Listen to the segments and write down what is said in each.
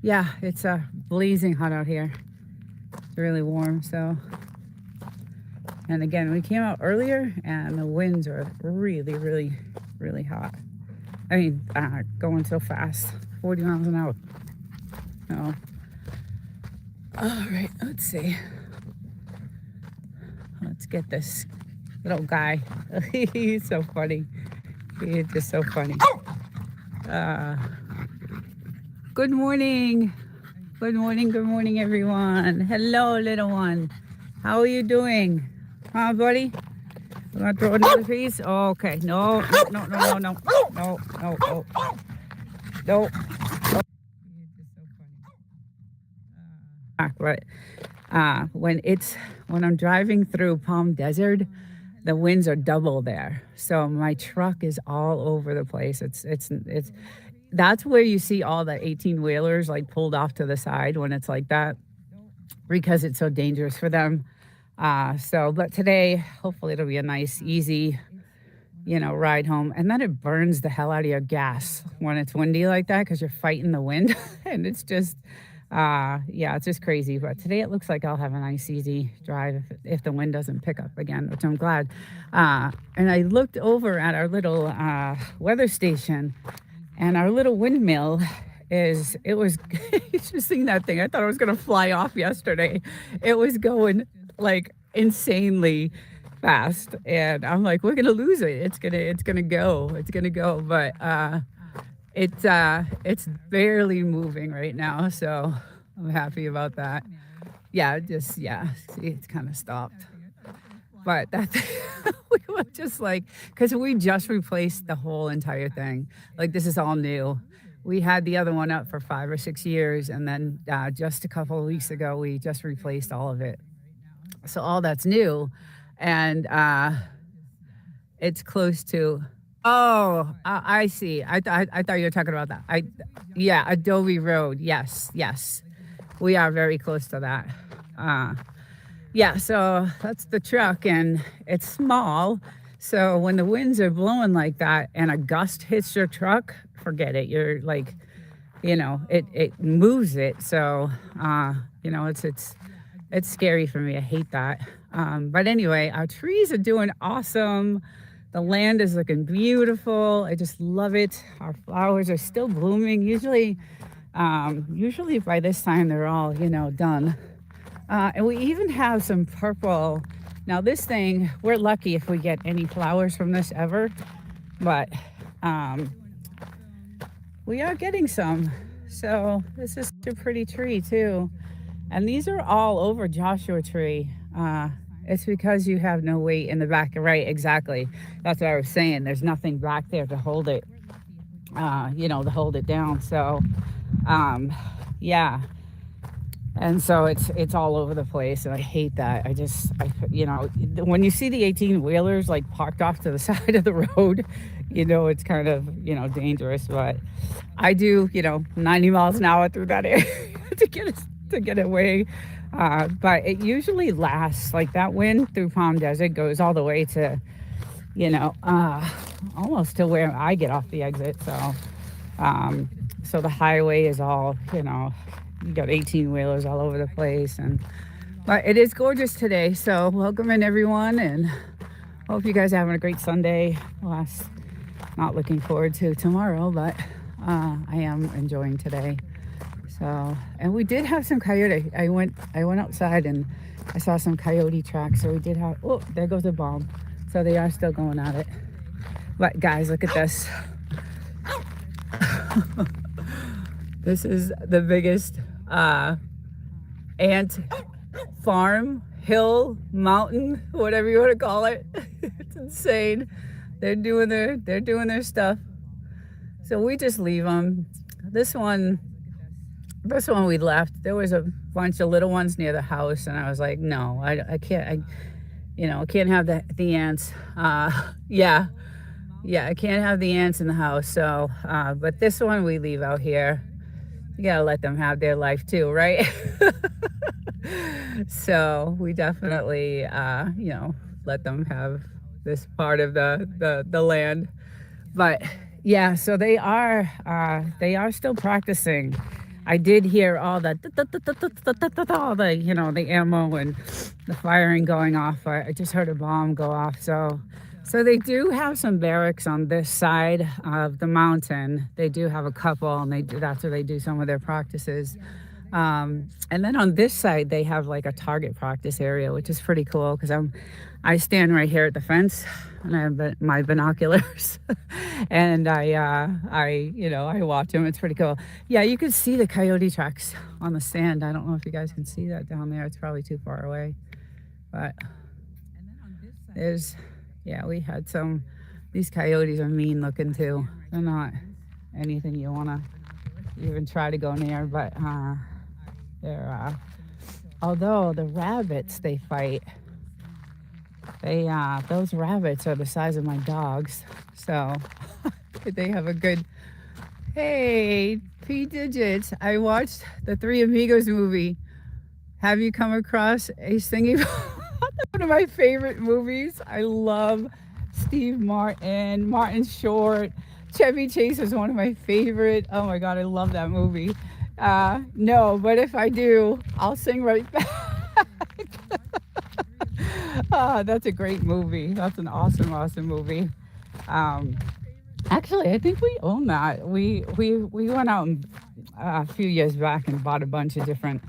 Yeah, it's blazing hot out here. It's really warm. So, and again, we came out earlier, and the winds are really, really, really hot. I mean, going so fast, 40 miles an hour. So, all right, let's see. Let's get this little guy. He's so funny. He's just so funny. Uh, good morning. Good morning. Good morning, everyone. Hello, little one. How are you doing? Huh, buddy? You want to throw another piece? Oh, okay. No, no, no, no, no, no, no, no, no, no. He's just so funny. But when I'm driving through Palm Desert, the winds are double there. So my truck is all over the place. It's that's where you see all the 18 wheelers like pulled off to the side when it's like that because it's so dangerous for them. But today, hopefully it'll be a nice, easy, ride home. And then it burns the hell out of your gas when it's windy like that because you're fighting the wind. And it's just, yeah, it's just crazy. But today it looks like I'll have a nice, easy drive if the wind doesn't pick up again, which I'm glad. And I looked over at our little weather station, and our little windmill it was, you should have seen that thing. I thought it was going to fly off yesterday. It was going like insanely fast, and I'm like, we're gonna lose it. It's gonna go. But it's barely moving right now, so I'm happy about that. Yeah, see, it's kind of stopped. But that we were just like, because we just replaced the whole entire thing. Like, this is all new. We had the other one up for 5 or 6 years, and then just a couple of weeks ago, we just replaced all of it. So all that's new, and it's close to. Oh, I see. I thought you were talking about that. Yeah, Adobe Road. Yes, yes, we are very close to that. Yeah, so that's the truck, and it's small. So when the winds are blowing like that, and a gust hits your truck, forget it. You're like, it moves it. So it's scary for me. I hate that. But anyway, our trees are doing awesome. The land is looking beautiful. I just love it. Our flowers are still blooming. Usually by this time they're all, done. And we even have some purple. Now this thing, we're lucky if we get any flowers from this ever, but we are getting some. So this is a pretty tree too. And these are all over Joshua Tree. It's because you have no weight in the back. Right, exactly. That's what I was saying. There's nothing back there to hold it, to hold it down. So, yeah. And so it's all over the place, and I hate that. When you see the 18 wheelers like parked off to the side of the road, it's kind of dangerous. But I do 90 miles an hour through that area to get away. But it usually lasts, like that wind through Palm Desert goes all the way to, almost to where I get off the exit. So the highway is all, you got 18 wheelers all over the place. But it is gorgeous today. So welcome in, everyone. And hope you guys are having a great Sunday. Not looking forward to tomorrow, but I am enjoying today. So, and we did have some coyote. I went outside and I saw some coyote tracks. So we did have, oh, there goes a bomb. So they are still going at it. But guys, look at this. This is the biggest ant farm, hill, mountain, whatever you want to call it. It's insane. They're doing their stuff. So we just leave them. This one we left. There was a bunch of little ones near the house, and I was like, no, I can't. I can't have the ants. Yeah, I can't have the ants in the house. So, but this one we leave out here. You gotta let them have their life too, right? So we definitely, let them have this part of the land. But yeah, so they are still practicing. I did hear all the all the the ammo and the firing going off. I just heard a bomb go off. So they do have some barracks on this side of the mountain. They do have a couple, and that's where they do some of their practices. And then on this side, they have like a target practice area, which is pretty cool because I stand right here at the fence and I have my binoculars and I watch them. It's pretty cool. Yeah, you can see the coyote tracks on the sand. I don't know if you guys can see that down there. It's probably too far away, but we had these coyotes are mean looking too. They're not anything you want to even try to go near, but although the rabbits they fight, those rabbits are the size of my dogs, so they have a good. Hey, P Digits, I watched the Three Amigos movie. Have you come across a singing? One of my favorite movies. I love Steve Martin Short. Chevy Chase is one of my favorite. Oh my God, I love that movie. No, but if I do, I'll sing right back. That's a great movie. That's an awesome movie. Actually, I think we own that. We went out a few years back and bought a bunch of different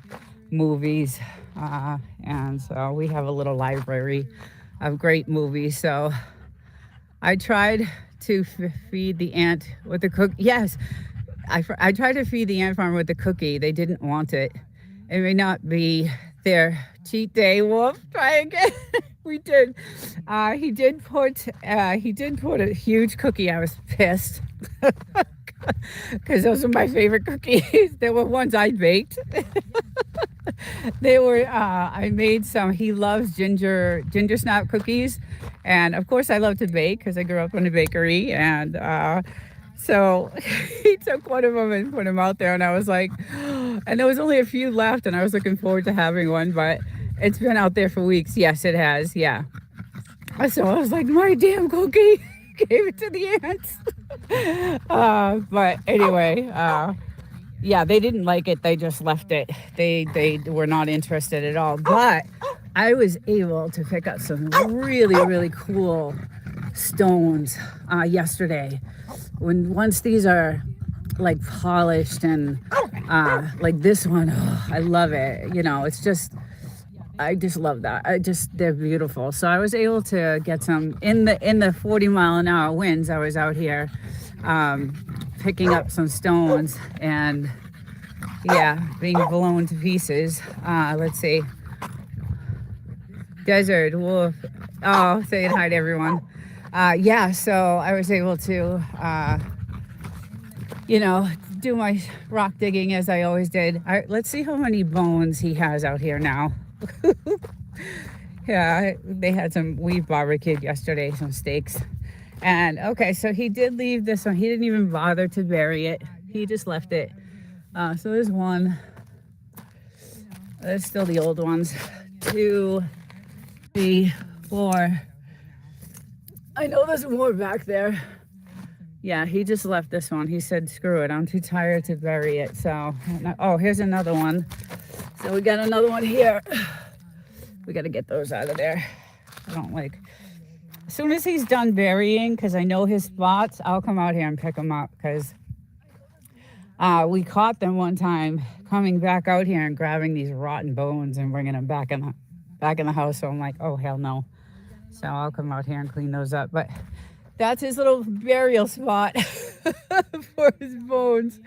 movies, and so we have a little library of great movies. So I tried to feed the ant with the cook. Yes, I tried to feed the ant farm with the cookie. They didn't want it. It may not be their cheat day. Wolf, try again. We did. He did put a huge cookie. I was pissed because those are my favorite cookies. They were ones I baked. They were. I made some. He loves ginger snap cookies, and of course I love to bake because I grew up in a bakery. And so he took one of them and put them out there, and I was like, and there was only a few left, and I was looking forward to having one, but it's been out there for weeks. Yes, it has. Yeah. So I was like, my damn cookie. Gave it to the ants. But anyway, yeah, they didn't like it. They just left it. They were not interested at all. But I was able to pick up some really cool stones yesterday. Once these are like polished and like this one, I love it. I just love that. They're beautiful. So I was able to get some in the 40-mile-an-hour winds. I was out here picking up some stones and being blown to pieces. Let's see. Desert Wolf. Oh, saying hi to everyone. So I was able to do my rock digging as I always did. Let's see how many bones he has out here now. Yeah, they had we barbecued yesterday, some steaks. And okay, so he did leave this one. He didn't even bother to bury it. He just left it. So there's one. There's still the old ones. 2, 3, 4. I know there's more back there. Yeah, he just left this one. He said, screw it, I'm too tired to bury it. So, here's another one. So we got another one here. We got to get those out of there. I don't like. As soon as he's done burying, because I know his spots, I'll come out here and pick them up. Because we caught them one time coming back out here and grabbing these rotten bones and bringing them back in the house. So I'm like, oh hell no. So I'll come out here and clean those up. But that's his little burial spot for his bones.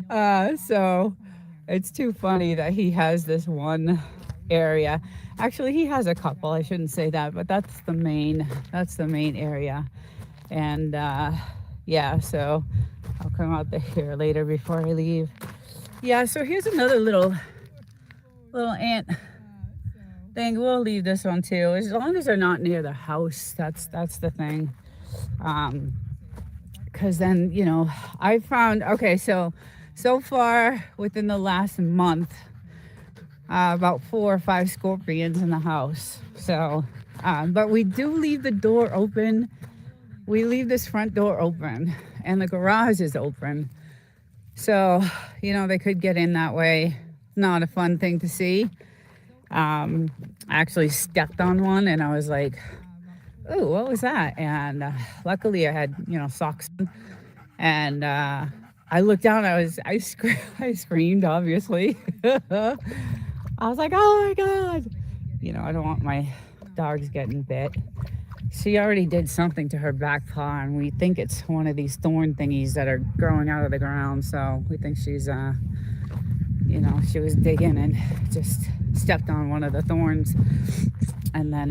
So it's too funny that he has this one area. Actually, he has a couple. I shouldn't say that, but that's the main area. And so I'll come out here later before I leave. Yeah, so here's another little ant thing. We'll leave this one too, as long as they're not near the house. That's the thing. Because then I found so far within the last month, about 4 or 5 scorpions in the house. So but we do leave the door open. We leave this front door open and the garage is open. So, they could get in that way. Not a fun thing to see. I actually stepped on one and I was like, "Ooh, what was that?" And luckily I had, socks on. And I looked down. I screamed, obviously. I was like, "Oh my God." I don't want my dogs getting bit. She already did something to her back paw, and we think it's one of these thorn thingies that are growing out of the ground. So we think she was digging and just stepped on one of the thorns, and then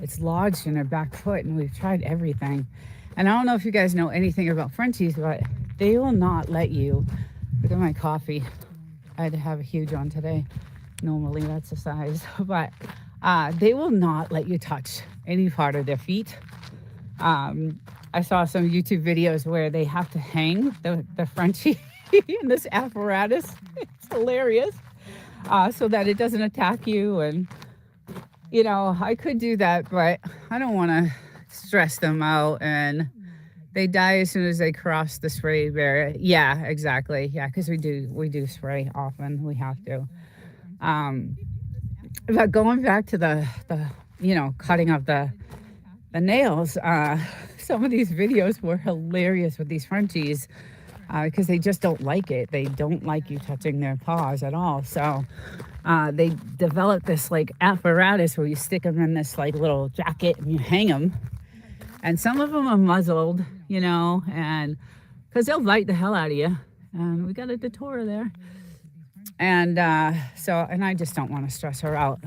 it's lodged in her back foot. And we've tried everything. And I don't know if you guys know anything about Frenchies, but they will not let you. Look at my coffee. I had to have a huge one today. Normally that's the size, but they will not let you touch any part of their feet. I saw some YouTube videos where they have to hang the Frenchie in this apparatus. It's hilarious, so that it doesn't attack you. And I could do that, but I don't want to stress them out. And they die as soon as they cross the spray barrier. Yeah, exactly. Yeah, because we do spray often. We have to. But going back to the cutting of the nails, some of these videos were hilarious with these Frenchies because they just don't like it. They don't like you touching their paws at all. So they developed this like apparatus where you stick them in this like little jacket and you hang them. And some of them are muzzled, and because they'll bite the hell out of you. And we got a Datora there. And and I just don't want to stress her out.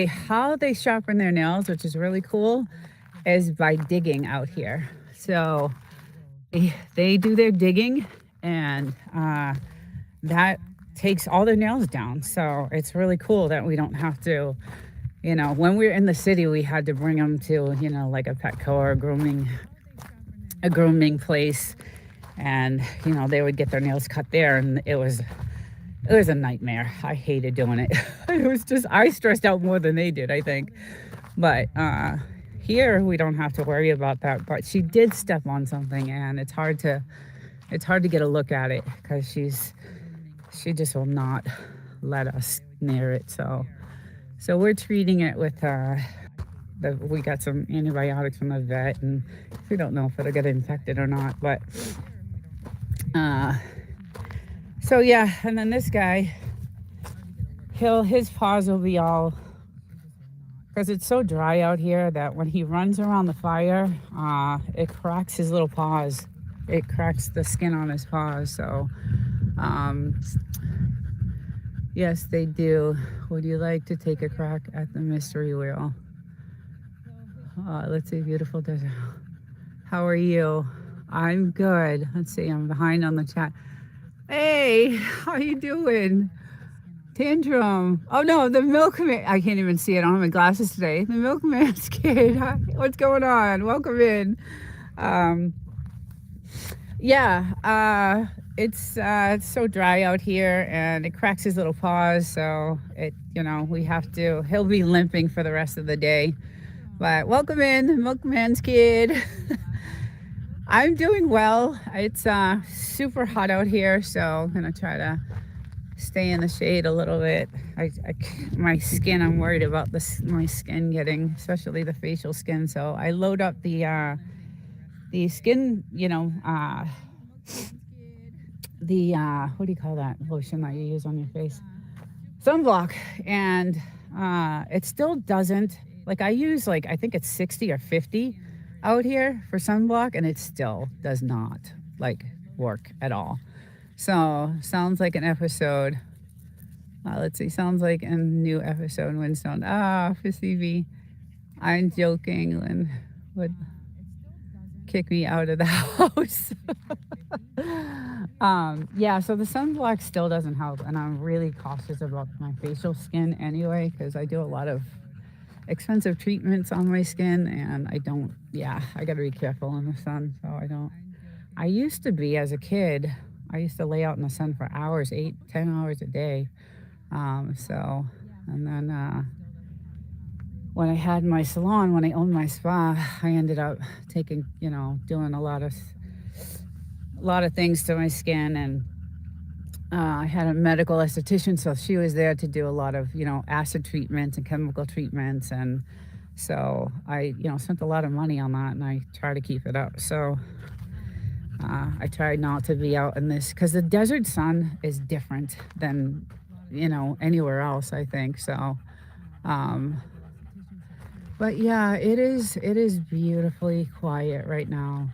How they sharpen their nails, which is really cool, is by digging out here. So they do their digging, and that takes all their nails down. So it's really cool that we don't have to, when we were in the city, we had to bring them to, like a Petco or a grooming place. And, they would get their nails cut there, and it was a nightmare. I hated doing it. I stressed out more than they did, I think. But here we don't have to worry about that. But she did step on something, and it's hard to get a look at it because she just will not let us near it. So we're treating it with we got some antibiotics from the vet, and we don't know if it'll get infected or not. But so yeah, and then this guy, his paws will be all, because it's so dry out here that when he runs around the fire, it cracks his little paws. It cracks the skin on his paws. So, yes, they do. Would you like to take a crack at the mystery wheel? Let's see, beautiful desert. How are you? I'm good. Let's see, I'm behind on the chat. Hey, how you doing? Tantrum. Oh no, the milkman. I can't even see it. I don't have my glasses today. The milkman's kid. What's going on? Welcome in. It's so dry out here, and it cracks his little paws. So he'll be limping for the rest of the day. But welcome in, the milkman's kid. I'm doing well. It's super hot out here, so I'm gonna try to stay in the shade a little bit. My skin, I'm worried about my skin getting, especially the facial skin. So I load up the skin, what do you call that lotion that you use on your face? Sunblock. And it still doesn't, like I use I think it's 60 or 50 out here for sunblock, and it still does not work at all. So sounds like an episode. Let's see, sounds like a new episode. Windstone. For CV. I'm joking. Lynn would kick me out of the house. So the sunblock still doesn't help, and I'm really cautious about my facial skin anyway, because I do a lot of expensive treatments on my skin, and I gotta be careful in the sun. So I used to be, as a kid, I used to lay out in the sun for hours, 8-10 hours a day. And then when I had my salon, when I owned my spa, I ended up taking, doing a lot of things to my skin, and I had a medical esthetician, so she was there to do a lot of, acid treatments and chemical treatments. And so I, spent a lot of money on that, and I try to keep it up. So I try not to be out in this because the desert sun is different than, anywhere else, I think. So, um, but yeah, it is beautifully quiet right now.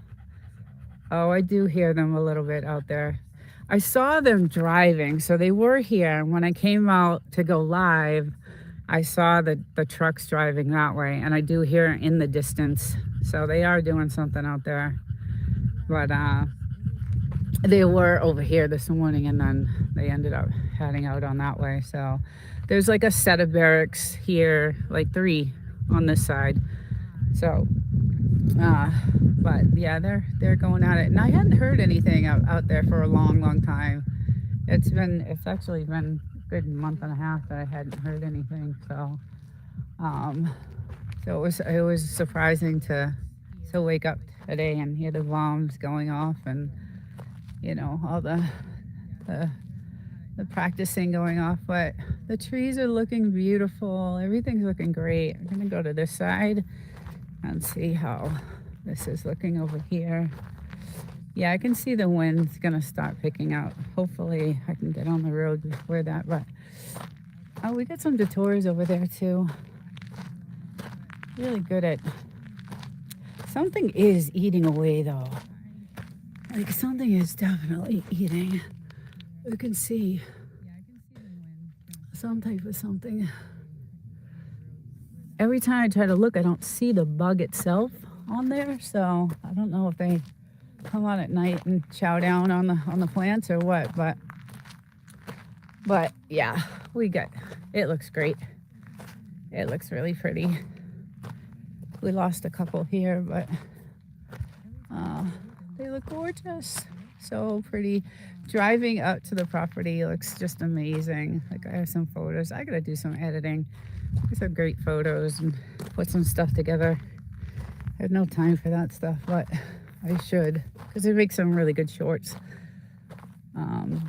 Oh, I do hear them a little bit out there. I saw them driving, so they were here. And when I came out to go live, I saw the trucks driving that way, and I do hear in the distance. So they are doing something out there. But they were over here this morning, and then they ended up heading out on that way. So there's like a set of barracks here, like 3 on this side. So but yeah, they're going at it, and I hadn't heard anything out there for a long time. It's actually been a good month and a half that I hadn't heard anything. So it was surprising to wake up today and hear the bombs going off, and all the the practicing going off. But the trees are looking beautiful. Everything's looking great. I'm gonna go to this side and see how this is looking over here. Yeah, I can see the wind's gonna start picking up. Hopefully I can get on the road before that. But oh, we got some detours over there too. Really good at something is eating away though. Like something is definitely eating. You can see some type of something. Every time I try to look, I don't see the bug itself on there. So I don't know if they come out at night and chow down on the plants or what. But yeah, it looks great. It looks really pretty. We lost a couple here, but they look gorgeous. So pretty. Driving up to the property looks just amazing. Like I have some photos. I gotta do some editing. There's some great photos and put some stuff together. I have no time for that stuff, but I should, because it makes some really good shorts. I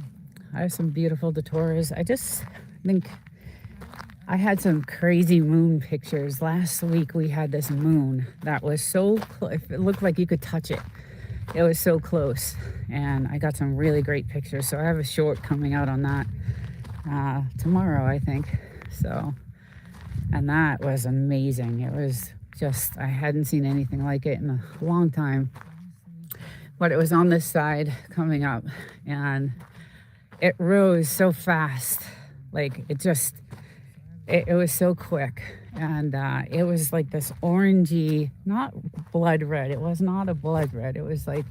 have some beautiful detours. I just think I had some crazy moon pictures. Last week we had this moon that was so close. It looked like you could touch it. It was so close, and I got some really great pictures. So I have a short coming out on that tomorrow, I think. So, and that was amazing. It was just, I hadn't seen anything like it in a long time. But it was on this side coming up, and it rose so fast. Like it was so quick. And it was like this orangey, not blood red. It was not a blood red. It was like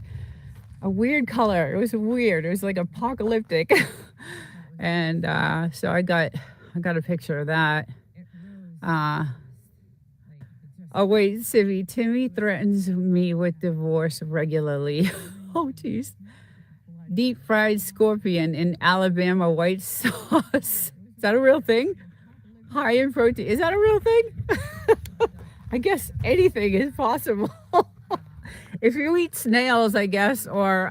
a weird color. It was weird. It was like apocalyptic. And so I got a picture of that. Oh wait, Civvy, Timmy threatens me with divorce regularly. Oh geez. Deep fried scorpion in Alabama white sauce. Is that a real thing? High in protein. Is that a real thing? I guess anything is possible. If you eat snails, I guess, or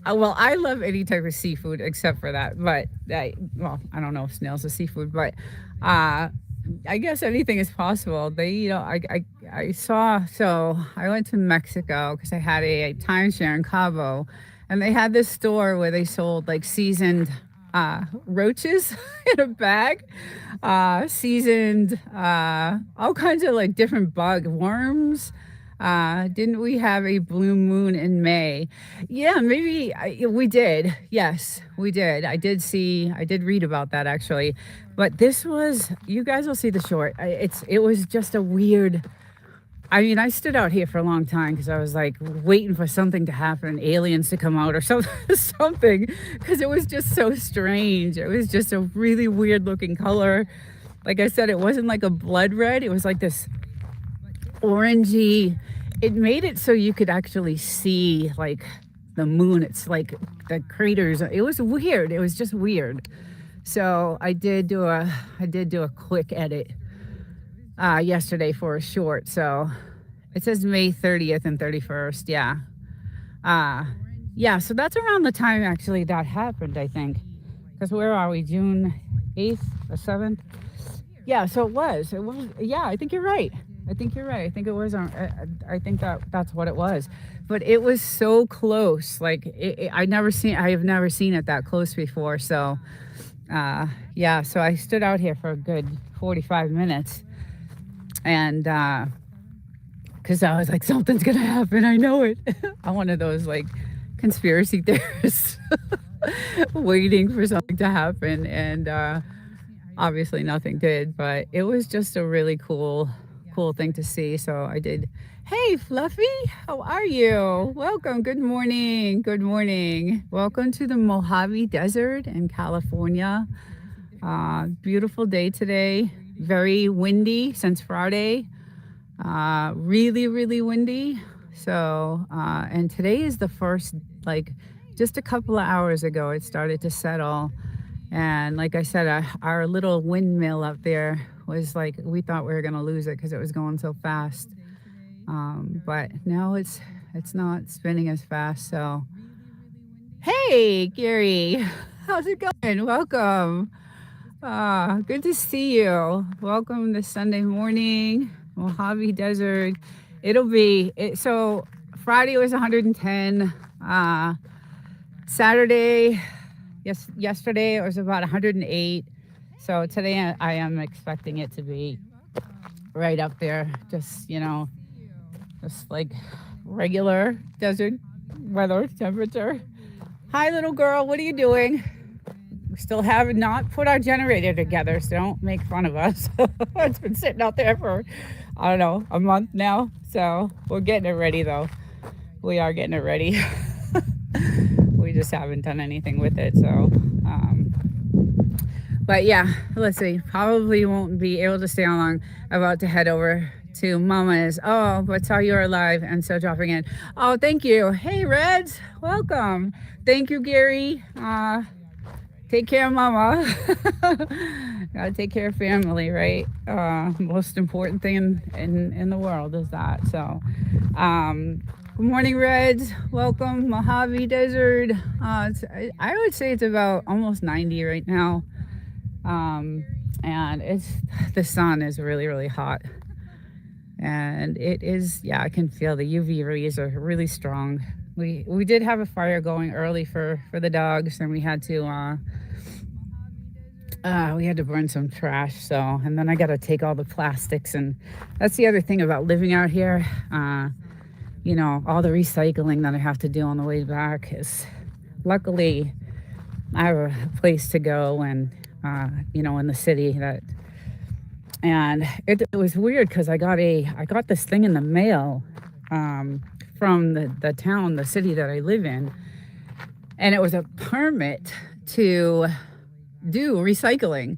well, I love any type of seafood except for that. But I don't know if snails are seafood, but I guess anything is possible. I saw. So I went to Mexico because I had a timeshare in Cabo, and they had this store where they sold like seasoned roaches in a bag, seasoned, all kinds of like different worms. Didn't we have a blue moon in May? Yeah, maybe we did. Yes, we did. I did read about that actually. But this was, you guys will see the short. It was just a weird, I mean, I stood out here for a long time because I was like waiting for something to happen, aliens to come out or something, because it was just so strange. It was just a really weird looking color. Like I said, it wasn't like a blood red. It was like this orangey. It made it so you could actually see like the moon. It's like the craters. It was weird. It was just weird. So I did do a quick edit yesterday for a short. So it says May 30th and 31st. Yeah. yeah, so that's around the time actually that happened, I think. Because where are we? June 8th or 7th? Yeah, so it was. It was. Yeah, I think you're right. I think you're right. I think it was. I think that's what it was. But it was so close. Like I have never seen it that close before. So, yeah. So I stood out here for a good 45 minutes, and because I was like, something's gonna happen. I know it. I'm one of those like conspiracy theorists, waiting for something to happen, and obviously nothing did, but it was just a really cool thing to see. So I did. Hey Fluffy, how are you? Welcome. Good morning. Good morning. Welcome to the Mojave Desert in California. Beautiful day today. Very windy since Friday. Really windy. So and today is the first, like, just a couple of hours ago it started to settle. And like I said, our little windmill up there was like, we thought we were going to lose it because it was going so fast. But now it's not spinning as fast. So, hey, Gary, how's it going? Welcome. Good to see you. Welcome this Sunday morning, Mojave Desert. So Friday was 110. Saturday, yesterday it was about 108. So today I am expecting it to be right up there, just just like regular desert weather temperature. Hi little girl, what are you doing? We still have not put our generator together, so don't make fun of us. It's been sitting out there for, I don't know, a month now. So we're getting it ready though. We are getting it ready. We just haven't done anything with it. So but yeah, let's see. Probably won't be able to stay on long. About to head over to Mama's. Oh, but saw you're alive and so dropping in. Oh, thank you. Hey, Reds, welcome. Thank you, Gary. Take care of Mama. Gotta take care of family, right? Most important thing in the world is that. So, good morning, Reds. Welcome, Mojave Desert. I would say it's about almost 90 right now. And the sun is really hot, and it is, yeah, I can feel the UV rays are really strong. We did have a fire going early for the dogs, and we had to burn some trash. So, and then I got to take all the plastics, and that's the other thing about living out here. All the recycling that I have to do on the way back is, luckily I have a place to go, and in the city and it was weird because I got this thing in the mail from the city that I live in, and it was a permit to do recycling.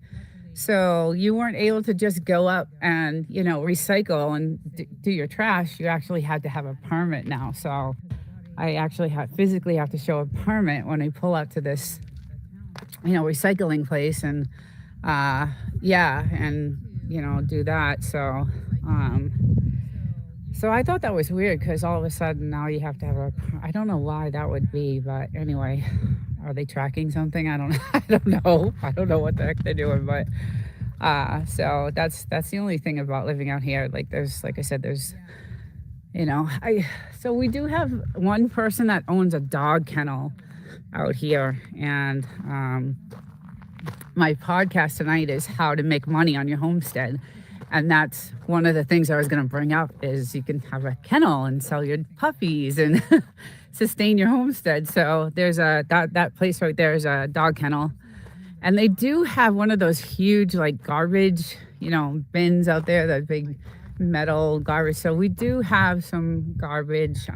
So you weren't able to just go up and recycle and do your trash. You actually had to have a permit now. So I actually physically have to show a permit when I pull up to this recycling place, and do that. So so I thought that was weird because all of a sudden now you have to have I don't know why that would be, but anyway, are they tracking something? I don't know. I don't know what the heck they're doing, but so that's the only thing about living out here. Like I said, there's so we do have one person that owns a dog kennel out here, and my podcast tonight is how to make money on your homestead, and that's one of the things I was going to bring up is you can have a kennel and sell your puppies and sustain your homestead. So there's that place right there is a dog kennel, and they do have one of those huge like garbage bins out there, that big metal garbage. So we do have some garbage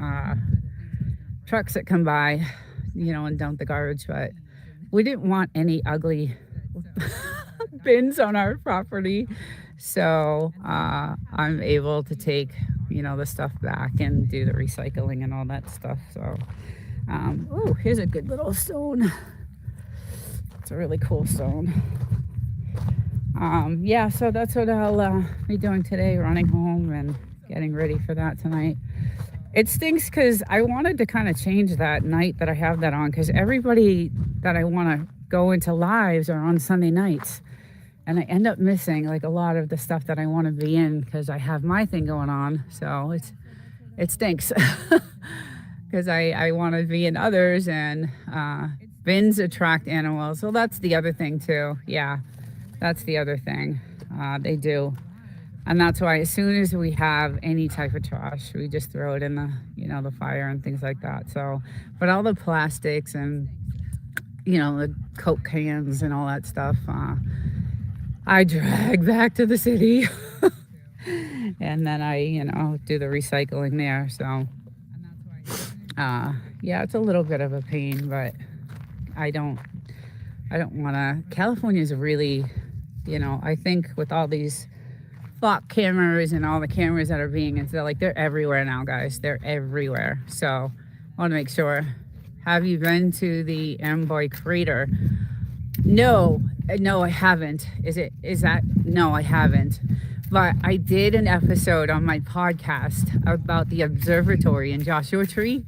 trucks that come by and dump the garbage, but we didn't want any ugly bins on our property. So I'm able to take, the stuff back and do the recycling and all that stuff. So, oh, here's a good little stone. It's a really cool stone. Yeah, so that's what I'll be doing today, running home and getting ready for that tonight. It stinks because I wanted to kind of change that night that I have that on because everybody that I want to go into lives are on Sunday nights. And I end up missing like a lot of the stuff that I want to be in because I have my thing going on. So it stinks because I want to be in others and bins attract animals. So that's the other thing too. Yeah, that's the other thing. They do. And that's why as soon as we have any type of trash, we just throw it in the, the fire and things like that. So, but all the plastics and, the Coke cans and all that stuff, I drag back to the city and then I, do the recycling there. So, yeah, it's a little bit of a pain, but I don't, I don't want to. California is really, I think with all these flock cameras and all the cameras that are being installed, like they're everywhere now, guys. They're everywhere. So I want to make sure. Have you been to the Amboy Crater? No, no, I haven't. Is that? No, I haven't. But I did an episode on my podcast about the observatory in Joshua Tree.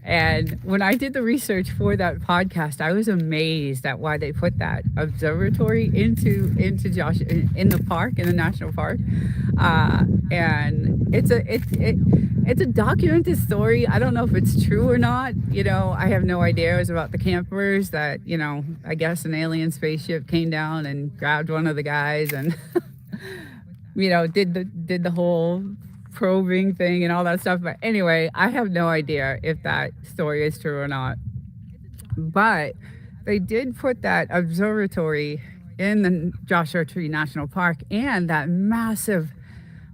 And when I did the research for that podcast, I was amazed at why they put that observatory into Joshua in the park, in the national park. And it's a documented story. I don't know if it's true or not. I have no idea. It was about the campers that I guess an alien spaceship came down and grabbed one of the guys and did the whole probing thing and all that stuff. But anyway, I have no idea if that story is true or not. But they did put that observatory in the Joshua Tree National Park, and that massive,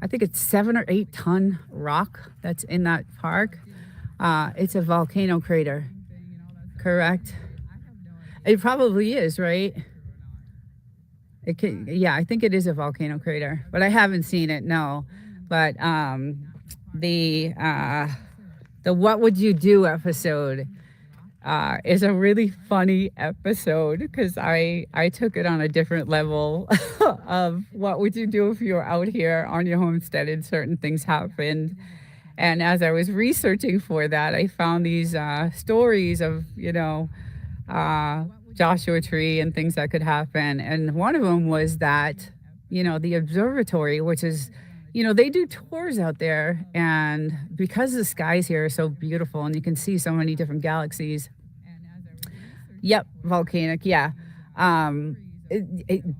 I think it's 7 or 8 ton rock that's in that park. It's a volcano crater, correct? It probably is, right? Yeah, I think it is a volcano crater, but I haven't seen it. No, but the What Would You Do episode is a really funny episode because I took it on a different level of what would you do if you were out here on your homestead and certain things happened. And as I was researching for that, I found these stories of Joshua Tree and things that could happen. And one of them was that, the observatory, which is, they do tours out there. And because the skies here are so beautiful and you can see so many different galaxies. Yep, volcanic, yeah.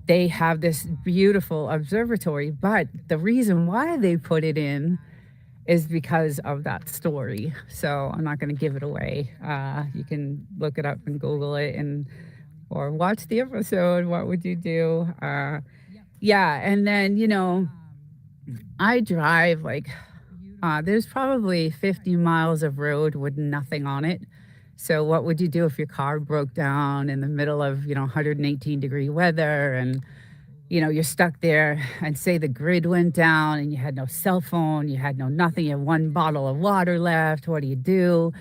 They have this beautiful observatory. But the reason why they put it in is because of that story. So I'm not going to give it away. You can look it up and Google it or watch the episode. What would you do? Yeah. And then, I drive there's probably 50 miles of road with nothing on it. So what would you do if your car broke down in the middle of, 118-degree weather and you're stuck there and say the grid went down and you had no cell phone, you had no nothing, you have one bottle of water left. What do you do?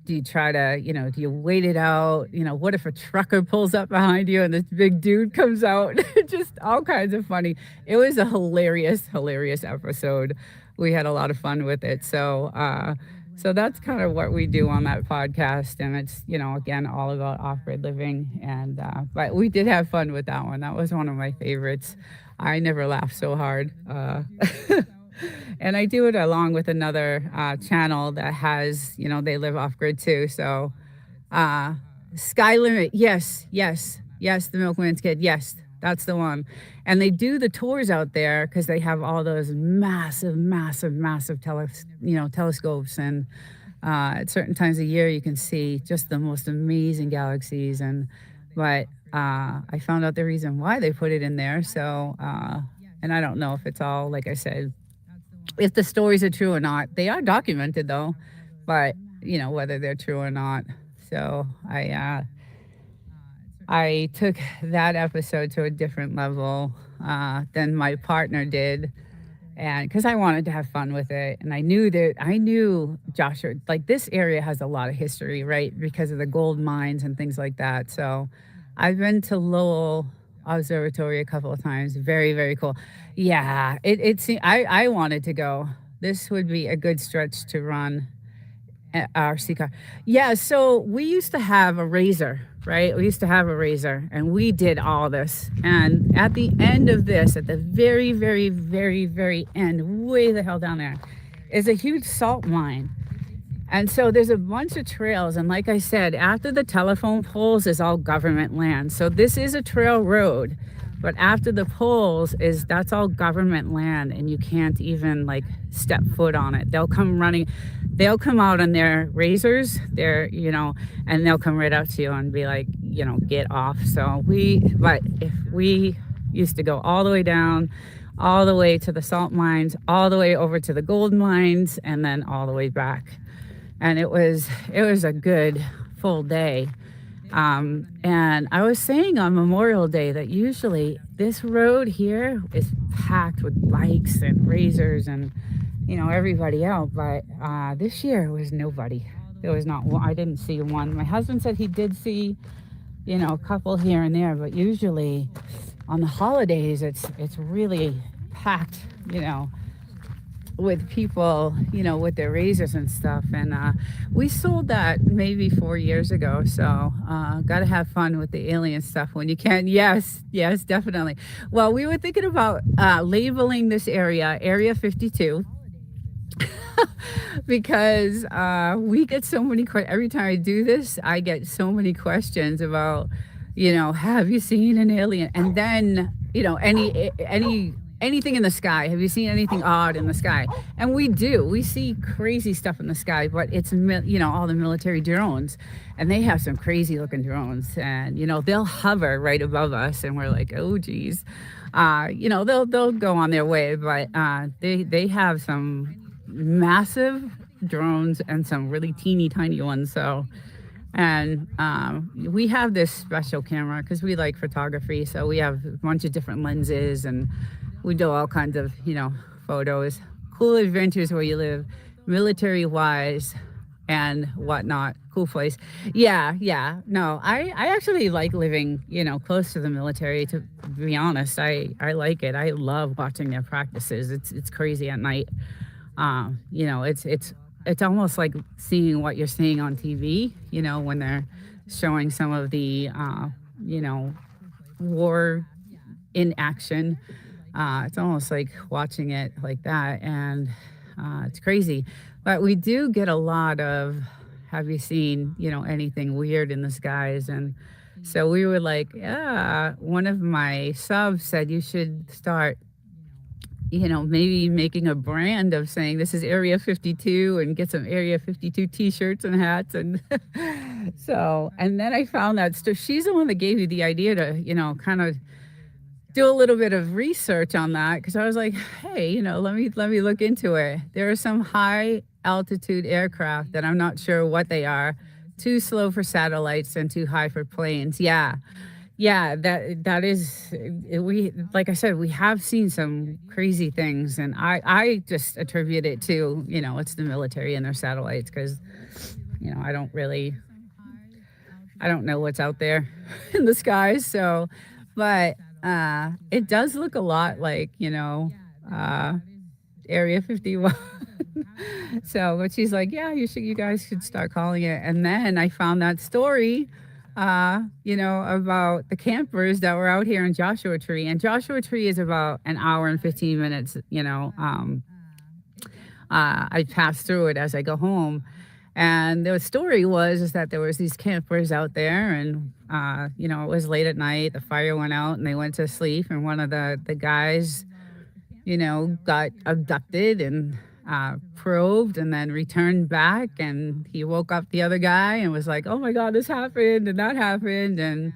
Do you try to, do you wait it out? What if a trucker pulls up behind you and this big dude comes out? Just all kinds of funny. It was a hilarious, hilarious episode. We had a lot of fun with it. So that's kind of what we do on that podcast. And it's, again, all about off-grid living. And, but we did have fun with that one. That was one of my favorites. I never laughed so hard. And I do it along with another channel that has, they live off-grid too. So Sky Limit, yes, the Milkman's Kid, yes, that's the one. And they do the tours out there because they have all those massive, telescopes. And at certain times of year, you can see just the most amazing galaxies. But I found out the reason why they put it in there. So, and I don't know if it's all, like I said, if the stories are true or not. They are documented though, but whether they're true or not. So I took that episode to a different level than my partner did, and because I wanted to have fun with it, and I knew Joshua, like this area has a lot of history, right, because of the gold mines and things like that. So I've been to Lowell Observatory a couple of times. Very, very cool. Yeah, I wanted to go. This would be a good stretch to run. RC car. Yeah, so we used to have a razor, right? We used to have a razor, and we did all this. And at the end of this, at the very, very, very, very end, way the hell down there, is a huge salt mine. And so there's a bunch of trails. And like I said, after the telephone poles is all government land. So this is a trail road. But after the poles is that's all government land and you can't even like step foot on it. They'll come out on their razors, and they'll come right up to you and be like, get off. But if we used to go all the way down, all the way to the salt mines, all the way over to the gold mines, and then all the way back. And it was a good full day. And I was saying on Memorial Day that usually this road here is packed with bikes and razors and everybody out, but this year was nobody. There was not one. I didn't see one. My husband said he did see a couple here and there, but usually on the holidays it's really packed, with people, with their razors and stuff. And we sold that maybe 4 years ago. So got to have fun with the alien stuff when you can. Yes, definitely. Well, we were thinking about labeling this Area 52. Because we get so many questions. Every time I do this, I get so many questions about, have you seen an alien? And then, anything in the sky. Have you seen anything odd in the sky? And we do. We see crazy stuff in the sky, but it's, all the military drones. And they have some crazy looking drones. And, they'll hover right above us. And we're like, oh, geez. They'll go on their way. But they have some massive drones and some really teeny tiny ones. And we have this special camera because we like photography. So we have a bunch of different lenses and we do all kinds of, photos, cool adventures where you live, military wise and whatnot. Cool place. Yeah. No, I actually like living, close to the military, to be honest. I like it. I love watching their practices. It's crazy at night. It's almost like seeing what you're seeing on TV, when they're showing some of the, war in action. It's almost like watching it like that. And it's crazy. But we do get a lot of, have you seen, anything weird in the skies? And so we were like, yeah, one of my subs said you should start maybe making a brand of saying this is Area 52 and get some Area 52 t-shirts and hats. And and then I found that she's the one that gave me the idea to, kind of do a little bit of research on that. Because I was like, hey, let me look into it. There are some high altitude aircraft that I'm not sure what they are, too slow for satellites and too high for planes. Yeah, that is, like I said, we have seen some crazy things, and I just attribute it to, it's the military and their satellites, because, I don't know what's out there in the skies. But it does look a lot like, Area 51. But she's like, yeah, you guys should start calling it. And then I found that story about the campers that were out here in Joshua Tree. And Joshua Tree is about an hour and 15 minutes, I pass through it as I go home. And the story is that there was these campers out there and, it was late at night, the fire went out and they went to sleep. And one of the guys, got abducted and probed and then returned back, and he woke up the other guy and was like, oh my God, this happened and that happened. And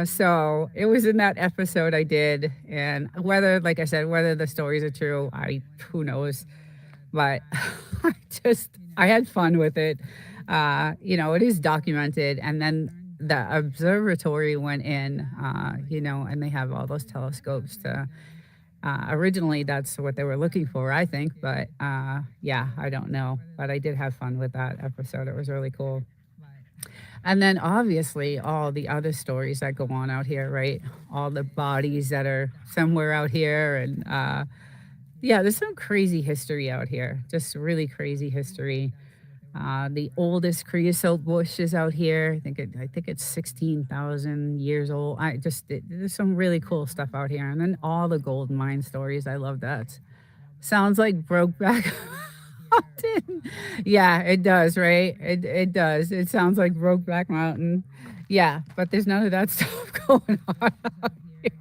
so it was in that episode I did. And whether, like I said, whether the stories are true, who knows. But I had fun with it. It is documented. And then the observatory went in, and they have all those telescopes to, originally that's what they were looking for, I think. But I don't know. But I did have fun with that episode. It was really cool. And then obviously all the other stories that go on out here, right? All the bodies that are somewhere out here. And there's some crazy history out here, just really crazy history. The oldest creosote bush is out here. I think it's 16,000 years old. There's some really cool stuff out here, and then all the gold mine stories. I love that. Sounds like Brokeback Mountain. Yeah, it does, right? It does. It sounds like Brokeback Mountain. Yeah, but there's none of that stuff going on out here.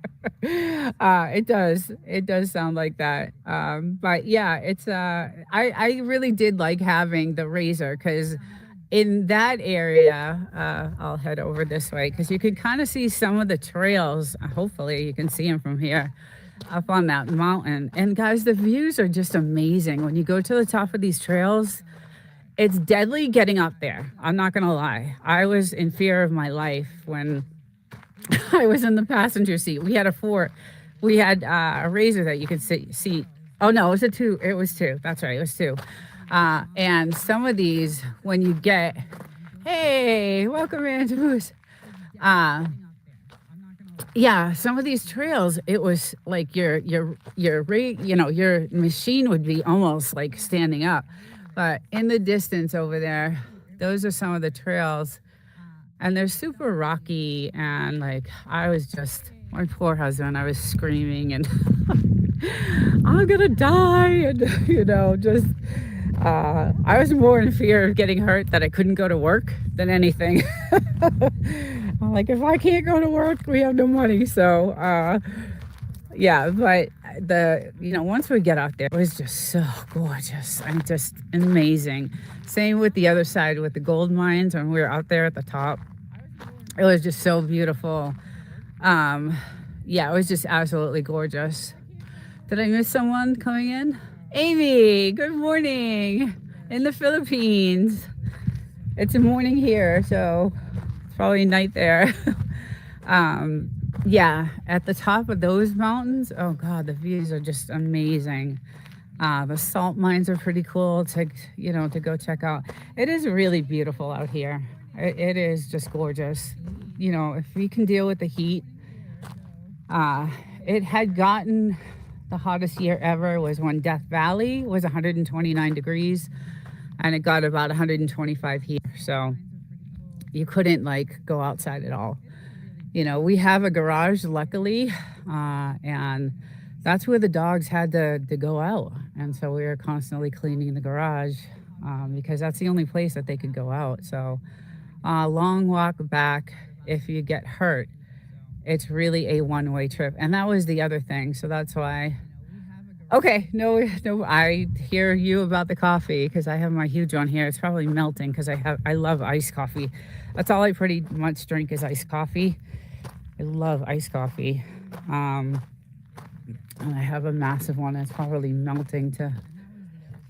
It does. It does sound like that. But yeah, I really did like having the razor because in that area, I'll head over this way because you can kind of see some of the trails. Hopefully, you can see them from here up on that mountain. And guys, the views are just amazing. When you go to the top of these trails, it's deadly getting up there. I'm not gonna lie. I was in fear of my life when I was in the passenger seat. We had a razor that you could see. Oh no, it was a two. It was two. That's right. It was two. And some of these, when you get, hey, welcome in to Moose. Yeah, some of these trails, it was like your machine would be almost like standing up. But in the distance over there, those are some of the trails, and they're super rocky. And like, my poor husband, I was screaming and I'm gonna die, and just I was more in fear of getting hurt that I couldn't go to work than anything. I'm like, if I can't go to work, we have no money. So, yeah, but once we get out there, it was just so gorgeous and just amazing. Same with the other side with the gold mines when we were out there at the top. It was just so beautiful. Yeah, it was just absolutely gorgeous. Did I miss someone coming in? Amy, good morning. In the Philippines. It's a morning here, so it's probably night there. Yeah, at the top of those mountains, oh God, the views are just amazing. The salt mines are pretty cool to go check out. It is really beautiful out here. It is just gorgeous. If we can deal with the heat, it had gotten the hottest year ever was when Death Valley was 129 degrees, and it got about 125 here. So you couldn't go outside at all. We have a garage, luckily, and that's where the dogs had to go out. And so we were constantly cleaning the garage because that's the only place that they could go out. So long walk back, if you get hurt, it's really a one-way trip. And that was the other thing. So that's why. Okay, no, I hear you about the coffee because I have my huge one here. It's probably melting because I love iced coffee. That's all I pretty much drink is iced coffee. I love iced coffee. And I have a massive one that's probably melting let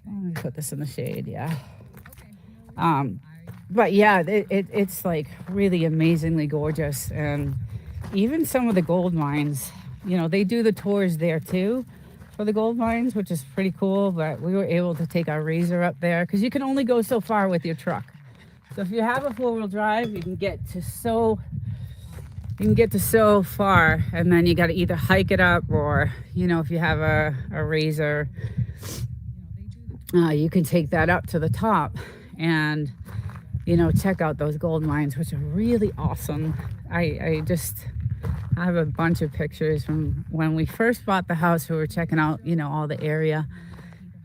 me put this in the shade, yeah. But yeah, it's really amazingly gorgeous. And even some of the gold mines, they do the tours there too for the gold mines, which is pretty cool. But we were able to take our razor up there because you can only go so far with your truck. So if you have a four-wheel drive, you can get to so far, and then you got to either hike it up or, if you have a razor, you can take that up to the top and, check out those gold mines, which are really awesome. I have a bunch of pictures from when we first bought the house. We were checking out, all the area,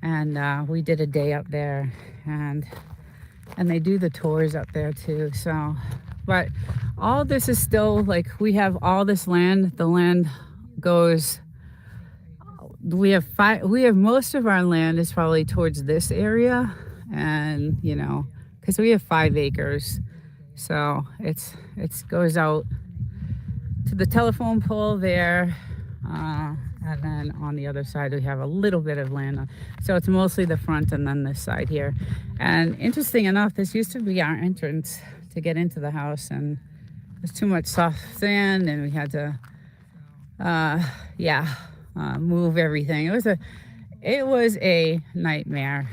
and we did a day up there, and they do the tours up there too. So, but all this is still we have all this land. The land goes. We have most of our land is probably towards this area, and because we have 5 acres, so it goes out to the telephone pole there, and then on the other side we have a little bit of land. So it's mostly the front and then this side here. And interesting enough, this used to be our entrance to get into the house, and there's too much soft sand, and we had to, move everything. It was a nightmare.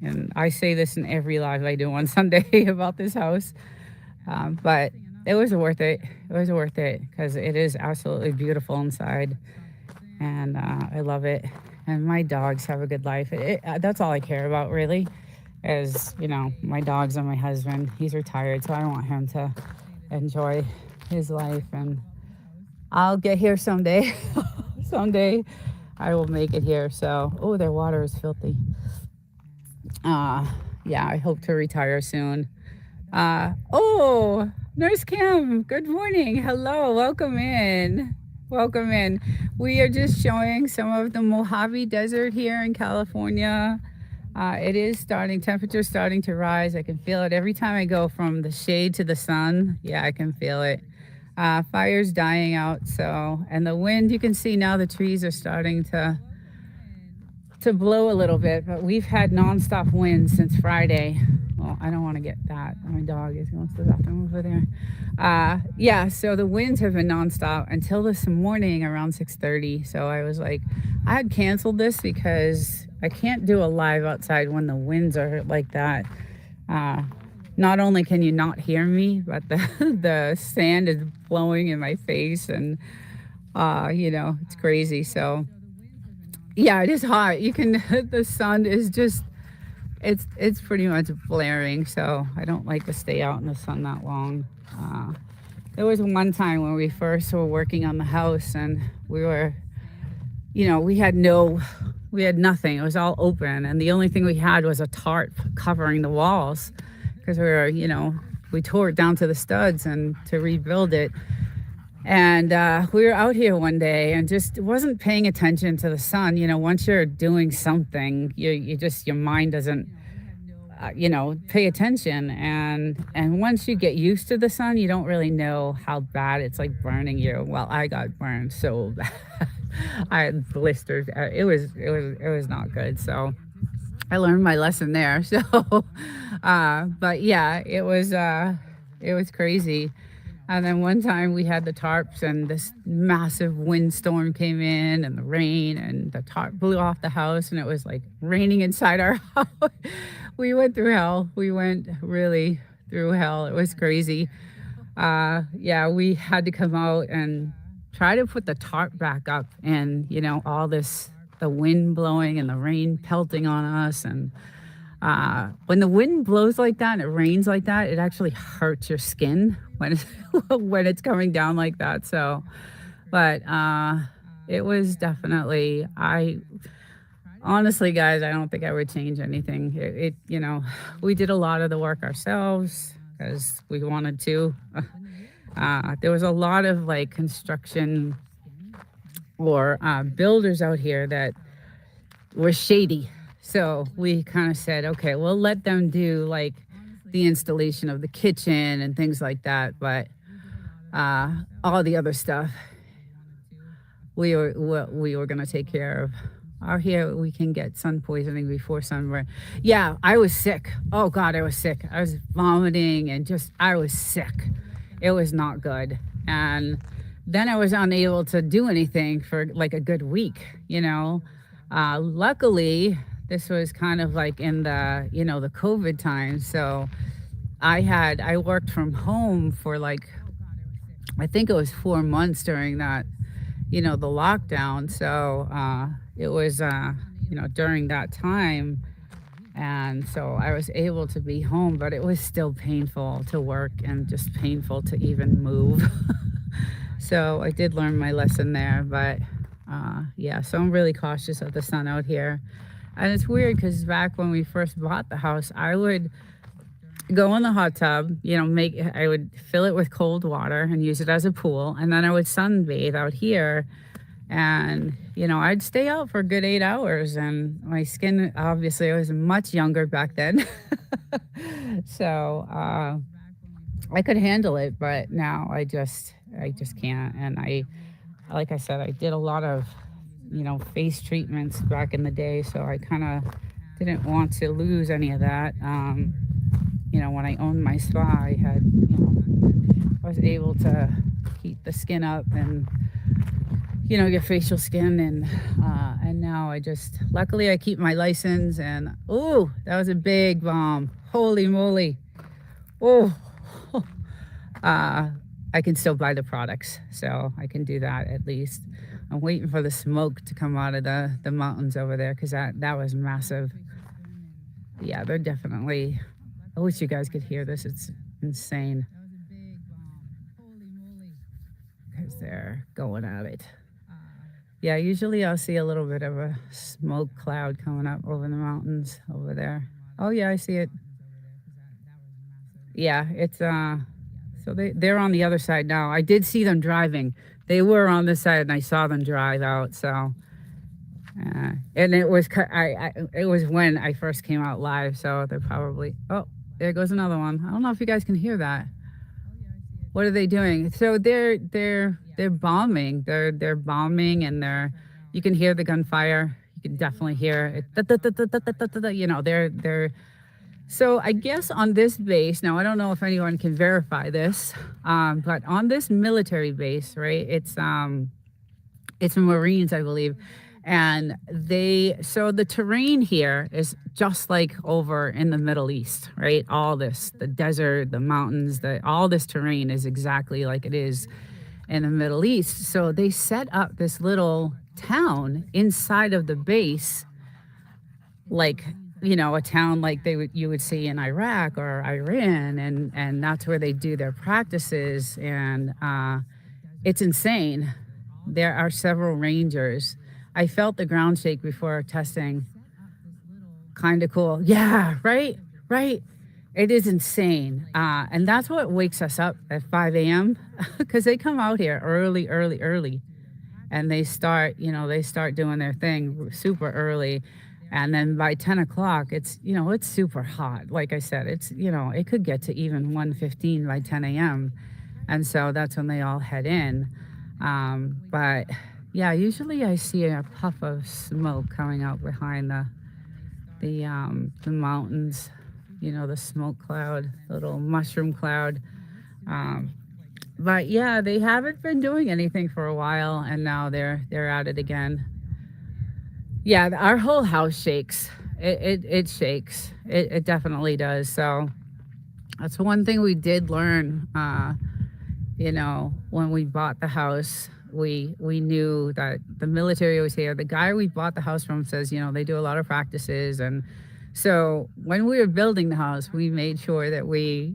And I say this in every live I do on Sunday about this house, but it was worth it. It was worth it because it is absolutely beautiful inside, and I love it. And my dogs have a good life. That's all I care about, really. as you know, my dogs and my husband. He's retired, so I want him to enjoy his life, and I'll get here someday. Someday I will make it here. So, oh, their water is filthy. Uh, yeah, I hope to retire soon. Oh, Nurse Kim, good morning. Hello, welcome in. Welcome in. We are just showing some of the Mojave Desert here in California. It is starting, temperature's starting to rise. I can feel it every time I go from the shade to the sun. Yeah, I can feel it. Fire's dying out, so, and the wind, you can see now the trees are starting to blow a little bit, but we've had nonstop winds since Friday. Well, I don't want to get that. My dog is going to the bathroom over there. Yeah, so the winds have been nonstop until this morning around 6:30. So I was like, I had canceled this because I can't do a live outside when the winds are like that. Uh, Not only can you not hear me, but the the sand is blowing in my face, and it's crazy. So yeah, it is hot. You can the sun is just it's pretty much blaring. So I don't like to stay out in the sun that long. There was one time when we first were working on the house, and we were, we had nothing. It was all open, and the only thing we had was a tarp covering the walls because we tore it down to the studs and to rebuild it. And we were out here one day and just wasn't paying attention to the sun. Once you're doing something, your mind doesn't, pay attention. And once you get used to the sun, you don't really know how bad it's like burning you. Well, I got burned so bad. I had blisters. It was not good. So I learned my lesson there. So, but yeah, it was crazy. And then one time we had the tarps, and this massive windstorm came in, and the rain, and the tarp blew off the house, and it was like raining inside our house. We went through hell. We went really through hell. It was crazy. Yeah, we had to come out and try to put the tarp back up, and all this, the wind blowing and the rain pelting on us. And when the wind blows like that and it rains like that, it actually hurts your skin when it's when it's coming down like that. So, but it was definitely, I honestly, guys, I don't think I would change anything. We did a lot of the work ourselves because we wanted to. There was a lot of like construction or builders out here that were shady. So we kind of said, okay, we'll let them do like the installation of the kitchen and things like that. But all the other stuff we were going to take care of. Out here, we can get sun poisoning before sunburn. Yeah, I was sick. Oh God, I was sick. I was vomiting and I was sick. It was not good. And then I was unable to do anything for like a good week, Luckily, this was kind of like in the COVID time. So I worked from home for like, I think it was 4 months during that, the lockdown. So it was, during that time. And so I was able to be home, but it was still painful to work and just painful to even move. So I did learn my lesson there, but yeah, so I'm really cautious of the sun out here. And it's weird because back when we first bought the house, I would go in the hot tub, I would fill it with cold water and use it as a pool. And then I would sunbathe out here. And, I'd stay out for a good 8 hours. And my skin, obviously, I was much younger back then. So I could handle it. But now I just can't. And like I said, I did a lot of, face treatments back in the day. So I kind of didn't want to lose any of that. When I owned my spa, I was able to keep the skin up and, get facial skin. And now luckily I keep my license. And, oh, that was a big bomb. Holy moly. Oh, I can still buy the products. So I can do that at least. I'm waiting for the smoke to come out of the mountains over there because that was massive. Yeah, they're definitely. I wish you guys could hear this. It's insane because they're going at it. Yeah, usually I'll see a little bit of a smoke cloud coming up over the mountains over there. Oh yeah, I see it. Yeah, it's so they're on the other side now. I did see them driving. They were on this side and I saw them drive out, so and it was it was when I first came out live, so they're probably. Oh, there goes another one. I don't know if you guys can hear that. What are they doing? So they're bombing. They're bombing, and you can hear the gunfire. You can definitely hear it. You know, they're. So I guess on this base now, I don't know if anyone can verify this, but on this military base, right? It's Marines, I believe. And so the terrain here is just like over in the Middle East, right? All this, the desert, the mountains, all this terrain is exactly like it is in the Middle East. So they set up this little town inside of the base, like, you know, a town like you would see in Iraq or Iran, and that's where they do their practices. And it's insane. There are several rangers. I felt the ground shake before testing. Kind of cool. Yeah, right, right. It is insane. And that's what wakes us up at 5 a.m. because they come out here early, early, early. And they start doing their thing super early. And then by 10 o'clock, it's super hot. Like I said, it could get to even 1:15 by 10 a.m. And so that's when they all head in. But yeah, usually I see a puff of smoke coming out behind the mountains, the smoke cloud, the little mushroom cloud. But yeah, they haven't been doing anything for a while, and now they're at it again. Yeah, our whole house shakes. It shakes. It definitely does. So that's one thing we did learn. When we bought the house, we knew that the military was here. The guy we bought the house from says, they do a lot of practices. And so when we were building the house, we made sure that we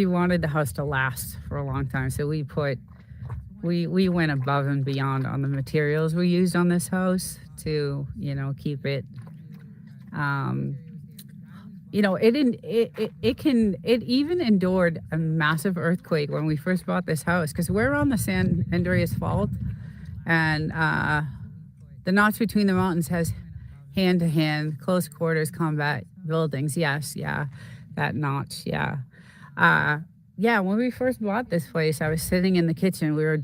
wanted the house to last for a long time. So we went above and beyond on the materials we used on this house to, keep it, it even endured a massive earthquake when we first bought this house, because we're on the San Andreas Fault, and the notch between the mountains has hand-to-hand, close quarters combat buildings. Yes, yeah, that notch, yeah. Yeah, when we first bought this place, I was sitting in the kitchen. We were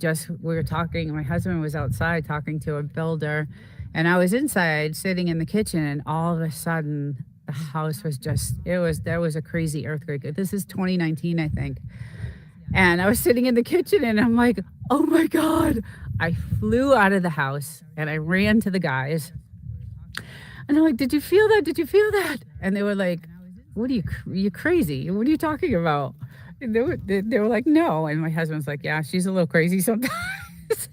talking. My husband was outside talking to a builder, and I was inside sitting in the kitchen, and all of a sudden, the house was there was a crazy earthquake. This is 2019, I think. And I was sitting in the kitchen and I'm like, oh my God. I flew out of the house and I ran to the guys. And I'm like, did you feel that? Did you feel that? And they were like, you crazy? What are you talking about? And they were like, no. And my husband's like, yeah, she's a little crazy sometimes. And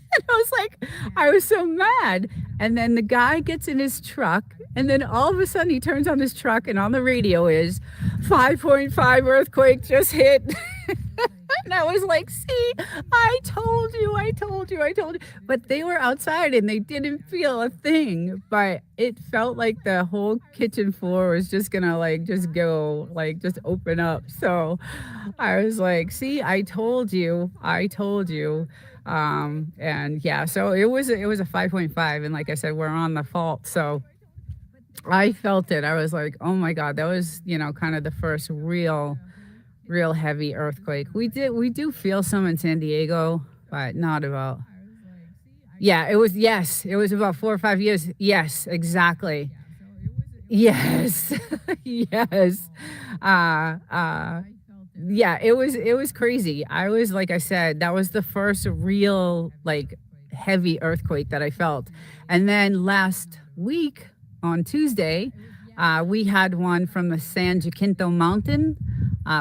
I was so mad. And then the guy gets in his truck, and then all of a sudden he turns on his truck, and on the radio is 5.5 earthquake just hit. And I was like, see, I told you. But they were outside and they didn't feel a thing. But it felt like the whole kitchen floor was just gonna just open up. So I was like, see, I told you. And yeah, so it was a 5.5, and like I said, we're on the fault. So I felt it. I was like, oh my God, that was, kind of the first real heavy earthquake. We do feel some in San Diego, but not about. Yeah, it was about 4 or 5 years. Yes, exactly. Yes. Yes. Yeah, it was crazy. I was, like I said, that was the first real heavy earthquake that I felt. And then last week on Tuesday, we had one from the San Jacinto Mountain,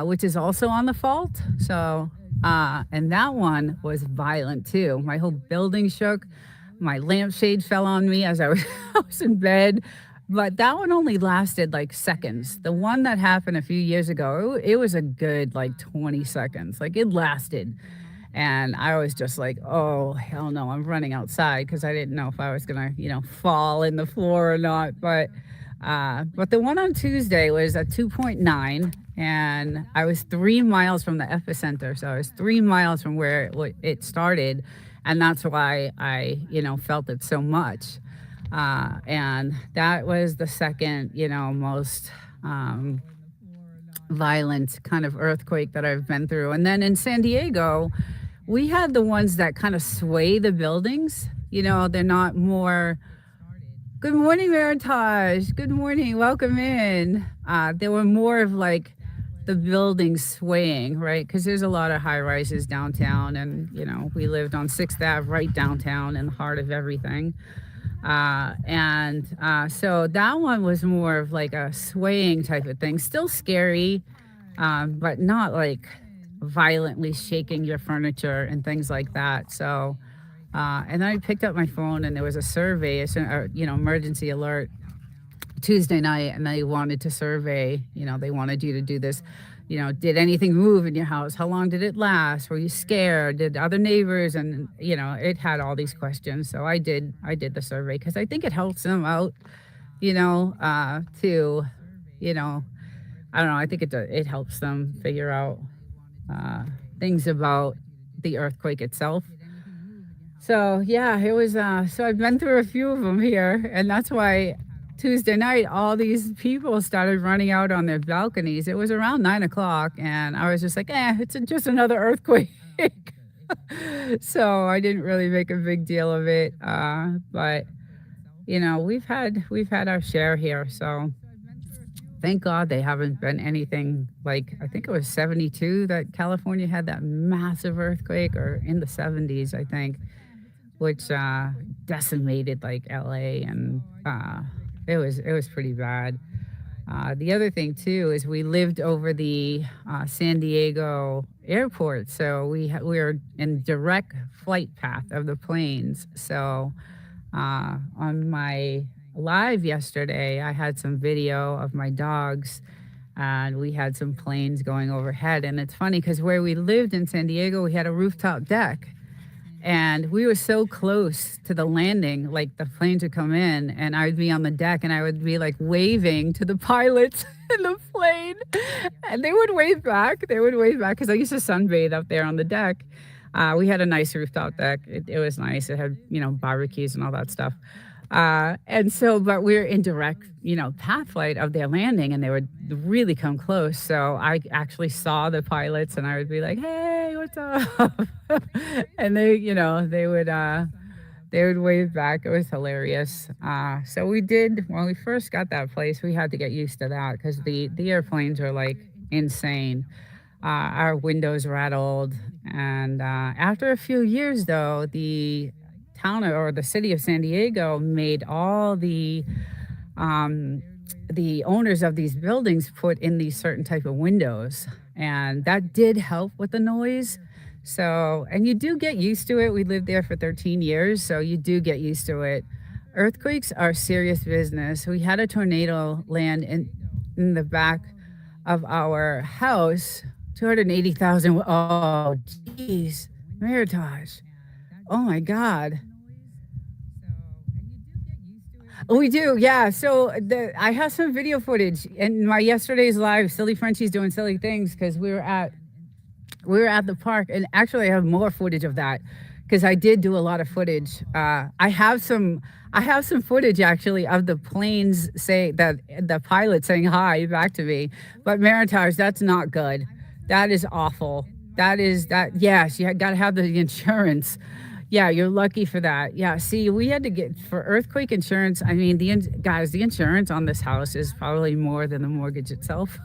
which is also on the fault. So, and that one was violent too. My whole building shook. My lampshade fell on me as I was in bed. But that one only lasted like seconds. The one that happened a few years ago, it was a good like 20 seconds. Like it lasted. And I was just like, oh, hell no, I'm running outside because I didn't know if I was going to, fall in the floor or not. But the one on Tuesday was a 2.9, and I was 3 miles from the epicenter. So I was 3 miles from where it started. And that's why I, felt it so much. And that was the second, most violent kind of earthquake that I've been through. And then in San Diego, we had the ones that kind of sway the buildings. They're not more. Good morning, Meritage. Good morning. Welcome in. They were more of like the buildings swaying, right? Because there's a lot of high rises downtown, and we lived on 6th Ave, right downtown, in the heart of everything. So that one was more of like a swaying type of thing. Still scary, but not like violently shaking your furniture and things like that. So, and then I picked up my phone and there was a survey, emergency alert Tuesday night, and they wanted to survey, they wanted you to do this. Did anything move in your house? How long did it last? Were you scared? Did other neighbors? And, it had all these questions. So I did the survey because I think it helps them out, to, I don't know. I think it helps them figure out things about the earthquake itself. So yeah, it was. So I've been through a few of them here, and that's why Tuesday night all these people started running out on their balconies. It was around 9 o'clock, and I was just like, it's just another earthquake. So I didn't really make a big deal of it. But we've had our share here. So thank God they haven't been anything like, I think it was 72 that California had that massive earthquake, or in the 70s, I think, which decimated like LA, and it was pretty bad. The other thing too is we lived over the San Diego airport, so we were in direct flight path of the planes. So on my live yesterday, I had some video of my dogs, and we had some planes going overhead. And it's funny because where we lived in San Diego, we had a rooftop deck. And we were so close to the landing, like the planes would come in, and I would be on the deck, and I would be like waving to the pilots in the plane, and they would wave back. They would wave back because I used to sunbathe up there on the deck. We had a nice rooftop deck. It was nice. It had, barbecues and all that stuff. And so, but we were in direct, path flight of their landing, and they would really come close. So I actually saw the pilots, and I would be like, "Hey, what's up?" And they would wave back. It was hilarious. So we did, when we first got that place, we had to get used to that because the airplanes are like insane. Our windows rattled, and after a few years, though, the town or the city of San Diego made all the owners of these buildings put in these certain type of windows, and that did help with the noise. So, and you do get used to it. We lived there for 13 years, so you do get used to it. Earthquakes are serious business. We had a tornado land in the back of our house, 280,000. Oh, geez, Meritage. Oh my God. We do, yeah. So I have some video footage in my yesterday's live. Silly Frenchie's doing silly things because we were at the park, and actually I have more footage of that because I did do a lot of footage. I have some footage actually of the planes say that the pilot saying hi back to me. But Meritage, that's not good. That is awful. That. Yes, you got to have the insurance. Yeah, you're lucky for that. Yeah, see, we had to get for earthquake insurance. I mean, guys, the insurance on this house is probably more than the mortgage itself,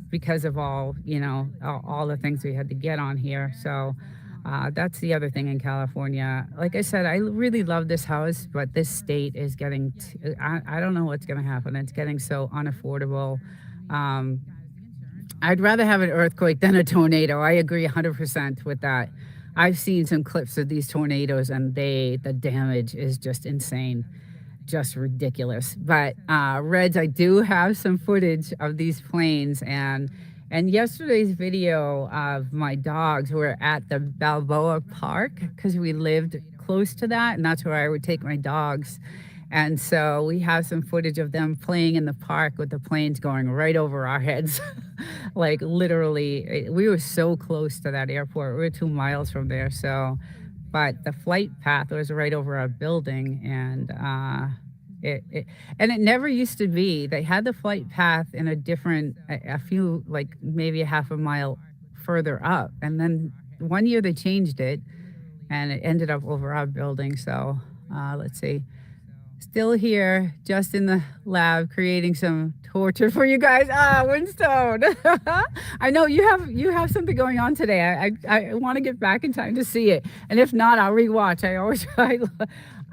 because of all the things we had to get on here. So that's the other thing in California. Like I said, I really love this house, but this state is getting. I don't know what's going to happen. It's getting so unaffordable. Um, I'd rather have an earthquake than a tornado. I agree 100% with that. I've seen some clips of these tornadoes, and the damage is just insane. just ridiculous. But Reds, I do have some footage of these planes, and yesterday's video of my dogs were at the Balboa Park because we lived close to that, and that's where I would take my dogs. And so we have some footage of them playing in the park with the planes going right over our heads. Like literally, we were so close to that airport. We were 2 miles from there. So, but the flight path was right over our building, and it and it never used to be. They had the flight path in a different, a few, like maybe a half a mile further up, and then one year they changed it, and it ended up over our building. So let's see. Still here, just in the lab, creating some torture for you guys. Windstone. I know you have something going on today. I want to get back in time to see it, and if not, I'll rewatch. I always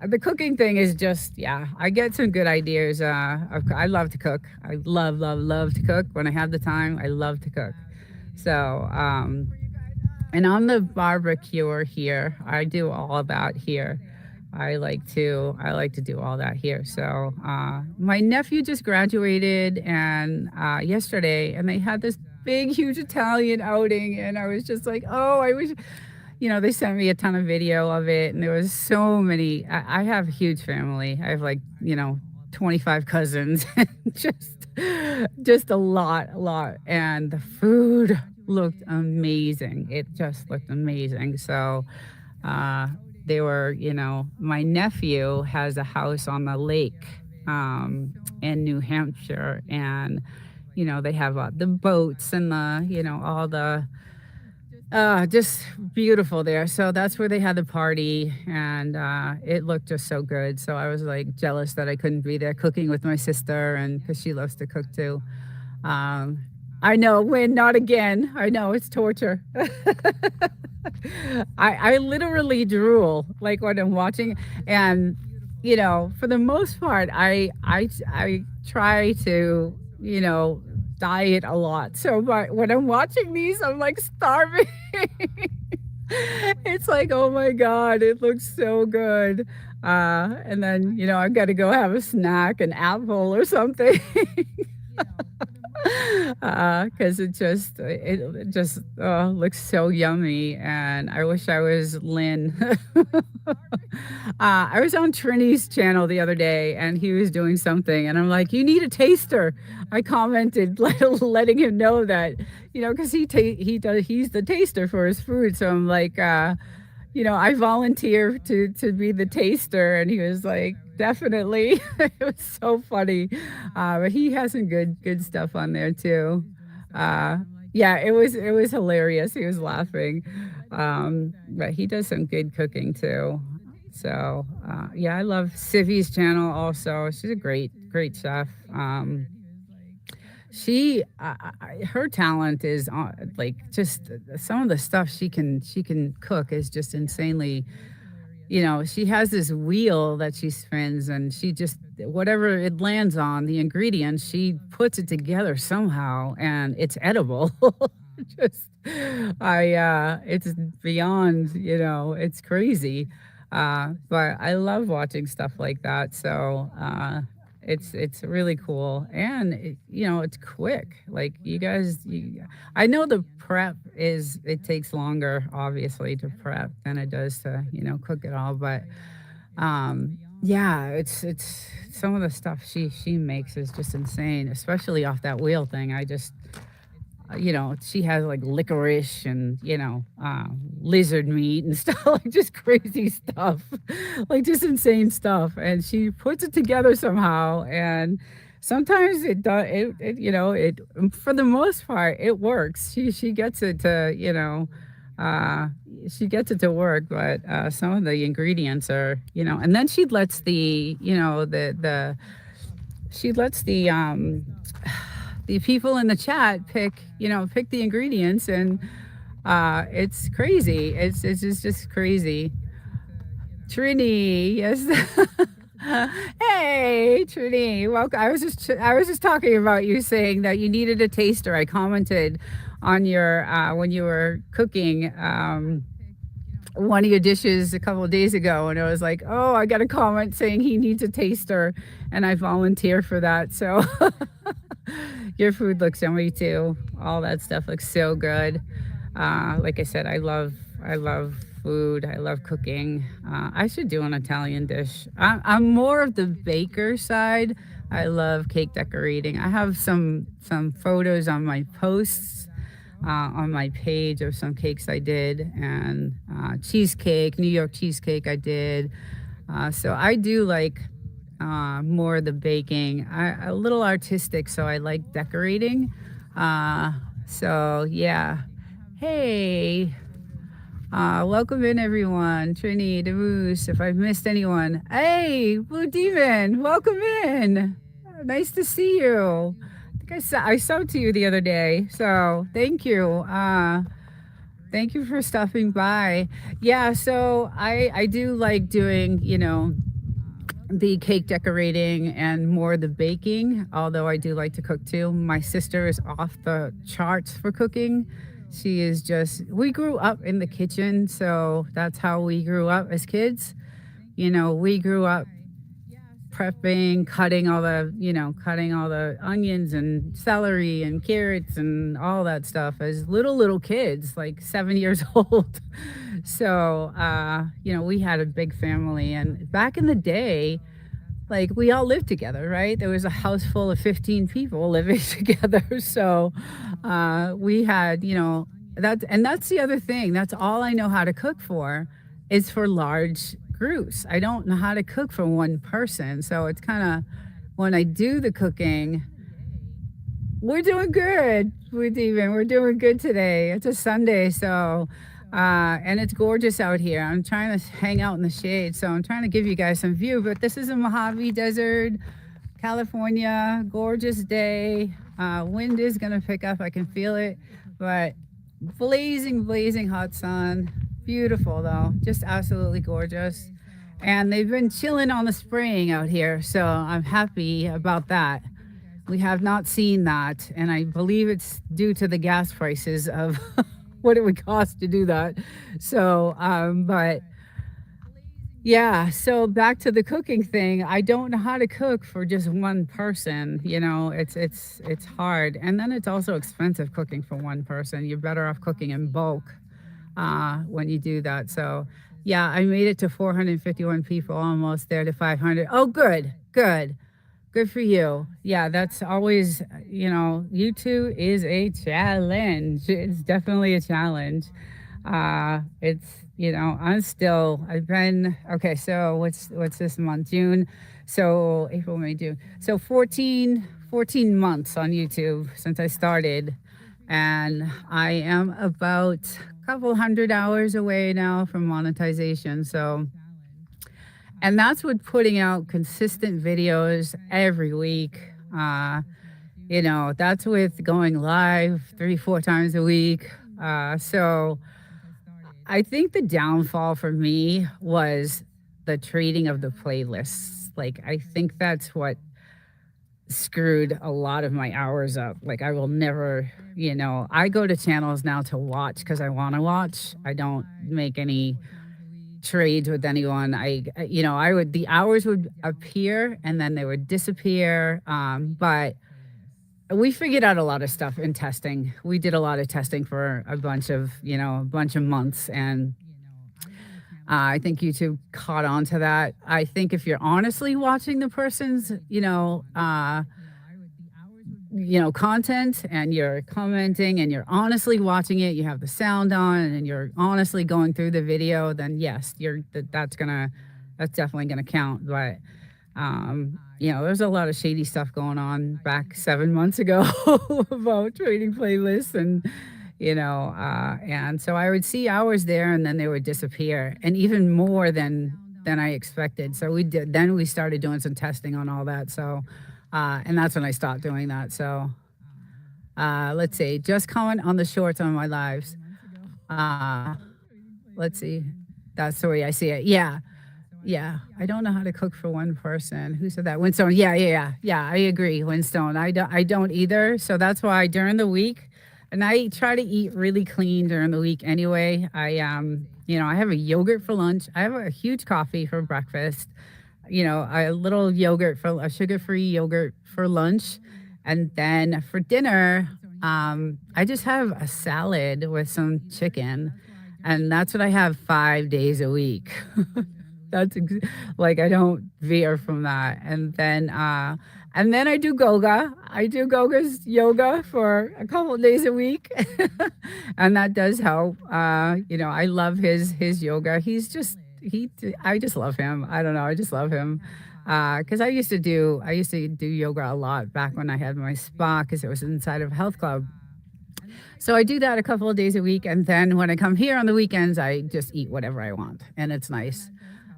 the cooking thing is just, yeah. I get some good ideas. I love to cook. I love to cook when I have the time. I love to cook. So and on the barbecue here, I do all of that here. I like to do all that here. So my nephew just graduated and yesterday, and they had this big, huge Italian outing, and I was just like, oh, I wish, they sent me a ton of video of it, and there was so many. I have a huge family. I have like 25 cousins, and just a lot, and the food looked amazing. It just looked amazing. So they were, my nephew has a house on the lake in New Hampshire, and they have the boats and all the just beautiful there. So that's where they had the party, and it looked just so good. So I was like jealous that I couldn't be there cooking with my sister, and because she loves to cook too. I know, when not again. I know, it's torture. I literally drool like when I'm watching, and for the most part, I try to diet a lot. So when I'm watching these, I'm like starving. It's like, oh my God, it looks so good. And then I've got to go have a snack, an apple or something. Because it just looks so yummy, and I wish I was Lynn. I was on Trini's channel the other day, and he was doing something, and I'm like, "You need a taster." I commented, letting him know that, because he's the taster for his food. So I'm like, I volunteer to be the taster, and he was like, definitely. It was so funny. But he has some good stuff on there too. Yeah, it was hilarious. He was laughing. But he does some good cooking too. So yeah, I love Civi's channel also. She's a great chef. She her talent is like, just some of the stuff she can cook is just insanely. She has this wheel that she spins, and she just, whatever it lands on, the ingredients, she puts it together somehow, and it's edible. Just, it's beyond, it's crazy. But I love watching stuff like that. So, it's really cool, and it's quick. Like, I know the prep it takes longer, obviously, to prep than it does to cook it all, but yeah, it's some of the stuff she makes is just insane, especially off that wheel thing. I just she has like licorice and lizard meat and stuff, like just crazy stuff, like just insane stuff, and she puts it together somehow, and sometimes it does it for the most part it works. She gets it to she gets it to work, but some of the ingredients are and then she lets the people in the chat pick the ingredients, and it's crazy. It's just crazy. Trini, yes. Hey, Trini, welcome. I was just talking about you saying that you needed a taster. I commented on your when you were cooking one of your dishes a couple of days ago, and it was like, oh, I got a comment saying he needs a taster, and I volunteer for that. So your food looks yummy too. All that stuff looks so good. Like I said, I love food. I love cooking. I should do an Italian dish. I'm more of the baker side. I love cake decorating. I have some photos on my posts on my page of some cakes I did, and cheesecake, New York cheesecake I did. So I do like more of the baking. A little artistic, so I like decorating. Uh, so yeah. Hey, welcome in everyone. Trini, DeMoose, if I've missed anyone. Hey, Blue Demon, welcome in. Nice to see you. I sewed to you the other day, so thank you. Thank you for stopping by. Yeah, so I do like doing, the cake decorating and more the baking, although I do like to cook too. My sister is off the charts for cooking. She is just, we grew up in the kitchen, so that's how we grew up as kids. We grew up prepping, cutting all the onions and celery and carrots and all that stuff as little kids, like 7 years old. So, we had a big family, and back in the day, like we all lived together, right? There was a house full of 15 people living together. So, we had, that's the other thing. That's all I know how to cook for is for large groups. I don't know how to cook for one person. So it's kind of when I do the cooking, we're doing good. We're doing good today. It's a Sunday, so and it's gorgeous out here. I'm trying to hang out in the shade, so I'm trying to give you guys some view. But this is a Mojave Desert, California, gorgeous day. Wind is gonna pick up. I can feel it, but blazing hot sun. Beautiful though, just absolutely gorgeous. And they've been chilling on the spraying out here, so I'm happy about that. We have not seen that, and I believe it's due to the gas prices of what it would cost to do that. So, but yeah, so back to the cooking thing. I don't know how to cook for just one person. It's hard, and then it's also expensive cooking for one person. You're better off cooking in bulk when you do that. So, yeah, I made it to 451 people, almost there to 500. Oh, good for you. Yeah, that's always, YouTube is a challenge. It's definitely a challenge. It's, I've been, okay, so what's this month? June. So April, May, June. So 14 months on YouTube since I started. And I am about a couple hundred hours away now from monetization. So, and that's with putting out consistent videos every week. That's with going live 3-4 times a week. So I think the downfall for me was the trading of the playlists. Like, I think that's what screwed a lot of my hours up. Like, I will never, I go to channels now to watch because I want to watch. I don't make any trades with anyone. The hours would appear and then they would disappear. But we figured out a lot of stuff in testing. We did a lot of testing for a bunch of months, and I think YouTube caught on to that. I think if you're honestly watching the person's, content, and you're commenting and you're honestly watching it, you have the sound on and you're honestly going through the video, then yes, that's definitely gonna count. But there's a lot of shady stuff going on back 7 months ago about trading playlists, and so I would see hours there and then they would disappear, and even more than I expected. So we started doing some testing on all that. So, and that's when I stopped doing that. So, let's see, just comment on the shorts on my lives. Let's see, that's the way I see it. Yeah, I don't know how to cook for one person. Who said that? Winstone. Yeah. I agree, Winstone. I don't either. So that's why during the week, And I try to eat really clean during the week anyway. I have a yogurt for lunch. I have a huge coffee for breakfast. A little yogurt for a sugar-free yogurt for lunch. And then for dinner, I just have a salad with some chicken. And that's what I have 5 days a week. That's like I don't veer from that. And then I do Goga. I do Goga's yoga for a couple of days a week, and that does help. I love his yoga. He. I just love him. I don't know. I just love him. Because I used to do yoga a lot back when I had my spa because it was inside of a health club. So I do that a couple of days a week, and then when I come here on the weekends, I just eat whatever I want, and it's nice.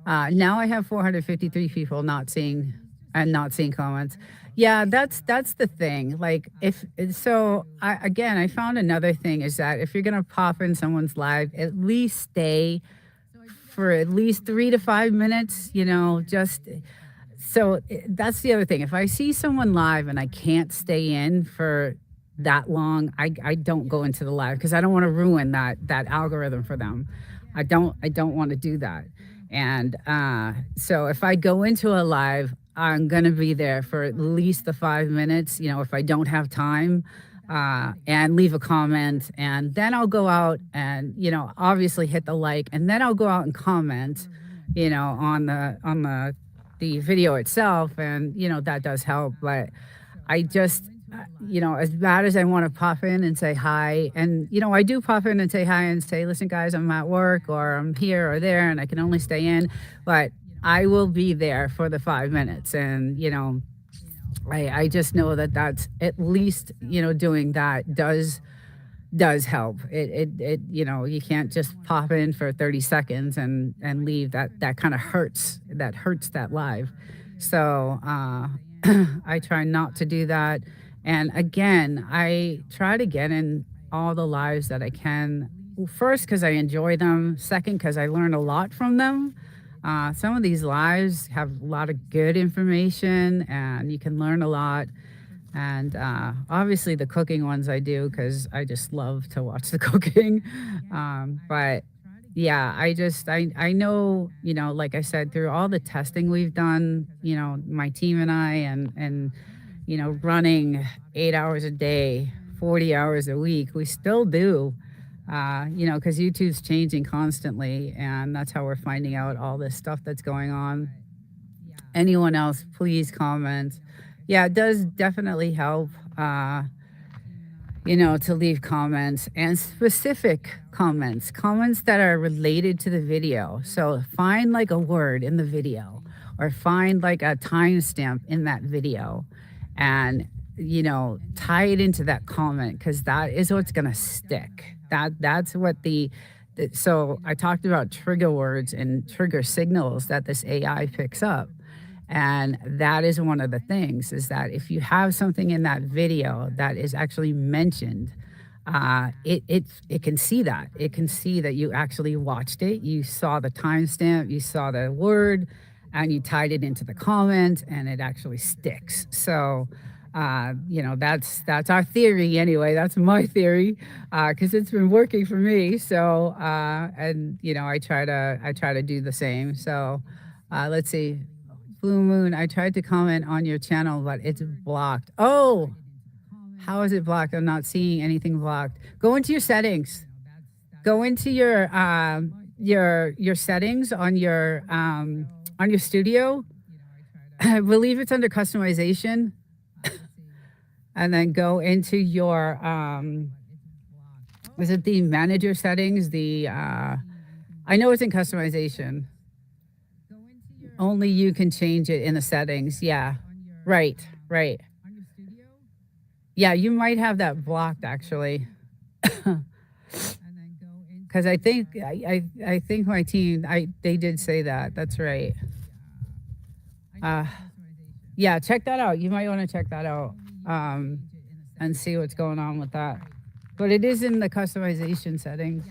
Now I have 453 people not seeing comments. Yeah, that's the thing. Like if so, I found another thing is that if you're gonna pop in someone's live, at least stay for at least 3 to 5 minutes. That's the other thing. If I see someone live and I can't stay in for that long, I don't go into the live because I don't want to ruin that algorithm for them. I don't want to do that. And so if I go into a live, I'm gonna be there for at least the 5 minutes. If I don't have time, and leave a comment, and then I'll go out and obviously hit the like, and then I'll go out and comment, on the video itself, and that does help. But I just, as bad as I want to pop in and say hi, and I do pop in and say hi and say, listen, guys, I'm at work or I'm here or there, and I can only stay in, but I will be there for the 5 minutes, and I just know that that's at least doing that does help. You can't just pop in for 30 seconds and leave. That kind of hurts. That hurts that live. So I try not to do that. And again, I try to get in all the lives that I can. First, because I enjoy them. Second, because I learn a lot from them. Some of these lives have a lot of good information, and you can learn a lot. And obviously, the cooking ones I do because I just love to watch the cooking. But yeah, I know, like I said, through all the testing we've done, my team and I, and running 8 hours a day, 40 hours a week, we still do. Because YouTube's changing constantly, and that's how we're finding out all this stuff that's going on. Anyone else, please comment. Yeah, it does definitely help, to leave comments, and specific comments that are related to the video. So find like a word in the video, or find like a timestamp in that video, and tie it into that comment, because that is what's gonna stick. That's what so I talked about trigger words and trigger signals that this AI picks up. And that is one of the things, is that if you have something in that video that is actually mentioned, it can see that. It can see that you actually watched it, you saw the timestamp, you saw the word, and you tied it into the comment, and it actually sticks. So that's our theory anyway. That's my theory, because it's been working for me. So and I try to do the same. So let's see. Blue Moon, I tried to comment on your channel, but it's blocked. Oh, how is it blocked? I'm not seeing anything blocked. Go into your settings. Go into your settings on your studio. I believe it's under customization. And then go into your is it the manager settings? I know it's in customization. Only you can change it in the settings. Yeah. Right. Yeah, you might have that blocked actually. Because I think my team, they did say that. That's right. Yeah, check that out. You might want to check that out, and see what's going on with that. But it is in the customization settings.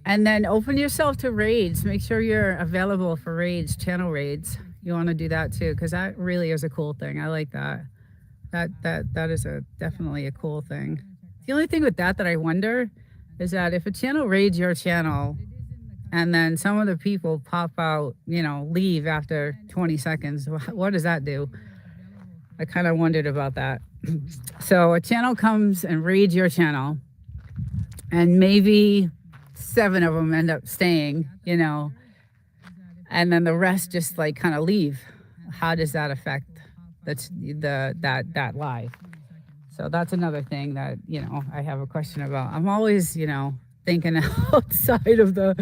And then open yourself to raids. Make sure you're available for raids, channel raids. You want to do that too, because that really is a cool thing. I like that. That is a definitely a cool thing. The only thing with that I wonder is that if a channel raids your channel and then some of the people pop out, leave after 20 seconds, what does that do? I kind of wondered about that. So a channel comes and raids your channel, and maybe 7 of them end up staying, and then the rest just like kind of leave. How does that affect that live? So that's another thing that I have a question about. I'm always thinking outside of the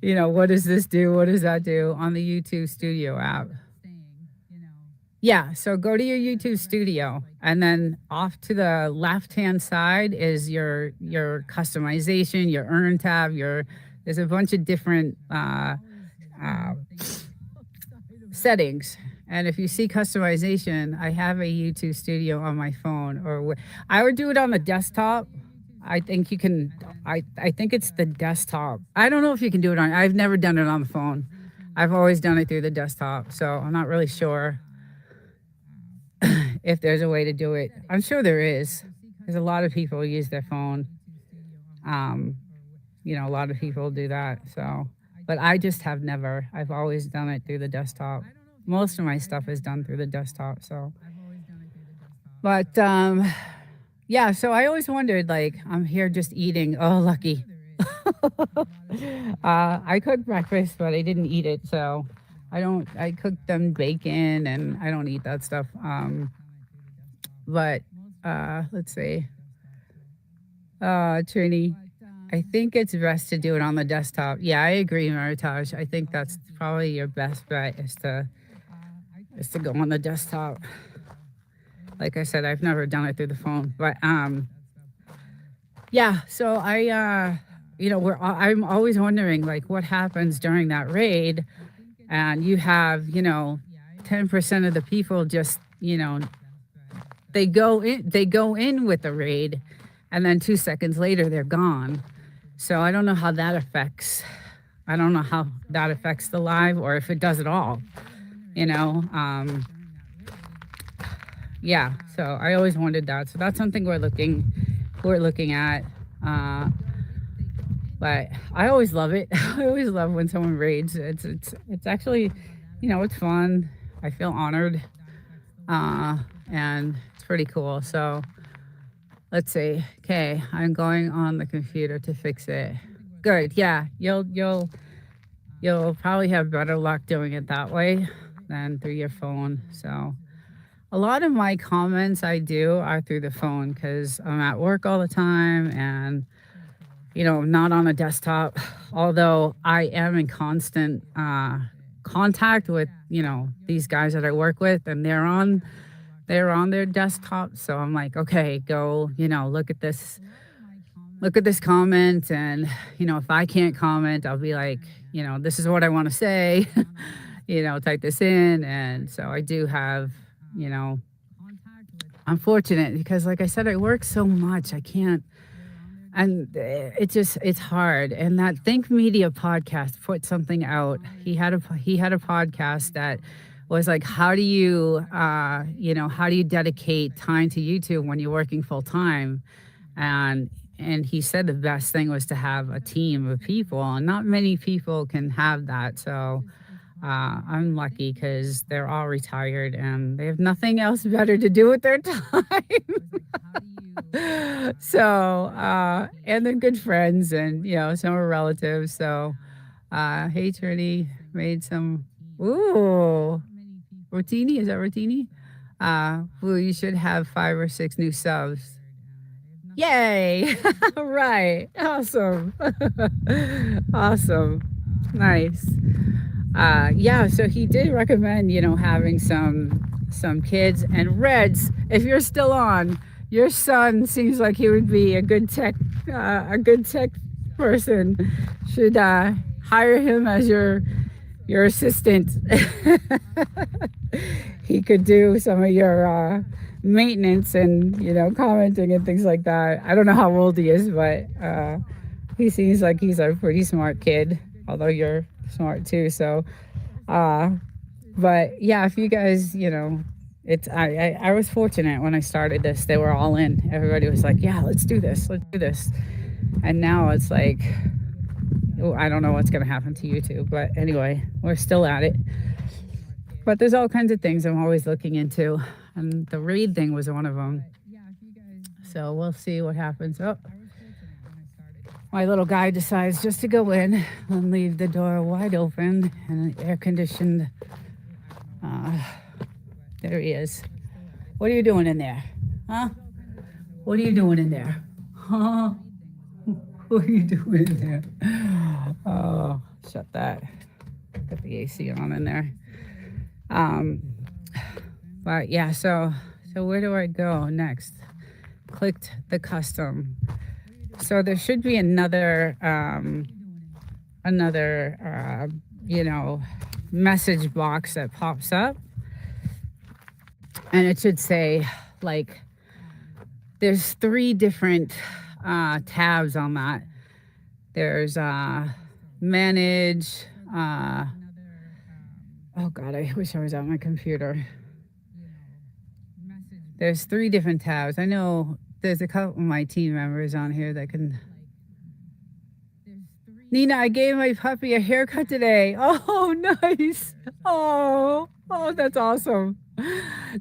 what does this do? What does that do on the YouTube Studio app? Yeah, so go to your YouTube Studio, and then off to the left-hand side is your customization, your earn tab, there's a bunch of different uh, settings. And if you see customization, I have a YouTube Studio on my phone, I would do it on the desktop. I think you can. I think it's the desktop. I don't know if you can do it on. I've never done it on the phone. I've always done it through the desktop, so I'm not really sure if there's a way to do it. I'm sure there is, because a lot of people use their phone. Um, a lot of people do that. So, but I just have never. I've always done it through the desktop. Most of my stuff is done through the desktop. So, but yeah. So I always wondered, like, I'm here just eating. Oh, lucky. I cooked breakfast, but I didn't eat it. So I don't. I cooked them bacon, and I don't eat that stuff. But let's see. Trini, I think it's best to do it on the desktop. Yeah, I agree, Maritage. I think that's probably your best bet is to go on the desktop. Like I said, I've never done it through the phone, but yeah. So I'm always wondering like what happens during that raid, and you have 10% of the people just they go in with the raid, and then 2 seconds later they're gone. So I don't know how that affects. I don't know how that affects the live, or if it does at all. Yeah. So I always wondered that. So that's something we're looking at. But I always love it. I always love when someone raids. It's actually, it's fun. I feel honored, and it's pretty cool. So let's see. Okay, I'm going on the computer to fix it. Good. Yeah, you'll probably have better luck doing it that way than through your phone. So a lot of my comments I do are through the phone because I'm at work all the time, and not on a desktop. Although I am in constant contact with these guys that I work with, and they're on their desktop. So I'm like, okay, go look at this comment, and if I can't comment, I'll be like, this is what I want to say. Type this in. And so I do have, I'm fortunate because like I said, I work so much, I can't. And it's hard. And that Think Media podcast put something out. He had a podcast that was like, how do you dedicate time to YouTube when you're working full time? And he said the best thing was to have a team of people, and not many people can have that. So I'm lucky because they're all retired and they have nothing else better to do with their time. So, and they're good friends, and some are relatives. So, hey, Trini, made some. Ooh, Rotini, is that Rotini? Well, you should have 5 or 6 new subs. Yay! Right, awesome, awesome, nice. Yeah, so he did recommend having some kids, and Reds, if you're still on. Your son seems like he would be a good tech person. Should hire him as your assistant. He could do some of your maintenance and commenting and things like that. I don't know how old he is, but he seems like he's a pretty smart kid. Although you're smart too. So, but yeah, if you guys I was fortunate when I started this. They were all in. Everybody was like, "Yeah, let's do this. Let's do this." And now it's like, oh, I don't know what's going to happen to YouTube, but anyway, we're still at it. But there's all kinds of things I'm always looking into, and the raid thing was one of them. So we'll see what happens. Oh, my little guy decides just to go in and leave the door wide open and air conditioned. There he is. What are you doing in there? Huh? What are you doing in there? Huh? What are you doing in there? Oh, shut that. Got the AC on in there. But yeah, so where do I go next? Clicked the custom. So there should be another message box that pops up, and it should say, like, there's 3 different tabs on that. There's manage. Oh God, I wish I was on my computer. There's 3 different tabs. I know there's a couple of my team members on here that can. Nina, I gave my puppy a haircut today. Oh, nice. Oh, that's awesome.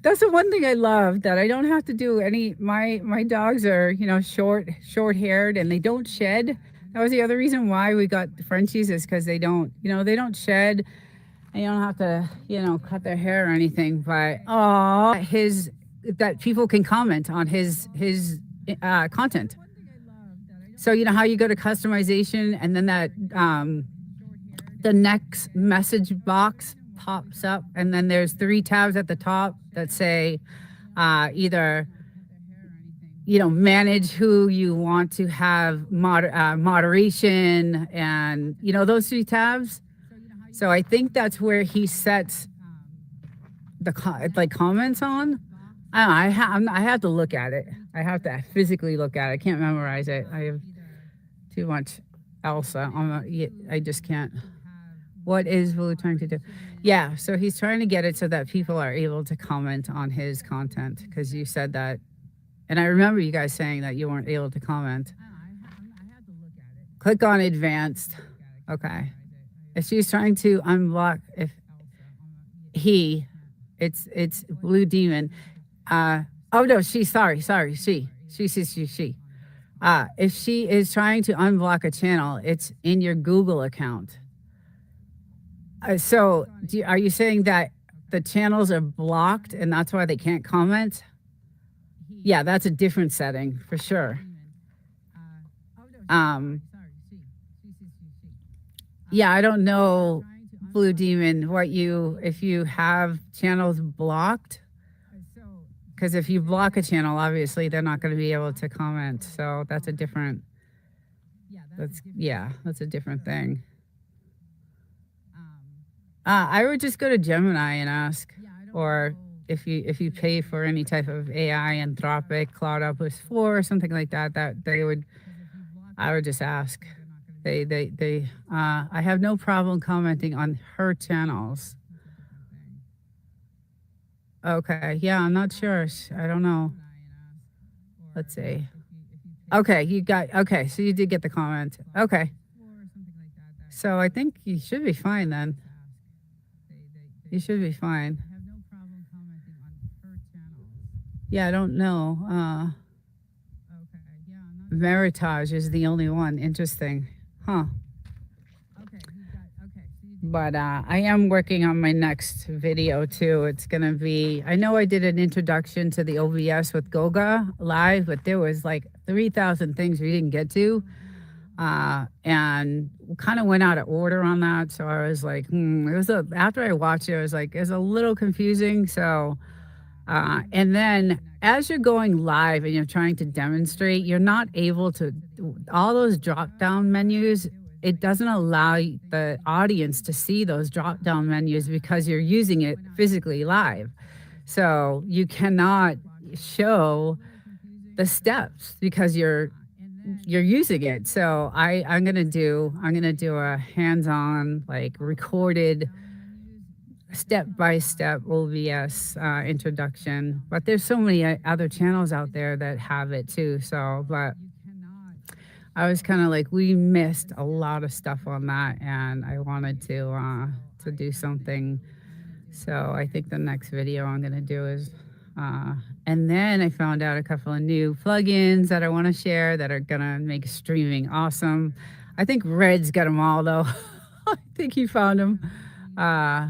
That's the one thing I love, that I don't have to do any. My dogs are, short haired, and they don't shed. That was the other reason why we got the Frenchies, is because they don't shed. And you don't have to, cut their hair or anything. But that people can comment on his content. So you know how you go to customization, and then that the next message box pops up, and then there's 3 tabs at the top that say either manage who you want to have moderation, and those 3 tabs. So I think that's where he sets the comments on. I have to look at it. I have to physically look at it. I can't memorize it. I have too much Elsa. I just can't. What is Blue trying to do? Yeah, so he's trying to get it so that people are able to comment on his content, because you said that. And I remember you guys saying that you weren't able to comment. Click on advanced. Okay. If she's trying to unblock, it's Blue Demon. Oh no, she. If she is trying to unblock a channel, it's in your Google account. So are you saying that the channels are blocked and that's why they can't comment? Yeah, that's a different setting for sure. Yeah, I don't know, Blue Demon, if you have channels blocked. Because if you block a channel, obviously they're not going to be able to comment. So that's a different. That's a different thing. I would just go to Gemini and ask, or if you pay for any type of AI, Anthropic, Cloud Atlas 4, or something like that, I would just ask. I have no problem commenting on her channels. Okay, yeah, I'm not sure. I don't know. Let's see. Okay, so you did get the comment. Okay. So I think you should be fine then. You should be fine. Yeah, I don't know. Meritage is the only one. Interesting. Huh. But I am working on my next video too. It's going to be, I know I did an introduction to the OBS with Goga live, but there was like 3,000 things we didn't get to. And kind of went out of order on that. So I was like, after I watched it, I was like, it's a little confusing. So, and then as you're going live and you're trying to demonstrate, you're not able to, all those drop down menus, it doesn't allow the audience to see those drop down menus because you're using it physically live. So you cannot show the steps because you're using it. So I'm gonna do a hands-on, like, recorded step-by-step OVS introduction. But there's so many other channels out there that have it too. So, but I was kind of like, we missed a lot of stuff on that, and I wanted to do something. So I think the next video I'm gonna do is, uh, and then I found out a couple of new plugins that I want to share that are gonna make streaming awesome. I think Red's got them all though. I think he found them. Uh,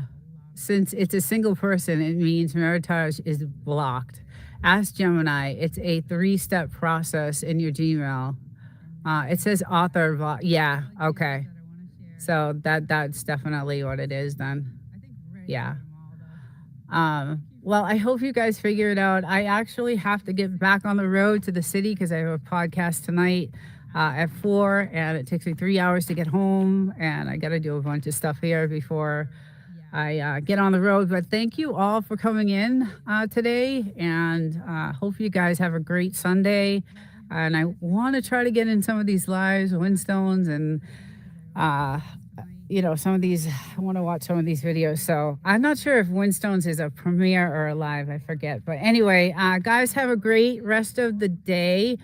since it's a single person, it means Meritage is blocked. Ask Gemini. It's a 3-step process in your Gmail. It says author block. Yeah. Okay. So that's definitely what it is then. Yeah. Well, I hope you guys figure it out. I actually have to get back on the road to the city because I have a podcast tonight at 4, and it takes me 3 hours to get home, and I got to do a bunch of stuff here before I get on the road. But thank you all for coming in today, and hope you guys have a great Sunday. And I want to try to get in some of these lives, Windstones, and uh, some of these, I want to watch some of these videos. So I'm not sure if Windstones is a premiere or a live, I forget. But anyway, guys, have a great rest of the day.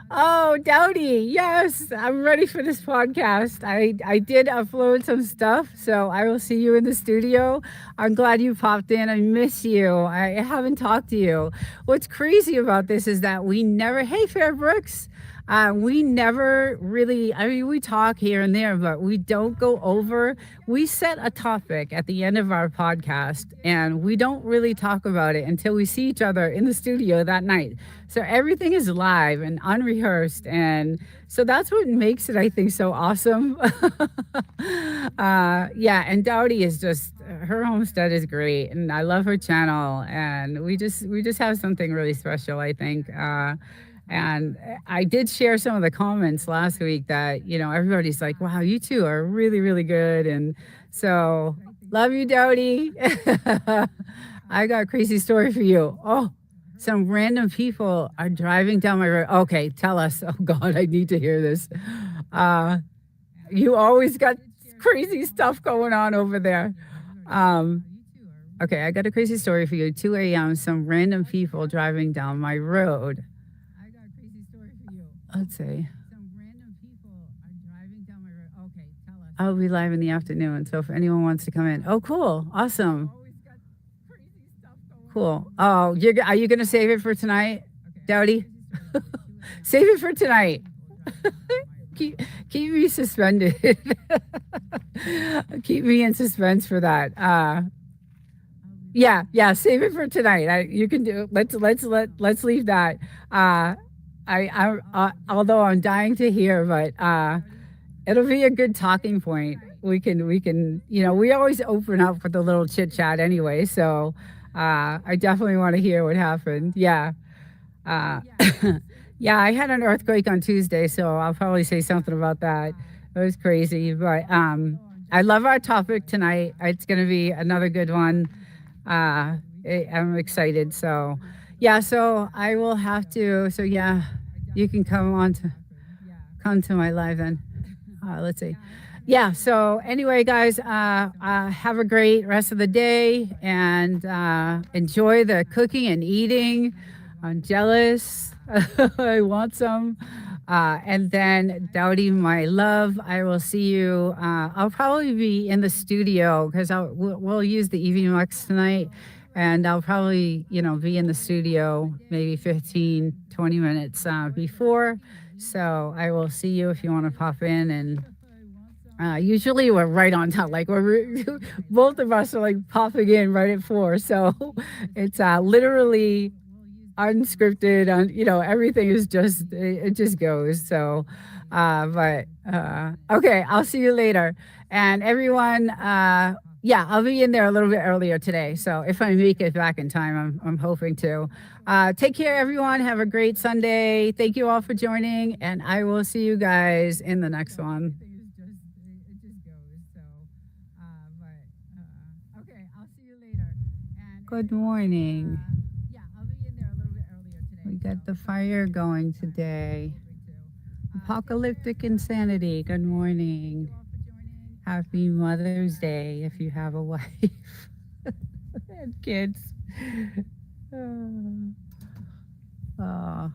Oh, Dowdy, yes, I'm ready for this podcast. I did upload some stuff, so I will see you in the studio. I'm glad you popped in. I miss you. I haven't talked to you. What's crazy about this is that we never, hey, Fairbrooks, we never really, I mean, we talk here and there, but we don't go over. We set a topic at the end of our podcast, and we don't really talk about it until we see each other in the studio that night. So everything is live and unrehearsed. And so that's what makes it, I think, so awesome. Yeah, and Dowdy is just, her homestead is great, and I love her channel, and we just have something really special, I think. And I did share some of the comments last week that, everybody's like, wow, you two are really, really good. And so love you, Dowdy. I got a crazy story for you. Oh, some random people are driving down my road. Okay, tell us. Oh God, I need to hear this. Uh, you always got crazy stuff going on over there. Um, okay, I got a crazy story for you. 2 a.m. Some random people driving down my road. Let's see. I'll be live in the afternoon, so if anyone wants to come in. Oh, cool. Awesome. Cool. Oh, are you going to save it for tonight, Dowdy? Save it for tonight. keep me suspended. Keep me in suspense for that. Yeah, save it for tonight. You can do. Let's leave that. Although I'm dying to hear, but it'll be a good talking point. We can, we always open up with a little chit chat anyway. So I definitely want to hear what happened. Yeah. Uh, yeah, I had an earthquake on Tuesday, so I'll probably say something about that. It was crazy, but I love our topic tonight. It's going to be another good one. I'm excited. So, yeah, so I will have to. So, yeah, you can come to my live then. Let's see. Yeah. So anyway, guys, have a great rest of the day, and enjoy the cooking and eating. I'm jealous. I want some. And then Dowdy, my love, I will see you. I'll probably be in the studio because we'll use the EV Mux tonight. And I'll probably, be in the studio maybe 15, 20 minutes before. So I will see you if you want to pop in. And usually we're right on time. Like both of us are like popping in right at 4. So it's literally unscripted. Everything is it just goes. So, okay, I'll see you later. And everyone, yeah, I'll be in there a little bit earlier today. So if I make it back in time, I'm hoping to. Take care, everyone. Have a great Sunday. Thank you all for joining, and I will see you guys in the next one. Okay, I'll see you later. Good morning. We got the fire going today. Apocalyptic insanity. Good morning. Happy Mother's Day if you have a wife. and kids.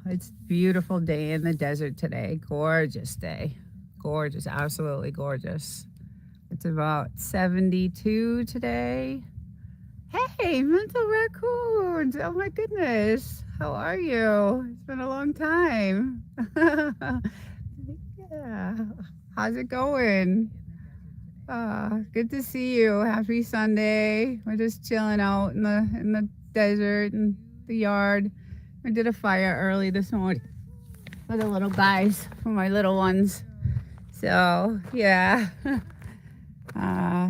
It's a beautiful day in the desert today. Gorgeous day. Gorgeous, absolutely gorgeous. It's about 72 today. Hey, mental raccoons. Oh my goodness. How are you? It's been a long time. Yeah. How's it going? Good to see you. Happy Sunday. We're just chilling out in the desert and the yard. I did a fire early this morning for the little guys, for my little ones. So yeah.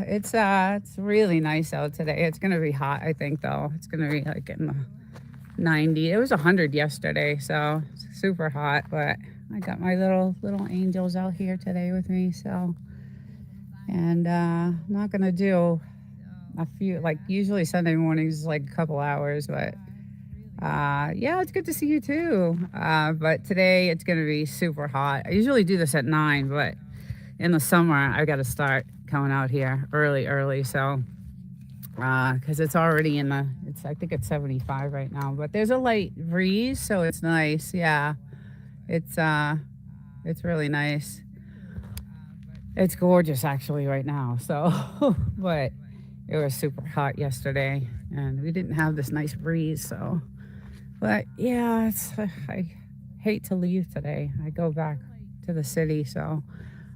It's really nice out today. It's gonna be hot, I think, though. It's gonna be like in the 90. It was 100 yesterday, so it's super hot. But I got my little angels out here today with me. So, and I'm not gonna do a few, like usually Sunday mornings is like a couple hours, but yeah, it's good to see you too. But today it's gonna be super hot. I usually do this at 9, but in the summer I got to start coming out here early. So, because it's already I think it's 75 right now, but there's a light breeze, so it's nice. Yeah, it's really nice. It's gorgeous actually right now. So, but it was super hot yesterday, and we didn't have this nice breeze. So, but yeah, I hate to leave today. I go back to the city, so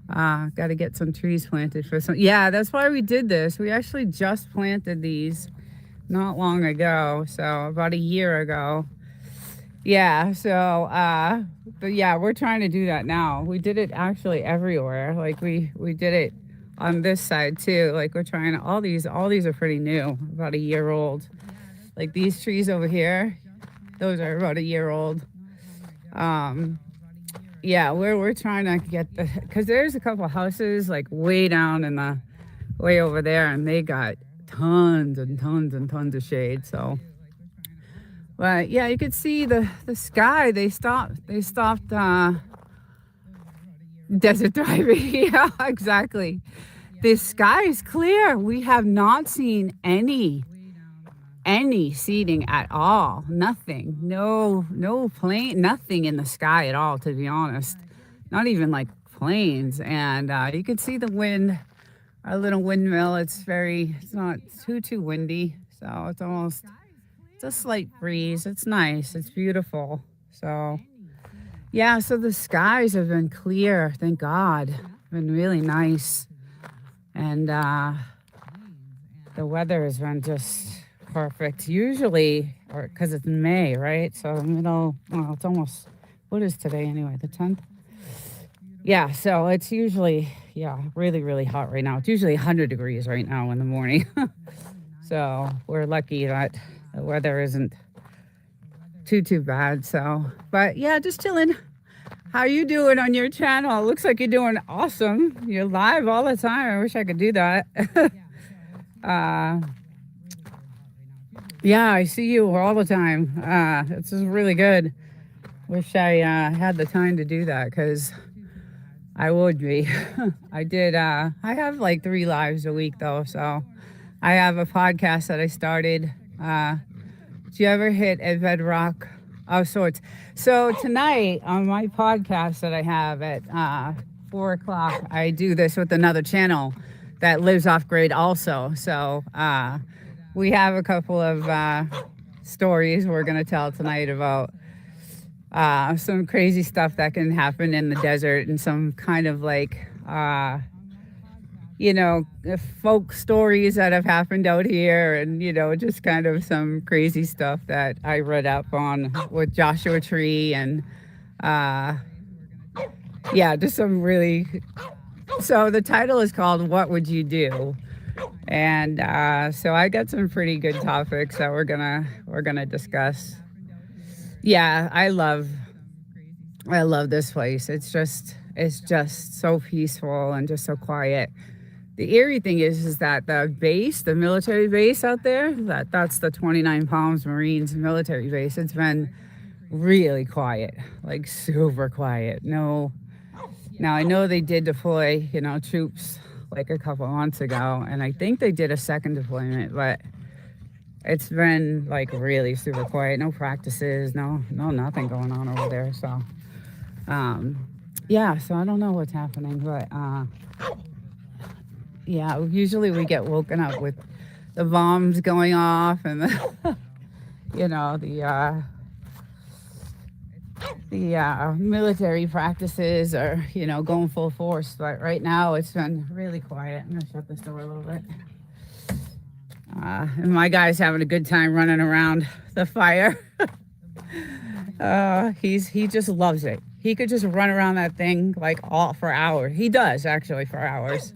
got to get some trees planted for some. Yeah, that's why we did this. We actually just planted these not long ago, so about a year ago. Yeah, so but yeah, we're trying to do that now. We did it actually everywhere. Like we did it on this side too. Like we're trying to, all these are pretty new, about a year old. Like these trees over here, those are about a year old. Yeah, we're trying to get because there's a couple houses like way down in the way over there, and they got tons and tons of shade. So, but yeah, you could see the sky. They stopped desert driving. Yeah, exactly. The sky is clear. We have not seen any seeding at all. Nothing. No plane. Nothing in the sky at all. To be honest, not even like planes. And you can see the wind. Our little windmill. It's not too windy. So it's a slight breeze. It's nice. It's beautiful. So yeah. So the skies have been clear. Thank God. Been really nice. And the weather has been just perfect. Usually, or because it's May, right? So it's almost, what is today anyway? The 10th? Yeah, so it's usually, really, really hot right now. It's usually 100 degrees right now in the morning. So we're lucky that the weather isn't too bad. So, but yeah, just chilling. How you doing on your channel? It looks like you're doing awesome. You're live all the time. I wish I could do that. Yeah, I see you all the time. This is really good. Wish I had the time to do that because I would be. I have like 3 lives a week though. So I have a podcast that I started. Do you ever hit a bedrock of sorts? So tonight on my podcast that I have at 4 o'clock, I do this with another channel that lives off grid also. So we have a couple of stories we're going to tell tonight about some crazy stuff that can happen in the desert and some kind of like, folk stories that have happened out here and, just kind of some crazy stuff that I read up on with Joshua Tree and, just some really, so the title is called What Would You Do? And so I got some pretty good topics that we're gonna discuss. Yeah, I love this place. It's just so peaceful and just so quiet. The eerie thing is that the military base out there, that's the 29 Palms Marines military base. It's been really quiet, like super quiet. No, now I know they did deploy, troops like a couple months ago, and I think they did a second deployment, but it's been like really super quiet. No practices, no nothing going on over there. So um, yeah, so I don't know what's happening, but yeah, usually we get woken up with the bombs going off and the, you know, the military practices are, you know, going full force. But right now it's been really quiet. I'm gonna shut this door a little bit. And my guy's having a good time running around the fire. He just loves it. He could just run around that thing like all for hours. He does actually for hours.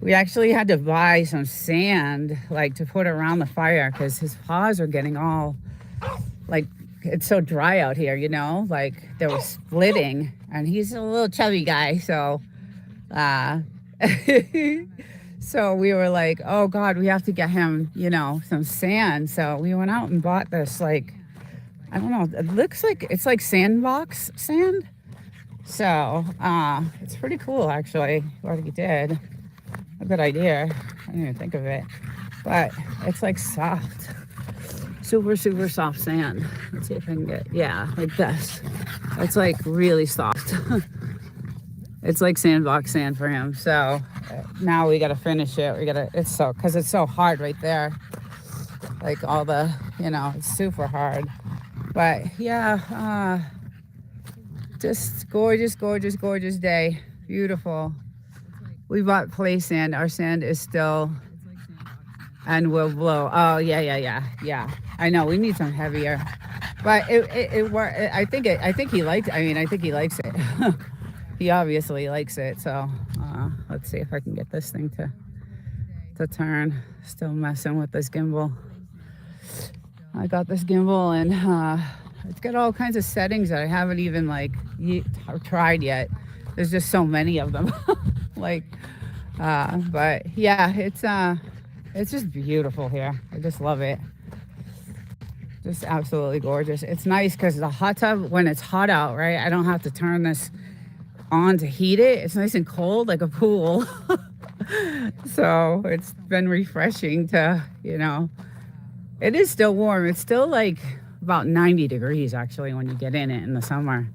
We actually had to buy some sand like to put around the fire because his paws are getting all like, it's so dry out here, you know, like they were splitting, and he's a little chubby guy, so so we were like, oh God, we have to get him, you know, some sand. So we went out and bought this, like, I don't know, it looks like it's like sandbox sand. So it's pretty cool actually what he did. A good idea. I didn't even think of it. But it's like soft. Super, super soft sand. Let's see if I can get, yeah, like this. It's like really soft. It's like sandbox sand for him. So now we got to finish it. Because it's so hard right there. Like all the, you know, it's super hard. But yeah, just gorgeous, gorgeous, gorgeous day. Beautiful. We bought play sand. Our sand is still and will blow. Oh yeah. I know we need some heavier, but it worked. I think he likes. I think he likes it. He obviously likes it. So let's see if I can get this thing to turn. Still messing with this gimbal. I got this gimbal and it's got all kinds of settings that I haven't even like tried yet. There's just so many of them. Like, but yeah, it's just beautiful here. I just love it. Just absolutely gorgeous. It's nice because the hot tub, when it's hot out, right, I don't have to turn this on to heat it. It's nice and cold like a pool. So it's been refreshing to, you know, it is still warm. It's still like about 90 degrees actually when you get in it in the summer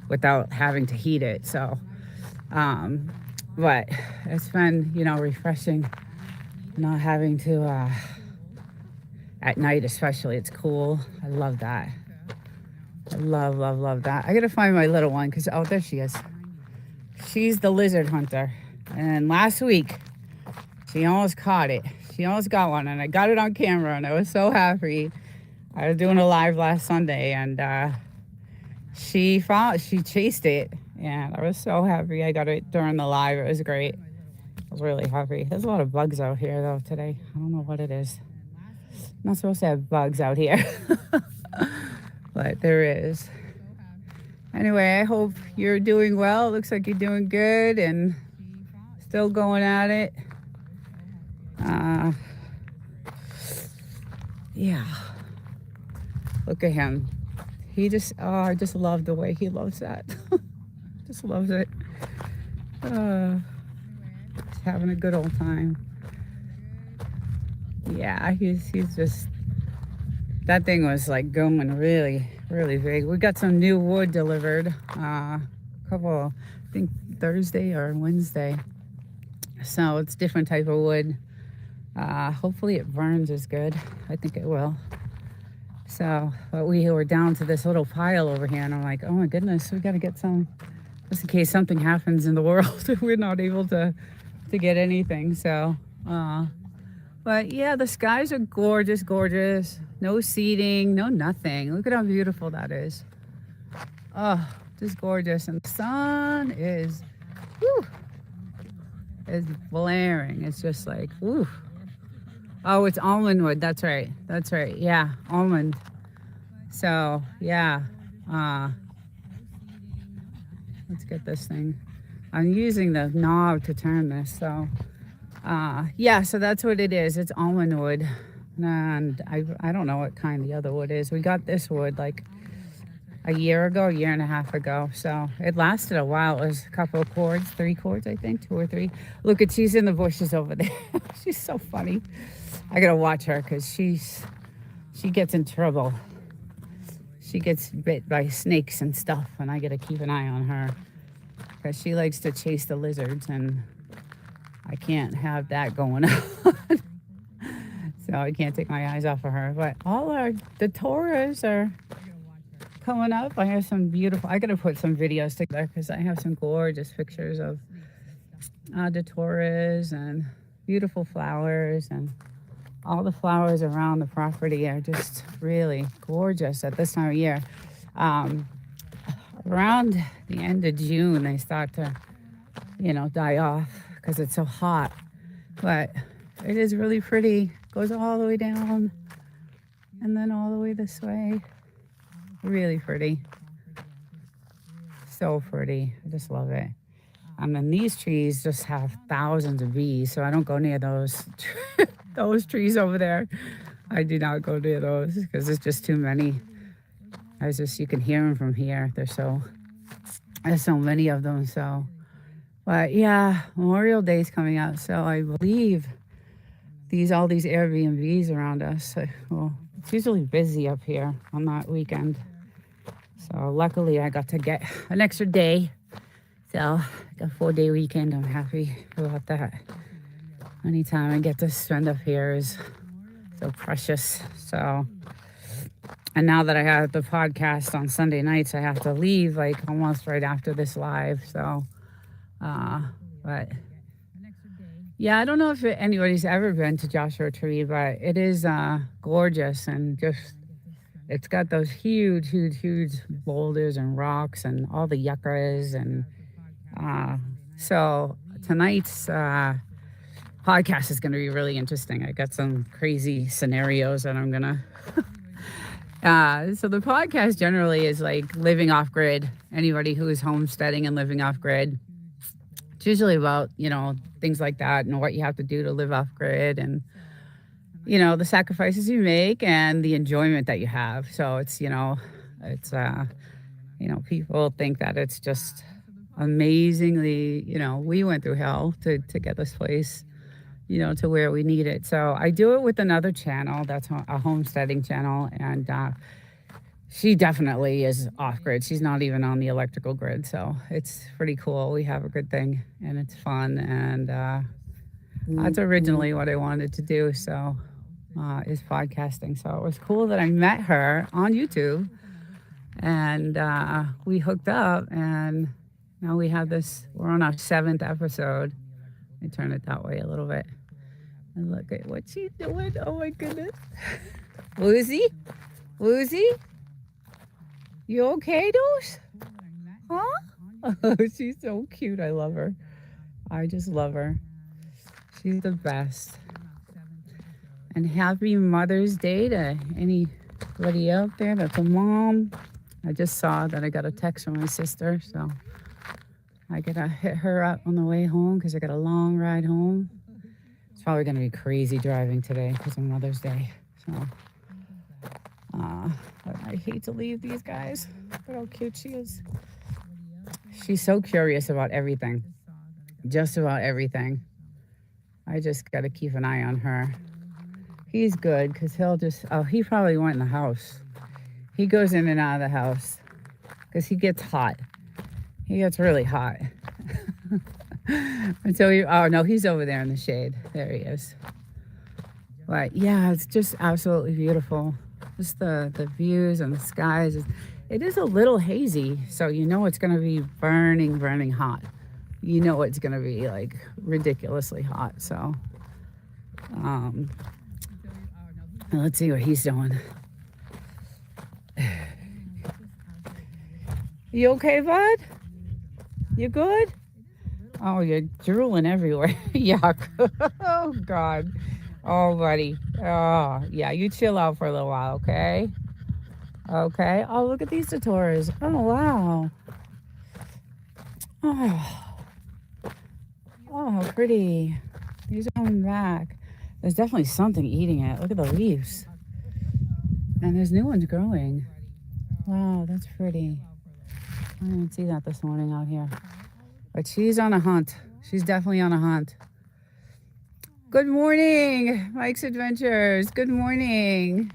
without having to heat it. So, but it's been, you know, refreshing not having to, at night especially, it's cool. I love that. I love that. I gotta find my little one because, oh, there she is. She's the lizard hunter. And last week, she almost caught it. She almost got one, and I got it on camera, and I was so happy. I was doing a live last Sunday, and she chased it, and I was so happy I got it during the live. It was great. I was really happy. There's a lot of bugs out here, though, today. I don't know what it is. I'm not supposed to have bugs out here, but there is. Anyway, I hope you're doing well. It looks like you're doing good and still going at it. Yeah. Look at him. He just, oh, I just love the way he loves that. Just loves it. He's having a good old time. Yeah, he's just, that thing was like going really, really big. We got some new wood delivered, I think Thursday or Wednesday. So it's different type of wood. Hopefully it burns as good. I think it will. So, but we were down to this little pile over here, and I'm like, oh my goodness, we got to get some, just in case something happens in the world. We're not able to get anything. So, but yeah, the skies are gorgeous, gorgeous. No seating, no nothing. Look at how beautiful that is. Oh, just gorgeous. And the sun is, whew, is blaring. It's just like, whew. Oh, it's almond wood. That's right. That's right. Yeah, almond. So, yeah. Let's get this thing. I'm using the knob to turn this. So, yeah, so that's what it is. It's almond wood. And I don't know what kind the other wood is. We got this wood like a year and a half ago. So it lasted a while. It was a couple of cords, 3 cords, I think, 2 or 3. Look at, she's in the bushes over there. She's so funny. I gotta watch her because she's she gets in trouble. She gets bit by snakes and stuff, and I got to keep an eye on her because she likes to chase the lizards, and I can't have that going on. So I can't take my eyes off of her. But the Taurus are coming up. I have some beautiful, I got to put some videos together because I have some gorgeous pictures of the Taurus and beautiful flowers, and all the flowers around the property are just really gorgeous at this time of year. Around the end of June, they start to, die off because it's so hot. But it is really pretty. Goes all the way down and then all the way this way. Really pretty. So pretty. I just love it. And then these trees just have thousands of bees, so I don't go near those those trees over there. I do not go near those because it's just too many. You can hear them from here. There's so many of them. So, but yeah, Memorial Day is coming up, so I believe all these Airbnbs around us. Well, it's usually busy up here on that weekend. So luckily, I got to get an extra day. So, like a 4-day weekend, I'm happy about that. Anytime I get to spend up here is so precious. So, and now that I have the podcast on Sunday nights, I have to leave like almost right after this live. So, but yeah, I don't know if anybody's ever been to Joshua Tree, but it is gorgeous, and it's got those huge boulders and rocks and all the yuccas, and so tonight's podcast is going to be really interesting. I got some crazy scenarios that I'm gonna so the podcast generally is like living off grid. Anybody who is homesteading and living off grid, it's usually about things like that and what you have to do to live off grid, and the sacrifices you make and the enjoyment that you have. So it's people think that it's just amazingly, we went through hell to get this place, to where we need it. So I do it with another channel that's a homesteading channel, and she definitely is off grid. She's not even on the electrical grid, so it's pretty cool. We have a good thing, and it's fun, and that's originally what I wanted to do. So is podcasting. So it was cool that I met her on YouTube, and we hooked up, and now we have this. We're on our 7th episode. Let me turn it that way a little bit. And look at what she's doing. Oh my goodness. Woozy? You okay, Dose? Huh? Oh, she's so cute. I love her. I just love her. She's the best. And happy Mother's Day to anybody out there that's a mom. I just saw that I got a text from my sister, so I gotta hit her up on the way home because I got a long ride home. It's probably gonna be crazy driving today because of Mother's Day. So, but I hate to leave these guys. Look how cute she is. She's so curious about everything, just about everything. I just gotta keep an eye on her. He's good because he probably went in the house. He goes in and out of the house because he gets hot. He gets really hot. Oh no, he's over there in the shade. There he is. But yeah, it's just absolutely beautiful. Just the views and the skies. It is a little hazy, so it's going to be burning hot. It's going to be like ridiculously hot. So, let's see what he's doing. You okay, bud? You good? Oh, you're drooling everywhere. Yuck. Oh, God. Oh, buddy. Oh, yeah, you chill out for a little while, okay? Okay. Oh, look at these Tatoras. Oh, wow. Oh, pretty. These are coming back. There's definitely something eating it. Look at the leaves. And there's new ones growing. Wow, that's pretty. I didn't see that this morning out here. But she's on a hunt. She's definitely on a hunt. Good morning, Mike's Adventures. Good morning.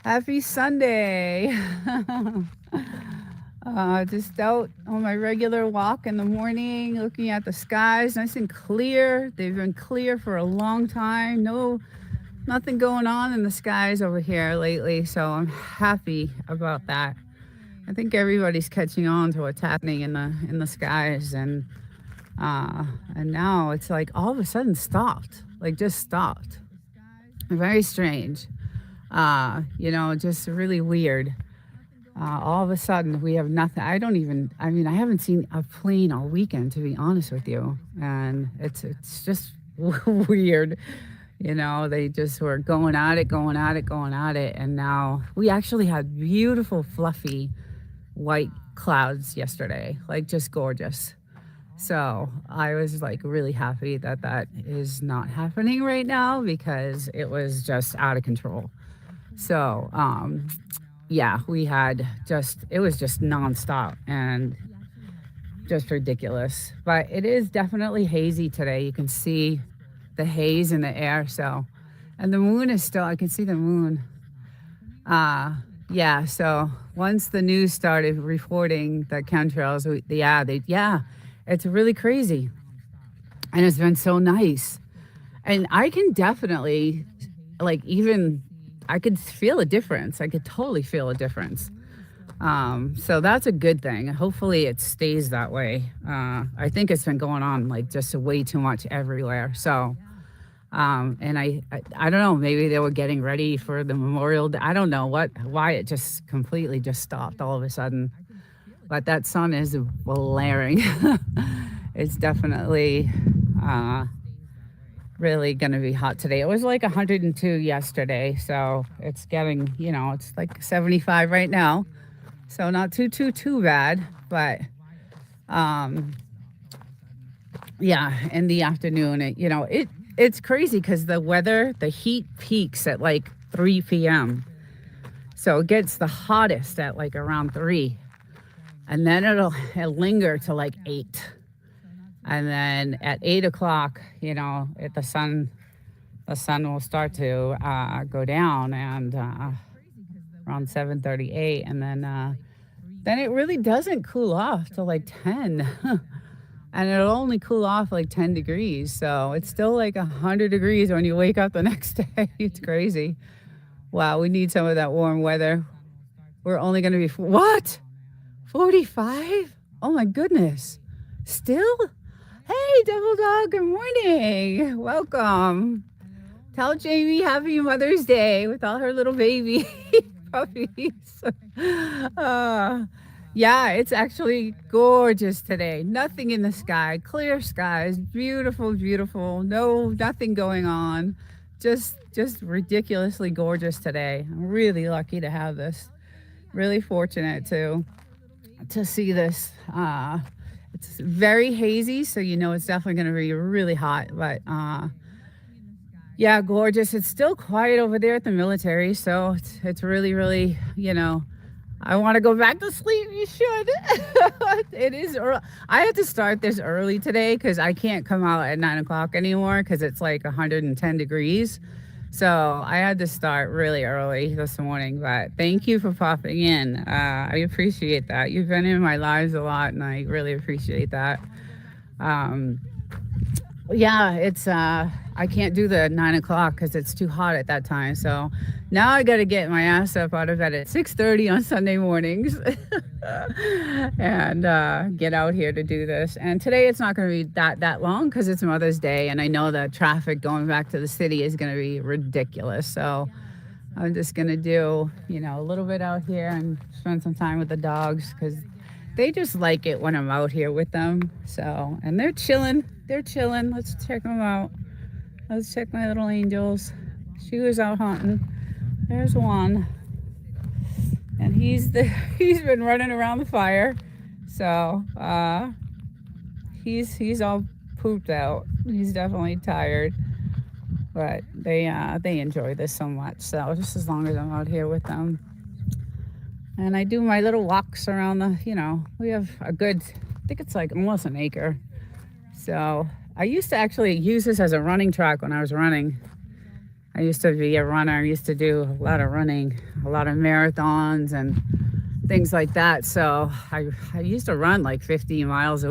Happy Sunday. Just out on my regular walk in the morning, looking at the skies, nice and clear. They've been clear for a long time. Nothing going on in the skies over here lately, so I'm happy about that. I think everybody's catching on to what's happening in the skies, and now it's like all of a sudden stopped, like just stopped. Very strange. Just really weird. All of a sudden we have nothing. I haven't seen a plane all weekend, to be honest with you. And it's just weird. They just were going at it. And now we actually had beautiful, fluffy white clouds yesterday, like just gorgeous. So I was like really happy that is not happening right now, because it was just out of control. So, yeah, it was just nonstop and just ridiculous. But it is definitely hazy today. You can see the haze in the air. And the moon is still, I can see the moon. Yeah, so once the news started reporting the chemtrails, it's really crazy. And it's been so nice. And I can definitely, I could feel a difference. I could totally feel a difference. So that's a good thing. Hopefully it stays that way. I think it's been going on like just way too much everywhere. So, and I don't know, maybe they were getting ready for the Memorial Day. I don't know why it just completely just stopped all of a sudden. But that sun is blaring. It's definitely really going to be hot today. It was like 102 yesterday, so it's getting, it's like 75 right now. So not too bad, but yeah, in the afternoon, it's crazy because the heat peaks at like 3 p.m. So it gets the hottest at like around 3. And then it'll linger to like 8. And then at 8 o'clock, the sun will start to go down, and around 7:38, and then it really doesn't cool off till like 10. And it'll only cool off like 10 degrees. So it's still like 100 degrees when you wake up the next day. It's crazy. Wow, we need some of that warm weather. We're only going to be, what? 45? Oh my goodness. Still? Hey, Devil Dog, good morning. Welcome. Tell Jamie happy Mother's Day with all her little baby puppies. Yeah, it's actually gorgeous today. Nothing in the sky, clear skies, beautiful, beautiful. Nothing going on. Just ridiculously gorgeous today. I'm really lucky to have this. Really fortunate to see this. It's very hazy, so it's definitely going to be really hot. But yeah, gorgeous. It's still quiet over there at the military, so it's really, really, I want to go back to sleep. You should. It is early. I had to start this early today because I can't come out at 9 o'clock anymore because it's like 110 degrees. So I had to start really early this morning, but thank you for popping in. I appreciate that. You've been in my lives a lot, and I really appreciate that. Yeah, it's I can't do the 9 o'clock because it's too hot at that time. So now I got to get my ass up out of bed at 6:30 on Sunday mornings and get out here to do this. And today it's not going to be that long because it's Mother's Day, and I know that traffic going back to the city is going to be ridiculous. So I'm just going to do, a little bit out here and spend some time with the dogs because they just like it when I'm out here with them. So, and they're chilling. Let's check them out. Let's check my little angels. She was out hunting. There's one. And he's been running around the fire. So, he's all pooped out. He's definitely tired. But they enjoy this so much. So just as long as I'm out here with them. And I do my little walks around we have a good, I think it's like almost an acre. So I used to actually use this as a running track when I was running. I used to be a runner. I used to do a lot of running, a lot of marathons and things like that. So I used to run like 50 miles,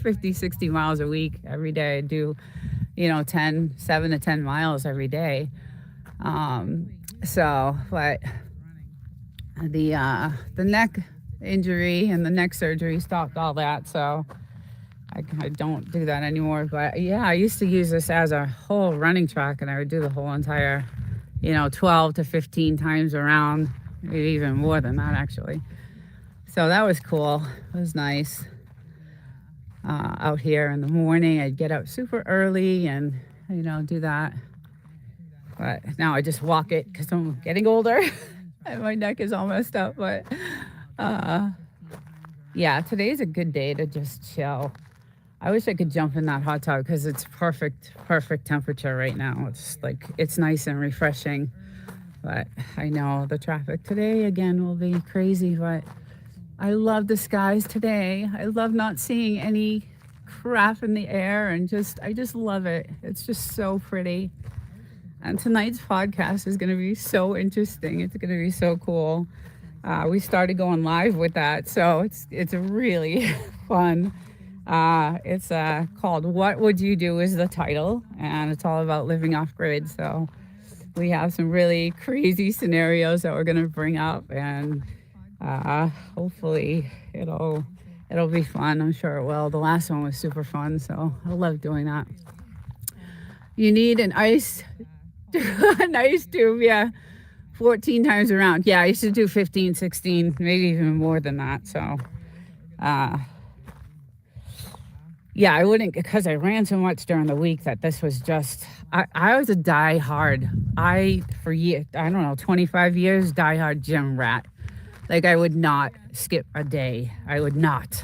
50, 60 miles a week every day. I do, 7 to 10 miles every day. But the neck injury and the neck surgery stopped all that. So I don't do that anymore. But yeah, I used to use this as a whole running track, and I would do the whole entire, 12 to 15 times around, maybe even more than that actually. So that was cool. It was nice. Out here in the morning, I'd get up super early and, do that. But now I just walk it because I'm getting older and my neck is all messed up. But yeah, today's a good day to just chill. I wish I could jump in that hot tub because it's perfect temperature right now. It's nice and refreshing. But I know the traffic today again will be crazy, but I love the skies today. I love not seeing any crap in the air and I just love it. It's just so pretty. And tonight's podcast is going to be so interesting. It's going to be so cool. We started going live with that, so it's really fun. It's called "What Would You Do" is the title, and it's all about living off grid. So we have some really crazy scenarios that we're going to bring up, and hopefully it'll be fun. I'm sure it will. The last one was super fun, so I love doing that. You need an ice tube, yeah, 14 times around. Yeah, I used to do 15, 16, maybe even more than that. So yeah, I wouldn't, because I ran so much during the week that this was just, I was a die-hard, for years, I don't know, 25 years, die-hard gym rat. Like, I would not skip a day. I would not.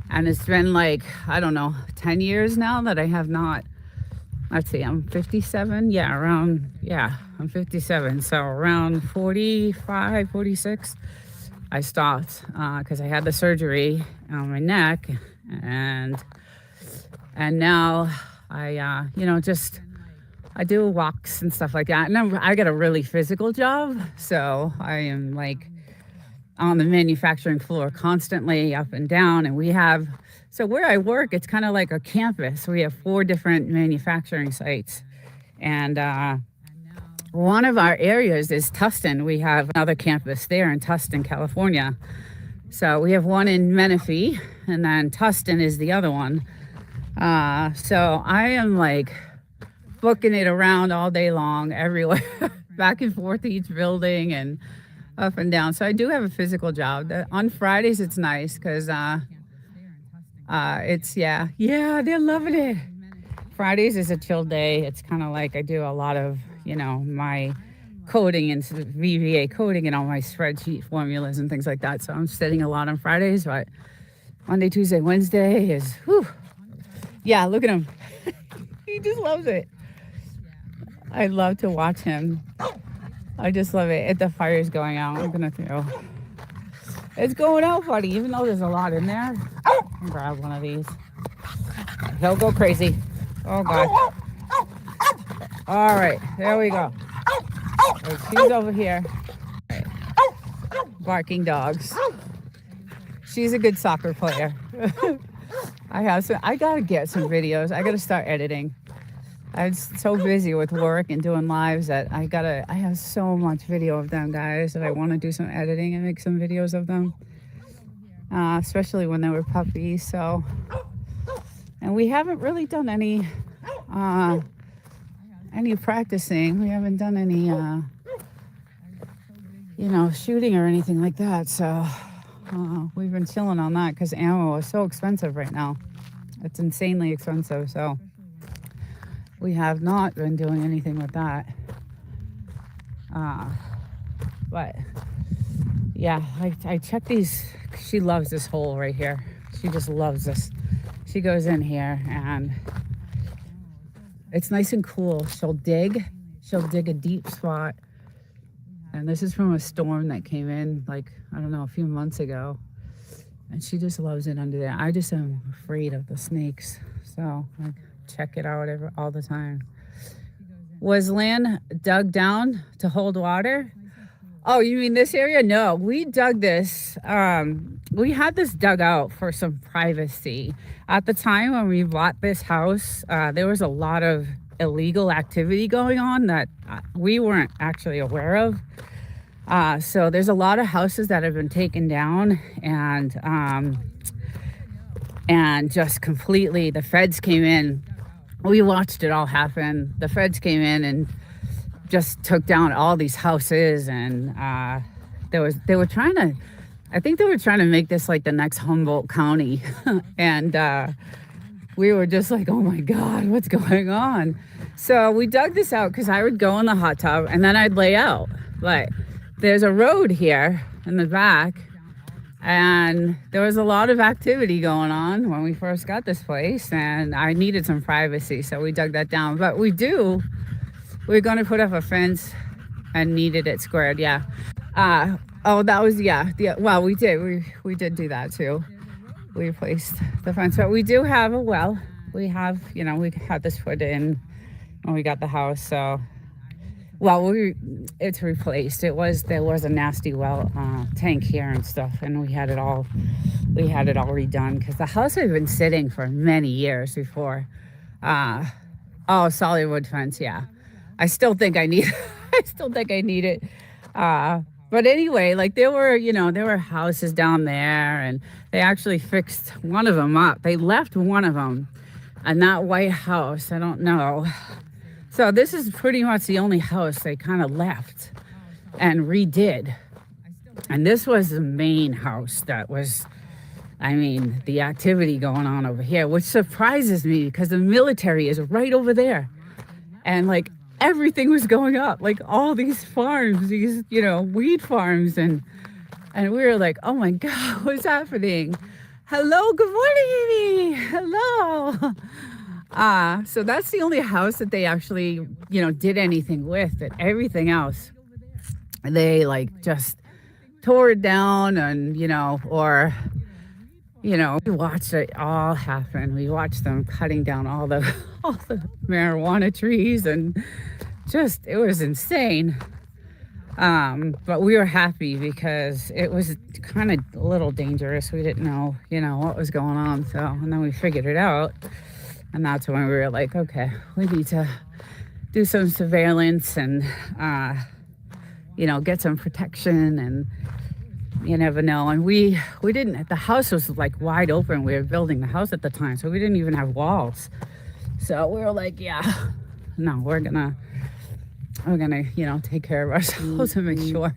And it's been like, I don't know, 10 years now that I have not. Let's see, I'm 57. Yeah, I'm 57. So around 45, 46, I stopped because I had the surgery on my neck. And now I, I do walks and stuff like that. And I got a really physical job. So I am like on the manufacturing floor constantly up and down. And so where I work, it's kind of like a campus. We have 4 different manufacturing sites. And one of our areas is Tustin. We have another campus there in Tustin, California. So we have one in Menifee, and then Tustin is the other one. So I am like booking it around all day long, everywhere, back and forth each building and up and down. So I do have a physical job. On Fridays, it's nice because they're loving it. Fridays is a chill day. It's kind of like I do a lot of, my coding and VBA coding and all my spreadsheet formulas and things like that. So I'm sitting a lot on Fridays, but Monday, Tuesday, Wednesday is, whew. Yeah, look at him. He just loves it. I love to watch him. I just love it. The fire's going out. I'm going to throw. It's going out, buddy, even though there's a lot in there. I'll grab one of these. He'll go crazy. Oh, God. All right, there we go. Right, she's over here. Right. Barking dogs. She's a good soccer player. I got to get some videos. I got to start editing. I'm so busy with work and doing lives that I have so much video of them, guys, that I want to do some editing and make some videos of them, especially when they were puppies. So, and we haven't really done any practicing. We haven't done any, shooting or anything like that. So we've been chilling on that because ammo is so expensive right now. It's insanely expensive. So we have not been doing anything with that. But yeah, I check these. She loves this hole right here. She just loves this. She goes in here and it's nice and cool. She'll dig a deep spot. And this is from a storm that came in a few months ago. And she just loves it under there. I just am afraid of the snakes. So I check it out all the time. Was land dug down to hold water? Oh, you mean this area? No, we dug this. We had this dug out for some privacy. At the time when we bought this house, there was a lot of illegal activity going on that we weren't actually aware of. So there's a lot of houses that have been taken down, and just completely, the feds came in. We watched it all happen. The feds came in and just took down all these houses, and they were trying to, I think they were trying to make this like the next Humboldt County. And we were just like, oh my God, what's going on? So we dug this out because I would go in the hot tub and then I'd lay out. But there's a road here in the back, and there was a lot of activity going on when we first got this place, and I needed some privacy, so we dug that down. But we're going to put up a fence and needed it squared, yeah. Oh, that was, yeah, well, we did do that too. We replaced the fence, but we do have a well. We have, we had this put in when we got the house, so, well, it's replaced. There was a nasty well tank here and stuff, and we had it all redone because the house had been sitting for many years before. Oh, solid wood fence, yeah. I still think I need it. But anyway, like there were houses down there, and they actually fixed one of them up. They left one of them, and that white house, I don't know. So this is pretty much the only house they kind of left and redid. And this was the main house that was, the activity going on over here, which surprises me because the military is right over there. And like everything was going up, like all these farms, these, weed farms. And we were like, oh my God, what's happening? Hello, good morning, Amy. Hello. So that's the only house that they actually, did anything with. And everything else, they like just tore it down, and, we watched it all happen. We watched them cutting down all the marijuana trees, and just, it was insane. But we were happy because it was kind of a little dangerous. We didn't know, what was going on. So, and then we figured it out. And that's when we were like, okay, we need to do some surveillance and, get some protection, and you never know. And we didn't, the house was like wide open. We were building the house at the time, so we didn't even have walls. So we were like, yeah, no, we're gonna, take care of ourselves and make sure.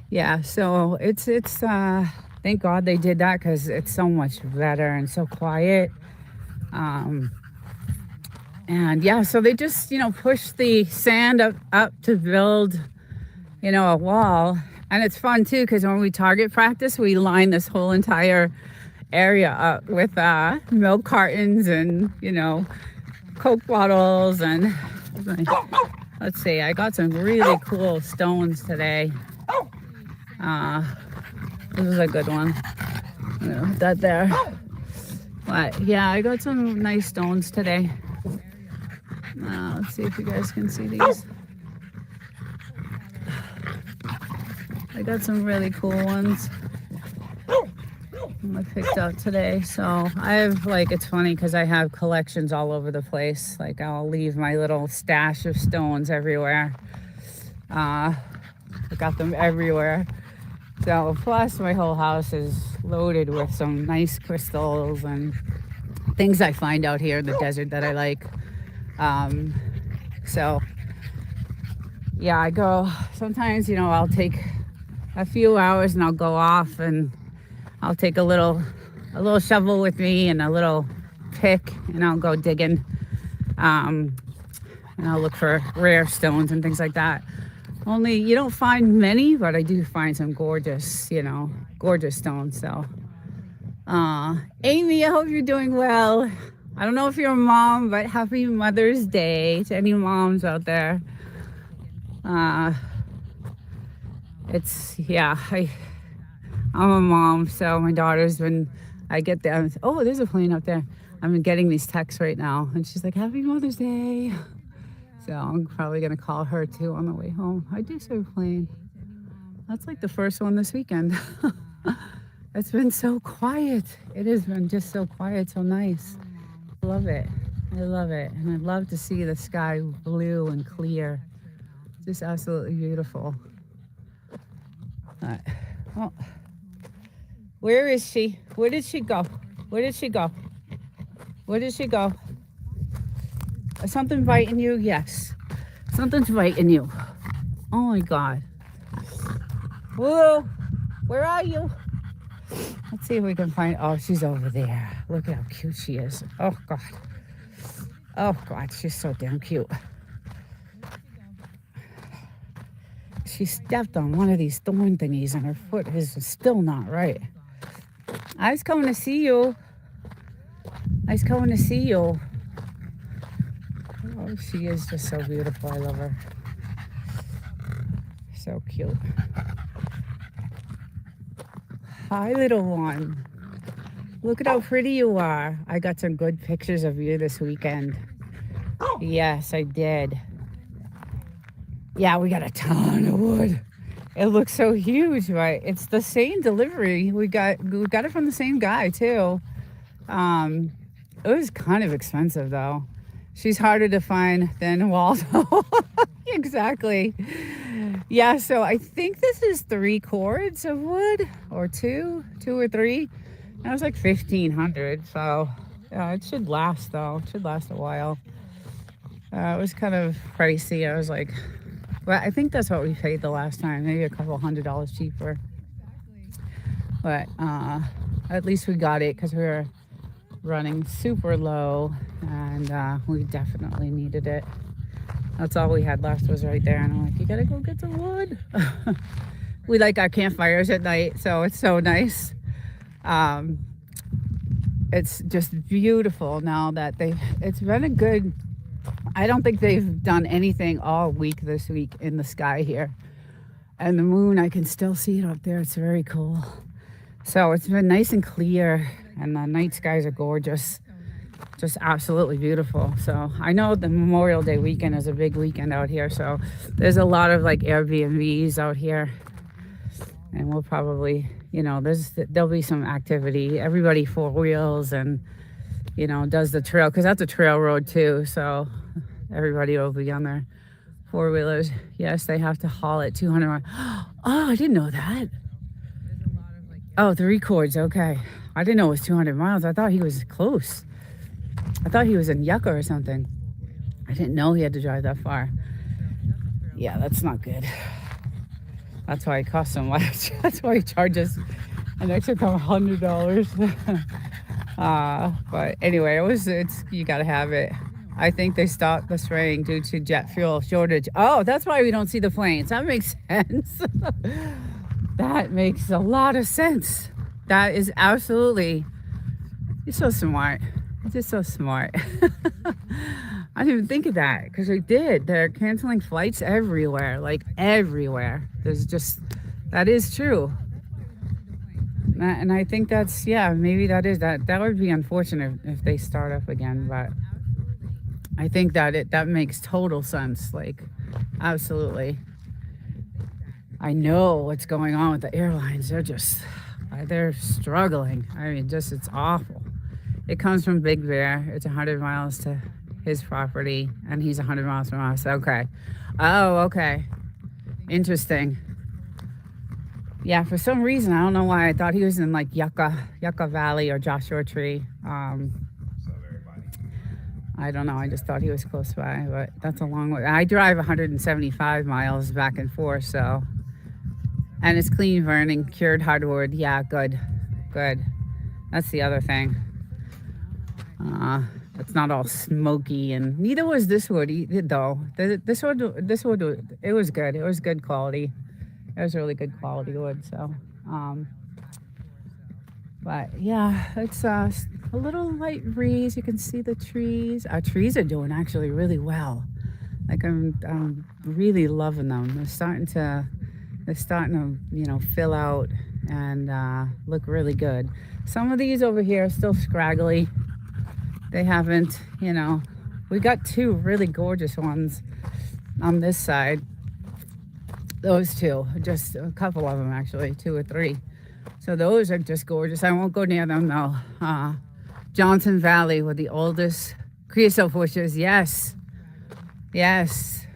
Yeah, so it's thank God they did that because it's so much better and so quiet. And yeah, so they just, pushed the sand up to build, a wall. And it's fun too, because when we target practice, we line this whole entire area up with milk cartons and, Coke bottles. And let's see, I got some really cool stones today. This is a good one. I'm gonna put that there. But yeah, I got some nice stones today. Let's see if you guys can see these. I got some really cool ones I picked out today. So I have, it's funny because I have collections all over the place. Like I'll leave my little stash of stones everywhere. I got them everywhere. So plus my whole house is loaded with some nice crystals and things I find out here in the desert that I like. So yeah, I go, sometimes, I'll take a few hours and I'll go off and I'll take a little shovel with me and a little pick, and I'll go digging. And I'll look for rare stones and things like that. Only you don't find many, but I do find some gorgeous, gorgeous stones. So, Amy, I hope you're doing well. I don't know if you're a mom, but happy Mother's Day to any moms out there. I'm a mom, so my daughter's been, I get there, oh, there's a plane up there. I'm getting these texts right now, and she's like, "Happy Mother's Day." So I'm probably gonna call her too on the way home. I do serve plane. That's like the first one this weekend. It's been so quiet. It has been just so quiet, so nice. I love it. I love it, and I love to see the sky blue and clear. Just absolutely beautiful. Well, where is she? Where did she go? Where did she go? Where did she go? Is something biting you? Yes. Something's biting you. Oh my God. Whoa. Where are you? Let's see if we can find. Oh, she's over there. Look at how cute she is. Oh God. Oh God, she's so damn cute. She stepped on one of these thorn thingies and her foot is still not right. I was coming to see you. I was coming to see you. Oh, she is just so beautiful. I love her. So cute. Hi, little one. Look at how pretty you are. I got some good pictures of you this weekend. Yes, I did. Yeah, we got a ton of wood. It looks so huge, right? It's the same delivery. We got it from the same guy too. It was kind of expensive though. She's harder to find than Waldo. Exactly. Yeah, so I think this is 3 cords of wood, or two or three. That was like $1,500. So yeah, it should last though. It should last a while. It was kind of pricey. I was like, well, I think that's what we paid the last time. Maybe a couple $100 cheaper. But at least we got it because we were running super low, and we definitely needed it. That's all we had left was right there, and I'm like, you gotta go get some wood. We like our campfires at night, so it's so nice. It's just beautiful now that it's been a good, I don't think they've done anything all week this week in the sky here. And the moon, I can still see it up there. It's very cool. So it's been nice and clear, and the night skies are gorgeous. Just absolutely beautiful. So I know the Memorial Day weekend is a big weekend out here, so there's a lot of like Airbnbs out here, and we'll probably, there'll be some activity. Everybody 4-wheels and does the trail, because that's a trail road too, so everybody will be on their 4-wheelers. Yes, they have to haul it 200 miles. Oh, I didn't know that. Oh, 3 cords. Okay, I didn't know it was 200 miles. I thought he was close. I thought he was in Yucca or something. I didn't know he had to drive that far. Yeah, that's not good. That's why it costs so much. That's why he charges an extra $100. But anyway, you gotta have it. I think they stopped the spraying due to jet fuel shortage. Oh, that's why we don't see the planes. That makes sense. That makes a lot of sense. That is absolutely, you're so smart. Just so smart. I didn't even think of that, because they did. They're canceling flights everywhere, like everywhere. That is true. And I think maybe that would be unfortunate if they start up again, but I think that makes total sense, like absolutely. I know what's going on with the airlines. They're struggling. I mean, it's awful. It comes from Big Bear. It's 100 miles to his property, and he's 100 miles from us. Okay. Oh, okay. Interesting. Yeah, for some reason, I don't know why, I thought he was in like Yucca Valley or Joshua Tree. I don't know. I just thought he was close by, but that's a long way. I drive 175 miles back and forth, so. And it's clean burning, cured hardwood. Yeah, good. That's the other thing. It's not all smoky, and neither was this wood though. This wood, it was good. It was good quality. It was really good quality wood. So, but yeah, it's a little light breeze. You can see the trees. Our trees are doing actually really well. Like I'm really loving them. They're starting to fill out and look really good. Some of these over here are still scraggly. They haven't, we got two really gorgeous ones on this side. Those two, just a couple of them actually, two or three. So those are just gorgeous. I won't go near them though. Johnson Valley with the oldest creosote bushes. Yes. Yes.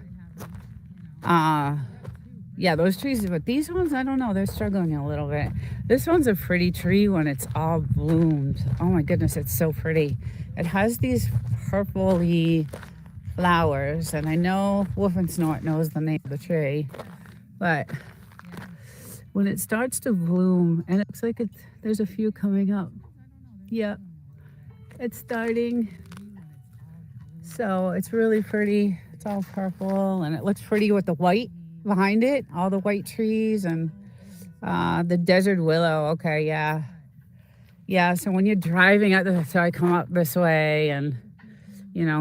Yeah, those trees, but these ones, I don't know, they're struggling a little bit. This one's a pretty tree when it's all bloomed. Oh my goodness, it's so pretty. It has these purpley flowers, and I know Wolf and Snort knows the name of the tree, but when it starts to bloom, and it looks like there's a few coming up. Yep, it's starting. So it's really pretty. It's all purple, and it looks pretty with the white behind it, all the white trees, and the desert willow. Okay, yeah. So when you're driving so I come up this way, and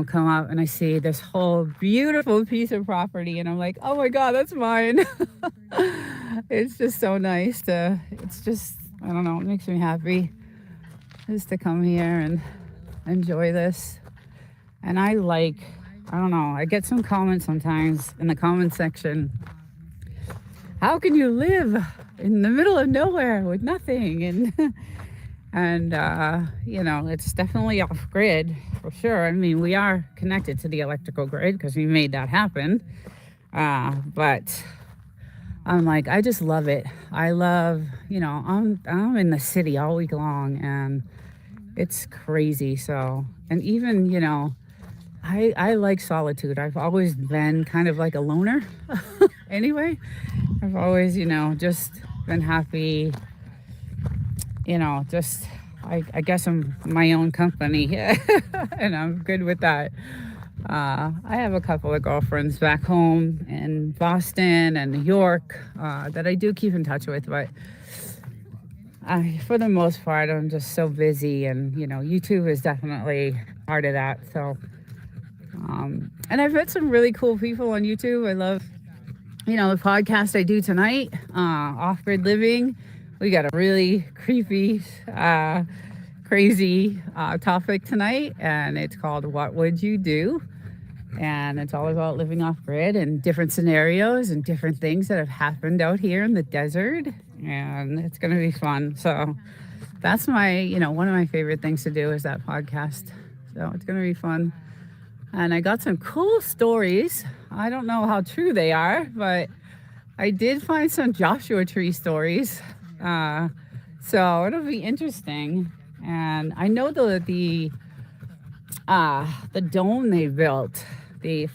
come up, and I see this whole beautiful piece of property, and I'm like, oh my God, that's mine. It's just so nice it's just, I don't know, it makes me happy just to come here and enjoy this. And I don't know, I get some comments sometimes in the comment section. How can you live in the middle of nowhere with nothing? And it's definitely off grid for sure. I mean, we are connected to the electrical grid because we made that happen. But I'm like, I just love it. I love, I'm in the city all week long, and it's crazy. So, and even, I like solitude. I've always been kind of like a loner anyway. I've always, just been happy, I guess I'm my own company and I'm good with that. I have a couple of girlfriends back home in Boston and New York that I do keep in touch with, but for the most part, I'm just so busy, and, YouTube is definitely part of that. So, and I've met some really cool people on YouTube. I love, the podcast I do tonight, Off-Grid Living. We got a really creepy, crazy topic tonight, and it's called What Would You Do? And it's all about living off-grid and different scenarios and different things that have happened out here in the desert, and it's going to be fun. So that's my, one of my favorite things to do is that podcast. So it's going to be fun. And I got some cool stories. I don't know how true they are, but I did find some Joshua Tree stories. So it'll be interesting. And I know the dome they built, they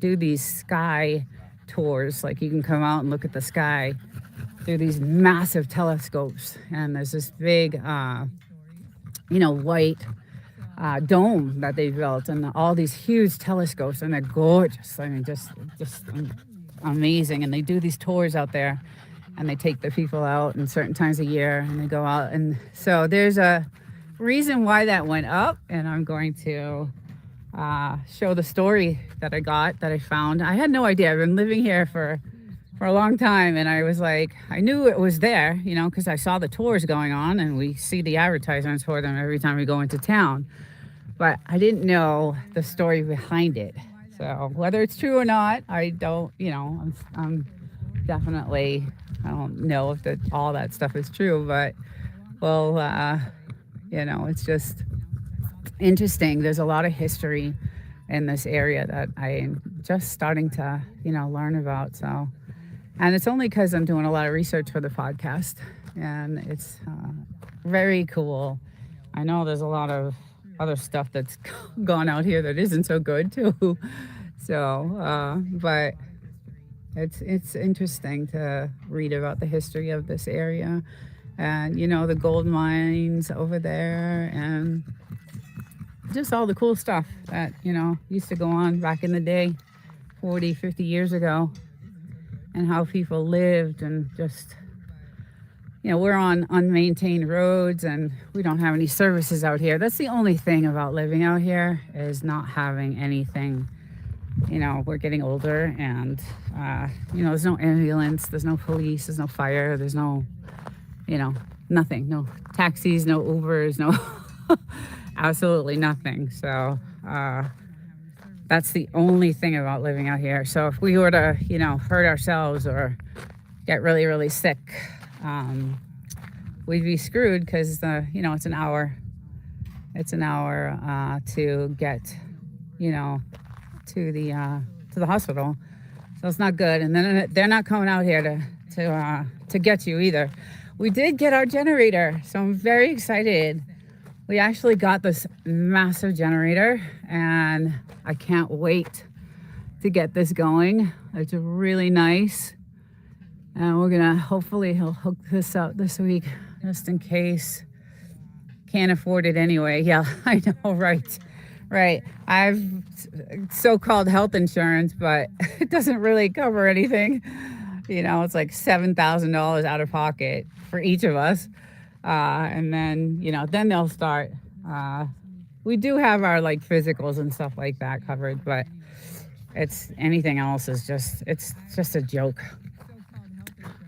do these sky tours. Like, you can come out and look at the sky through these massive telescopes. And there's this big, white dome that they built, and all these huge telescopes, and they're gorgeous. I mean, just amazing. And they do these tours out there, and they take the people out in certain times of year, and they go out. And so there's a reason why that went up, and I'm going to show the story that I found. I had no idea. I've been living here for a long time, and I was like, I knew it was there, because I saw the tours going on, and we see the advertisements for them every time we go into town. But I didn't know the story behind it. So whether it's true or not, I don't, I'm definitely, I don't know if all that stuff is true, but, well, it's just interesting. There's a lot of history in this area that I'm just starting to, learn about. So, and it's only because I'm doing a lot of research for the podcast, and it's very cool. I know there's a lot of other stuff that's gone out here that isn't so good too. So, but it's interesting to read about the history of this area, and the gold mines over there, and just all the cool stuff that used to go on back in the day, 40, 50 years ago, and how people lived. And just, we're on unmaintained roads, and we don't have any services out here. That's the only thing about living out here, is not having anything. We're getting older, and there's no ambulance, there's no police, there's no fire, there's no nothing, no taxis, no Ubers, no absolutely nothing. So that's the only thing about living out here. So if we were to, hurt ourselves or get really, really sick, we'd be screwed because it's an hour. It's an hour to get, to the hospital. So it's not good. And then they're not coming out here to get you either. We did get our generator, so I'm very excited. We actually got this massive generator, and I can't wait to get this going. It's really nice. And we're gonna, hopefully he'll hook this up this week, just in case. Can't afford it anyway. Yeah, I know, right. Right. I've so-called health insurance, but it doesn't really cover anything. It's like $7,000 out of pocket for each of us. And then, then they'll start. We do have our like physicals and stuff like that covered, but it's anything else is it's just a joke.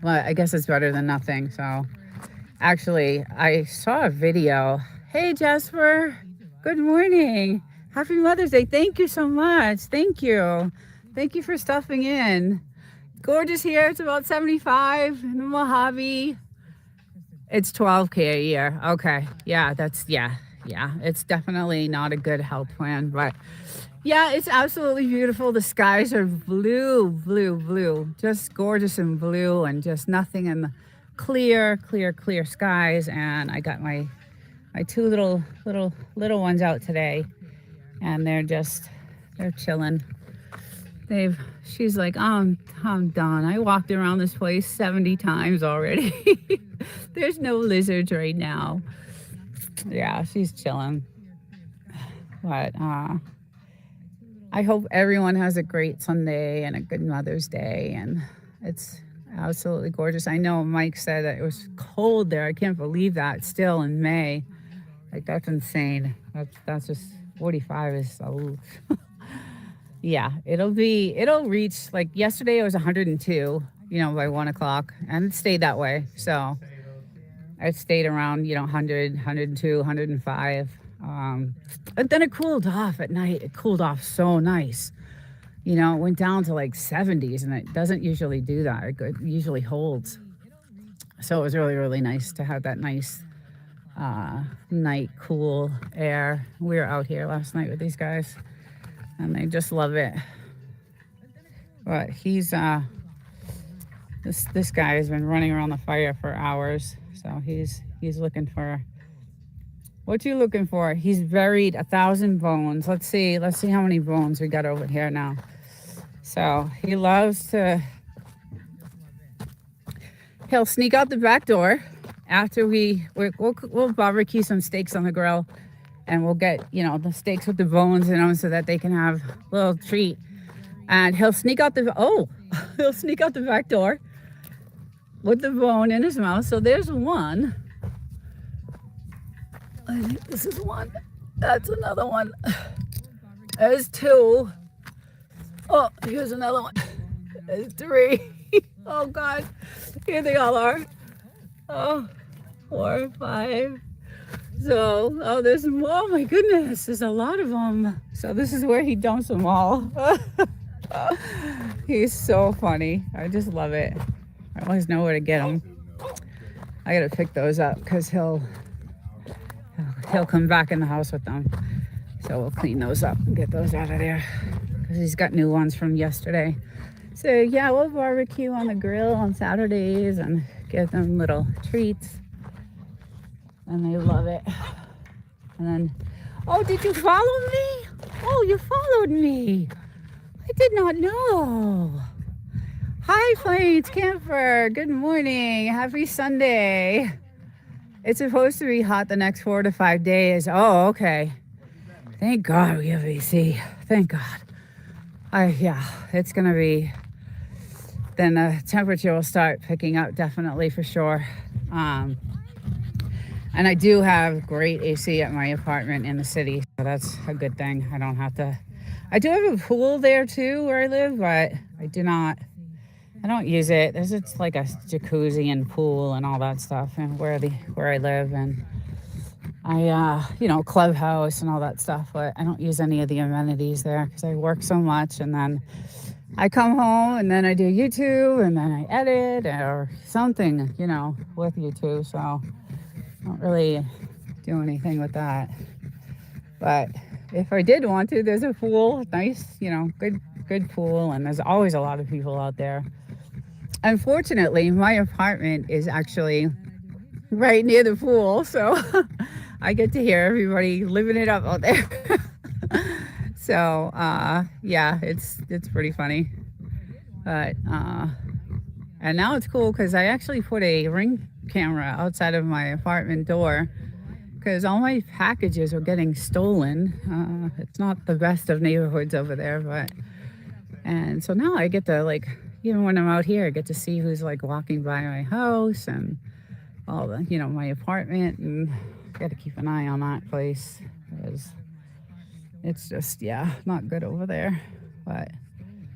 But I guess it's better than nothing. So actually, I saw a video. Hey, Jasper. Good morning. Happy Mother's Day. Thank you so much. Thank you. Thank you for stuffing in. Gorgeous here. It's about 75 in the Mojave. It's 12K a year. Okay. Yeah, yeah. It's definitely not a good health plan, but yeah, it's absolutely beautiful. The skies are blue. Just gorgeous and blue, and just nothing in the clear skies. And I got my two little ones out today, and they're chilling. She's like, I'm done. I walked around this place 70 times already. There's no lizards right now. Yeah, she's chilling. But I hope everyone has a great Sunday and a good Mother's Day, and it's absolutely gorgeous. I know Mike said that it was cold there. I can't believe that still in May. Like, that's insane. That's just 45 is so. Yeah, it'll reach, like yesterday it was 102, by 1 o'clock, and it stayed that way. So it stayed around, 100, 102, 105. And then it cooled off at night. It cooled off so nice. It went down to like 70s, and it doesn't usually do that. It usually holds. So it was really, really nice to have that nice night cool air. We were out here last night with these guys, and they just love it. But he's this guy has been running around the fire for hours, so he's looking for. What you looking for? He's buried 1,000 bones. Let's see how many bones we got over here now. So he loves to. He'll sneak out the back door after we'll barbecue some steaks on the grill, and we'll get the steaks with the bones in them so that they can have a little treat. And he'll sneak out he'll sneak out the back door with the bone in his mouth. So there's one. I think this is one. That's another one. There's two. Oh, here's another one. There's three. Oh God, here they all are. Oh, 4, 5. So, there's more. Oh my goodness, there's a lot of them. So this is where he dumps them all. He's so funny. I just love it. I always know where to get him. I gotta pick those up because he'll come back in the house with them. So we'll clean those up and get those out of there because he's got new ones from yesterday. So yeah, we'll barbecue on the grill on Saturdays and give them little treats, and they love it. And then, oh, did you follow me? Oh, you followed me. I did not know. Hi, Plains Camper. Good morning. Happy Sunday. It's supposed to be hot the next 4 to 5 days. Oh, okay. Thank God we have AC. Thank God. Yeah, it's gonna be. Then the temperature will start picking up, definitely, for sure. And I do have great AC at my apartment in the city, so that's a good thing. I don't have to. I do have a pool there too where I live, but I don't use it. It's like a jacuzzi and pool and all that stuff, and where I live, and Clubhouse and all that stuff, but I don't use any of the amenities there because I work so much. And then I come home and then I do YouTube and then I edit or something, with YouTube. So I don't really do anything with that. But if I did want to, there's a pool, nice, good pool, and there's always a lot of people out there. Unfortunately, my apartment is actually right near the pool, so I get to hear everybody living it up out there. So yeah, it's pretty funny. But and now it's cool because I actually put a Ring camera outside of my apartment door because all my packages were getting stolen. It's not the best of neighborhoods over there, and so now I get to, even when I'm out here, I get to see who's walking by my house and all the, my apartment, and got to keep an eye on that place because it's just, not good over there. But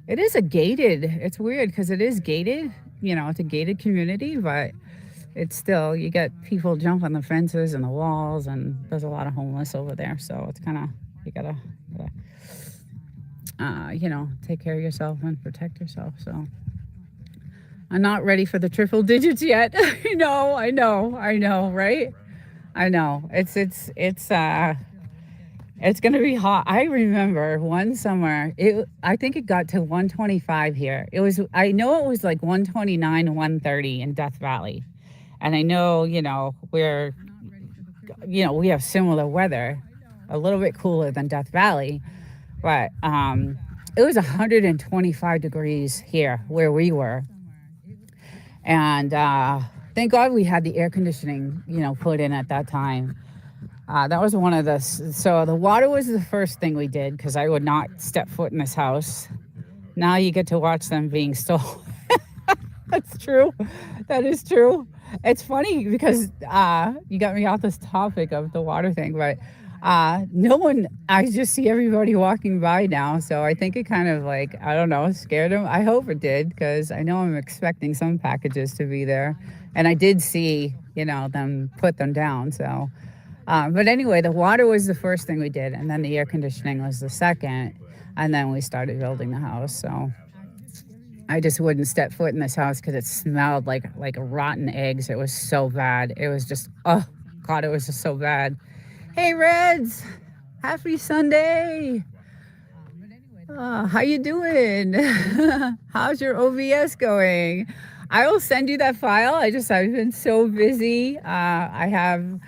it is it's weird because it is gated, it's a gated community, but it's still, you get people jumping the fences and the walls, and there's a lot of homeless over there. So it's kind of, you gotta take care of yourself and protect yourself. So I'm not ready for the triple digits yet. I know, right? I know. It's gonna be hot. I remember one summer, I think it got to 125 here. I know it was 129, 130 in Death Valley. And I know, we have similar weather, a little bit cooler than Death Valley, but it was 125 degrees here where we were. And thank God we had the air conditioning, put in at that time. That was one of so the water was the first thing we did because I would not step foot in this house. Now you get to watch them being stolen. That's true. That is true. It's funny because you got me off this topic of the water thing, but I just see everybody walking by now. So I think it kind of I don't know, scared them. I hope it did because I know I'm expecting some packages to be there. And I did see, them put them down. So, but anyway, the water was the first thing we did. And then the air conditioning was the second. And then we started building the house. So I just wouldn't step foot in this house because it smelled like rotten eggs. It was so bad. It was just, oh God, it was just so bad. Hey Reds, happy Sunday. How you doing? How's your OBS going? I will send you that file. I've been so busy. I have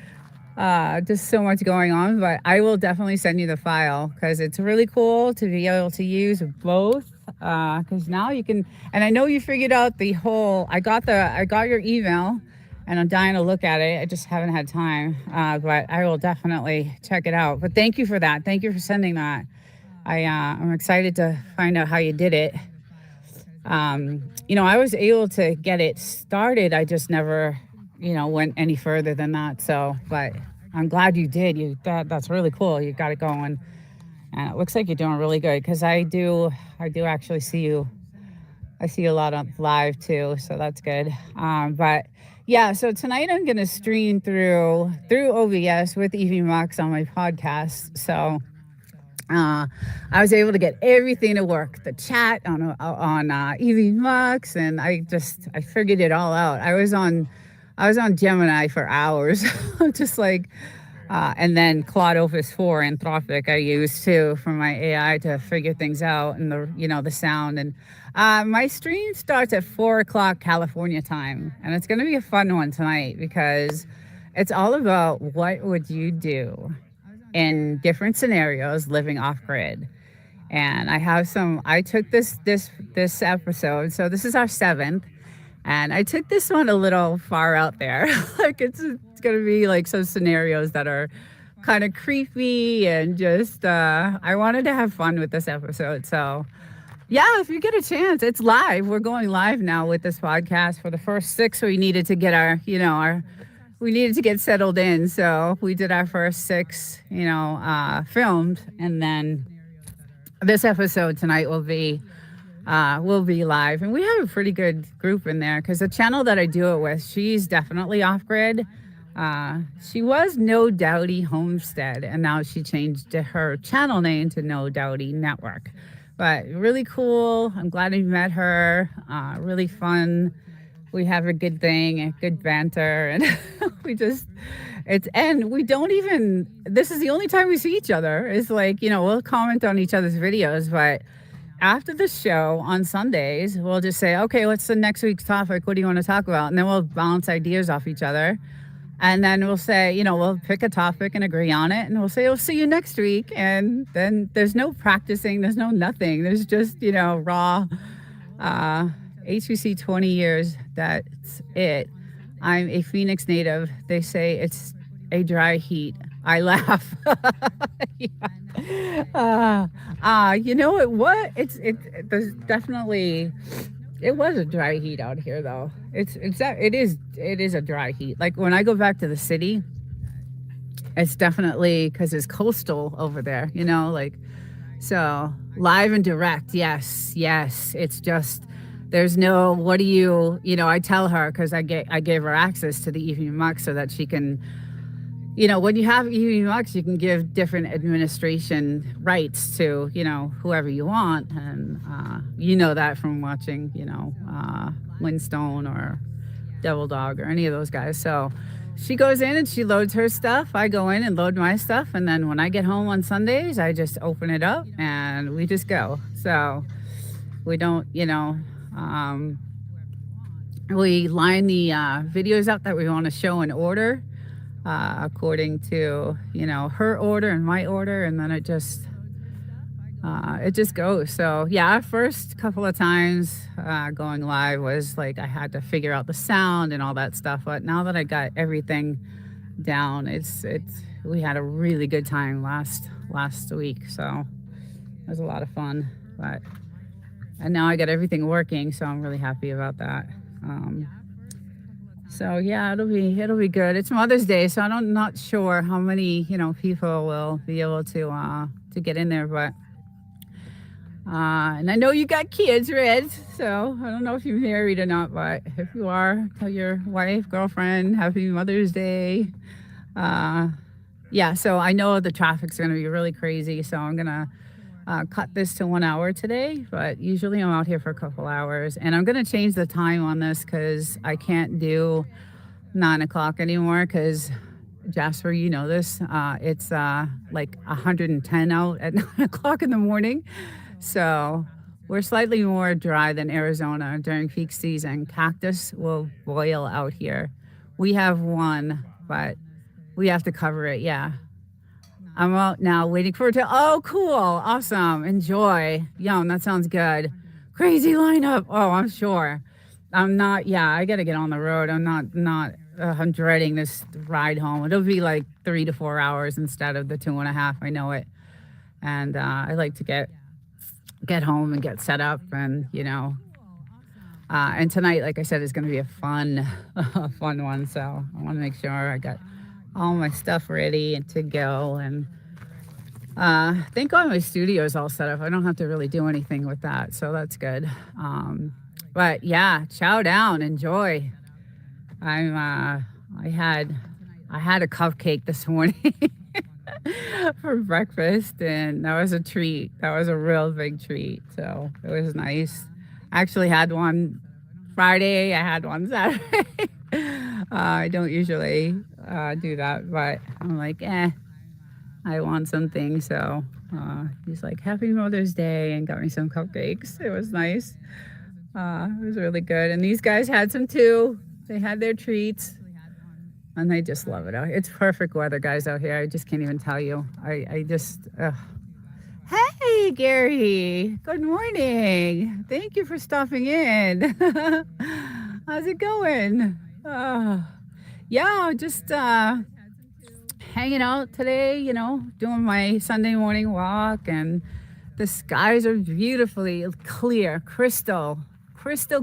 just so much going on, but I will definitely send you the file because it's really cool to be able to use both. Because now you can, and I know you figured out I got your email and I'm dying to look at it. I just haven't had time, but I will definitely check it out. But thank you for that. Thank you for sending that. I'm excited to find out how you did it. I was able to get it started. I just never, went any further than that. So, but I'm glad you did. That's really cool. You got it going. And it looks like you're doing really good because I do actually see you. I see you a lot on live too, so that's good. But yeah, so tonight I'm going to stream through OBS with Evie Mux on my podcast. So I was able to get everything to work, the chat on Evie Mux, and I figured it all out. I was on Gemini for hours, just and then Claude Opus 4 Anthropic I use too for my AI to figure things out, and the sound. And my stream starts at 4:00 California time, and it's going to be a fun one tonight because it's all about what would you do in different scenarios living off grid. And I took this episode, so this is our 7th, and I took this one a little far out there. It's going to be some scenarios that are kind of creepy, and just I wanted to have fun with this episode. So yeah, if you get a chance, it's live. We're going live now with this podcast. For the first 6, we needed to get we needed to get settled in. So we did our first 6, filmed, and then this episode tonight will be live. And we have a pretty good group in there because the channel that I do it with, she's definitely off grid. She was No Doubty Homestead, and now she changed her channel name to No Doubty Network. But really cool. I'm glad I met her. Really fun. We have a good thing, a good banter, and we just and we don't even. This is the only time we see each other. It's like, we'll comment on each other's videos, but after the show on Sundays, we'll just say, okay, what's the next week's topic? What do you want to talk about? And then we'll bounce ideas off each other. And then we'll say, we'll pick a topic and agree on it. And we'll say, we'll see you next week. And then there's no practicing. There's no nothing. There's just, raw HBC 20 years. That's it. I'm a Phoenix native. They say it's a dry heat. I laugh. You know what? There's definitely. It was a dry heat out here, though. It is a dry heat. Like when I go back to the city, it's definitely because it's coastal over there. So live and direct. Yes. It's just there's no. What do you? I tell her because I gave her access to the evening muck so that she can. When you have evening mucks, you can give different administration rights to, whoever you want. And that from watching, Windstone or Devil Dog or any of those guys. So she goes in and she loads her stuff. I go in and load my stuff. And then when I get home on Sundays, I just open it up and we just go. So we don't, we line the videos up that we want to show in order. According to her order and my order, and then it just goes. So yeah, first couple of times going live was like I had to figure out the sound and all that stuff, but now that I got everything down, it's we had a really good time last week, so it was a lot of fun. And now I got everything working, so I'm really happy about that. So yeah, it'll be good. It's Mother's Day, so I'm not sure how many people will be able to get in there, but and I know you got kids, Red. So I don't know if you're married or not, but if you are, tell your wife, girlfriend, Happy Mother's Day. Yeah, so I know the traffic's gonna be really crazy, so I'm gonna cut this to 1 hour today, but usually I'm out here for a couple hours, and I'm going to change the time on this because I can't do 9 o'clock anymore because Jasper, this, it's like 110 out at 9 o'clock in the morning. So we're slightly more dry than Arizona during peak season. Cactus will boil out here. We have one, but we have to cover it. Yeah. I'm out now waiting for it to. Oh, cool. Awesome. Enjoy. Yum. That sounds good. Crazy lineup. Oh, I'm sure. I'm not. Yeah, I got to get on the road. I'm dreading this ride home. It'll be like 3 to 4 hours instead of the 2.5. I know it. And I like to get home and get set up and, and tonight, like I said, is going to be a fun one. So I want to make sure I got all my stuff ready and to go, and thank God my studio is all set up. I don't have to really do anything with that, so that's good. But yeah, chow down, enjoy. I had a cupcake this morning for breakfast, and that was a treat. That was a real big treat, so it was nice. I actually had one Friday. I had one Saturday. I don't usually do that, but I'm like, I want something. So he's like, Happy Mother's Day, and got me some cupcakes. It was nice. It was really good. And these guys had some too. They had their treats, and they just love it out here. It's perfect weather, guys, out here. I just can't even tell you. I just, Hey, Gary. Good morning. Thank you for stopping in. How's it going? Yeah, just hanging out today, doing my Sunday morning walk, and the skies are beautifully clear, crystal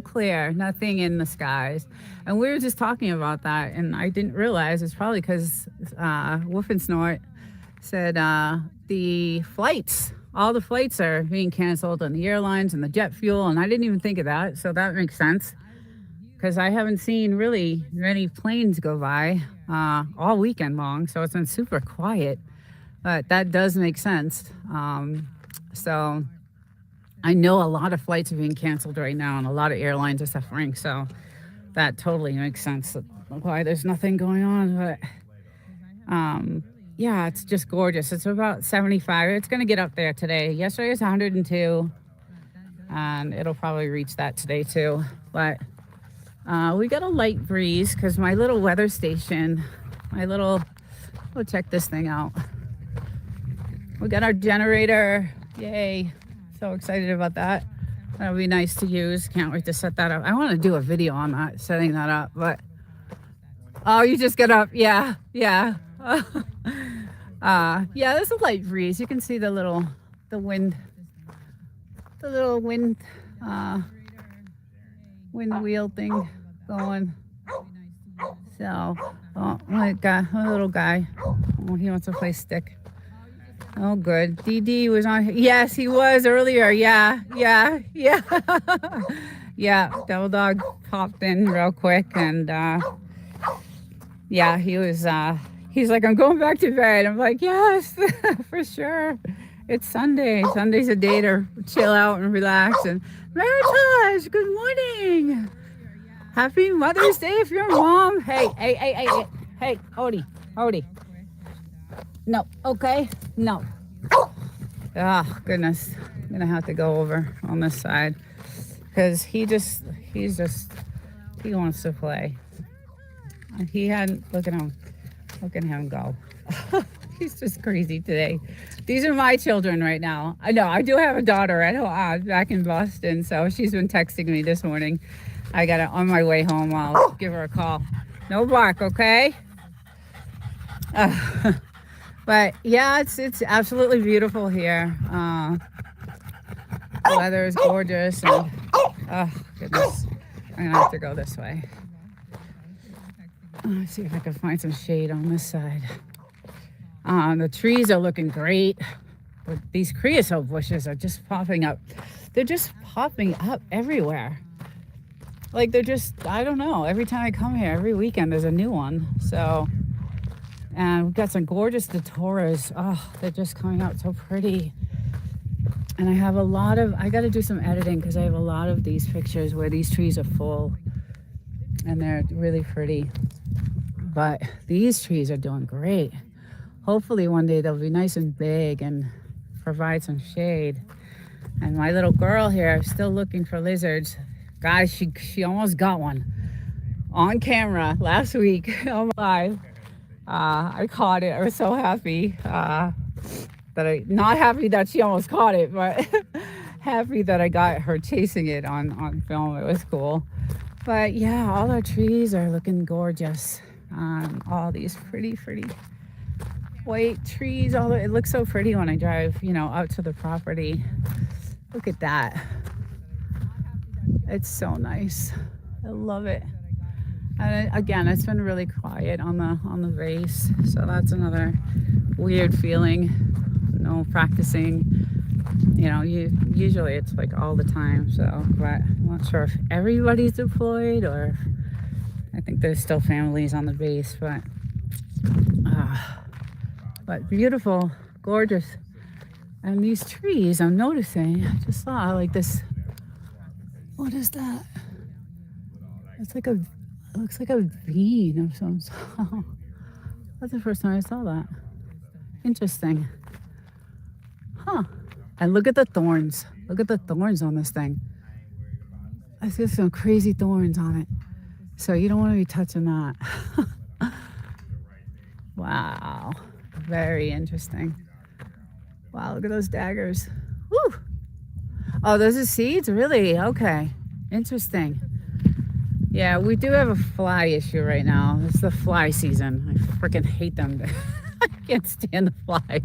clear, nothing in the skies. And we were just talking about that, and I didn't realize it's probably because Woof and Snort said all the flights are being canceled on the airlines and the jet fuel, and I didn't even think of that, so that makes sense. because I haven't seen really many planes go by all weekend long. So it's been super quiet, but that does make sense. So I know a lot of flights are being canceled right now, and a lot of airlines are suffering. So that totally makes sense why there's nothing going on. But yeah, it's just gorgeous. It's about 75. It's going to get up there today. Yesterday was 102, and it'll probably reach that today too. But we got a light breeze because my little weather station, we'll check this thing out. We got our generator. Yay. So excited about that. That'll be nice to use. Can't wait to set that up. I want to do a video on that, setting that up. But oh, you just get up. Yeah. Yeah, there's a light breeze. You can see the wind, wind wheel thing going. So, oh my God, my little guy. Oh, he wants to play stick. Oh, good. DD was on. Yes, he was earlier. Yeah. Yeah, Devil Dog popped in real quick, and yeah, he was. He's like, I'm going back to bed. I'm like, yes, for sure. It's Sunday. Sunday's a day to chill out and relax. And Maritage, good morning. Happy Mother's Day if you're a mom. Hey, Odie. No, okay, no. Oh, goodness. I'm going to have to go over on this side because he wants to play. Look at him go. He's just crazy today. These are my children right now. I know I do have a daughter at home, back in Boston, so she's been texting me this morning. I got it on my way home. I'll give her a call. No bark, okay? But yeah, it's absolutely beautiful here. The weather is gorgeous, and oh goodness, I'm gonna have to go this way. Let's see if I can find some shade on this side. The trees are looking great. But these creosote bushes are just popping up. They're just popping up everywhere. Like I don't know. Every time I come here, every weekend, there's a new one. So, and we've got some gorgeous datoras. Oh, they're just coming out so pretty. And I got to do some editing because I have a lot of these pictures where these trees are full. And they're really pretty. But these trees are doing great. Hopefully one day they'll be nice and big and provide some shade. And my little girl here is still looking for lizards. Guys, she almost got one on camera last week. Oh my. I caught it. I was so happy. Not happy that she almost caught it, but happy that I got her chasing it on film. It was cool. But yeah, all our trees are looking gorgeous. All these pretty white trees. It looks so pretty when I drive, out to the property. Look at that. It's so nice. I love it. And again, it's been really quiet on the vase, so that's another weird feeling. No practicing. Usually it's like all the time. So, but I'm not sure if everybody's deployed or I think there's still families on the base, but beautiful, gorgeous. And these trees, I'm noticing, I just saw like this. What is that? It looks like a bean of some sort. That's the first time I saw that. Interesting. Huh. And look at the thorns. Look at the thorns on this thing. I see some crazy thorns on it. So you don't want to be touching that. Wow. Very interesting. Wow, look at those daggers. Woo! Oh, those are seeds? Really? Okay. Interesting. Yeah, we do have a fly issue right now. It's the fly season. I freaking hate them. I can't stand the flies.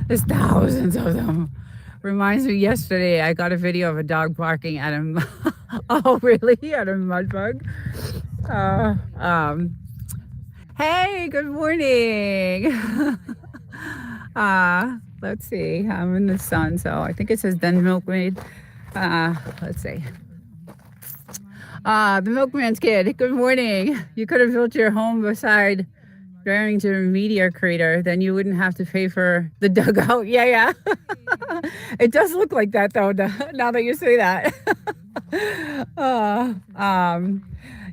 There's thousands of them. Reminds me, yesterday I got a video of a dog barking at him. Oh, really? At a mud bug? Hey, good morning. Let's see. I'm in the sun, so I think it says then milkmaid. Let's see. The milkman's kid. Good morning. You could have built your home beside Barrington Meteor Crater, then you wouldn't have to pay for the dugout. Yeah, yeah. It does look like that though. Now that you say that. uh, um,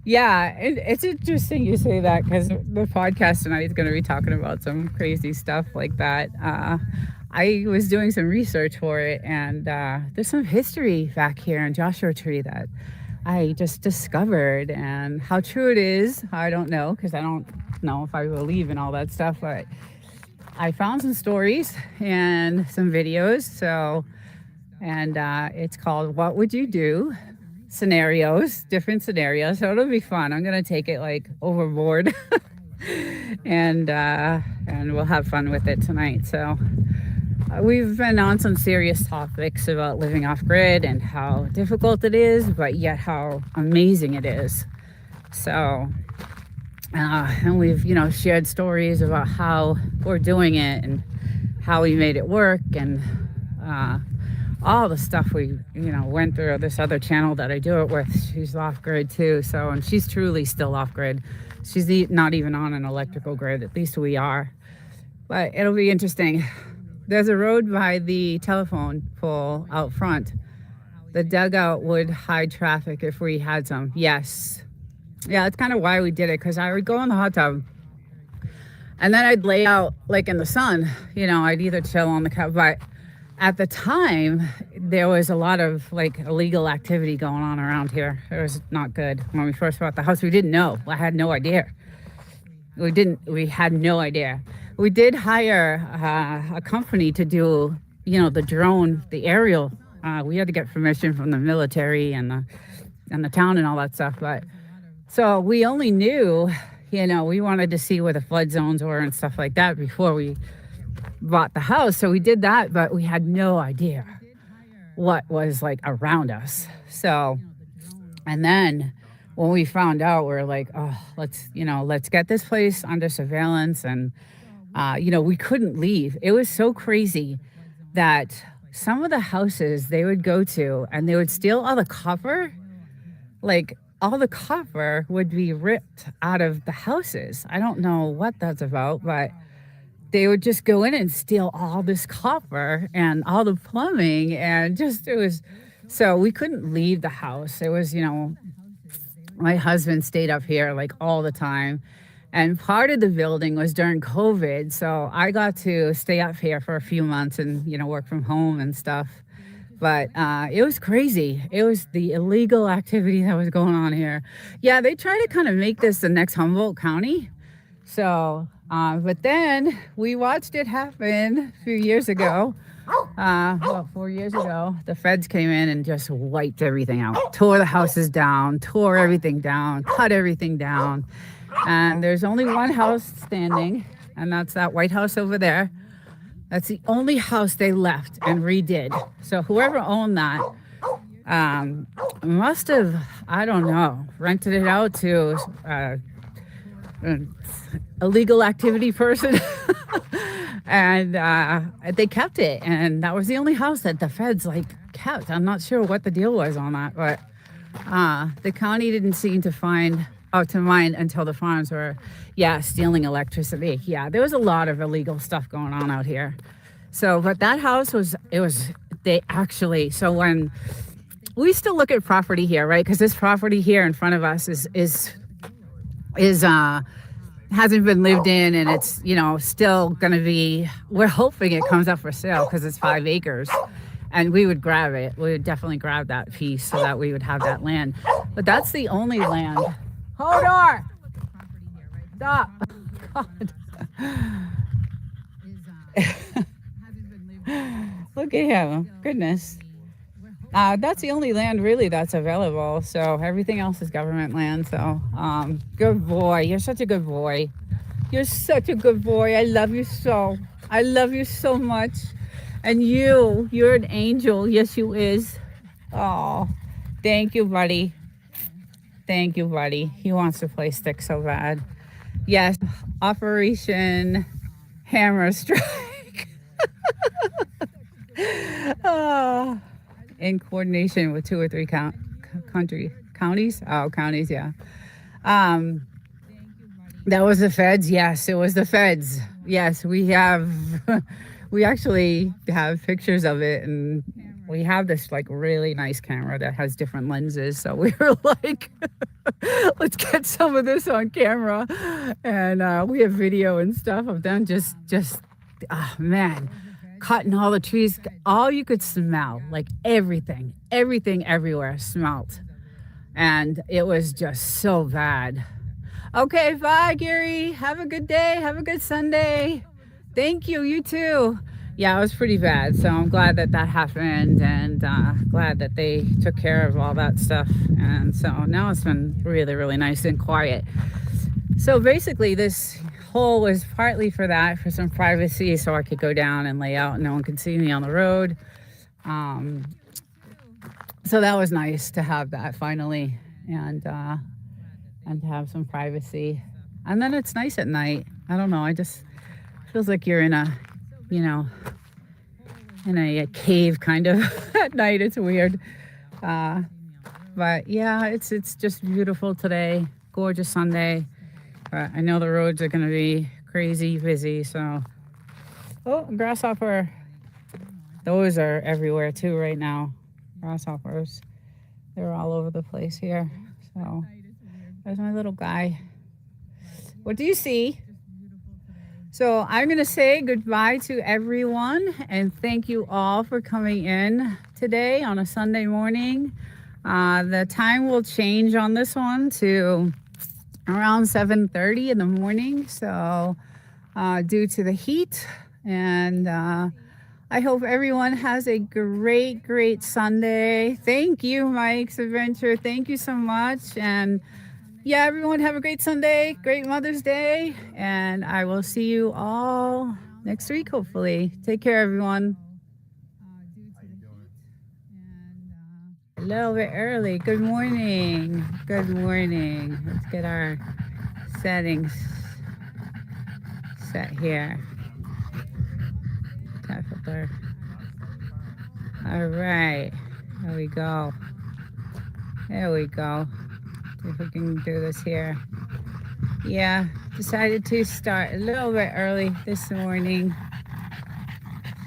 yeah, it's interesting you say that because the podcast tonight is going to be talking about some crazy stuff like that. I was doing some research for it, and there's some history back here in Joshua Tree that I just discovered, and how true it is, I don't know, because I don't know if I believe in all that stuff, but I found some stories and some videos. So, and it's called What Would You Do? Scenarios, different scenarios. So it'll be fun. I'm going to take it like overboard and we'll have fun with it tonight. So we've been on some serious topics about living off grid and how difficult it is, but yet how amazing it is. So, and we've, shared stories about how we're doing it and how we made it work, and all the stuff we, went through. This other channel that I do it with, she's off grid too. So, and she's truly still off grid. She's not even on an electrical grid. At least we are. But it'll be interesting. There's a road by the telephone pole out front. The dugout would hide traffic if we had some. Yes. Yeah, that's kind of why we did it, because I would go in the hot tub and then I'd lay out like in the sun. I'd either chill on the couch, but at the time there was a lot of like illegal activity going on around here. It was not good. When we first bought the house, we didn't know. I had no idea. We had no idea. We did hire a company to do, the drone, the aerial. We had to get permission from the military and the town and all that stuff. But so we only knew, we wanted to see where the flood zones were and stuff like that before we bought the house. So we did that, but we had no idea what was like around us. So, and then when we found out, we're like, oh, let's get this place under surveillance. And we couldn't leave. It was so crazy that some of the houses they would go to and they would steal all the copper. Like all the copper would be ripped out of the houses. I don't know what that's about, but they would just go in and steal all this copper and all the plumbing, and it was, so we couldn't leave the house. It was, my husband stayed up here like all the time. And part of the building was during COVID. So I got to stay up here for a few months and, work from home and stuff. But it was crazy. It was the illegal activity that was going on here. Yeah, they try to kind of make this the next Humboldt County. So, but then we watched it happen a few years ago. 4 years ago, the feds came in and just wiped everything out. Tore the houses down, tore everything down, cut everything down. And there's only one house standing, and that's that White House over there. That's the only house they left and redid. So whoever owned that must have, I don't know, rented it out to an illegal activity person. And they kept it, and that was the only house that the feds kept. I'm not sure what the deal was on that, but the county didn't seem to find out to mind until the farms were, stealing electricity. Yeah, there was a lot of illegal stuff going on out here. So, but that house so when we still look at property here, right? Because this property here in front of us is hasn't been lived in, and it's, still going to be, we're hoping it comes up for sale because it's 5 acres. And we would grab it. We would definitely grab that piece so that we would have that land. But that's the only land. Hold on. Stop. God. Look at him. Goodness. That's the only land really that's available. So everything else is government land. So good boy. You're such a good boy. You're such a good boy. I love you so. I love you so much. And you're an angel. Yes, you is. Oh, thank you, buddy. Thank you, buddy. He wants to play stick so bad. Yes, Operation Hammer Strike. In coordination with 2 or 3 Counties? Oh, counties, yeah. Um, that was the feds. Yes, it was the feds. Yes, we have, we actually have pictures of it, and we have this like really nice camera that has different lenses. So we were like, let's get some of this on camera, and we have video and stuff of them just, oh man, cutting all the trees. All you could smell, like everything everywhere smelled, and it was just so bad. Okay, bye, Gary. Have a good day. Have a good Sunday. Thank you. You too. Yeah, it was pretty bad. So I'm glad that that happened, and glad that they took care of all that stuff. And so now it's been really, really nice and quiet. So basically, this hole was partly for that, for some privacy, so I could go down and lay out and no one could see me on the road. So that was nice to have that finally, and to have some privacy. And then it's nice at night. I don't know. I just feels like you're in a, you know, in a cave kind of at night. It's weird. But yeah, it's just beautiful today. Gorgeous Sunday. But I know the roads are going to be crazy busy. So, oh, grasshopper. Those are everywhere too right now. Grasshoppers. They're all over the place here. So there's my little guy. What do you see? So I'm going to say goodbye to everyone and thank you all for coming in today on a Sunday morning. The time will change on this one to around 7:30 in the morning. So due to the heat, and I hope everyone has a great Sunday. Thank you, Mike's Adventure. Thank you so much. And yeah, everyone have a great Sunday, great Mother's Day, and I will see you all next week, hopefully. Take care, everyone. A little bit early. Good morning. Good morning. Let's get our settings set here. Filter. All right. There we go. There we go. See if we can do this here. Yeah, decided to start a little bit early this morning.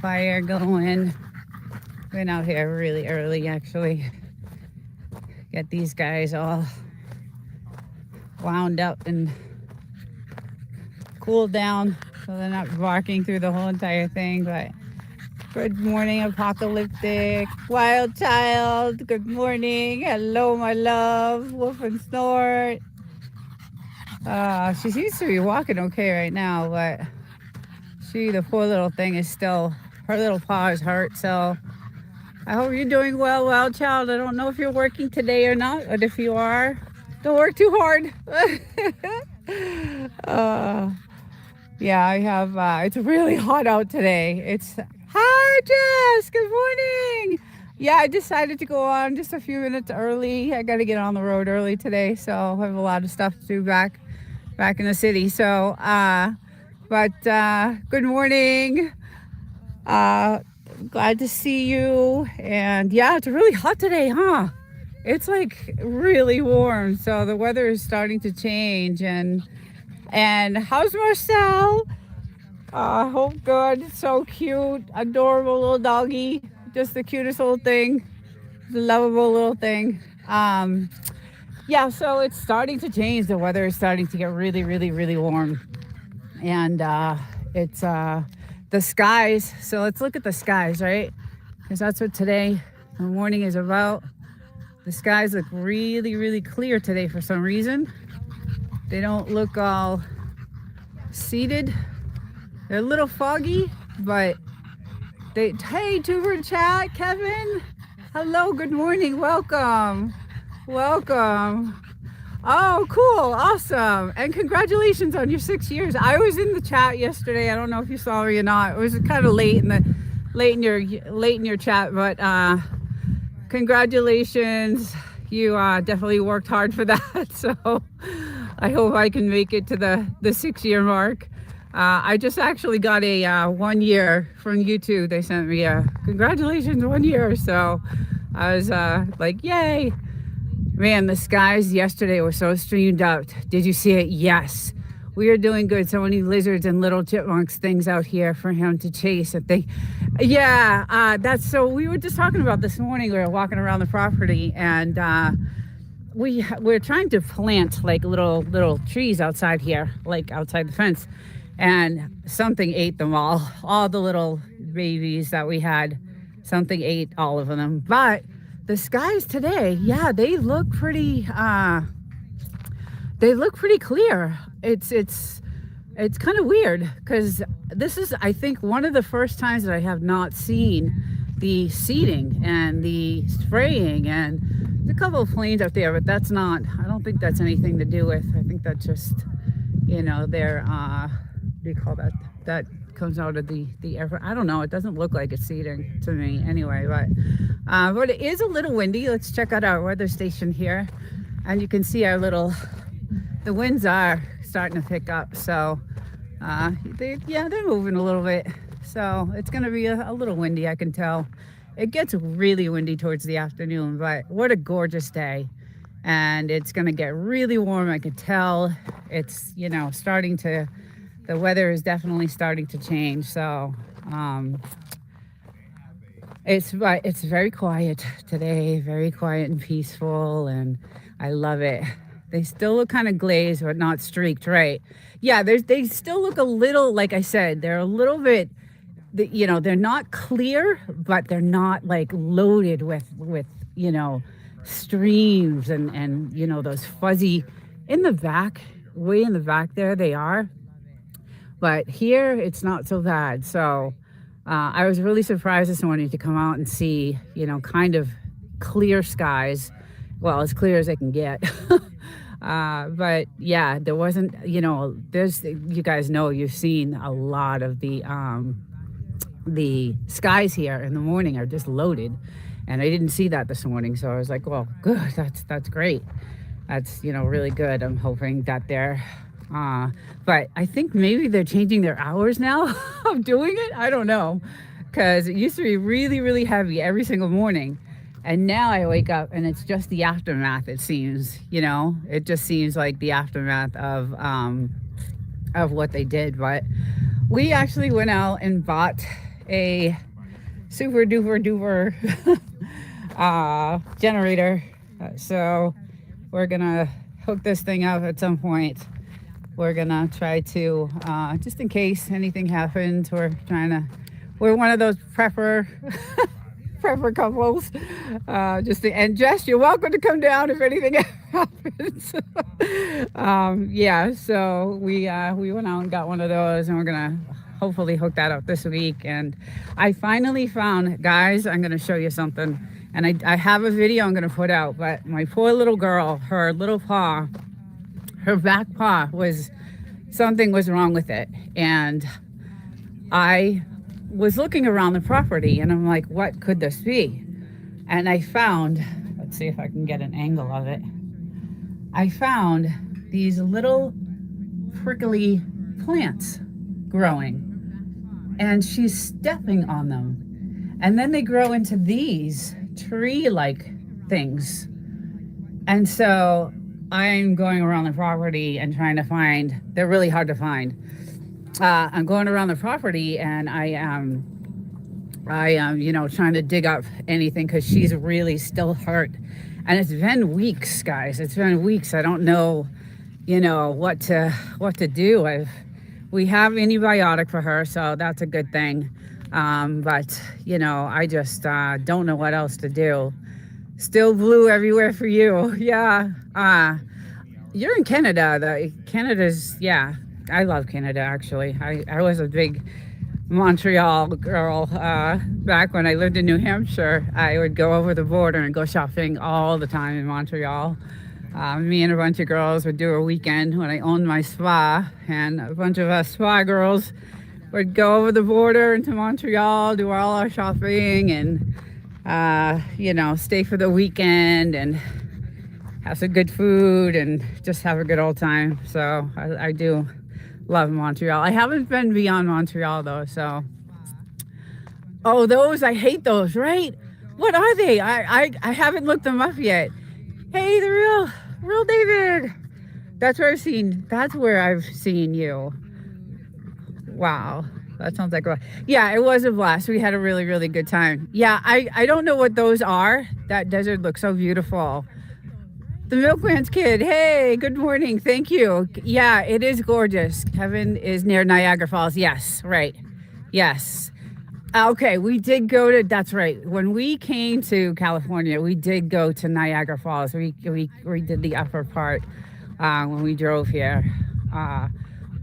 Fire going. Went out here really early, actually. Get these guys all wound up and cooled down so they're not barking through the whole entire thing. But good morning, Apocalyptic Wild Child. Good morning. Hello, my love. Woof and snort. She seems to be walking okay right now, but the poor little thing is still, her little paw is hurt. So I hope you're doing well, Wild Child. I don't know if you're working today or not, but if you are, don't work too hard. Yeah, I have, it's really hot out today. Hi, Jess, good morning. Yeah, I decided to go on just a few minutes early. I got to get on the road early today, so I have a lot of stuff to do back in the city. So, good morning. Glad to see you. And yeah, it's really hot today, huh? It's like really warm. So the weather is starting to change. And how's Marcel? Hope good. So cute. Adorable little doggy. Just the cutest little thing. Lovable little thing. Yeah, so it's starting to change. The weather is starting to get really warm. And it's the skies. So let's look at the skies, right? Because that's what today, the morning is about. The skies look really clear today for some reason. They don't look all seeded. They're a little foggy, but hey, Tuber Chat, Kevin. Hello, good morning, welcome. Oh, cool, awesome. And congratulations on your 6 years. I was in the chat yesterday. I don't know if you saw me or not. It was kind of late in your chat, but congratulations. You definitely worked hard for that. So I hope I can make it to the 6-year mark. I just actually got a 1 year from YouTube. They sent me a congratulations 1 year. So I was like, yay. Man, the skies yesterday were so streamed out. Did you see it? Yes. We are doing good. So many lizards and little chipmunks things out here for him to chase. Yeah, that's so. We were just talking about this morning. We were walking around the property, and we're trying to plant like little trees outside here, like outside the fence, and something ate them all the little babies that we had. Something ate all of them. But the skies today, yeah, they look pretty clear. It's kind of weird because this is, I think, one of the first times that I have not seen the seeding and the spraying, and there's a couple of planes up there, but that's not, I don't think that's anything to do with, I think that's just, they're, what do you call that? That comes out of the air. I don't know. It doesn't look like it's seeding to me anyway, but it is a little windy. Let's check out our weather station here, and you can see the winds are starting to pick up. So they're moving a little bit. So it's going to be a little windy, I can tell. It gets really windy towards the afternoon, but what a gorgeous day. And it's going to get really warm. I can tell it's, the weather is definitely starting to change. So it's very quiet today, very quiet and peaceful, and I love it. They still look kind of glazed, but not streaked, right? Yeah, they still look a little, like I said, they're a little bit, they're not clear, but they're not like loaded with streams and those fuzzy in the back, way in the back there they are. But here it's not so bad. So I was really surprised this morning to come out and see, kind of clear skies. Well, as clear as they can get. But yeah, there wasn't, you guys know, you've seen a lot of the skies here in the morning are just loaded, and I didn't see that this morning. So I was like, well, good. That's great. That's, really good. I'm hoping that but I think maybe they're changing their hours now of doing it. I don't know, because it used to be really, really heavy every single morning. And now I wake up and it's just the aftermath, it seems, it just seems like the aftermath of what they did. But we actually went out and bought a super duper generator. So we're gonna hook this thing up at some point. We're gonna try to, just in case anything happens, we're one of those prepper couples. And Jess, you're welcome to come down if anything happens. So we went out and got one of those, and we're gonna hopefully hook that up this week. And I finally found, guys, I'm gonna show you something, and I have a video I'm gonna put out, but my poor little girl, her little paw, her back paw something was wrong with it. And I was looking around the property and I'm like, what could this be? And I found, let's see if I can get an angle of it. I found these little prickly plants growing, and she's stepping on them. And then they grow into these tree-like things. And so I'm going around the property and trying to find, they're really hard to find. I'm going around the property, and I am, trying to dig up anything, because she's really still hurt. And it's been weeks, guys. It's been weeks. I don't know, what to do. We have antibiotic for her, so that's a good thing. But I just don't know what else to do. Still blue everywhere for you. Yeah. You're in Canada. Canada's, yeah. I love Canada, actually. I was a big Montreal girl. Back when I lived in New Hampshire, I would go over the border and go shopping all the time in Montreal. Me and a bunch of girls would do a weekend when I owned my spa, and a bunch of us spa girls would go over the border into Montreal, do all our shopping, and, stay for the weekend and have some good food and just have a good old time. So I do love Montreal. I haven't been beyond Montreal though, so. Oh, those, I hate those, right? What are they? I haven't looked them up yet. Hey, the real David. That's where I've seen you. Wow. That sounds like a, yeah, it was a blast. We had a really, really good time. Yeah, I don't know what those are. That desert looks so beautiful. The milkman's kid. Hey, good morning. Thank you. Yeah, it is gorgeous. Kevin is near Niagara Falls. Yes, right. Yes. Okay, we did go to, that's right. When we came to California, we did go to Niagara Falls. We did the upper part when we drove here.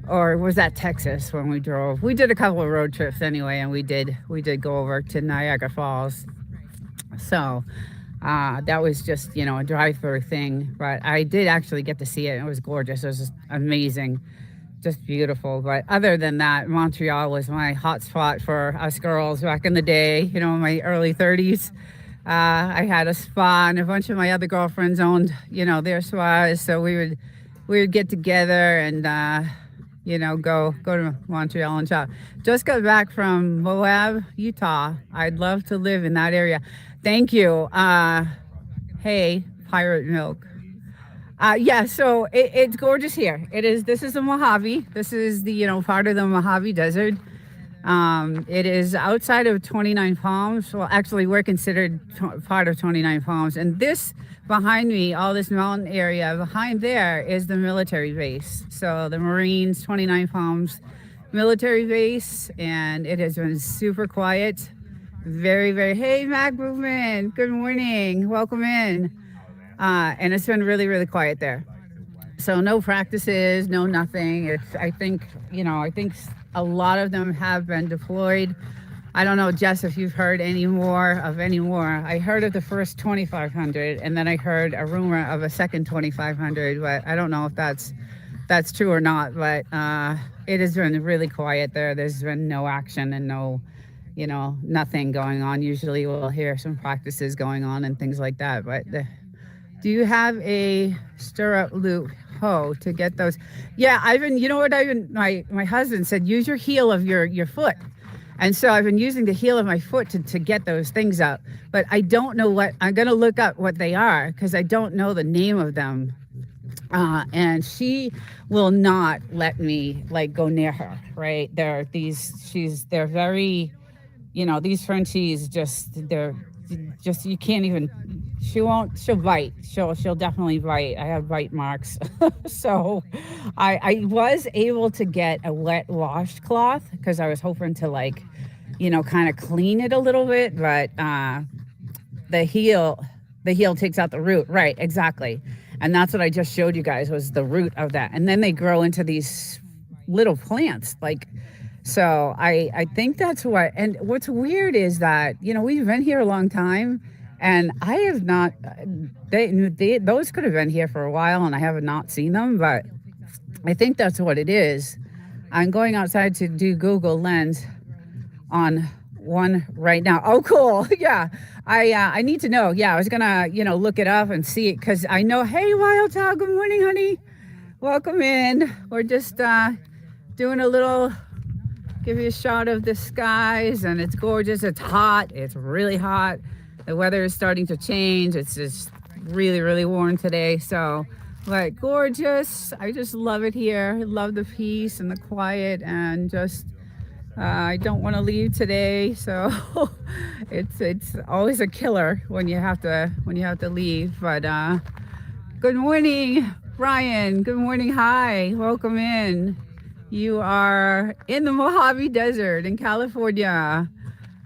Or was that Texas when we drove? We did a couple of road trips anyway, and we did go over to Niagara Falls. So that was just, a drive-through thing, but I did actually get to see it. It was gorgeous. It was just amazing, just beautiful. But other than that, Montreal was my hot spot for us girls back in the day, in my early 30s. I had a spa, and a bunch of my other girlfriends owned, their spas. So we would get together and, go to Montreal and shop. Just got back from Moab, Utah. I'd love to live in that area. Thank you. Hey, Pirate Milk. Yeah, so it's gorgeous here. This is the Mojave. This is the, part of the Mojave Desert. It is outside of 29 Palms. Well, actually, we're considered part of 29 Palms. And this behind me, all this mountain area behind there is the military base. So the Marines, 29 Palms military base. And it has been super quiet. Very, very, hey, Mac Movement. Good morning. Welcome in. And it's been really, really quiet there. So no practices, no nothing. I think a lot of them have been deployed. I don't know, Jess, if you've heard any more. I heard of the first 2,500, and then I heard a rumor of a second 2,500, but I don't know if that's true or not. But it has been really quiet there. There's been no action and no, nothing going on. Usually we'll hear some practices going on and things like that. But do you have a stirrup loop hoe to get those? Yeah, my husband said, use your heel of your foot. And so I've been using the heel of my foot to get those things up. But I don't know I'm going to look up what they are because I don't know the name of them. And she will not let me go near her, right? They're very, these Frenchies you can't even, she'll bite. She'll definitely bite. I have bite marks. So I was able to get a wet washcloth because I was hoping to kind of clean it a little bit, but the heel takes out the root. Right, exactly. And that's what I just showed you guys was the root of that. And then they grow into these little plants, so I think that's what, and what's weird is that, we've been here a long time and I have not, those could have been here for a while and I have not seen them, but I think that's what it is. I'm going outside to do Google Lens on one right now. Oh, cool. Yeah. I need to know. Yeah. I was going to, look it up and see it because I know, hey, Wild Child, good morning, honey. Welcome in. We're just doing a little, give you a shot of the skies, and it's gorgeous. It's hot. It's really hot. The weather is starting to change. It's just really, really warm today. So, but gorgeous. I just love it here. I love the peace and the quiet, and just I don't want to leave today. So it's always a killer when you have to leave. But good morning, Brian. Good morning. Hi. Welcome in. You are in the Mojave Desert in California.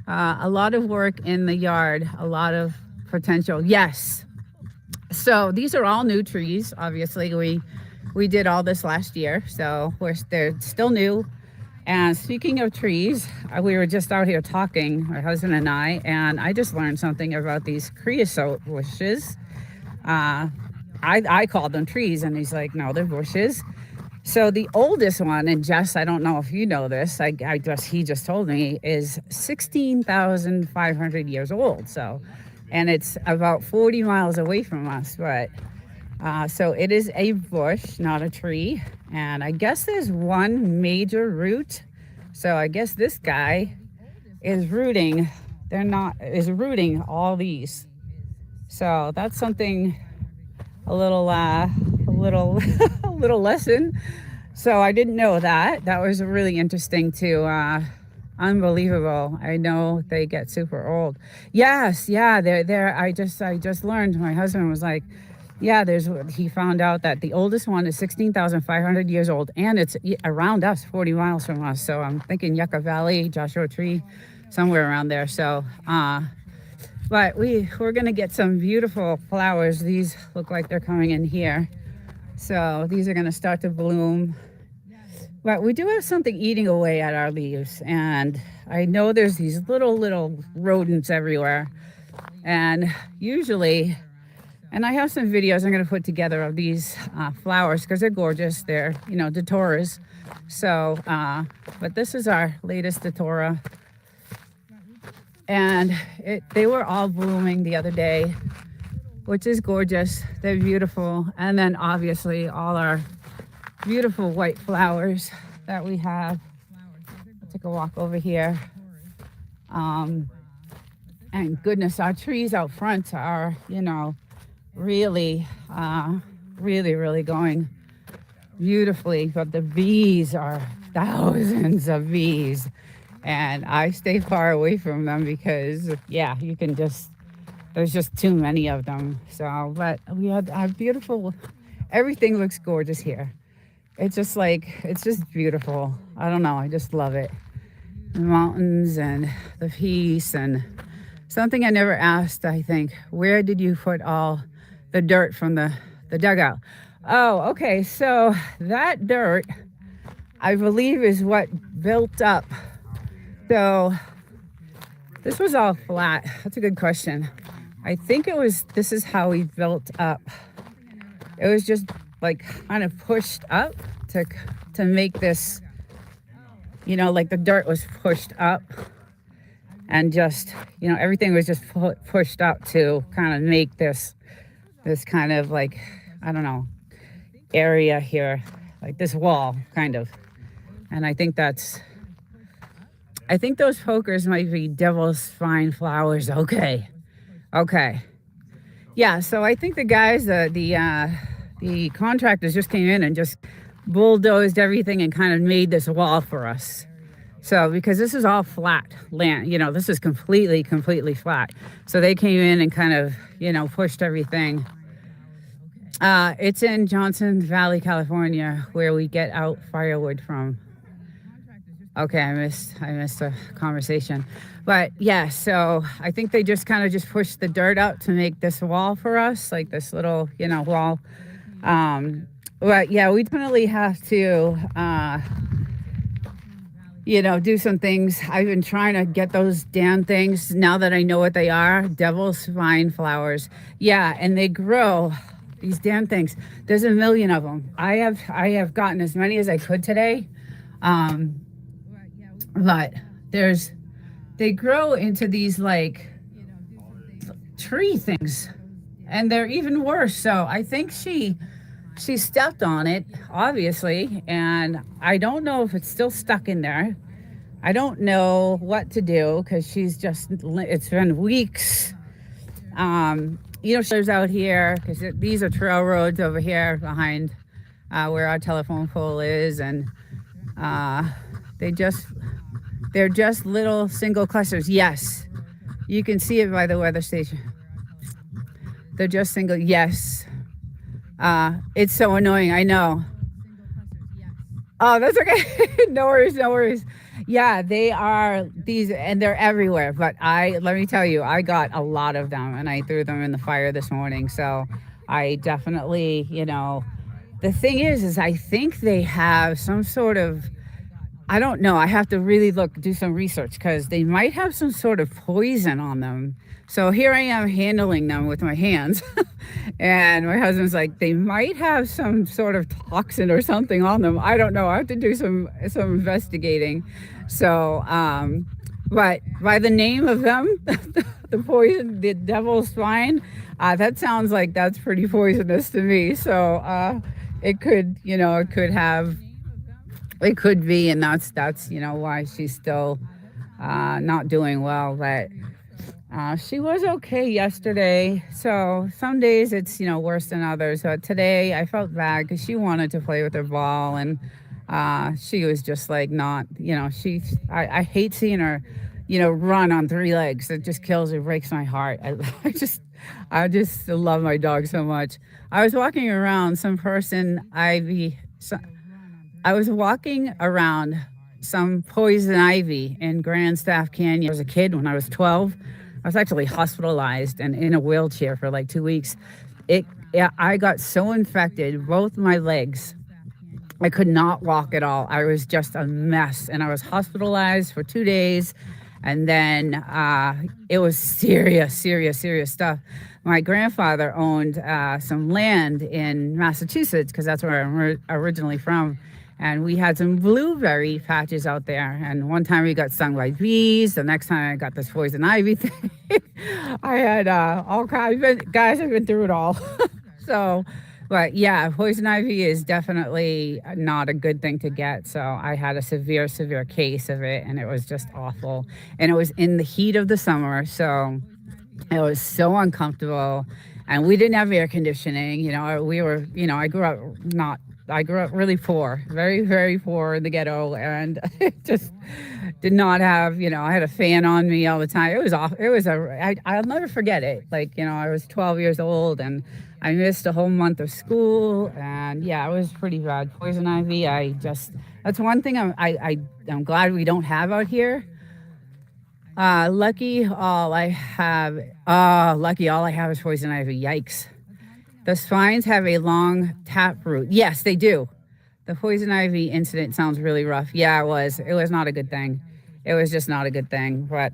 A lot of work in the yard, a lot of potential. Yes. So these are all new trees. Obviously, we did all this last year, so they're still new. And speaking of trees, we were just out here talking, my husband and I just learned something about these creosote bushes. I called them trees, and he's like, no, they're bushes. So the oldest one, and Jess, I don't know if you know this, he just told me, is 16,500 years old. So, and it's about 40 miles away from us. But so it is a bush, not a tree. And I guess there's one major root. So I guess this guy is rooting. Is rooting all these. So that's something a little, a little lesson. So I didn't know that. That was really interesting too. Unbelievable. I know they get super old. Yes, yeah, they're I just learned. My husband was like, yeah, he found out that the oldest one is 16,500 years old, and it's around us, 40 miles from us. So I'm thinking Yucca Valley, Joshua Tree, somewhere around there. So but we're gonna get some beautiful flowers. These look like they're coming in here. So these are gonna start to bloom. But we do have something eating away at our leaves, and I know there's these little rodents everywhere. And usually, and I have some videos I'm going to put together of these flowers because they're gorgeous. They're, Datoras. So, but this is our latest Datora, and they were all blooming the other day, which is gorgeous. They're beautiful, and then obviously all our beautiful white flowers that we have. I'll take a walk over here. And goodness, our trees out front are, really, really going beautifully. But the bees are thousands of bees. And I stay far away from them because, yeah, there's just too many of them. So, but we have our beautiful, everything looks gorgeous here. It's just beautiful. I don't know. I just love it. The mountains and the peace. And something I never asked, I think, where did you put all the dirt from the dugout? Oh, okay. So that dirt, I believe, is what built up. So this was all flat. That's a good question. I think this is how we built up. It was just like kind of pushed up to make this, like the dirt was pushed up, and just, everything was just pushed up to kind of make this kind of like, I don't know, area here, like this wall kind of. And I think those pokers might be devil's spine flowers. Okay. Yeah, so I think the guys, the contractors just came in and just bulldozed everything and kind of made this wall for us. So because this is all flat land, this is completely flat. So they came in and kind of, pushed everything. It's in Johnson Valley, California, where we get out firewood from. Okay, I missed a conversation. But yeah, so I think they just kind of just pushed the dirt out to make this wall for us, like this little, wall. But yeah, we definitely have to, do some things. I've been trying to get those damn things now that I know what they are. Devil's spine flowers. Yeah, and they grow, these damn things. There's a million of them. I have gotten as many as I could today. But they grow into these like tree things, and they're even worse. So I think she stepped on it, obviously, and I don't know if it's still stuck in there. I don't know what to do because it's been weeks. She's out here because these are trail roads over here behind where our telephone pole is, and they're just little single clusters. Yes, you can see it by the weather station. They're just single. Yes. It's so annoying. I know. Oh, that's okay. No worries. Yeah, they are these, and they're everywhere. But let me tell you, I got a lot of them, and I threw them in the fire this morning. So I definitely, the thing is I think they have some sort of, I don't know. I have to really do some research because they might have some sort of poison on them. So here I am handling them with my hands. And my husband's like, they might have some sort of toxin or something on them. I don't know. I have to do some investigating. So, but by the name of them, the poison, the devil's spine, that sounds like that's pretty poisonous to me. So it could be, and that's why she's still not doing well. But She was okay yesterday. So some days it's, worse than others. But today I felt bad because she wanted to play with her ball and she was just like not, I hate seeing her, run on three legs. It just kills, it breaks my heart. I just love my dog so much. I was walking around some person, I was walking around some poison ivy in Grand Staff Canyon. I was a kid when I was 12. I was actually hospitalized and in a wheelchair for like 2 weeks. Yeah, I got so infected, both my legs. I could not walk at all. I was just a mess, and I was hospitalized for 2 days. And then it was serious, serious, serious stuff. My grandfather owned some land in Massachusetts because that's where I'm originally from. And we had some blueberry patches out there. And one time we got stung by bees. The next time I got this poison ivy thing. I had all kinds. Guys, I've been through it all. So, but yeah, poison ivy is definitely not a good thing to get. So I had a severe, severe case of it, and it was just awful. And it was in the heat of the summer, so it was so uncomfortable. And we didn't have air conditioning. We were, I grew up really poor, very, very poor in the ghetto, and just did not have, I had a fan on me all the time. It was off. I'll never forget it. Like, I was 12 years old and I missed a whole month of school, and yeah, it was pretty bad. Poison ivy. That's one thing I'm glad we don't have out here. Lucky all I have is poison ivy. Yikes. The spines have a long taproot. Yes, they do. The poison ivy incident sounds really rough. Yeah, it was. It was not a good thing. It was just not a good thing. But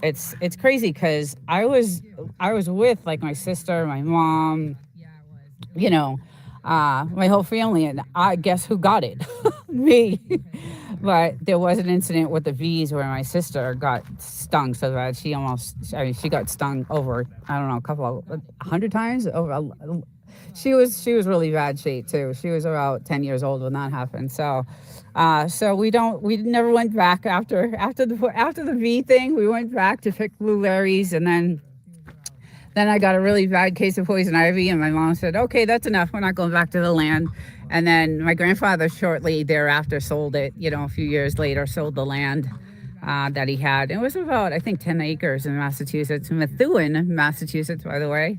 it's crazy because I was with like my sister, my mom, my whole family, and I guess who got it? Me. But there was an incident with the bees where my sister got stung so bad she got stung over, I don't know, 100 times over. She was really bad shape too. She was about 10 years old when that happened. So we never went back after the bee thing. We went back to pick blueberries, and then I got a really bad case of poison ivy, and my mom said, okay, that's enough. We're not going back to the land. And then my grandfather shortly thereafter sold it, a few years later, sold the land that he had. It was about, I think, 10 acres in Massachusetts, Methuen, Massachusetts, by the way.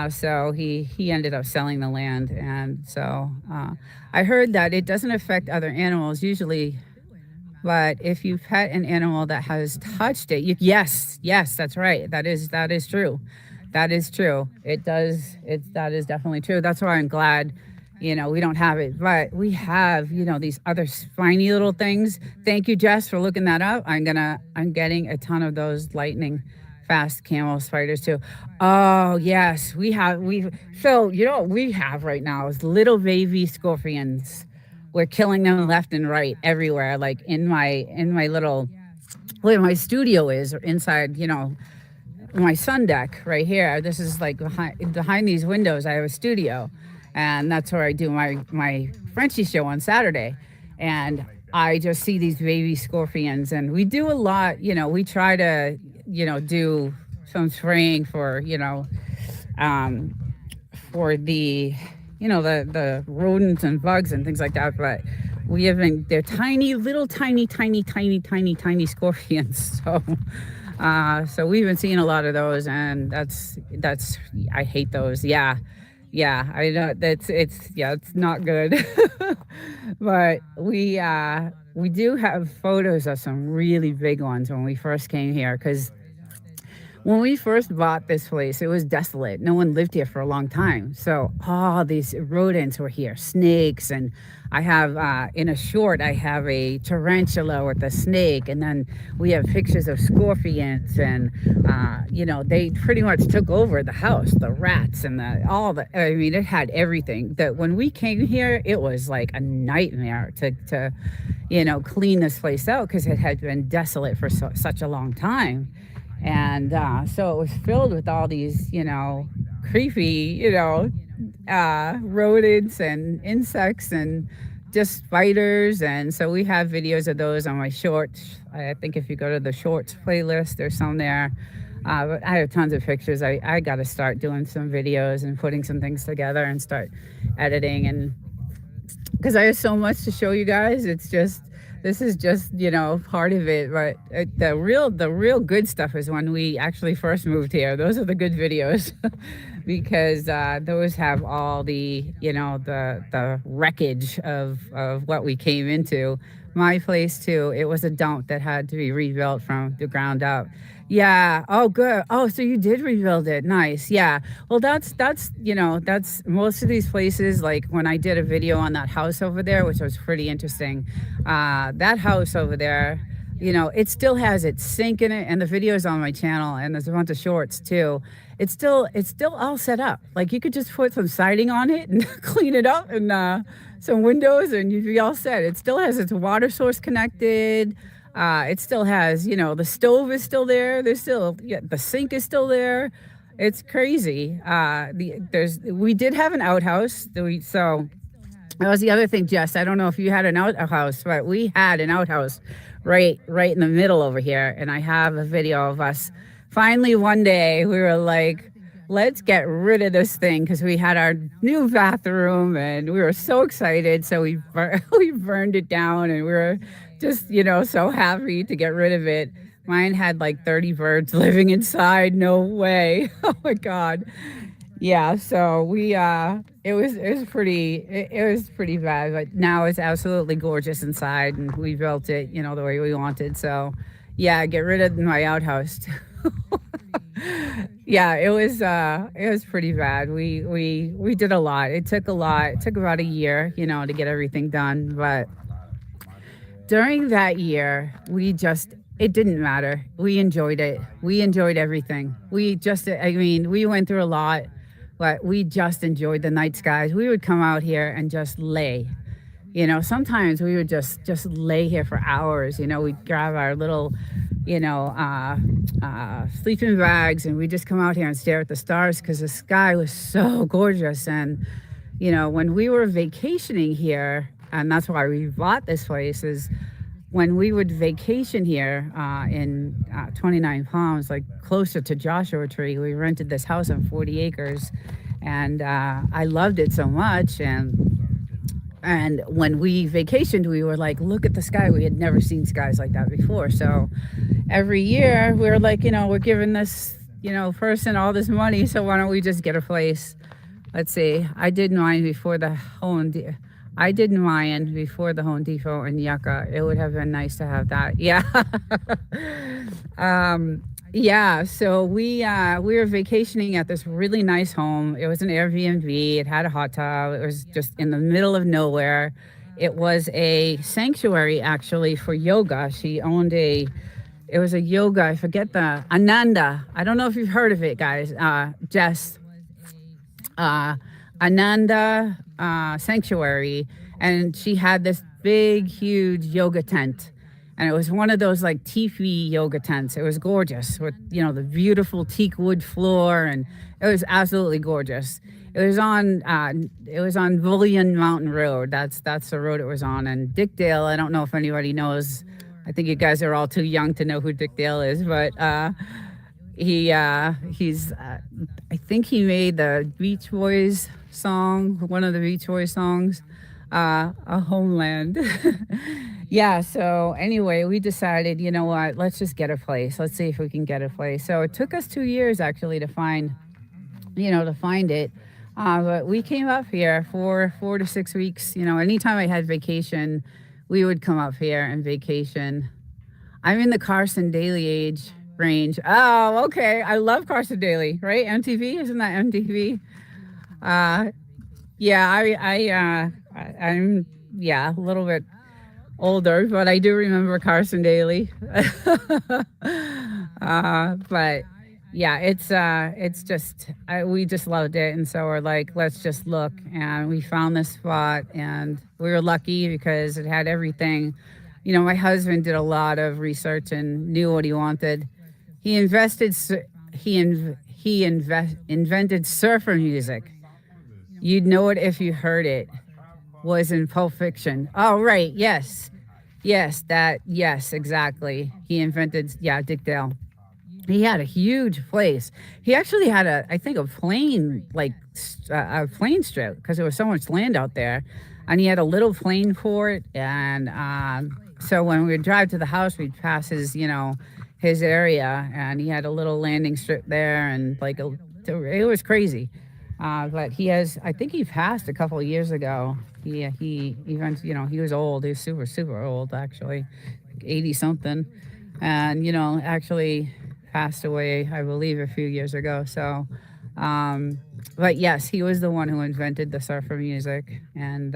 So he ended up selling the land. And so I heard that it doesn't affect other animals usually, but if you pet an animal that has touched it, yes, that's right. That is true. That is true. It does. That is definitely true. That's why I'm glad, we don't have it, but we have, these other spiny little things. Thank you, Jess, for looking that up. I'm getting a ton of those lightning fast camel spiders too. Oh yes, so what we have right now is little baby scorpions. We're killing them left and right everywhere. Like in my little, where my studio is, or inside, my sun deck right here. This is like behind these windows. I have a studio, and that's where I do my Frenchie show on Saturday. And I just see these baby scorpions, and we do a lot. We try to do some spraying for for the the rodents and bugs and things like that. But they're tiny, little tiny scorpions. So we've been seeing a lot of those, and that's I hate those. Yeah, I know it's not good. But we do have photos of some really big ones when we first came here, because when we first bought this place, it was desolate. No one lived here for a long time. So all these rodents were here, snakes. And I have, in a short, I have a tarantula with a snake. And then we have pictures of scorpions. And, they pretty much took over the house, the rats and it had everything. That when we came here, it was like a nightmare to clean this place out, because it had been desolate for such a long time. And so it was filled with all these, creepy, rodents and insects and just spiders. And so we have videos of those on my shorts. I think if you go to the shorts playlist, there's some there. But I have tons of pictures. I got to start doing some videos and putting some things together and start editing, and because I have so much to show you guys. It's just this is just part of it, but the real good stuff is when we actually first moved here. Those are the good videos because those have all the wreckage of what we came into. My place too. It was a dump that had to be rebuilt from the ground up. Yeah. Oh, good. Oh, so you did rebuild it. Nice. Yeah. Well, that's most of these places. Like when I did a video on that house over there, which was pretty interesting. That house over there, it still has its sink in it, and the video's on my channel, and there's a bunch of shorts too. It's still all set up. Like you could just put some siding on it and clean it up, and some windows, and you'd be all set. It still has its water source connected. It still has, the stove is still there. There's still, yeah, the sink is still there. It's crazy. We did have an outhouse. So that was the other thing, Jess. I don't know if you had an outhouse, but we had an outhouse right in the middle over here. And I have a video of us. Finally, one day we were like, let's get rid of this thing because we had our new bathroom and we were so excited. So we burned it down, and we were just, so happy to get rid of it. Mine had like 30 birds living inside. No way. Oh my God. Yeah. So it was pretty bad, but now it's absolutely gorgeous inside, and we built it, the way we wanted. So yeah, get rid of my outhouse too. Yeah, it was pretty bad. We did a lot. It took a lot. It took about a year, to get everything done. But during that year, it didn't matter. We enjoyed it. We enjoyed everything. We went through a lot, but we just enjoyed the night skies. We would come out here and just lay. Sometimes we would just lay here for hours. We'd grab our little, sleeping bags, and we'd just come out here and stare at the stars because the sky was so gorgeous. And, when we were vacationing here, and that's why we bought this place, is when we would vacation here in 29 Palms, like closer to Joshua Tree. We rented this house on 40 acres, and I loved it so much. And when we vacationed, we were like, look at the sky. We had never seen skies like that before. So every year we were like, we're giving this, person all this money. So why don't we just get a place? Let's see. I did mine before the Home Depot in Yucca. It would have been nice to have that. Yeah. Yeah, so we were vacationing at this really nice home. It was an Airbnb. It had a hot tub. It was just in the middle of nowhere. It was a sanctuary actually for yoga. It was a yoga. I forget the Ananda. I don't know if you've heard of it, guys. Jess, Ananda Sanctuary, and she had this big, huge yoga tent. And it was one of those like teepee yoga tents. It was gorgeous with, the beautiful teak wood floor, and it was absolutely gorgeous. It was on Bullion Mountain Road. That's the road it was on. And Dick Dale, I don't know if anybody knows. I think you guys are all too young to know who Dick Dale is, but he's I think he made the Beach Boys song, one of the Beach Boys songs, A Homeland. Yeah, so anyway, we decided, you know what, let's just get a place. Let's see if we can get a place. So it took us 2 years actually to find it. But we came up here for 4 to 6 weeks. Anytime I had vacation, we would come up here and vacation. I'm in the Carson Daly age range. Oh, okay. I love Carson Daly, right? MTV, isn't that MTV? Yeah, I'm a little bit older, but I do remember Carson Daly. But yeah, it's just we just loved it, and so we're like, let's just look, and we found this spot, and we were lucky because it had everything. My husband did a lot of research and knew what he wanted. He invented surfer music. You'd know it if you heard it. Was in Pulp Fiction. Oh, right. Yes, exactly. He invented, Dick Dale. He had a huge place. He actually had I think, a plane, like a plane strip, because there was so much land out there, and he had a little plane port. And so when we would drive to the house, we'd pass his area, and he had a little landing strip there, and it was crazy. But I think he passed a couple of years ago. He even, he was old. He was super super old, actually, 80 something, and actually passed away, I believe, a few years ago. So, but yes, he was the one who invented the surfer music. And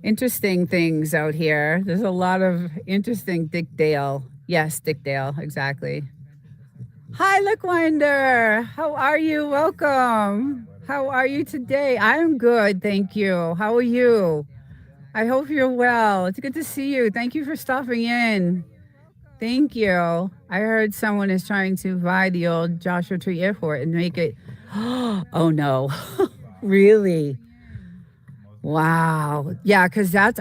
interesting things out here. There's a lot of interesting. Dick Dale. Yes, Dick Dale, exactly. Hi, Lookwinder. How are you? Welcome. How are you today? I'm good, thank you. How are you? I hope you're well. It's good to see you. Thank you for stopping in. Thank you. I heard someone is trying to buy the old Joshua Tree Airport and make it. Oh no. Really? Wow. Yeah, because I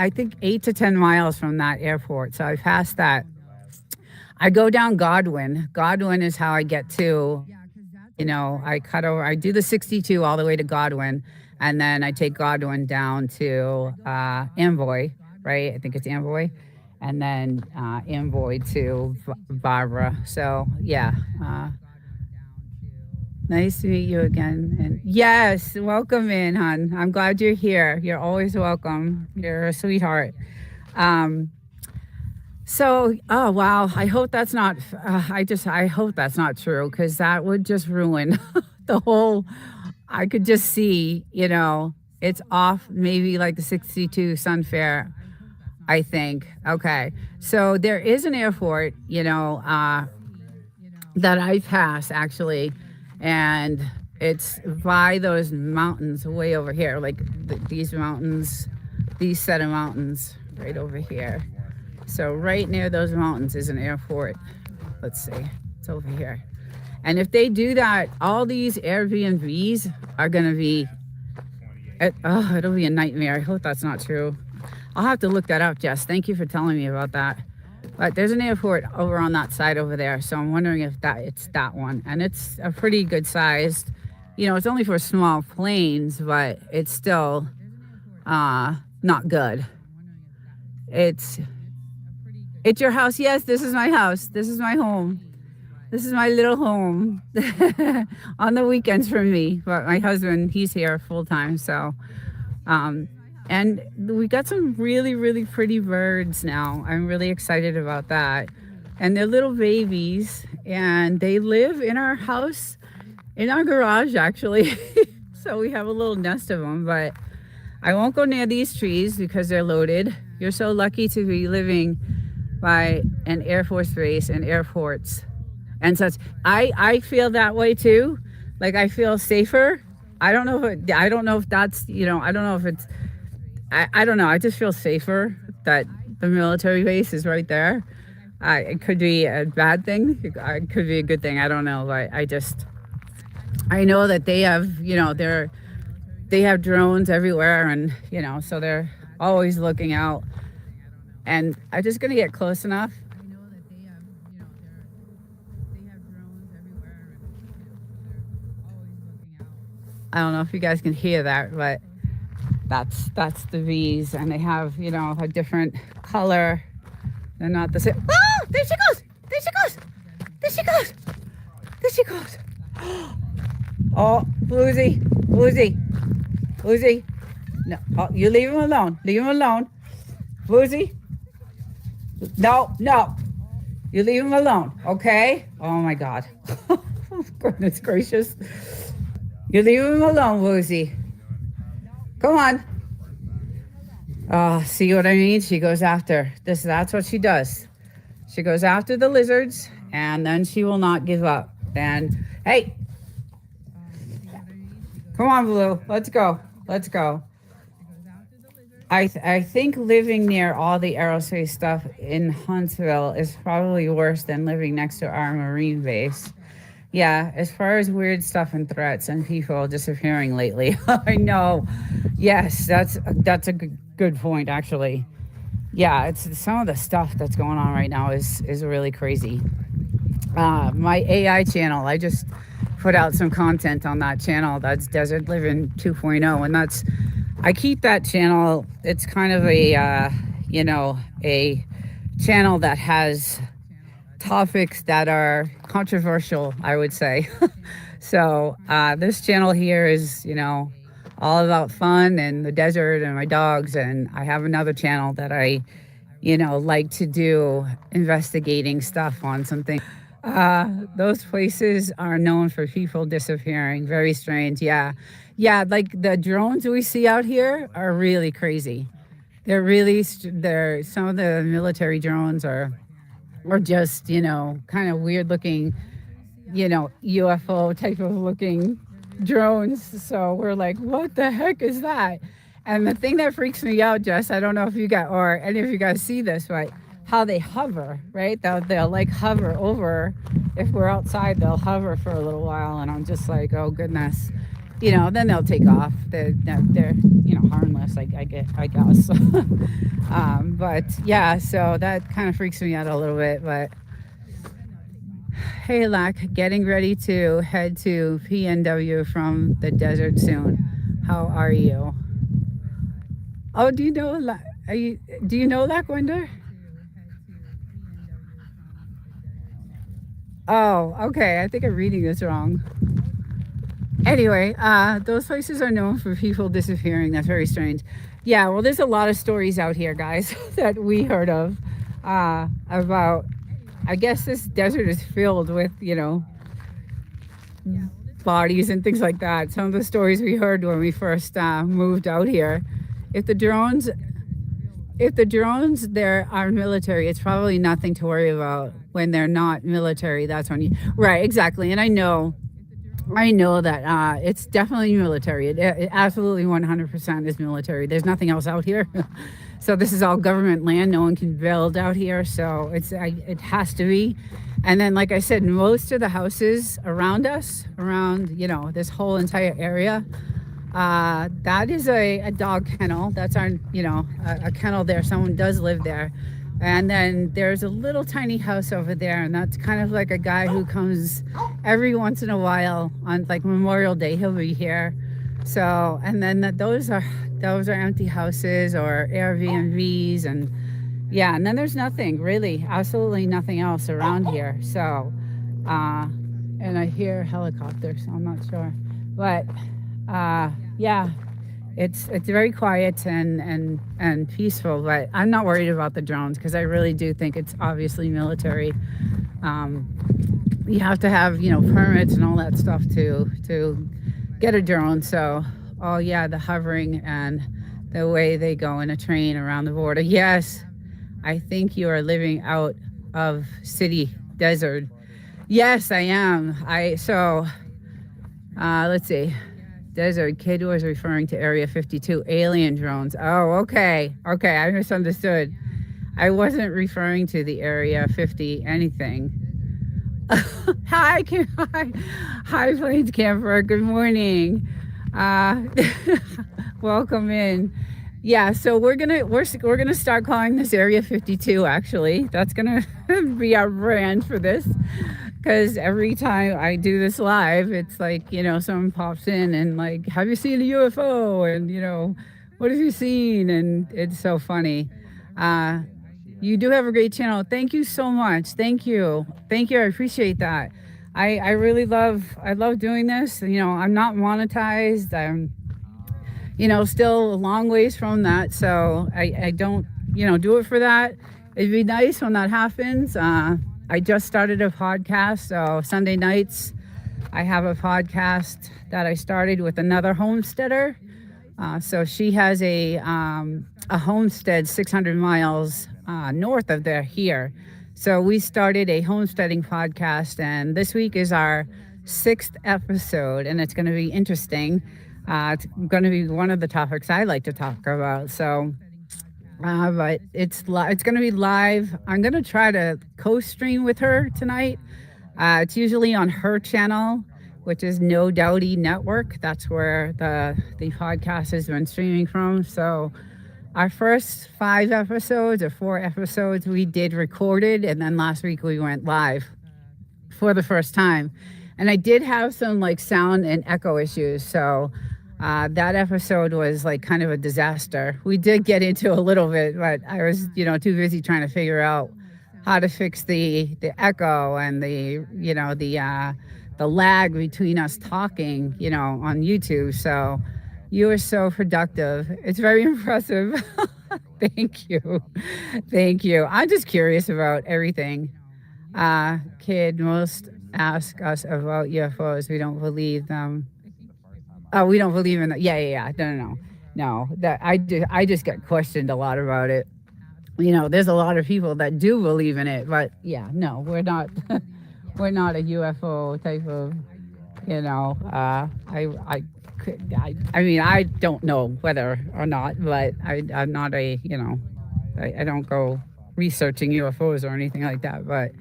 think 8 to 10 miles from that airport. So I passed that. I go down Godwin. Godwin is how I get to, I cut over, I do the 62 all the way to Godwin, and then I take Godwin down to Amboy, right? I think it's Amboy, and then Amboy to Barbara. So, yeah. Nice to meet you again. And yes, welcome in, hon. I'm glad you're here. You're always welcome. You're a sweetheart. Um, oh wow, I hope that's not. I hope that's not true, because that would just ruin the whole. I could just see, it's off, maybe like the 62 Sunfair, I think. Okay, so there is an airport, that I pass, actually, and it's by those mountains way over here, like these mountains, these set of mountains right over here. So right near those mountains is an airport. Let's see, it's over here. And if they do that, all these Airbnbs are going to be, it'll be a nightmare. I hope that's not true. I'll have to look that up, Jess. Thank you for telling me about that. But there's an airport over on that side over there. So I'm wondering if it's that one. And it's a pretty good sized, it's only for small planes, but it's still not good. It's your house. Yes, this is my house. This is my home. This is my little home on the weekends for me. But my husband, he's here full time. So, and we got some really, really pretty birds now. I'm really excited about that. And they're little babies, and they live in our house, in our garage, actually. So we have a little nest of them, but I won't go near these trees because they're loaded. You're so lucky to be living by an Air Force base and airports and such. I feel that way too. Like, I feel safer. I don't know if that's, I don't know if it's, I don't know. I just feel safer that the military base is right there. It could be a bad thing. It could be a good thing. I don't know. But I know that they have, they have drones everywhere, and, so they're always looking out. And I'm just going to get close enough. I don't know if you guys can hear that, but that's the bees, and they have, a different color. They're not the same. Oh, there she goes! There she goes! There she goes! There she goes! Oh, Bluesy! No, oh, you leave him alone. Leave him alone. Bluesy! No. You leave him alone, okay? Oh my God. Goodness gracious. You leave him alone, Woozy. Come on. Oh, see what I mean? She goes after this. That's what she does. She goes after the lizards, and then she will not give up. And hey, come on, Blue. Let's go. I think living near all the aerospace stuff in Huntsville is probably worse than living next to our Marine base. Yeah, as far as weird stuff and threats and people disappearing lately. I know. Yes, that's a good point, actually. Yeah, it's some of the stuff that's going on right now is really crazy. My AI channel. I just put out some content on that channel. That's Desert Living 2.0, and that's I keep that channel. It's kind of a channel that has topics that are controversial, I would say. So this channel here is, all about fun and the desert and my dogs. And I have another channel that I, like to do investigating stuff on something. Those places are known for people disappearing. Very strange. Yeah. Yeah. Like the drones we see out here are really crazy. They're some of the military drones are or just, kind of weird looking, UFO type of looking drones. So we're like, what the heck is that? And the thing that freaks me out, Jess, I don't know if you got or any of you guys see this, but how they hover, right? They'll like hover over. If we're outside, they'll hover for a little while, and I'm just like, oh goodness, then they'll take off. They're harmless. I guess. But yeah, so that kind of freaks me out a little bit. But hey, Lack, getting ready to head to PNW from the desert soon. How are you? Oh, do you know Lack? Do you know Lack Wonder? Oh, okay. I think I'm reading this wrong. Anyway, those places are known for people disappearing. That's very strange. Yeah, well, there's a lot of stories out here, guys, that we heard of about. I guess this desert is filled with, bodies and things like that. Some of the stories we heard when we first moved out here. If the drones, if the drones there are military, it's probably nothing to worry about. When they're not military, that's when you right, exactly. And I know that it's definitely military. It absolutely 100% is military. There's nothing else out here. So this is all government land. No one can build out here. So it has to be. And then, like I said, most of the houses around us, around, this whole entire area, that is a dog kennel. That's a kennel there. Someone does live there. And then there's a little tiny house over there, and that's kind of like a guy who comes every once in a while on like Memorial Day. He'll be here. So, and then those are empty houses or Airbnbs, and yeah, and then there's nothing really, absolutely nothing else around here. So, and I hear helicopters, so I'm not sure, but yeah, it's very quiet and peaceful, but I'm not worried about the drones because I really do think it's obviously military. Um, you have to have permits and all that stuff to get a drone. So, oh yeah, the hovering and the way they go in a train around the border. Yes, I think you are living out of city desert. Yes, I am. Let's see. Desert kid was referring to Area 52 alien drones. Oh, okay. Okay, I misunderstood. I wasn't referring to the Area 50 anything. Hi, Plains Camper. Good morning. Uh, welcome in. Yeah, so we're gonna start calling this Area 52. Actually, that's gonna be our brand for this. Because every time I do this live, it's like, someone pops in and like, have you seen a UFO? And, what have you seen? And it's so funny. Uh, you do have a great channel. Thank you so much. Thank you. Thank you. I appreciate that. I love doing this. I'm not monetized. I'm, still a long ways from that. So I don't, do it for that. It'd be nice when that happens. I just started a podcast, so Sunday nights I have a podcast that I started with another homesteader. So she has a homestead 600 miles north of here. So we started a homesteading podcast, and this week is our 6th episode, and it's going to be interesting. It's going to be one of the topics I like to talk about. So. But it's going to be live. I'm going to try to co-stream with her tonight. It's usually on her channel, which is No Doubty Network. That's where the podcast has been streaming from. So our first 5 episodes or 4 episodes we did recorded, and then last week we went live. for the first time. And I did have some like sound and echo issues. So that episode was like kind of a disaster. We did get into a little bit, but I was, too busy trying to figure out how to fix the echo and the lag between us talking, on YouTube. So you were so productive. It's very impressive. Thank you. Thank you. I'm just curious about everything. Kid, most ask us about UFOs. We don't believe them. Oh, we don't believe in that. Yeah, yeah, yeah. No, no, no. No, that I just get questioned a lot about it. There's a lot of people that do believe in it, but yeah, no, we're not. We're not a UFO type of. I mean, I don't know whether or not, but I'm not I don't go researching UFOs or anything like that, but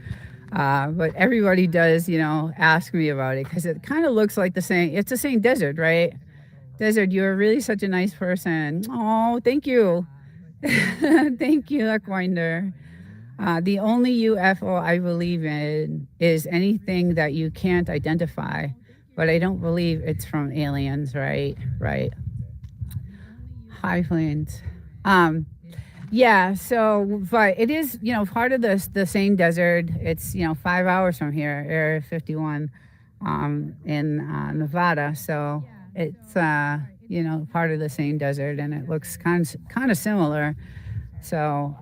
everybody does, ask me about it because it kind of looks like it's the same desert, right? Desert, you're really such a nice person. Oh, thank you. Thank you, Luckwinder. The only UFO I believe in is anything that you can't identify, but I don't believe it's from aliens, right? Right. High plains. Um, yeah, so, but it is, part of the same desert. It's, 5 hours from here, Area 51, in Nevada. So it's, part of the same desert, and it looks kind of similar. So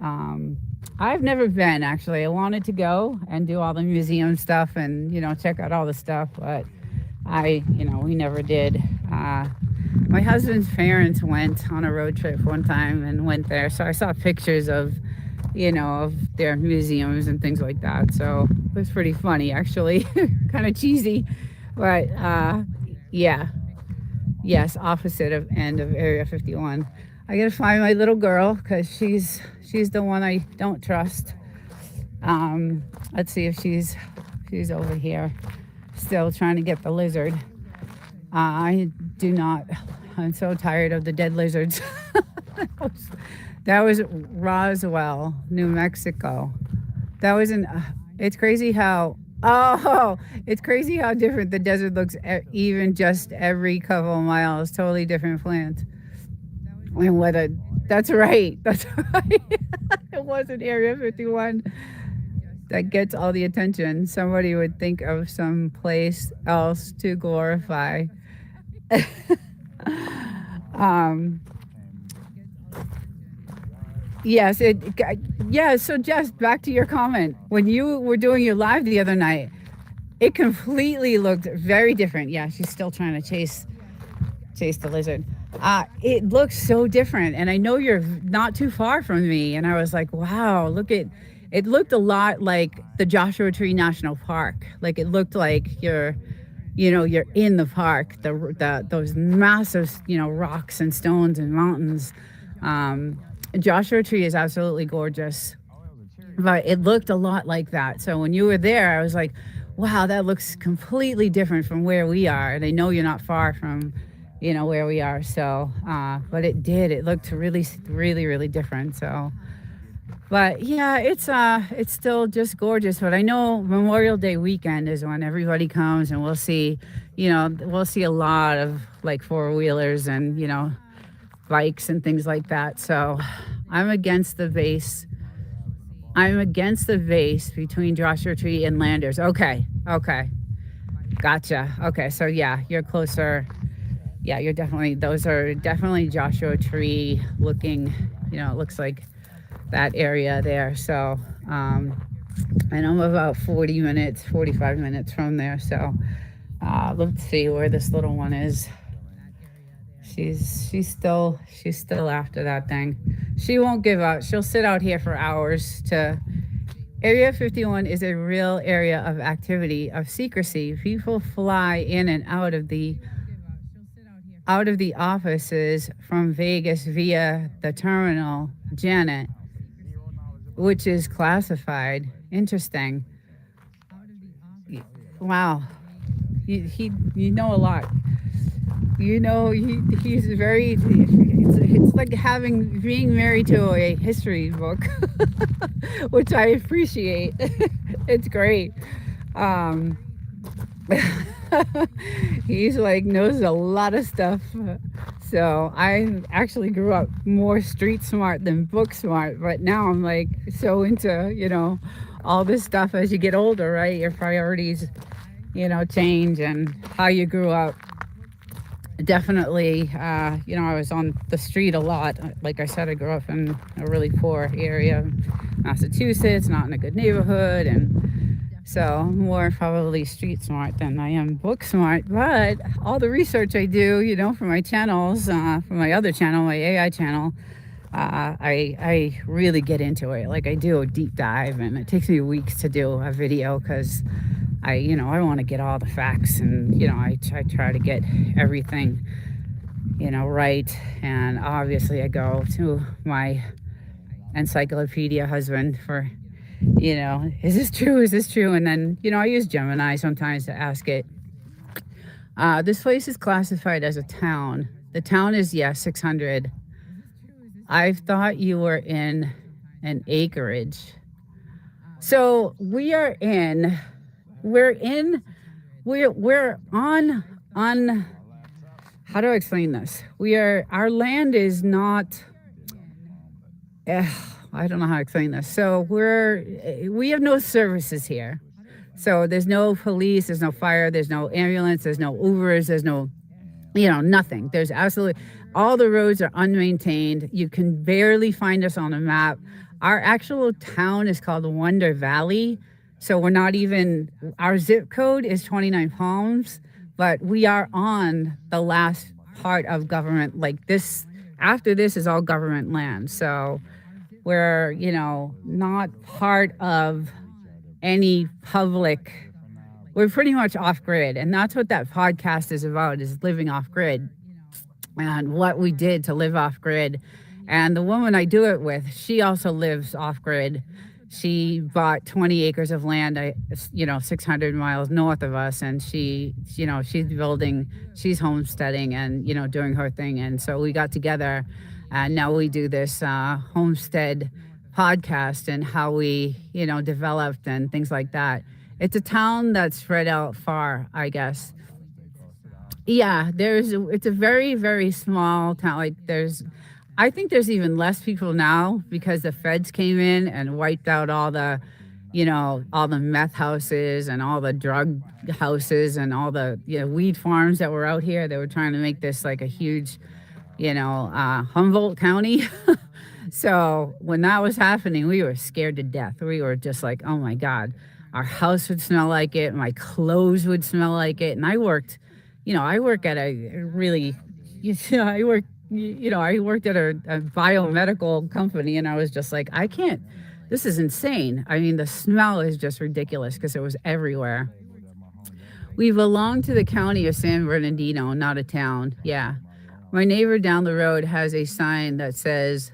I've never been, actually. I wanted to go and do all the museum stuff and, check out all the stuff, but we never did. My husband's parents went on a road trip one time and went there. So I saw pictures of their museums and things like that. So it was pretty funny, actually. Kind of cheesy. But yeah. Yes, opposite of end of Area 51. I gotta find my little girl because she's the one I don't trust. Let's see if she's over here. Still trying to get the lizard. I do not. I'm so tired of the dead lizards. That was Roswell, New Mexico. That was it's crazy how. Oh, it's crazy how different the desert looks. Even just every couple of miles, totally different plant. And that's right. That's right. It wasn't Area 51 that gets all the attention. Somebody would think of some place else to glorify. Yes, yeah, so Jess, back to your comment. When you were doing your live the other night, it completely looked very different. Yeah, she's still trying to chase the lizard. It looks so different, and I know you're not too far from me, and I was like, wow, it looked a lot like the Joshua Tree National Park. Like it looked like you're in the park, those massive, rocks and stones and mountains. Joshua Tree is absolutely gorgeous, but it looked a lot like that. So when you were there, I was like, wow, that looks completely different from where we are. And I know you're not far from, where we are. So, but it looked really, really, really different. So, but yeah, it's still just gorgeous. But I know Memorial Day weekend is when everybody comes, and we'll see a lot of like four-wheelers and, bikes and things like that. So I'm against the base between Joshua Tree and Landers. Okay. Gotcha. Okay, so yeah, you're closer. Yeah, those are definitely Joshua Tree looking, it looks like that area there. So, and I'm about 45 minutes from there. So, let's see where this little one is. She's still after that thing. She won't give up. She'll sit out here for hours. Area 51 is a real area of activity, of secrecy. People fly in and out of the offices from Vegas via the terminal, Janet, which is classified. Interesting. Wow. You know a lot. He's very, it's like being married to a history book, which I appreciate. It's great. Um, he's like knows a lot of stuff. So I actually grew up more street smart than book smart, but now I'm like so into, all this stuff as you get older, right? Your priorities, change and how you grew up. Definitely, I was on the street a lot. Like I said, I grew up in a really poor area, Massachusetts, not in a good neighborhood, and so I'm more probably street smart than I am book smart. But all the research I do, for my channels, for my other channel, my AI channel, I really get into it. Like I do a deep dive, and it takes me weeks to do a video because I want to get all the facts, and I try to get everything, right. And obviously, I go to my encyclopedia husband for, is this true? Is this true? And then, I use Gemini sometimes to ask it. This place is classified as a town. The town is, 600. I thought you were in an acreage. So we're on, how do I explain this? Our land is not, I don't know how to explain this. So we have no services here. So there's no police, there's no fire, there's no ambulance, there's no Ubers, there's no, nothing. There's absolutely, all the roads are unmaintained. You can barely find us on a map. Our actual town is called Wonder Valley. So we're not even, our zip code is 29 Palms, but we are on the last part of government. Like this, after this is all government land. So we're, not part of any public, we're pretty much off grid. And that's what that podcast is about, is living off grid and what we did to live off grid. And the woman I do it with, she also lives off grid. She bought 20 acres of land, 600 miles north of us. And she's building, she's homesteading and, doing her thing. And so we got together and now we do this homestead podcast and how we, developed and things like that. It's a town that's spread out far, I guess. Yeah, it's a very, very small town. Like I think there's even less people now because the feds came in and wiped out all the, all the meth houses and all the drug houses and all the, weed farms that were out here. They were trying to make this like a huge, Humboldt County. So when that was happening, we were scared to death. We were just like, oh my God, our house would smell like it. My clothes would smell like it. And I worked at a really, I worked at a biomedical company, and I was just like, this is insane. I mean, the smell is just ridiculous because it was everywhere. We belong to the county of San Bernardino, not a town. Yeah. My neighbor down the road has a sign that says,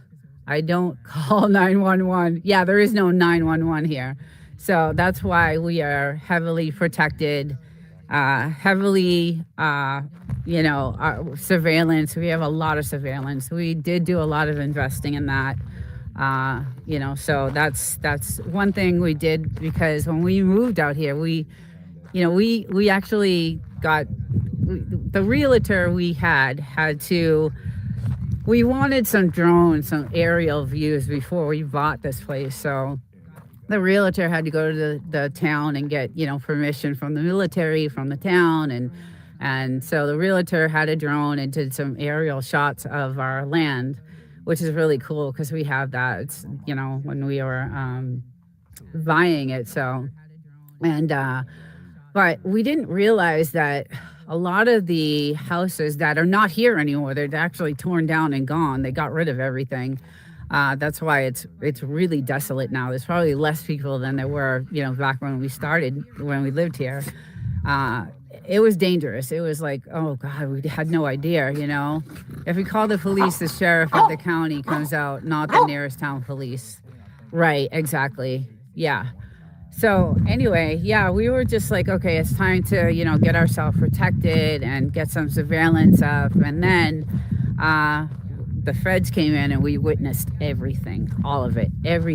I don't call 911. Yeah, there is no 911 here. So that's why we are heavily protected, heavily, surveillance. We have a lot of surveillance. We did do a lot of investing in that. So that's one thing we did, because when we moved out here, we actually got the realtor we had to, we wanted some drones, some aerial views before we bought this place. So the realtor had to go to the town and get, permission from the military, from the town. And so the realtor had a drone and did some aerial shots of our land, which is really cool because we have that, it's, when we were buying it. So, but we didn't realize that a lot of the houses that are not here anymore, they're actually torn down and gone. They got rid of everything. That's why it's really desolate now. There's probably less people than there were, back when we lived here. It was dangerous. It was like, oh God, we had no idea, If we call the police, the sheriff of the county comes out, not the nearest town police. Right, exactly. Yeah. So anyway, yeah, we were just like, okay, it's time to, get ourselves protected and get some surveillance up. And then the feds came in and we witnessed everything, all of it,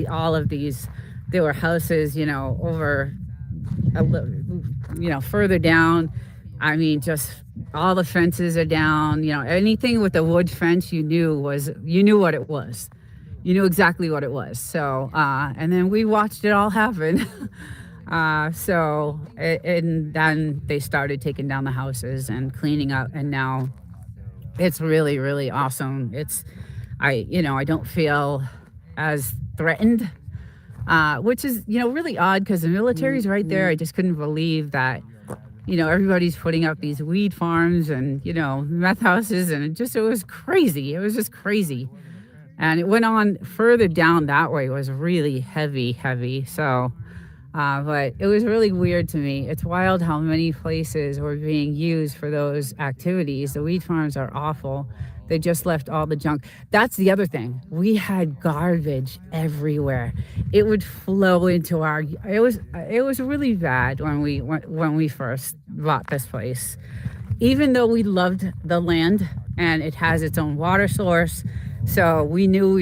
all of these, there were houses, over further down, I mean, just all the fences are down. Anything with a wood fence, you knew what it was. You knew exactly what it was. So, and then we watched it all happen. And then they started taking down the houses and cleaning up, and now it's really, really awesome. I don't feel as threatened, which is, really odd because the military's right there. I just couldn't believe that, everybody's putting up these weed farms and, meth houses, and it was crazy. It was just crazy. And it went on further down that way. It was really heavy, heavy. So, but it was really weird to me. It's wild how many places were being used for those activities. The weed farms are awful. They just left all the junk. That's the other thing. We had garbage everywhere. It would flow into our. It was really bad when we first bought this place. Even though we loved the land and it has its own water source, so we knew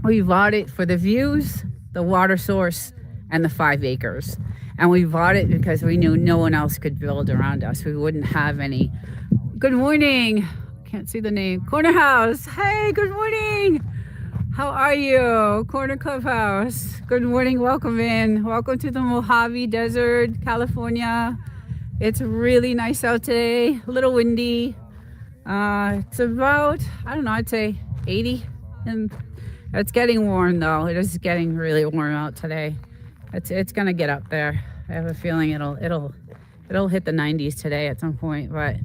we bought it for the views, the water source, and the 5 acres. And we bought it because we knew no one else could build around us. We wouldn't have any. Good morning. Can't see the name. Corner House. Hey, good morning. How are you? Corner Clubhouse. Good morning. Welcome in. Welcome to the Mojave Desert, California. It's really nice out today. A little windy. It's about, I don't know, I'd say 80. And it's getting warm though. It is getting really warm out today. It's gonna get up there. I have a feeling it'll hit the 90s today at some point. But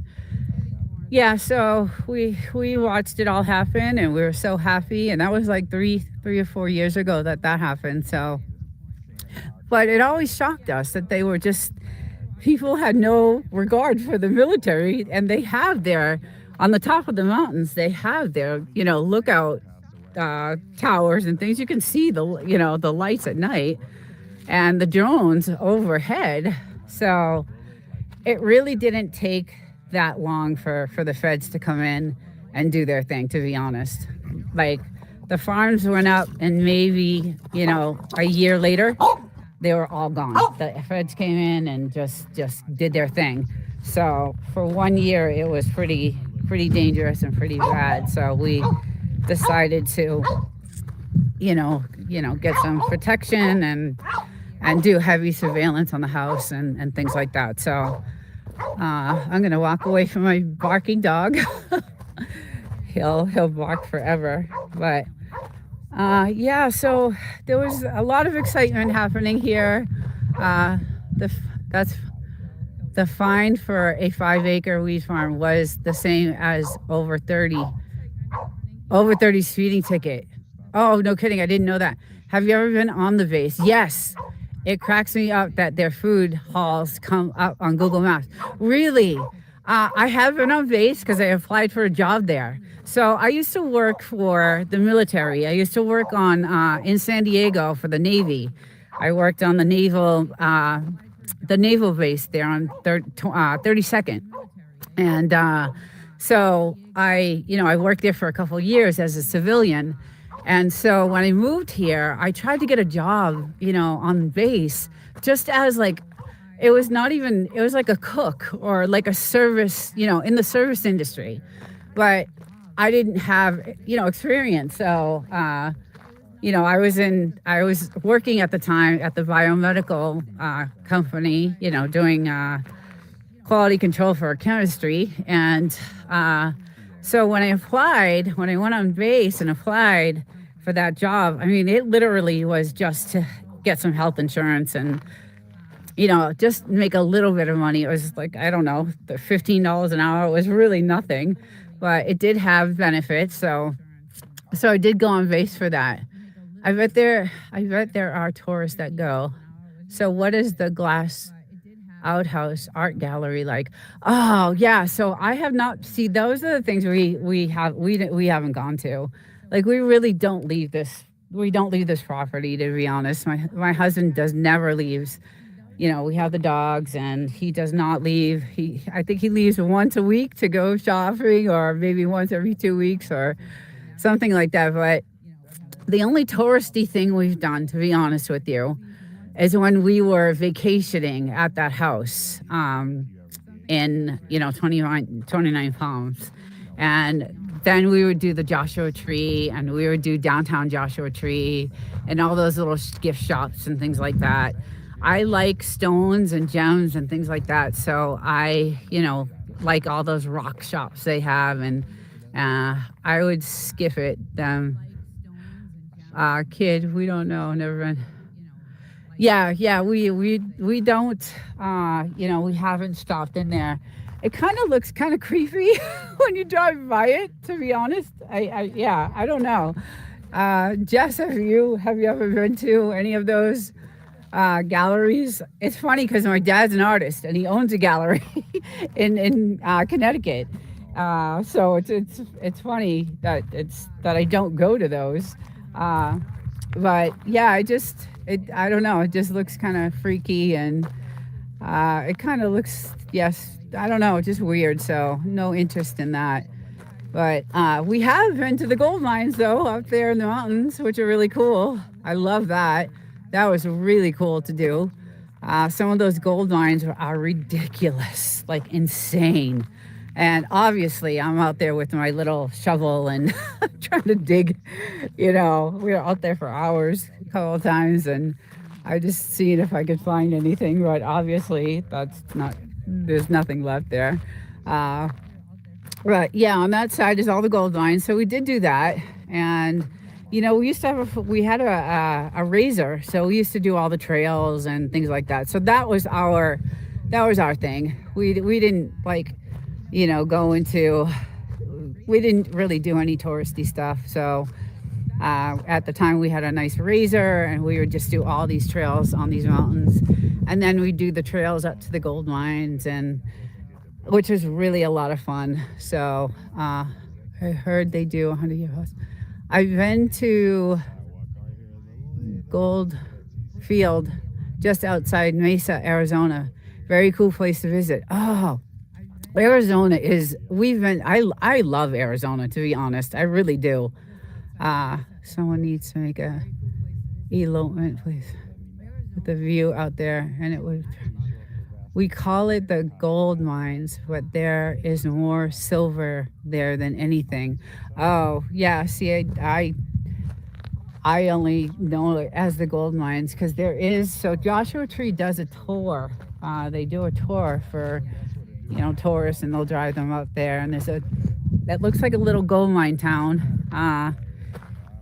yeah, so we watched it all happen, and we were so happy. And that was like three or 4 years ago that happened. So, but it always shocked us that they were just, people had no regard for the military, and they have their, on the top of the mountains, they have their, lookout towers and things. You can see the lights at night and the drones overhead. So it really didn't take that long for the feds to come in and do their thing, to be honest. Like, the farms went up, and maybe, a year later, they were all gone. The feds came in and just did their thing. So for 1 year, it was pretty dangerous and pretty bad. So we decided to, get some protection and do heavy surveillance on the house and things like that. So I'm gonna walk away from my barking dog. He'll bark forever. But yeah, so there was a lot of excitement happening here. That's the fine for a 5-acre weed farm was the same as over 30 speeding ticket. Oh, no kidding. I didn't know that. Have you ever been on the base? Yes. It cracks me up that their food hauls come up on Google Maps. Really? I have been on base because I applied for a job there. So I used to work for the military. I used to work on in San Diego for the Navy. I worked on the naval base there on 32nd. And so I worked there for a couple of years as a civilian. And so when I moved here, I tried to get a job, on base, just as like, it was like a cook or like a service, in the service industry. But I didn't have, experience. So, I was working at the time at the biomedical company, doing quality control for chemistry. And so when I went on base and applied for that job, I mean, it literally was just to get some health insurance and, just make a little bit of money. It was like, I don't know, the $15 an hour was really nothing, but it did have benefits. So I did go on base for that. I bet there are tourists that go. So what is the glass outhouse art gallery like? Oh yeah, so I have not. See, those are the things we haven't gone to. Like, we really don't leave this. We don't leave this property, to be honest. My husband never leaves. We have the dogs, and he does not leave. I think he leaves once a week to go shopping, or maybe once every 2 weeks, or something like that. But the only touristy thing we've done, to be honest with you, is when we were vacationing at that house in 29 Palms. And then we would do the Joshua Tree, and we would do downtown Joshua Tree and all those little gift shops and things like that. I like stones and gems and things like that, so I like all those rock shops they have. And I would skip it. Kid, we don't know, never been. Yeah, we don't, we haven't stopped in there. It kind of looks kind of creepy when you drive by it, to be honest. Yeah, I don't know. Jess, have you ever been to any of those galleries? It's funny because my dad's an artist and he owns a gallery in Connecticut. So it's funny that I don't go to those. But yeah, I don't know. It just looks kind of freaky, and it kind of looks, yes, I don't know, just weird. So no interest in that. But we have been to the gold mines though, up there in the mountains, which are really cool. I love that. That was really cool to do. Some of those gold mines are ridiculous, like insane. And obviously, I'm out there with my little shovel and trying to dig. We were out there for hours a couple of times, and I just seen if I could find anything. But obviously, there's nothing left there. But yeah, on that side is all the gold mines. So we did do that, and we used to we had a razor, so we used to do all the trails and things like that. So that was our thing. We didn't we didn't really do any touristy stuff. So at the time we had a nice razor, and we would just do all these trails on these mountains, and then we do the trails up to the gold mines, and which was really a lot of fun. So I heard they do 100-year house. I've been to Gold Field just outside Mesa, Arizona. Very cool place to visit. Oh, Arizona is, I love Arizona, to be honest. I really do. Someone needs to make a elopement, please, with the view out there. And we call it the gold mines, but there is more silver there than anything. Oh, yeah, see, I only know it as the gold mines because so Joshua Tree does a tour. They do a tour for tourists, and they'll drive them up there, and that looks like a little gold mine town.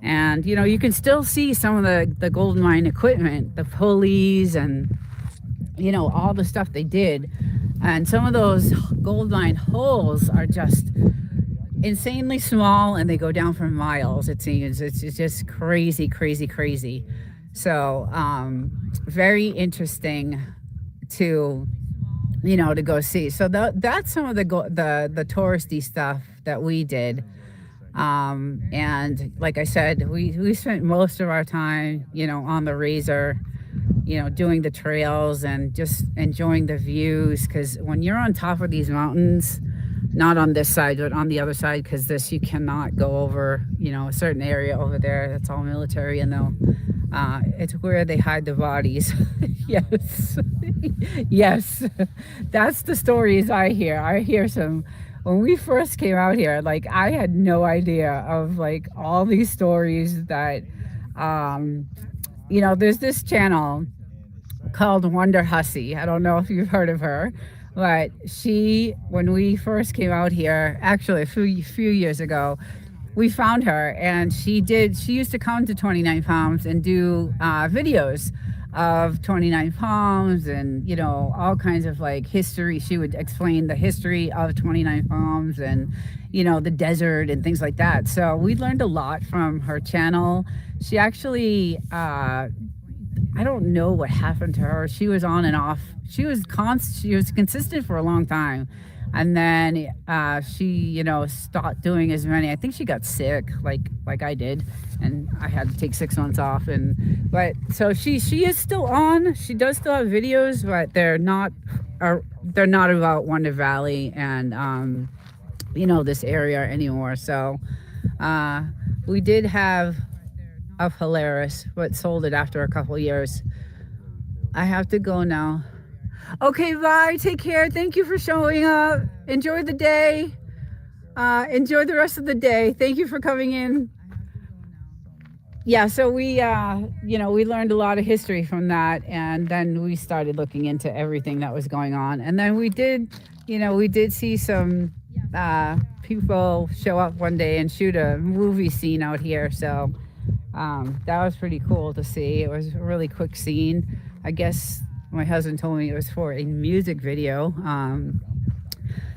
And you can still see some of the gold mine equipment, the pulleys, and all the stuff they did. And some of those gold mine holes are just insanely small, and they go down for miles, it seems. It's just crazy. So very interesting to to go see. So that's some of the touristy stuff that we did. And like I said, we spent most of our time on the razor, doing the trails and just enjoying the views, because when you're on top of these mountains, not on this side but on the other side, because you cannot go over a certain area over there. That's all military, and it's where they hide the bodies. Yes. Yes, that's the stories I hear some. When we first came out here, like, I had no idea of all these stories that there's this channel called Wonder Hussy. I don't know if you've heard of her, but when we first came out here, actually a few years ago, we found her, and she used to come to 29 Palms and do videos of 29 Palms and all kinds of history. She would explain the history of 29 Palms and the desert and things like that. So we learned a lot from her channel. She actually I don't know what happened to her. She was on and off. She was consistent for a long time, and then she stopped doing as many. I think she got sick like I did, and I had to take 6 months off. But so she is still on. She does still have videos, but they're not about Wonder Valley and this area anymore. So we did have a Polaris, but sold it after a couple years. I have to go now. Okay, bye. Take care. Thank you for showing up. Enjoy the day. Enjoy the rest of the day. Thank you for coming in. Yeah, so we learned a lot of history from that, and then we started looking into everything that was going on, and then we did see some people show up one day and shoot a movie scene out here. So that was pretty cool to see. It was a really quick scene. I guess my husband told me it was for a music video.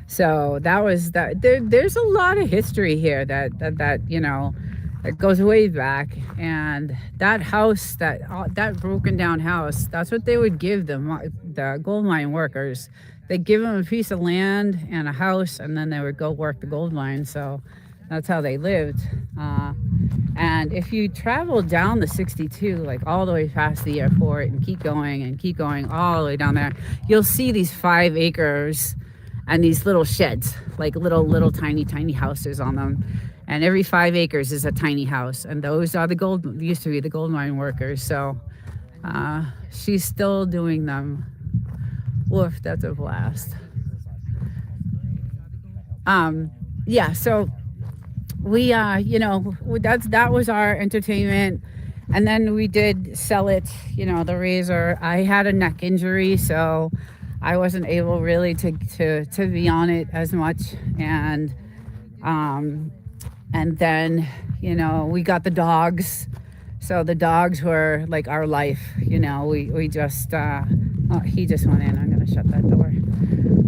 So that was that. There's a lot of history here that goes way back. And that house, that broken down house, that's what they would give the gold mine workers. They give them a piece of land and a house, and then they would go work the gold mine. So that's how they lived. And if you travel down the 62, like all the way past the airport and keep going all the way down there, you'll see these 5 acres and these little sheds, like little tiny houses on them. And every 5 acres is a tiny house. And those are used to be the gold mine workers. So she's still doing them. Woof, that's a blast. Yeah, so we that was our entertainment. And then we did sell it, the razor. I had a neck injury, so I wasn't able really to be on it as much. And then we got the dogs. So the dogs were like our life. We just he just went in. I'm gonna shut that door.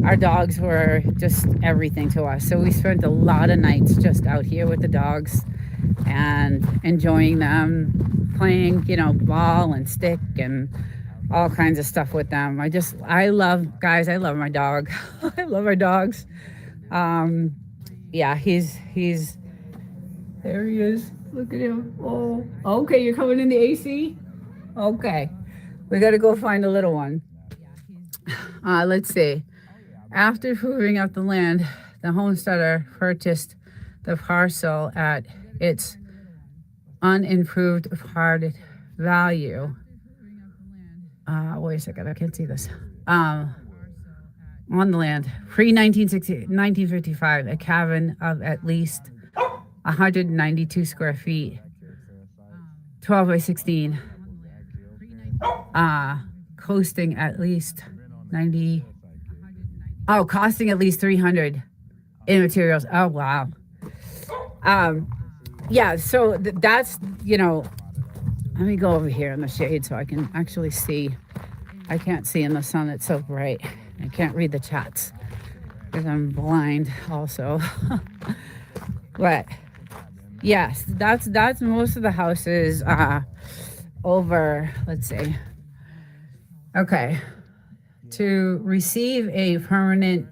Our dogs were just everything to us. So we spent a lot of nights just out here with the dogs and enjoying them, playing, ball and stick and all kinds of stuff with them. I love my dog. I love our dogs. Yeah, he's there he is. Look at him. Oh, okay, you're coming in the AC? Okay. We got to go find a little one. Let's see. After proving up the land, the homesteader purchased the parcel at its unimproved part value. Wait a second, I can't see this. On the land, pre-1955, a cabin of at least 192 square feet, 12 by 16, costing at least 300 in materials. Oh, wow. Yeah, so that's, let me go over here in the shade so I can actually see. I can't see in the sun, it's so bright. I can't read the chats because I'm blind also. But yes, that's most of the houses over, let's see. Okay. To receive a permanent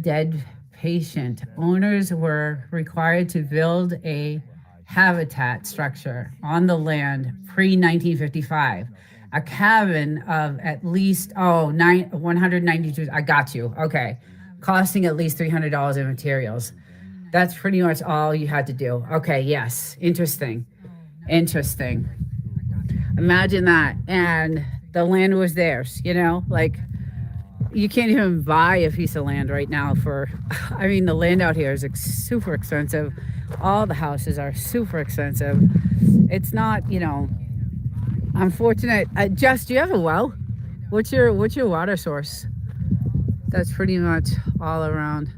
dead patient, owners were required to build a habitat structure on the land pre-1955. A cabin of at least 192. I got you. Okay, costing at least $300 in materials. That's pretty much all you had to do. Okay, yes, interesting. Imagine that, and the land was theirs. Like you can't even buy a piece of land right now for. I mean, the land out here is super expensive. All the houses are super expensive. It's not, unfortunate. Jess, do you have a well? What's your water source? That's pretty much all around.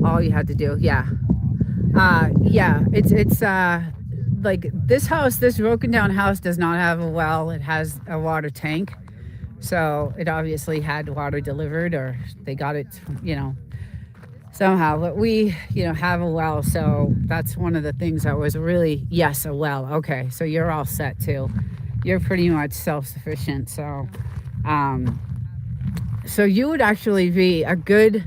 All you had to do. Yeah. It's like this house, this broken down house does not have a well. It has a water tank. So it obviously had water delivered, or they got it, somehow. But we, have a well. So that's one of the things that was really, yes, a well. Okay. So you're all set too. You're pretty much self-sufficient. So, so you would actually be a good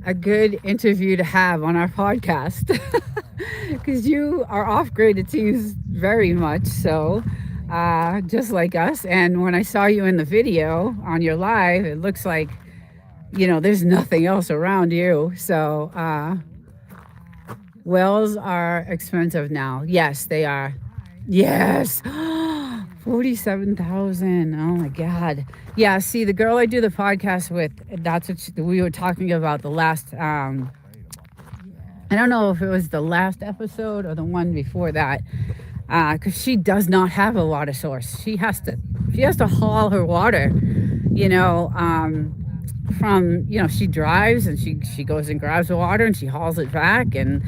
interview to have on our podcast because you are off-grid, it seems, very much so, just like us. And when I saw you in the video on your live, it looks like, there's nothing else around you. So wells are expensive now. Yes, they are. Yes. 47,000. Oh my God. Yeah, see, the girl I do the podcast with, that's what we were talking about the last I don't know if it was the last episode or the one before that, because she does not have a water source. She has to haul her water, you know, from she drives and she goes and grabs the water and she hauls it back and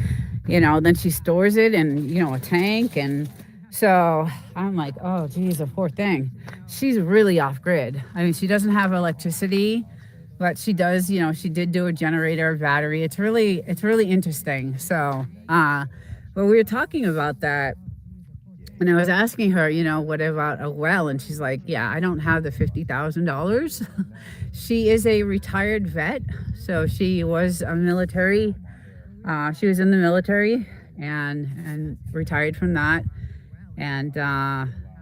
then she stores it in a tank. And so I'm like, oh geez, a poor thing. She's really off grid. I mean, she doesn't have electricity, but she does. She did do a generator, battery. It's really interesting. So but we were talking about that, and I was asking her, what about a well? And she's like, yeah, I don't have the $50,000. She is a retired vet. So she was a military. She was in the military and retired from that. And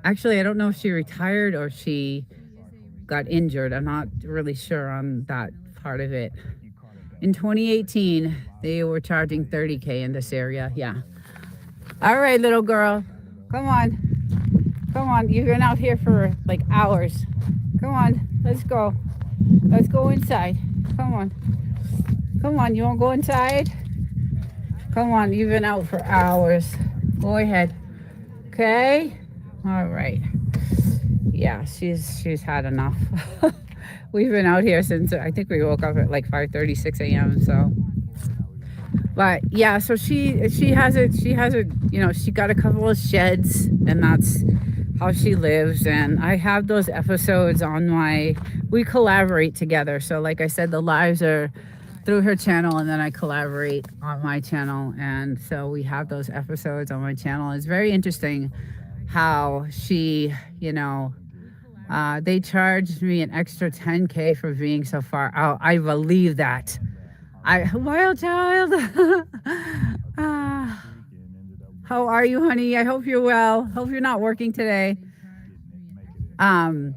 actually, I don't know if she retired or she got injured. I'm not really sure on that part of it. In 2018, they were charging 30K in this area. Yeah. All right, little girl. Come on. Come on. You've been out here for like hours. Come on. Let's go. Let's go inside. Come on. Come on. You want to go inside? Come on. You've been out for hours. Go ahead. Okay. All right. Yeah, she's had enough. We've been out here since I think we woke up at like 5:36 a.m. So, but yeah, so she has a she got a couple of sheds, and that's how she lives. And I have those episodes on my. We collaborate together. So like I said, the lives are through her channel, and then I collaborate on my channel, and so we have those episodes on my channel. It's very interesting how she, they charged me an extra 10K for being so far out. I believe that. Wild child. Ah, how are you, honey? I hope you're well. Hope you're not working today. Um,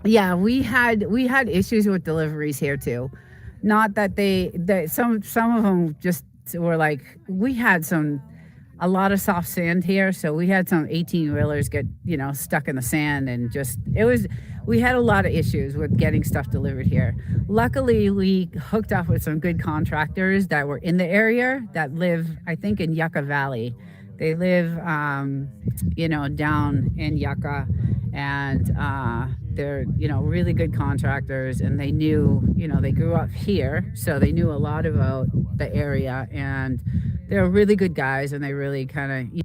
yeah, we had issues with deliveries here too. Not that that some of them just were like we had a lot of soft sand here, so we had some 18 wheelers get stuck in the sand, and just we had a lot of issues with getting stuff delivered here. Luckily, we hooked up with some good contractors that were in the area that live, I think, in Yucca Valley. They live down in Yucca, and they're really good contractors, and they knew, they grew up here, so they knew a lot about the area, and they're really good guys, and they really kind of.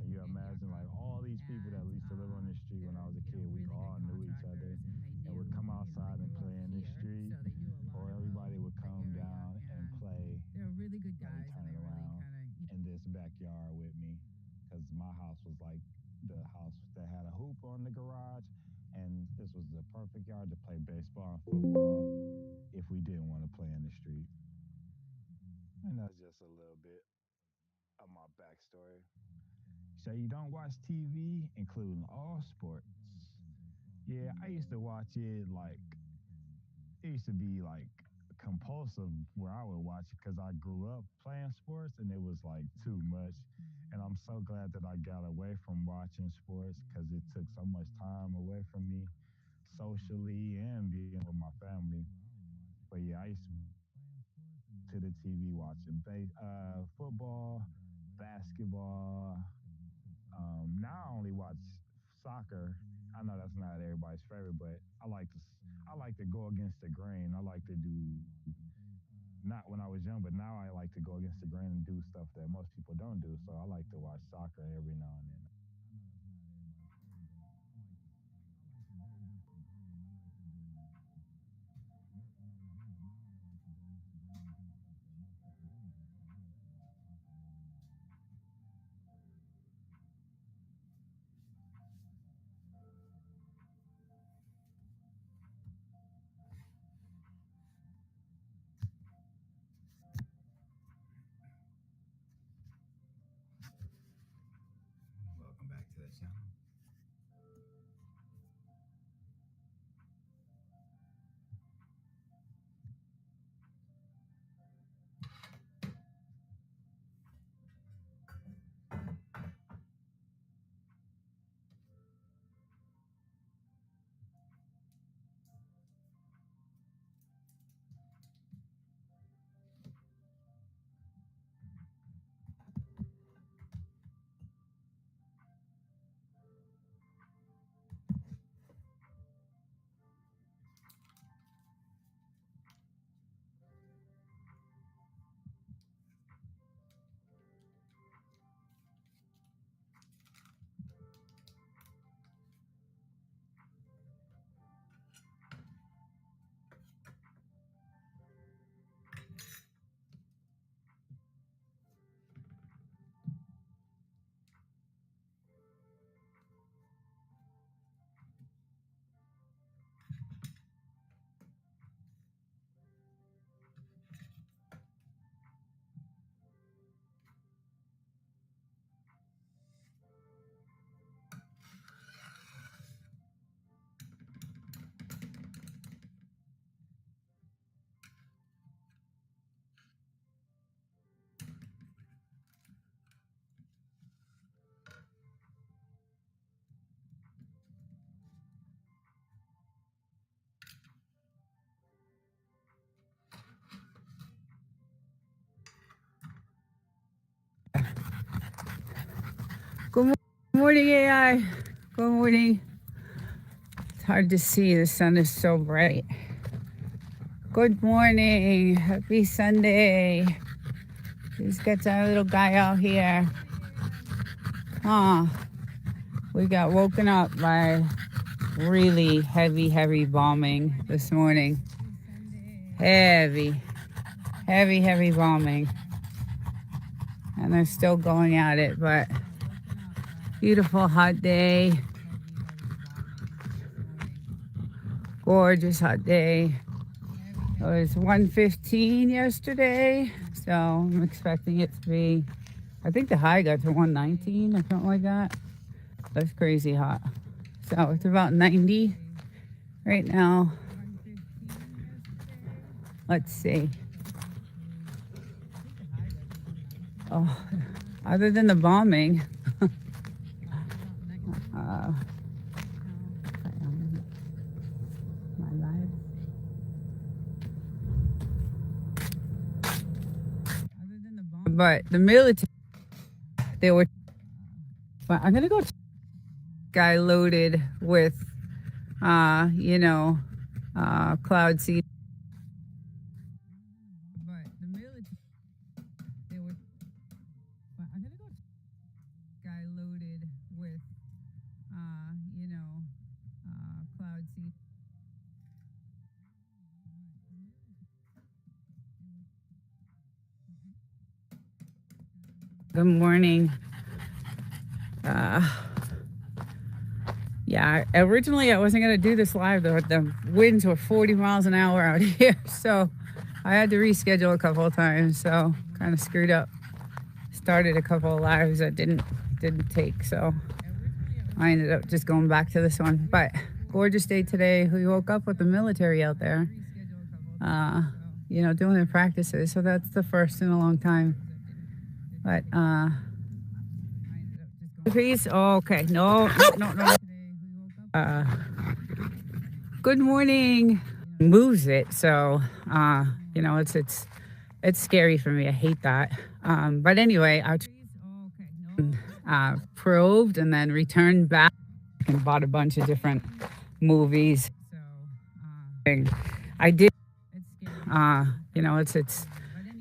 Good morning, AI. Good morning. It's hard to see. The sun is so bright. Good morning. Happy Sunday. Let's get our little guy out here. We got woken up by really heavy bombing this morning. Heavy bombing. And they're still going at it, but beautiful hot day. Gorgeous hot day. It was 115 yesterday, so I'm expecting it to be, I think the high got to 119 or something like that. That's crazy hot. So it's about 90 right now. Let's see. Oh, other than the bombing, but the military, they were, but I'm gonna go guy loaded with, cloud seed. But the military, they were, but I'm gonna go guy loaded with, cloud seed. Good morning. Yeah, originally I wasn't going to do this live. The winds were 40 miles an hour out here, so I had to reschedule a couple of times, so kind of screwed up. Started a couple of lives that didn't take, so I ended up just going back to this one. But gorgeous day today. We woke up with the military out there, doing their practices, so that's the first in a long time. But please, okay, no. Good morning. Moves it, so it's scary for me. I hate that. But anyway, I probed and then returned back and bought a bunch of different movies. I did.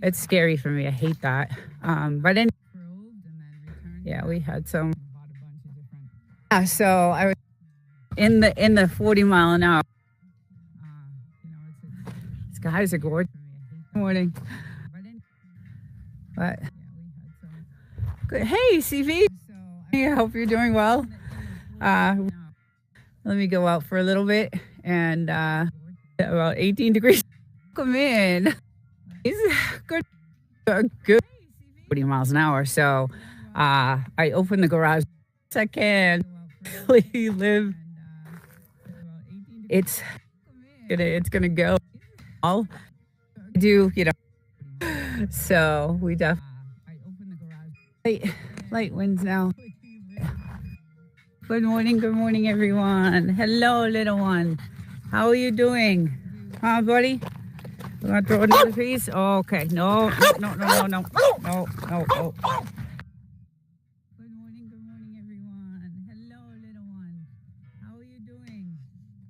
It's scary for me. I hate that. But anyway, yeah, we had some. Yeah, so I was in the 40 mile an hour. These guys are gorgeous. Good morning. But good. Hey, CV. I hope you're doing well. Let me go out for a little bit and about 18 degrees. Come in. It's good. 40 miles an hour. So I opened the garage. I can live. It's gonna go. I'll do, so we definitely light winds now. Good morning everyone. Hello little one, how are you doing? Huh, buddy? You want to throw another piece? Oh, okay, no. Good morning everyone. Hello little one, how are you doing?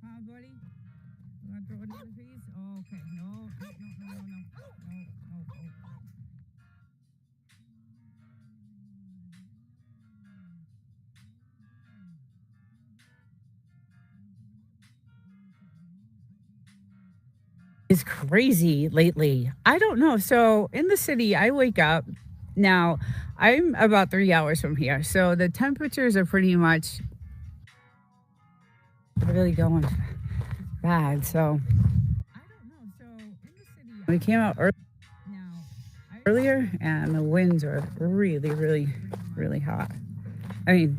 Huh, buddy? You want to throw another piece? Oh, okay, no. Is crazy lately. I don't know. So in the city, I wake up now. I'm about 3 hours from here, so the temperatures are pretty much really going bad. So I don't know. So in the city, we came out earlier, and the winds are really hot. I mean,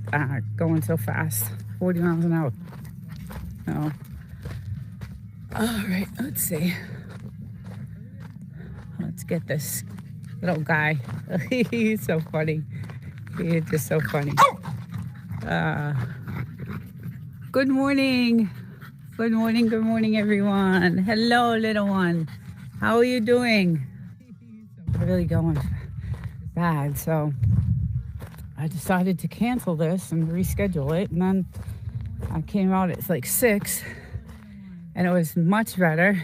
going so fast, 40 miles an hour. So. All right, let's see. Let's get this little guy. He's so funny. He's just so funny. Good morning. Good morning everyone. Hello little one. How are you doing? Really going bad. So I decided to cancel this and reschedule it. And then I came out at like 6, and it was much better.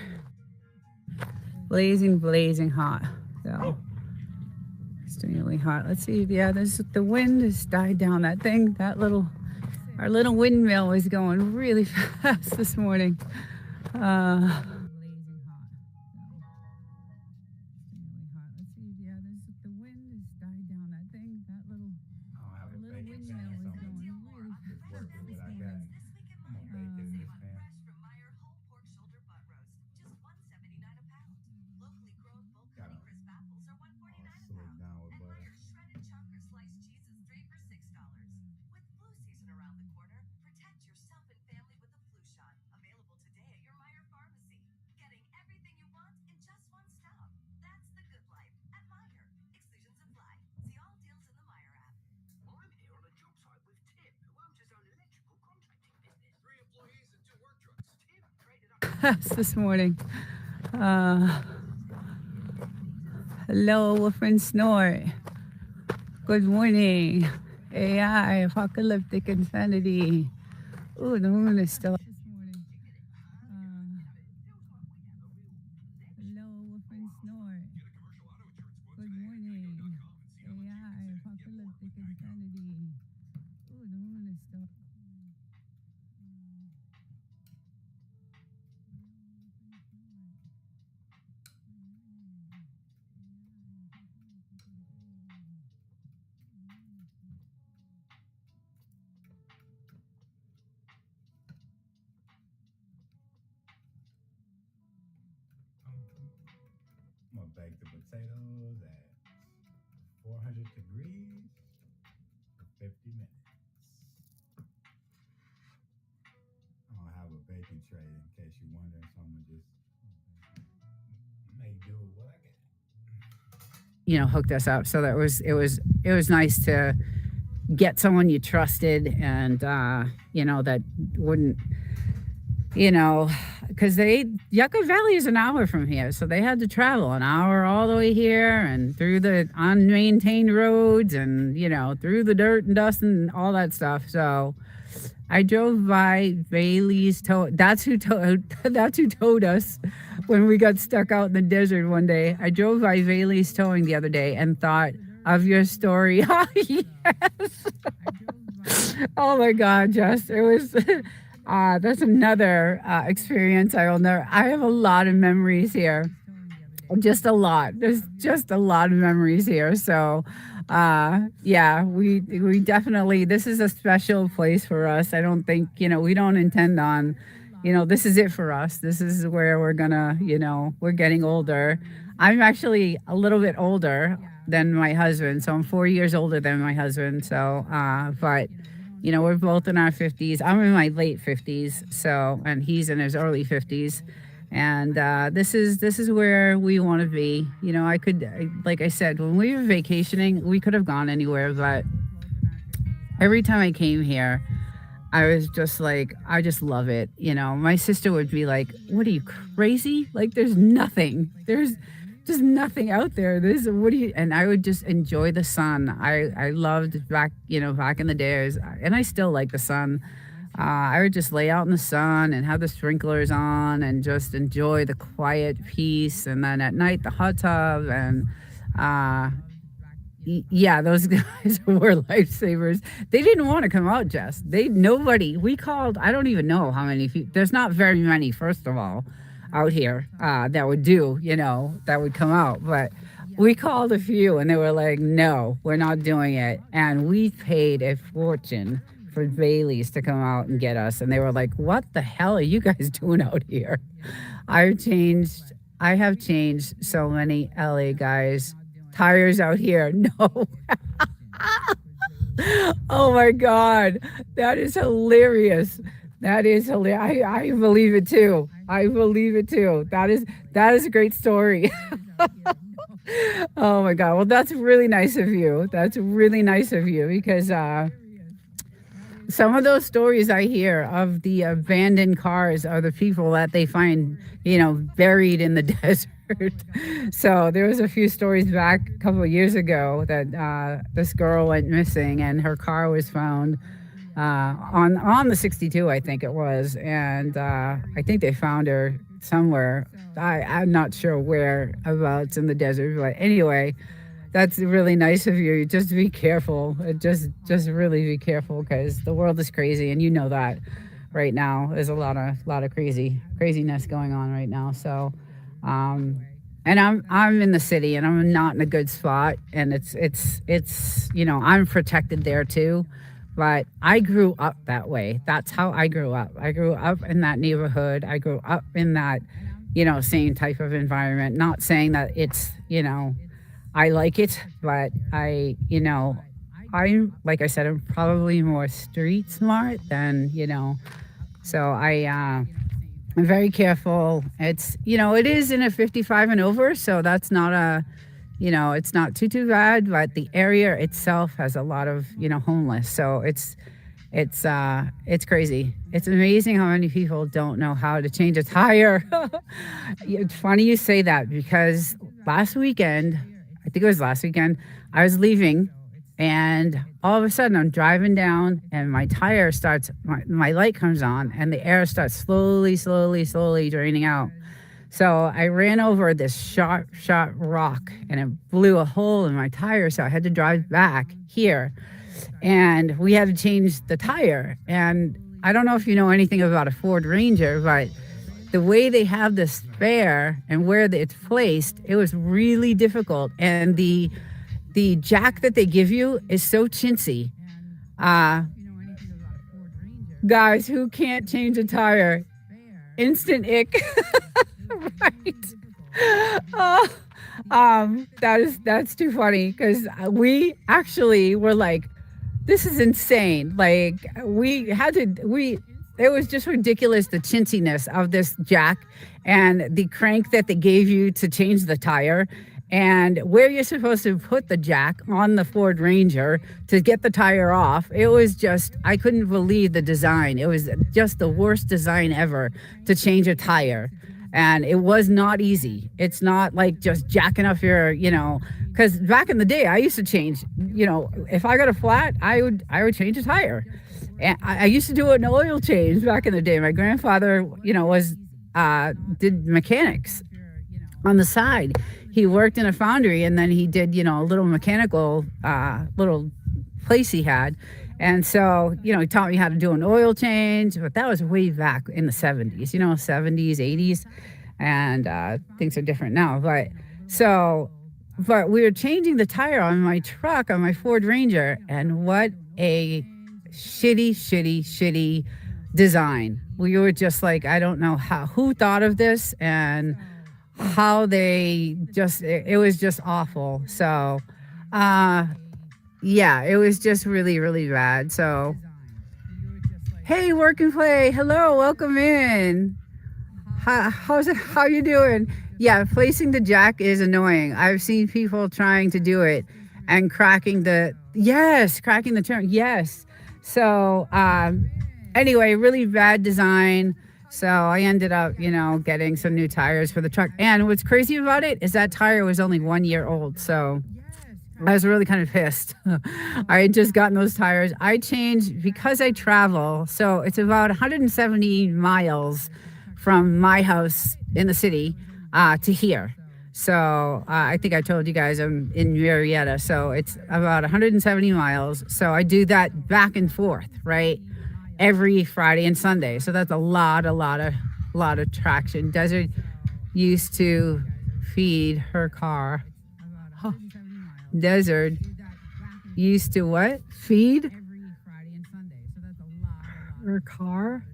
Blazing, blazing hot. So extremely hot. Let's see. Yeah, the wind has died down. Our little windmill is going really fast this morning. This morning. Hello, Wolfman Snort. Good morning. AI, apocalyptic insanity. Ooh, the moon is still. Hello, Wolfman Snort. Good morning. AI, apocalyptic insanity. Ooh, the moon is still. Hooked us up. So it was nice to get someone you trusted, and that wouldn't, because Yucca Valley is an hour from here, so they had to travel an hour all the way here and through the unmaintained roads and through the dirt and dust and all that stuff. So I drove by Bailey's tow. That's who towed us when we got stuck out in the desert one day. I drove by Bailey's Towing the other day and thought of your story. Yes. Oh my God, Jess. It was that's another experience I will never. I have a lot of memories here. Just a lot. There's just a lot of memories here. So yeah, we definitely, this is a special place for us. I don't think, we don't intend on, this is it for us. This is where we're gonna, we're getting older. I'm actually a little bit older than my husband, so I'm 4 years older than my husband. So but we're both in our 50s. I'm in my late 50s, so, and he's in his early 50s. And this is where we want to be. Like I said, when we were vacationing, we could have gone anywhere, but every time I came here, I was just like, I just love it. My sister would be like, "What are you, crazy? Like, there's just nothing out there. What do you?" And I would just enjoy the sun. I loved back in the days, and I still like the sun. I would just lay out in the sun and have the sprinklers on and just enjoy the quiet peace. And then at night, the hot tub. And yeah, those guys were lifesavers. They didn't want to come out, Jess. We called, I don't even know how many people. There's not very many, first of all, out here that would that would come out. But we called a few and they were like, no, we're not doing it. And we paid a fortune for Bailey's to come out and get us, and they were like, "What the hell are you guys doing out here?" I have changed so many LA guys tires out here. No. Oh my God, that is hilarious. That is hilarious. I believe it too. That is a great story. Oh my God. Well, that's really nice of you. Because some of those stories I hear of the abandoned cars are the people that they find, buried in the desert. So there was a few stories back a couple of years ago that this girl went missing and her car was found on the 62, I think it was, and I think they found her somewhere. I'm not sure whereabouts in the desert, but anyway, that's really nice of you. Just be careful. Just really be careful because the world is crazy, and you know that right now. There's a lot of craziness going on right now. So, and I'm in the city, and I'm not in a good spot, and it's I'm protected there too. But I grew up that way. That's how I grew up. I grew up in that neighborhood. I grew up in that, same type of environment. Not saying that it's, I like it, but I'm, like I said, I'm probably more street smart than, so I'm very careful. It is in a 55 and over, so that's not it's not too bad, but the area itself has a lot of, homeless. So it's crazy. It's amazing how many people don't know how to change a tire. It's funny you say that because last weekend, I think it was last weekend, I was leaving and all of a sudden I'm driving down and my tire starts, my light comes on and the air starts slowly draining out. So I ran over this sharp rock and it blew a hole in my tire. So I had to drive back here and we had to change the tire. And I don't know if you know anything about a Ford Ranger, but the way they have the spare and where it's placed, it was really difficult. And the jack that they give you is so chintzy. Guys who can't change a tire, instant ick. Right. That's too funny because we actually were like, this is insane. Like it was just ridiculous, the chintziness of this jack and the crank that they gave you to change the tire and where you're supposed to put the jack on the Ford Ranger to get the tire off. It was just, I couldn't believe the design. It was just the worst design ever to change a tire. And it was not easy. It's not like just jacking up your, because back in the day, I used to change, if I got a flat, I would change a tire. And I used to do an oil change back in the day. My grandfather, did mechanics on the side. He worked in a foundry and then he did, a little mechanical, little place he had. And so, he taught me how to do an oil change, but that was way back in the 70s, 70s, 80s, and things are different now. But we were changing the tire on my truck, on my Ford Ranger, and what a shitty design. We were just like, I don't know who thought of this and how they it was just awful. So, yeah, it was just really bad. So, hey, Work and Play. Hello, welcome in. How you doing? Yeah, placing the jack is annoying. I've seen people trying to do it and cracking the turn. Yes. So, anyway, really bad design. So I ended up, getting some new tires for the truck. And what's crazy about it is that tire was only 1 year old. So I was really kind of pissed. I had just gotten those tires. I changed because I travel. So it's about 170 miles from my house in the city to here. So I think I told you guys I'm in Marietta. So it's about 170 miles. So I do that back and forth, right? Every Friday and Sunday. So that's a lot of traction. Desert used to feed her car. Huh. Desert used to what? Feed her car?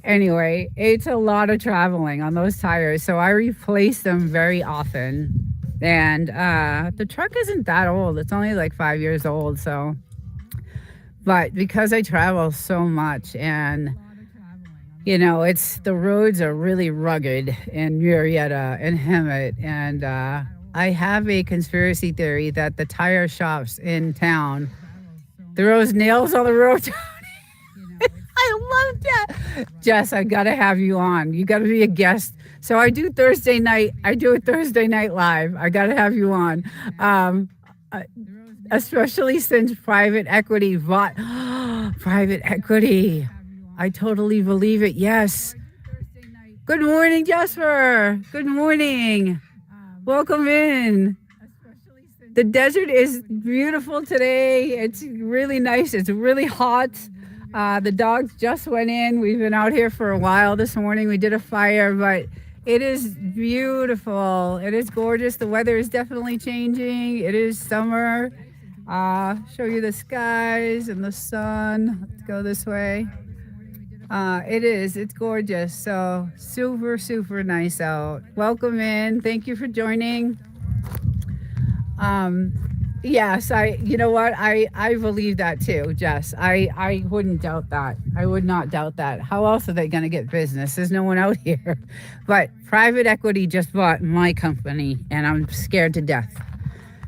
Anyway, it's a lot of traveling on those tires. So I replace them very often. And the truck isn't that old. It's only like 5 years old. So, but because I travel so much and the roads are really rugged in Marietta and Hemet, and I have a conspiracy theory that the tire shops in town throws nails on the road. I love that. Jess, I gotta have you on. You gotta be a guest. So I do Thursday night. I do a Thursday night live. I gotta have you on. Um, uh, Especially since private equity bought private equity. I totally believe it. Yes. Good morning, Jasper. Good morning. Welcome in. The desert is beautiful today. It's really nice. It's really hot. The dogs just went in. We've been out here for a while this morning. We did a fire, but it is beautiful. It is gorgeous. The weather is definitely changing. It is summer. Show you the skies and the sun. Let's go this way. It is. It's gorgeous. So super, super nice out. Welcome in. Thank you for joining. Yes, you know what? I believe that too, Jess. I wouldn't doubt that. I would not doubt that. How else are they going to get business? There's no one out here. But private equity just bought my company and I'm scared to death.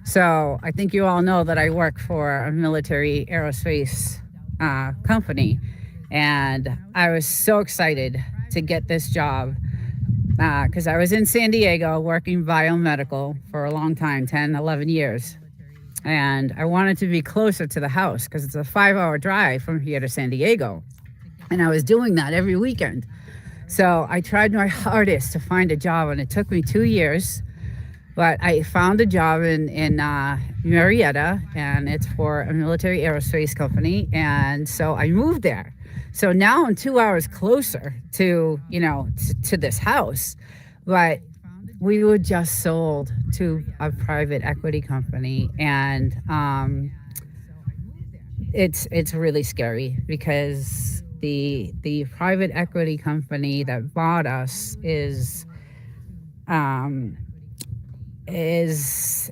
So I think you all know that I work for a military aerospace company. And I was so excited to get this job because I was in San Diego working biomedical for a long time, 10, 11 years. And I wanted to be closer to the house because it's a 5-hour drive from here to San Diego. And I was doing that every weekend. So I tried my hardest to find a job, and it took me 2 years. But I found a job in Marietta, and it's for a military aerospace company. And so I moved there. So now I'm 2 hours closer to, to this house. But we were just sold to a private equity company. And it's really scary because the private equity company that bought us is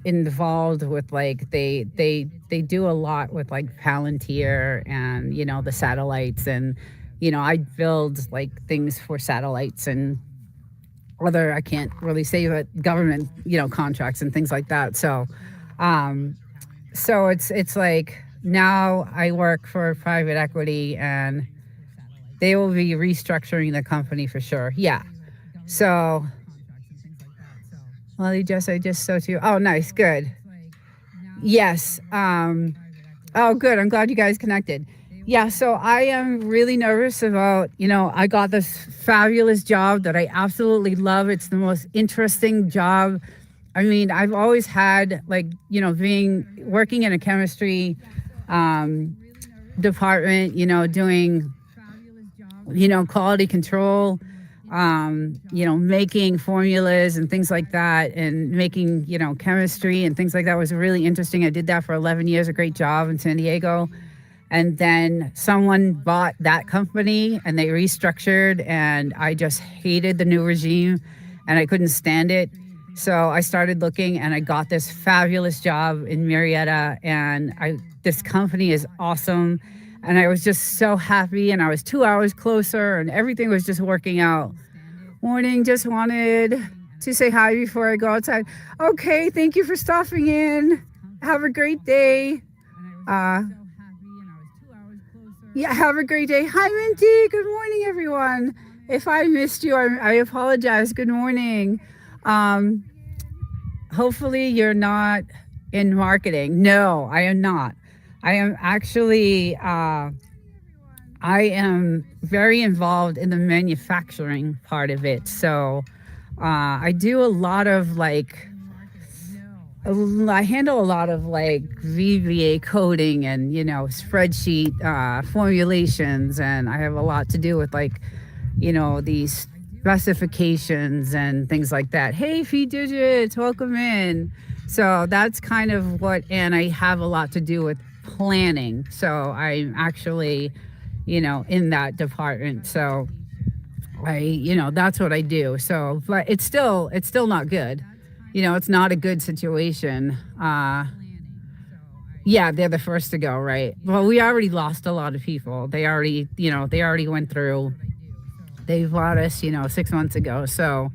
involved with they do a lot with Palantir and the satellites, and I build things for satellites and other, I can't really say, but government contracts and things like that. So it's now I work for private equity and they will be restructuring the company for sure. Yeah. So well, I just saw you. Oh, nice. Good. Yes. Oh, good. I'm glad you guys connected. Yeah. So I am really nervous about, I got this fabulous job that I absolutely love. It's the most interesting job. I mean, I've always had working in a chemistry department, doing, quality control, making formulas and things like that, and making, chemistry and things like that was really interesting. I did that for 11 years, a great job in San Diego. And then someone bought that company and they restructured, and I just hated the new regime and I couldn't stand it. So I started looking and I got this fabulous job in Marietta, and this company is awesome. And I was just so happy, and I was 2 hours closer and everything was just working out. Morning, just wanted to say hi before I go outside. Okay, thank you for stopping in. Have a great day. Yeah, have a great day. Hi, Minty. Good morning, everyone. If I missed you, I apologize. Good morning. Hopefully you're not in marketing. No, I am not. I am actually, I am very involved in the manufacturing part of it. So I do a lot of I handle a lot of VBA coding and, spreadsheet formulations. And I have a lot to do with these specifications and things like that. Hey, Feed Digits, welcome in. So that's kind of and I have a lot to do with planning. So I'm actually, in that department. So that's what I do. So, but it's still not good. It's not a good situation. Yeah, they're the first to go, right? Well, we already lost a lot of people. They already went through. They bought us, 6 months ago. So,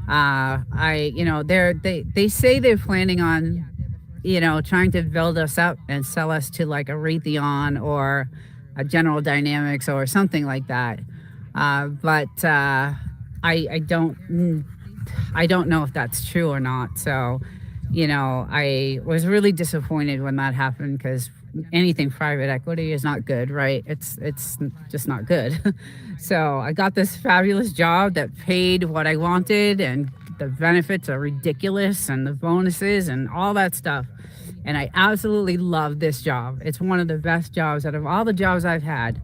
they say they're planning on, trying to build us up and sell us to a Raytheon or a General Dynamics or something like that. But I don't know if that's true or not. So, I was really disappointed when that happened because anything private equity is not good, right? It's just not good. So I got this fabulous job that paid what I wanted, and the benefits are ridiculous, and the bonuses and all that stuff. And I absolutely love this job. It's one of the best jobs out of all the jobs I've had.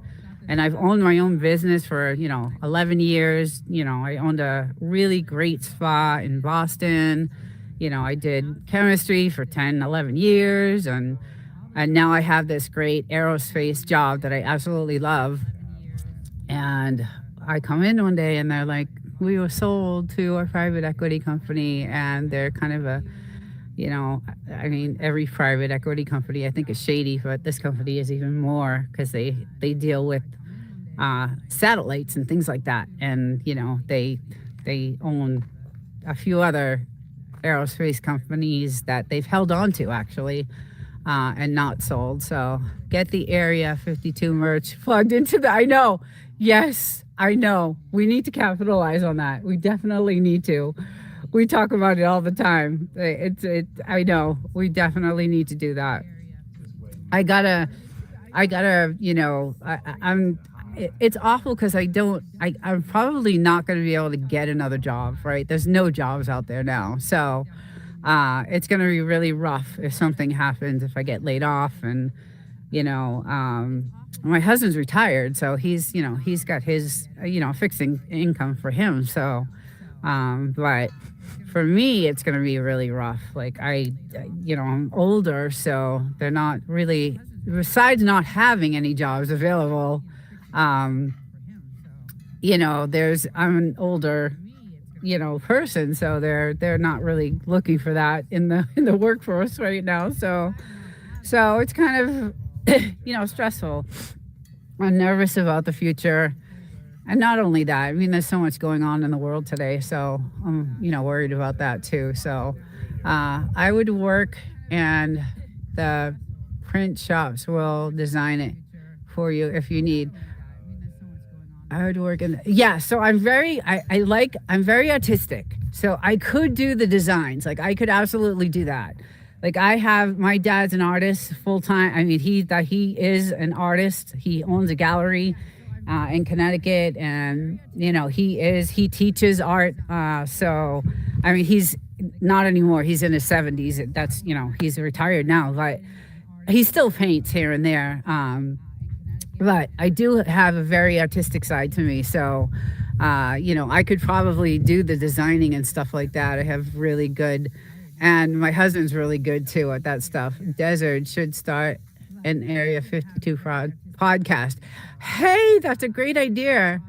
And I've owned my own business for 11 years. I owned a really great spa in Boston. I did chemistry for 10, 11 years, and now I have this great aerospace job that I absolutely love. And I come in one day and they're like, we were sold to a private equity company, and they're kind of I mean, every private equity company I think is shady, but this company is even more because they deal with satellites and things like that, and they own a few other aerospace companies that they've held on to actually, and not sold. So get the Area 52 merch plugged into the. I know, yes, I know. We need to capitalize on that. We definitely need to. We talk about it all the time. I know. We definitely need to do that. I gotta. I'm. It's awful because I'm probably not going to be able to get another job. Right? There's no jobs out there now. So, it's going to be really rough if something happens. If I get laid off, and my husband's retired, so he's got his fixing income for him. So, but for me, it's going to be really rough. Like I'm older, so they're not really. Besides not having any jobs available, I'm an older, person, so they're not really looking for that in the workforce right now. So it's kind of stressful. I'm nervous about the future. And not only that, I mean, there's so much going on in the world today, so I'm, worried about that too. So I would work, and the print shops will design it for you if you need. I would work in, yeah. So I'm I'm very artistic. So I could do the designs. Like I could absolutely do that. Like my dad's an artist full time. I mean, he is an artist. He owns a gallery in Connecticut, and he teaches art. So I mean, he's not anymore. He's in his 70s. That's he's retired now, but he still paints here and there. But I do have a very artistic side to me. So I could probably do the designing and stuff like that. I have really good, and my husband's really good too at that stuff. Desert should start an Area 52 podcast. Hey, that's a great idea.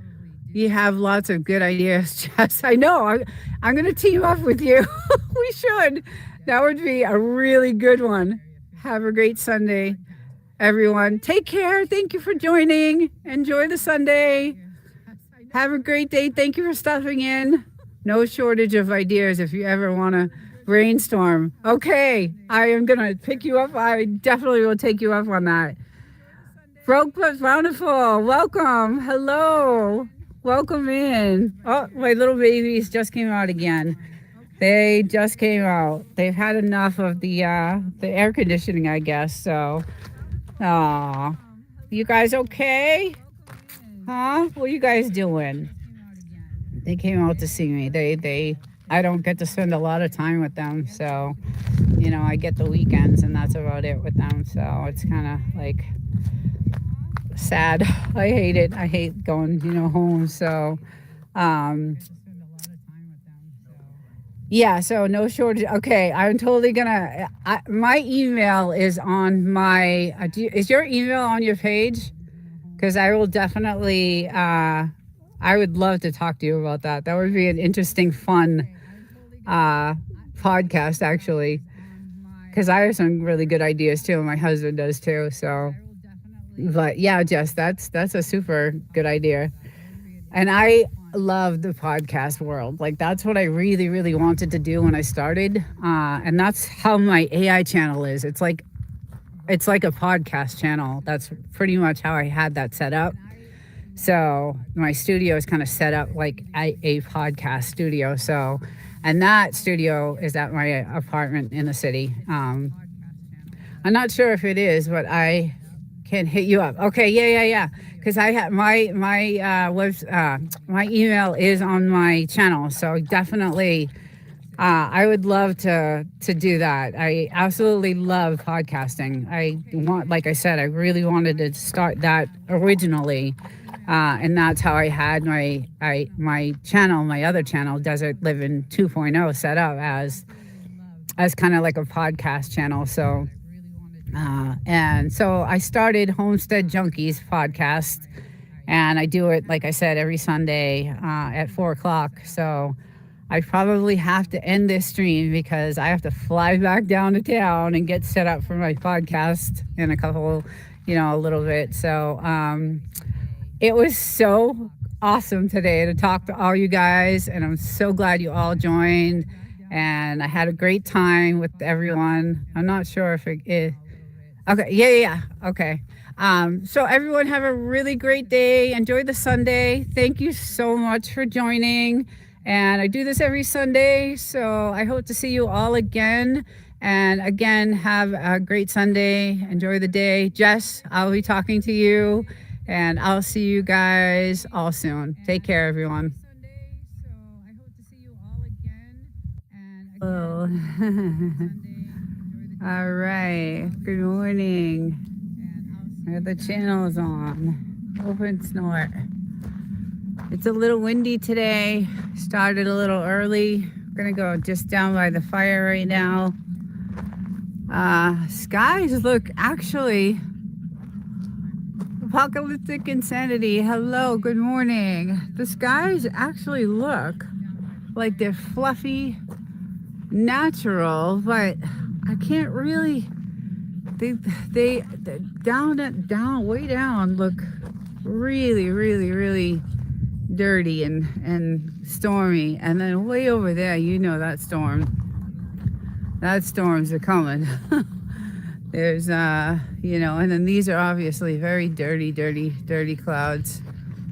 You have lots of good ideas, Jess. I know. I'm going to team up with you. We should. That would be a really good one. Have a great Sunday, everyone. Take care. Thank you for joining. Enjoy the Sunday. Have a great day. Thank you for stopping in. No shortage of ideas if you ever want to brainstorm. Okay, I am going to pick you up. I definitely will take you up on that. Broke but Bountiful, welcome. Hello. Welcome in. Oh, my little babies just came out again. They just came out. They've had enough of the air conditioning, I guess. So, aw, you guys okay? Huh? What are you guys doing? They came out to see me. I don't get to spend a lot of time with them, so I get the weekends, and that's about it with them. So it's kind of like sad. I hate it. I hate going, home. So, yeah. So no shortage. Okay, I'm totally gonna. My email is on my. Is your email on your page? Because I will definitely. I would love to talk to you about that. That would be an interesting, fun podcast, actually. Because I have some really good ideas too, and my husband does too. So. But yeah, Jess, that's a super good idea. And I love the podcast world. Like that's what I really, really wanted to do when I started. And that's how my AI channel is. It's like a podcast channel. That's pretty much how I had that set up. So my studio is kind of set up like a podcast studio. So, and that studio is at my apartment in the city. I'm not sure if it is, but I can hit you up. Okay, yeah. Because I have my email is on my channel, so definitely I would love to do that. I absolutely love podcasting. Like I said, I really wanted to start that originally, and that's how I had my channel, my other channel, Desert Living 2.0, set up as kind of like a podcast channel. So. And so I started Homestead Junkies podcast, and I do it, like I said, every Sunday at 4 o'clock. So I probably have to end this stream because I have to fly back down to town and get set up for my podcast in a little bit. So it was so awesome today to talk to all you guys, and I'm so glad you all joined. And I had a great time with everyone. I'm not sure if it is. Okay. Yeah. Okay. So everyone have a really great day. Enjoy the Sunday. Thank you so much for joining. And I do this every Sunday, so I hope to see you all again. And again, have a great Sunday. Enjoy the day. Jess, I'll be talking to you, and I'll see you guys all soon. Take care, everyone. Oh. All right. Good morning. The channel is on. Open snort. It's a little windy today. Started a little early. I'm gonna go just down by the fire right now. Skies look actually apocalyptic insanity. Hello, good morning. The skies actually look like they're fluffy, natural, but I can't really. They down way down look really dirty and stormy, and then way over there, that storms are coming. There's and then these are obviously very dirty clouds,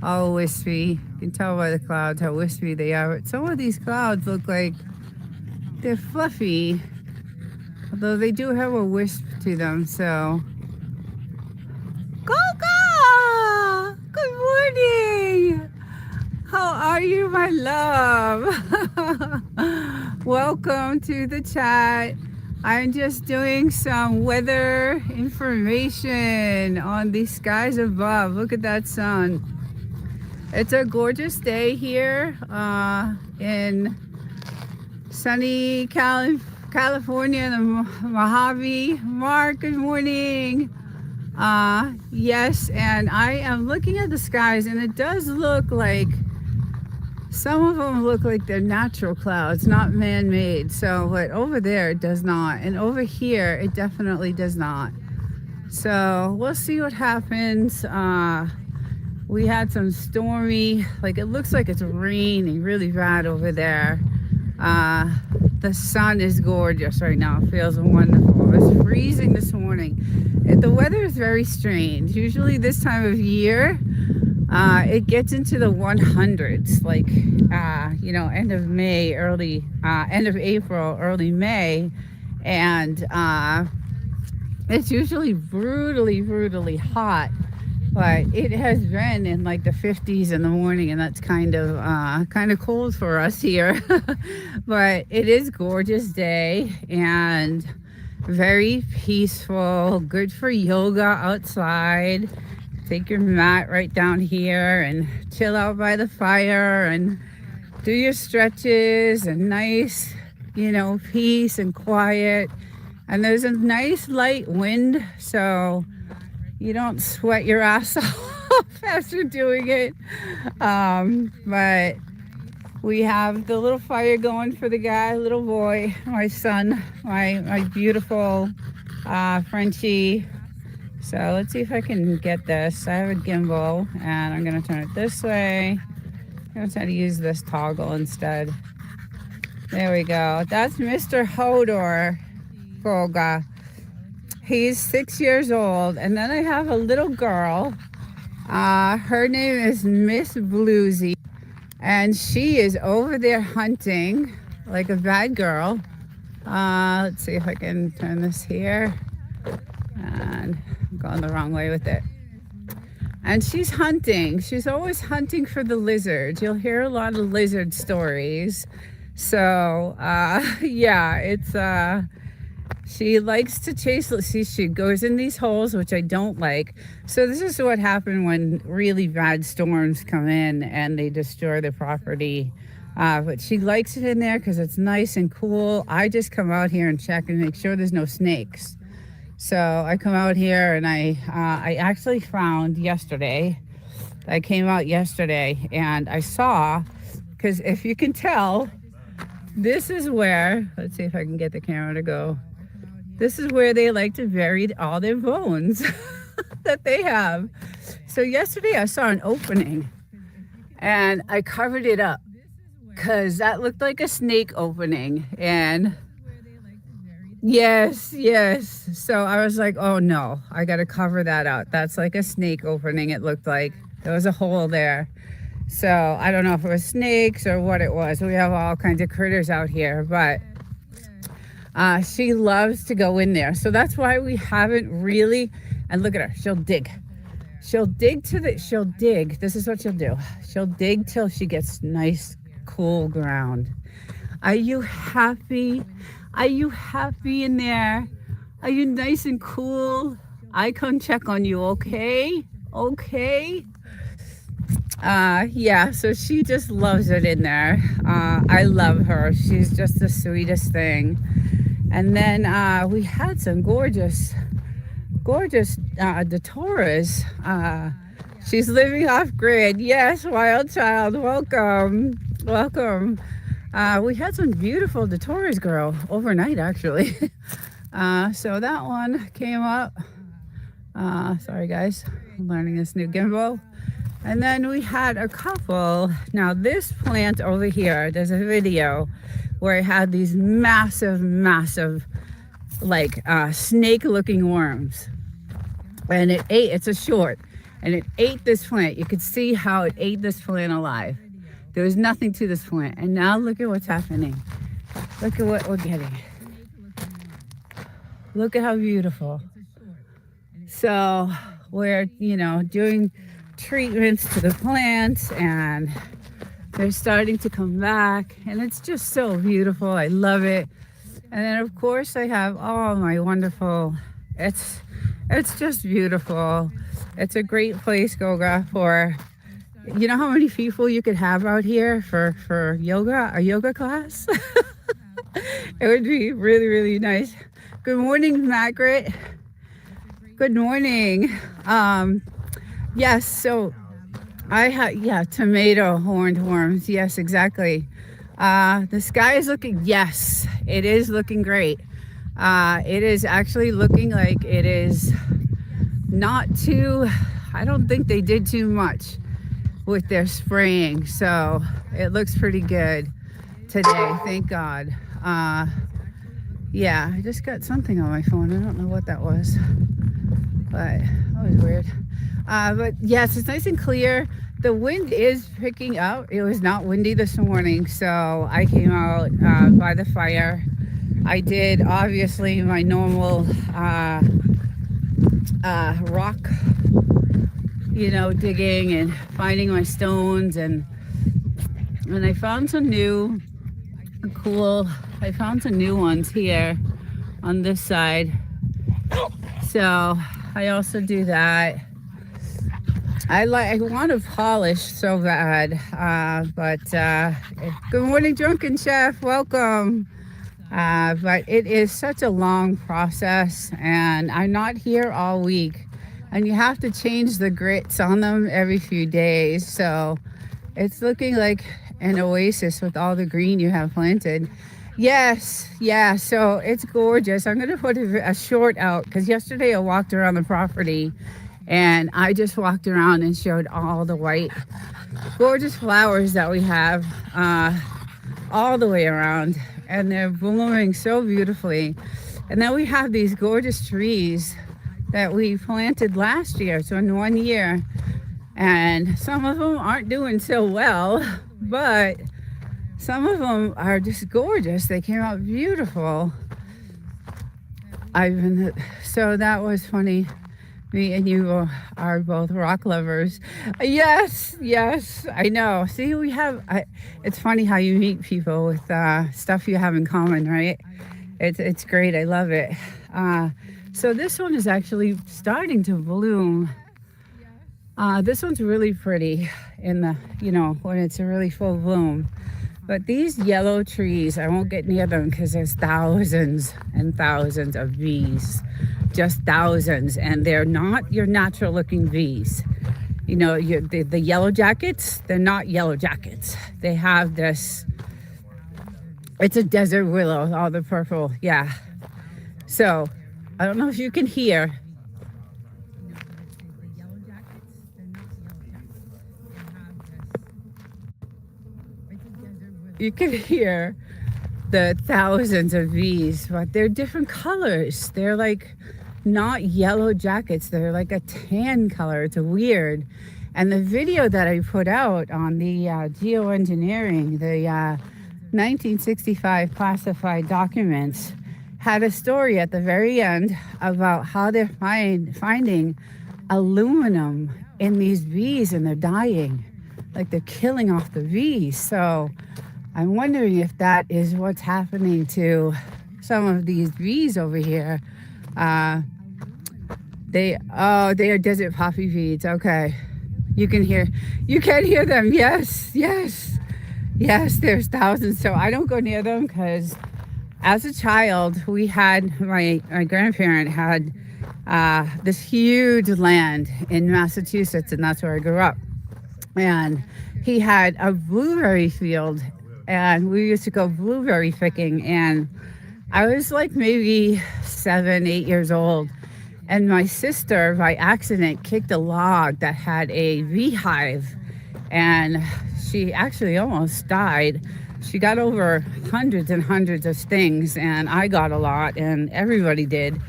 all wispy. You can tell by the clouds how wispy they are. But some of these clouds look like they're fluffy, although they do have a wisp to them. So Coca, good morning. How are you, my love? Welcome to the chat. I'm just doing some weather information on the skies above. Look at that sun. It's a gorgeous day here in sunny California, the Mojave. Mark, good morning. Yes, and I am looking at the skies, and it does look like some of them look like they're natural clouds, not man-made. So, but over there it does not, and over here it definitely does not. So we'll see what happens. We had some stormy, like it looks like it's raining really bad over there. The sun is gorgeous right now. It feels wonderful. It was freezing this morning. The weather is very strange. Usually this time of year, it gets into the 100s, like, end of May, end of April, early May. And it's usually brutally hot. But it has been in like the 50s in the morning, and that's kind of cold for us here. But it is a gorgeous day and very peaceful, good for yoga outside. Take your mat right down here and chill out by the fire and do your stretches, and nice, peace and quiet. And there's a nice light wind, so you don't sweat your ass off after doing it. But we have the little fire going for the little boy, my son, my beautiful Frenchie. So let's see if I can get this. I have a gimbal, and I'm gonna turn it this way. I'm gonna try to use this toggle instead. There we go. That's Mr. Hodor Goga. He's 6 years old. And then I have a little girl. Her name is Miss Bluesy, and she is over there hunting like a bad girl. Let's see if I can turn this here. And I'm going the wrong way with it. And she's hunting. She's always hunting for the lizard. You'll hear a lot of lizard stories. So, yeah, she likes to chase. See, she goes in these holes, which I don't like. So this is what happened when really bad storms come in and they destroy the property. But she likes it in there because it's nice and cool. I just come out here and check and make sure there's no snakes. So I come out here and I actually found yesterday. I came out yesterday and I saw, because if you can tell, this is where, let's see if I can get the camera to go. This is where they like to bury all their bones that they have. So yesterday I saw an opening and I covered it up because that looked like a snake opening. And yes. So I was like, oh no, I got to cover that out. That's like a snake opening. It looked like there was a hole there. So I don't know if it was snakes or what it was. We have all kinds of critters out here, but she loves to go in there. So that's why we haven't really, and look at her, she'll dig. She'll dig. This is what she'll do. She'll dig till she gets nice, cool ground. Are you happy? Are you happy in there? Are you nice and cool? I come check on you, okay? Okay? Yeah, so she just loves it in there. I love her. She's just the sweetest thing. And then we had some gorgeous Datoras. She's living off grid. Yes, wild child, welcome. We had some beautiful Datoras grow overnight, actually. So that one came up. Sorry guys, I'm learning this new gimbal. And then we had a couple. Now this plant over here, there's a video where it had these massive, like snake looking worms. And it's a short, and it ate this plant. You could see how it ate this plant alive. There was nothing to this plant. And now look at what's happening. Look at what we're getting. Look at how beautiful. So we're, doing treatments to the plants and they're starting to come back and it's just so beautiful. I love it. And then of course I have all my wonderful, it's just beautiful. It's a great place, Goga, for, you know how many people you could have out here for yoga, a yoga class? It would be really, really nice. Good morning, Margaret. Good morning. Yes, so I have, tomato horned worms. Yes, exactly. The sky is looking, yes, it is looking great. It is actually looking like it is not too, I don't think they did too much with their spraying. So it looks pretty good today, thank God. Yeah, I just got something on my phone. I don't know what that was, but that was weird. But yes, it's nice and clear. The wind is picking up. It was not windy this morning, so I came out by the fire. I did obviously my normal rock, digging and finding my stones, and I found some new I found some new ones here on this side. So I also do that. I want to polish so bad, but good morning, Drunken Chef, welcome. But it is such a long process, and I'm not here all week, and you have to change the grits on them every few days. So it's looking like an oasis with all the green you have planted. Yes, yeah, so it's gorgeous. I'm gonna put a short out because yesterday I walked around the property and I just walked around and showed all the white, gorgeous flowers that we have all the way around, and they're blooming so beautifully. And then we have these gorgeous trees that we planted last year. So in 1 year, And some of them aren't doing so well, but some of them are just gorgeous. They came out beautiful. So that was funny. Me and you are both rock lovers. Yes, yes, I know. See, it's funny how you meet people with stuff you have in common, right? It's great. I love it. Uh, so this one is actually starting to bloom. This one's really pretty when it's a really full bloom. But these yellow trees, I won't get near them because there's thousands and thousands of bees, just thousands, and they're not your natural looking bees. The yellow jackets, they're not yellow jackets. They have this, it's a desert willow, all the purple, yeah. So I don't know if you can hear. You can hear the thousands of bees, but they're different colors. They're like not yellow jackets. They're like a tan color. It's weird. And the video that I put out on the geoengineering, the 1965 classified documents, had a story at the very end about how they're finding aluminum in these bees and they're dying. Like they're killing off the bees. So I'm wondering if that is what's happening to some of these bees over here. They are desert poppy bees. Okay. You can hear them. Yes, yes, yes, there's thousands. So I don't go near them because as a child, we had, my grandparent had this huge land in Massachusetts, and that's where I grew up. And he had a blueberry field, and we used to go blueberry picking. And I was like maybe 7, 8 years old. And my sister, by accident, kicked a log that had a beehive. And she actually almost died. She got over hundreds and hundreds of stings, and I got a lot, and everybody did.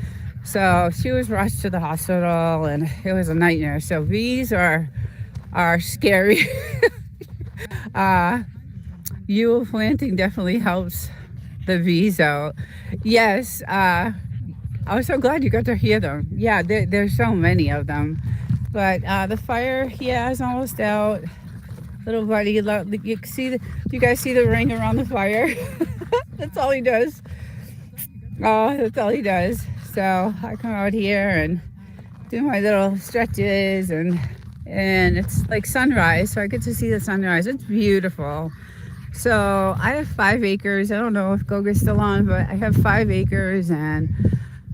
So she was rushed to the hospital, and it was a nightmare. So bees are scary. Yule planting definitely helps the bees out. Yes, I was so glad you got to hear them. Yeah, there's so many of them. But the fire, yeah, is almost out. Little buddy, you guys see the ring around the fire? That's all he does. Oh, that's all he does. So I come out here and do my little stretches, and it's like sunrise, so I get to see the sunrise. It's beautiful. So I have 5 acres. I don't know if Goga's still on, but I have 5 acres, and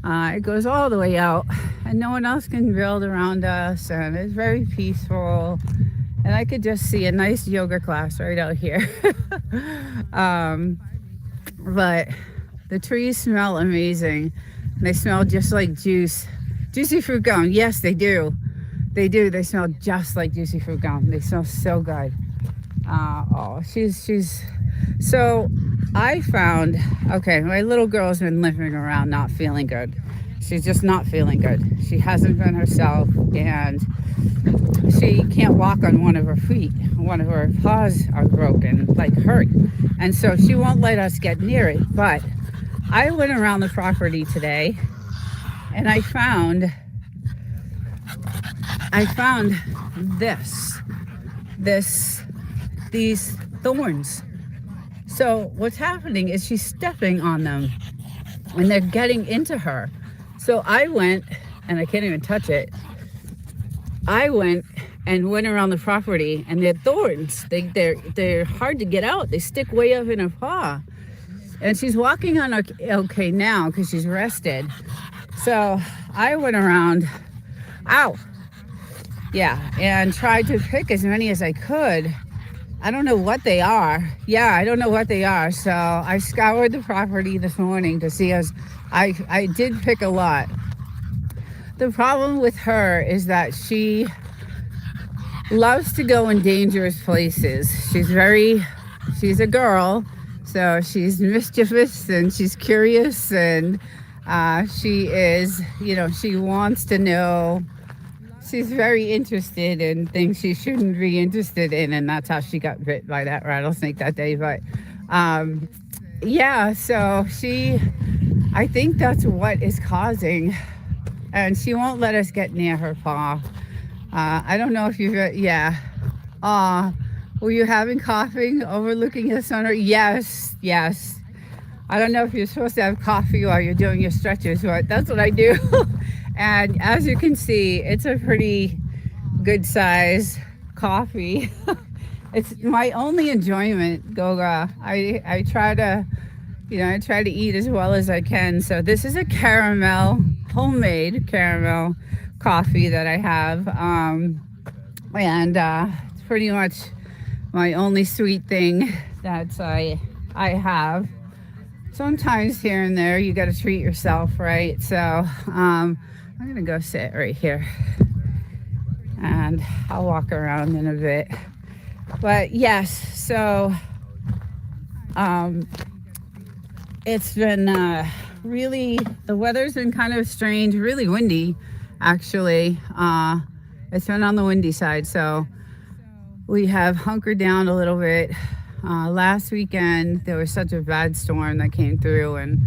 it goes all the way out, and no one else can build around us, and it's very peaceful. And I could just see a nice yoga class right out here. But the trees smell amazing. They smell just like juicy fruit gum. Yes, they do. They do. They smell just like juicy fruit gum. They smell so good. She's. So I found, okay, my little girl's been limping around not feeling good. She's just not feeling good. She hasn't been herself, and she can't walk on one of her feet. One of her paws are broken, like hurt. And so she won't let us get near it. But I went around the property today, and I found these thorns. So what's happening is she's stepping on them, and they're getting into her. So I went, and I can't even touch it. I went around the property, and they're thorns. They're hard to get out. They stick way up in her paw. And she's walking on okay now because she's rested. So I went around, and tried to pick as many as I could. I don't know what they are. Yeah, I don't know what they are. So I scoured the property this morning to see I did pick a lot. The problem with her is that she loves to go in dangerous places. She's a girl, so she's mischievous and she's curious, and she is, she wants to know she's very interested in things she shouldn't be interested in, and that's how she got bit by that rattlesnake that day. But um, yeah, so I think that's what is causing, and she won't let us get near her paw. I don't know if you've, yeah. Were you having coughing overlooking the sun? Yes, yes. I don't know if you're supposed to have coffee while you're doing your stretches, but that's what I do. And as you can see, it's a pretty good size coffee. It's my only enjoyment, Goga. I try to, I try to eat as well as I can. So this is a homemade caramel coffee that I have. And it's pretty much my only sweet thing that I have. Sometimes here and there you got to treat yourself, right? So I'm gonna go sit right here, and I'll walk around in a bit. But yes, so it's been really, the weather's been kind of strange, really windy, actually. It's been on the windy side, so we have hunkered down a little bit. Last weekend, there was such a bad storm that came through, and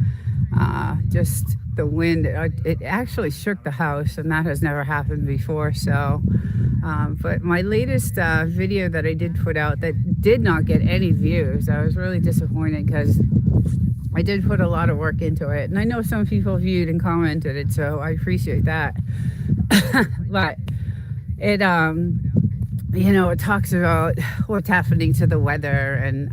just the wind, it actually shook the house, and that has never happened before. So, but my latest video that I did put out that did not get any views, I was really disappointed because I did put a lot of work into it. And I know some people viewed and commented it, so I appreciate that. But it, it talks about what's happening to the weather, and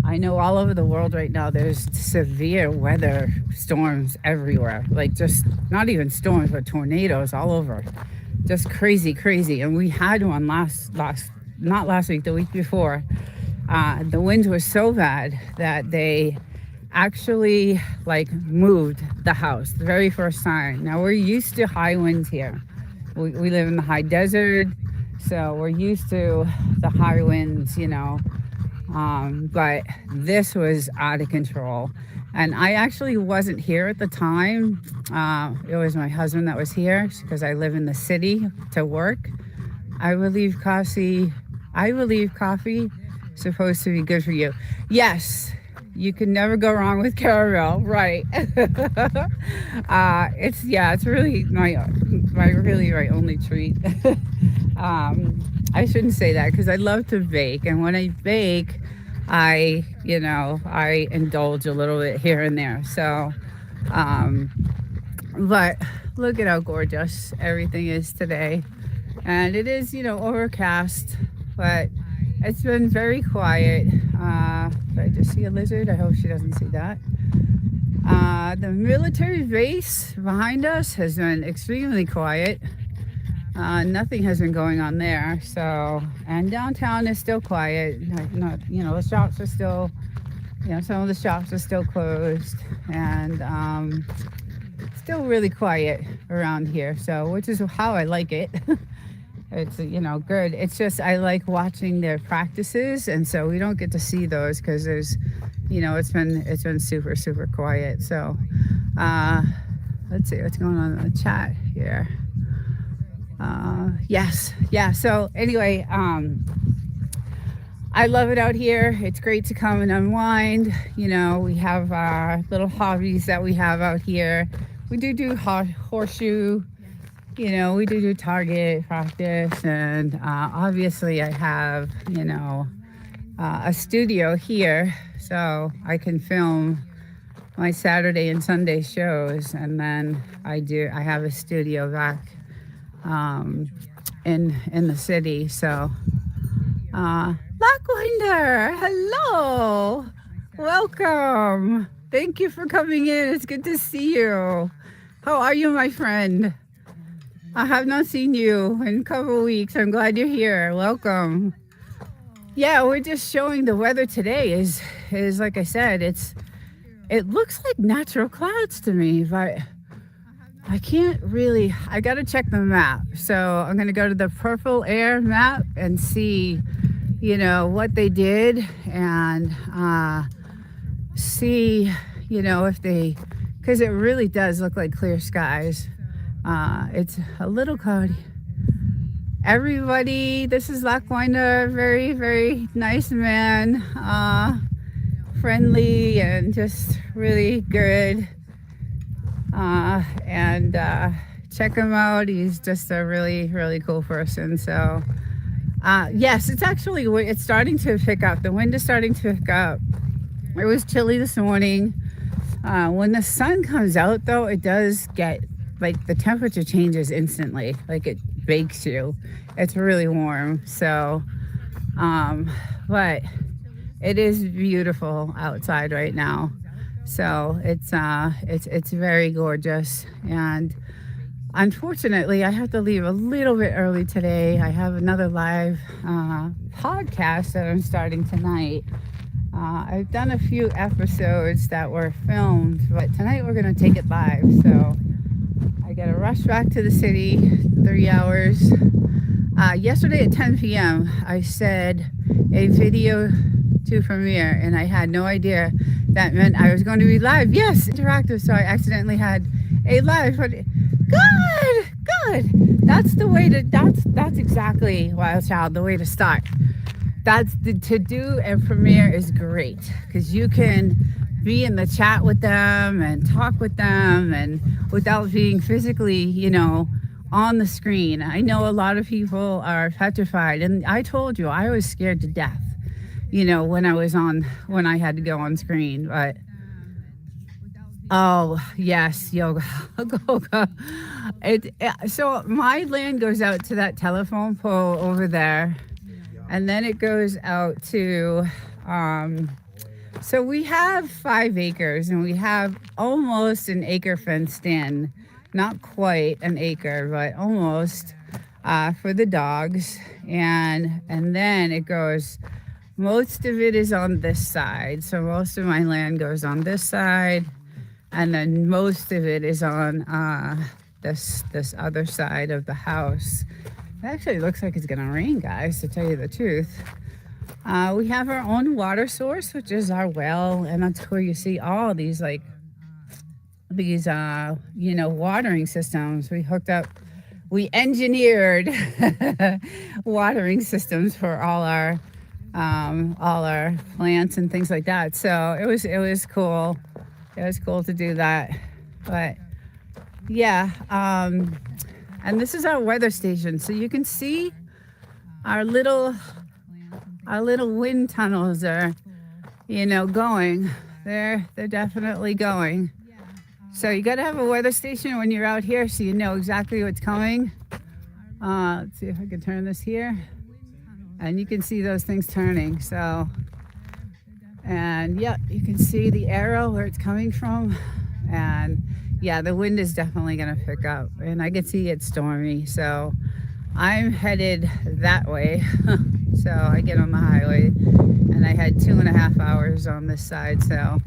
I know all over the world right now there's severe weather storms everywhere, like just not even storms but tornadoes all over, just crazy. And we had one not last week, the week before. The winds were so bad that they actually like moved the house the very first time. Now we're used to high winds here. We live in the high desert, so we're used to the high winds, but this was out of control. And I actually wasn't here at the time. It was my husband that was here because I live in the city to work. I believe coffee is supposed to be good for you. Yes, you can never go wrong with caramel, right? It's really my only treat. I shouldn't say that because I love to bake, and when I bake, I indulge a little bit here and there. So, but look at how gorgeous everything is today, and it is overcast, but it's been very quiet. Did I just see a lizard? I hope she doesn't see that. The military base behind us has been extremely quiet. Nothing has been going on there. So, and downtown is still quiet. The shops are still, some of the shops are still closed, and still really quiet around here. So, which is how I like it. It's good. It's just I like watching their practices, and so we don't get to see those because there's, it's been super quiet. So, let's see what's going on in the chat here. Yes, yeah. So anyway, I love it out here. It's great to come and unwind. We have our little hobbies that we have out here. We do horseshoe. We do target practice, and obviously I have, a studio here, so I can film my Saturday and Sunday shows, and then I have a studio back in the city. So, Lockwinder, hello, welcome. Thank you for coming in. It's good to see you. How are you, my friend? I have not seen you in a couple of weeks. I'm glad you're here. Welcome. Yeah, we're just showing the weather today is like I said, it looks like natural clouds to me, but I can't really, I got to check the map. So I'm going to go to the Purple Air map and see, what they did, and see, if because it really does look like clear skies. It's a little cloudy. everybody. This is LaQuinda, very, very nice man, friendly and just really good. And check him out. He's just a really, really cool person. So, yes, it's starting to pick up. The wind is starting to pick up. It was chilly this morning. When the sun comes out, though, it does get, like, the temperature changes instantly. Like, it bakes you. It's really warm. So, but it is beautiful outside right now. So it's very gorgeous. And unfortunately, I have to leave a little bit early today. I have another live podcast that I'm starting tonight. I've done a few episodes that were filmed, but tonight we're going to take it live. So I got to rush back to the city, 3 hours. Yesterday at 10 p.m., I said a video to premiere, and I had no idea that meant I was going to be live. Yes, interactive. So I accidentally had a live. But good. That's the way to. That's exactly, Wild Child, the way to start. To do a premiere is great because you can be in the chat with them and talk with them, and without being physically, on the screen. I know a lot of people are petrified, and I told you I was scared to death, when I had to go on screen. But oh yes, yoga. So my land goes out to that telephone pole over there, and then it goes out to so we have 5 acres, and we have almost an acre fenced in. Not quite an acre, but almost, for the dogs. And then it goes, most of it is on this side. So most of my land goes on this side. And then most of it is on this other side of the house. It actually looks like it's going to rain, guys, to tell you the truth. We have our own water source, which is our well. And that's where you see all these, these watering systems. We engineered watering systems for all our plants and things like that. So it was cool. It was cool to do that. But yeah, and this is our weather station. So you can see our little wind tunnels are, going. They're definitely going. So you got to have a weather station when you're out here so you know exactly what's coming. Let's see if I can turn this here. And you can see those things turning. So, and yeah, you can see the arrow where it's coming from. And yeah, the wind is definitely going to pick up. And I can see it's stormy. So I'm headed that way. So I get on the highway, and I had 2.5 hours on this side. So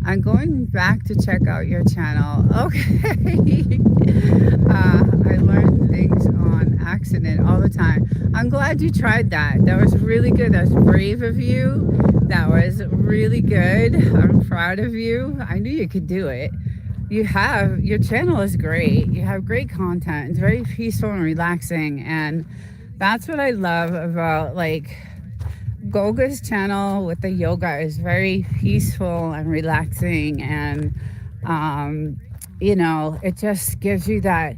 I'm going back to check out your channel. Okay. I learn things on accident all the time. I'm glad you tried that. That was really good. That was brave of you. That was really good. I'm proud of you. I knew you could do it. Your channel is great. You have great content. It's very peaceful and relaxing. And that's what I love about, Golga's channel with the yoga is very peaceful and relaxing, and it just gives you that,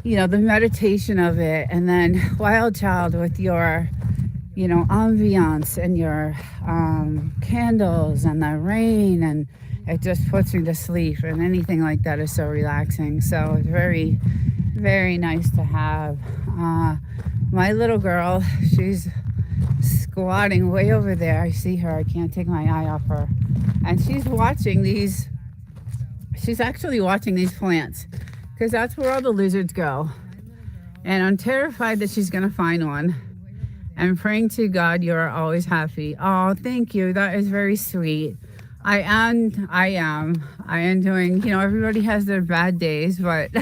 the meditation of it. And then Wild Child with your, ambiance and your candles and the rain, and it just puts me to sleep. And anything like that is so relaxing. So it's very, very nice to have. My little girl, she's squatting way over there. I see her. I can't take my eye off her. And she's actually watching these plants, because that's where all the lizards go. And I'm terrified that she's going to find one. I'm praying to God you're always happy. Oh, thank you. That is very sweet. I am doing, everybody has their bad days, but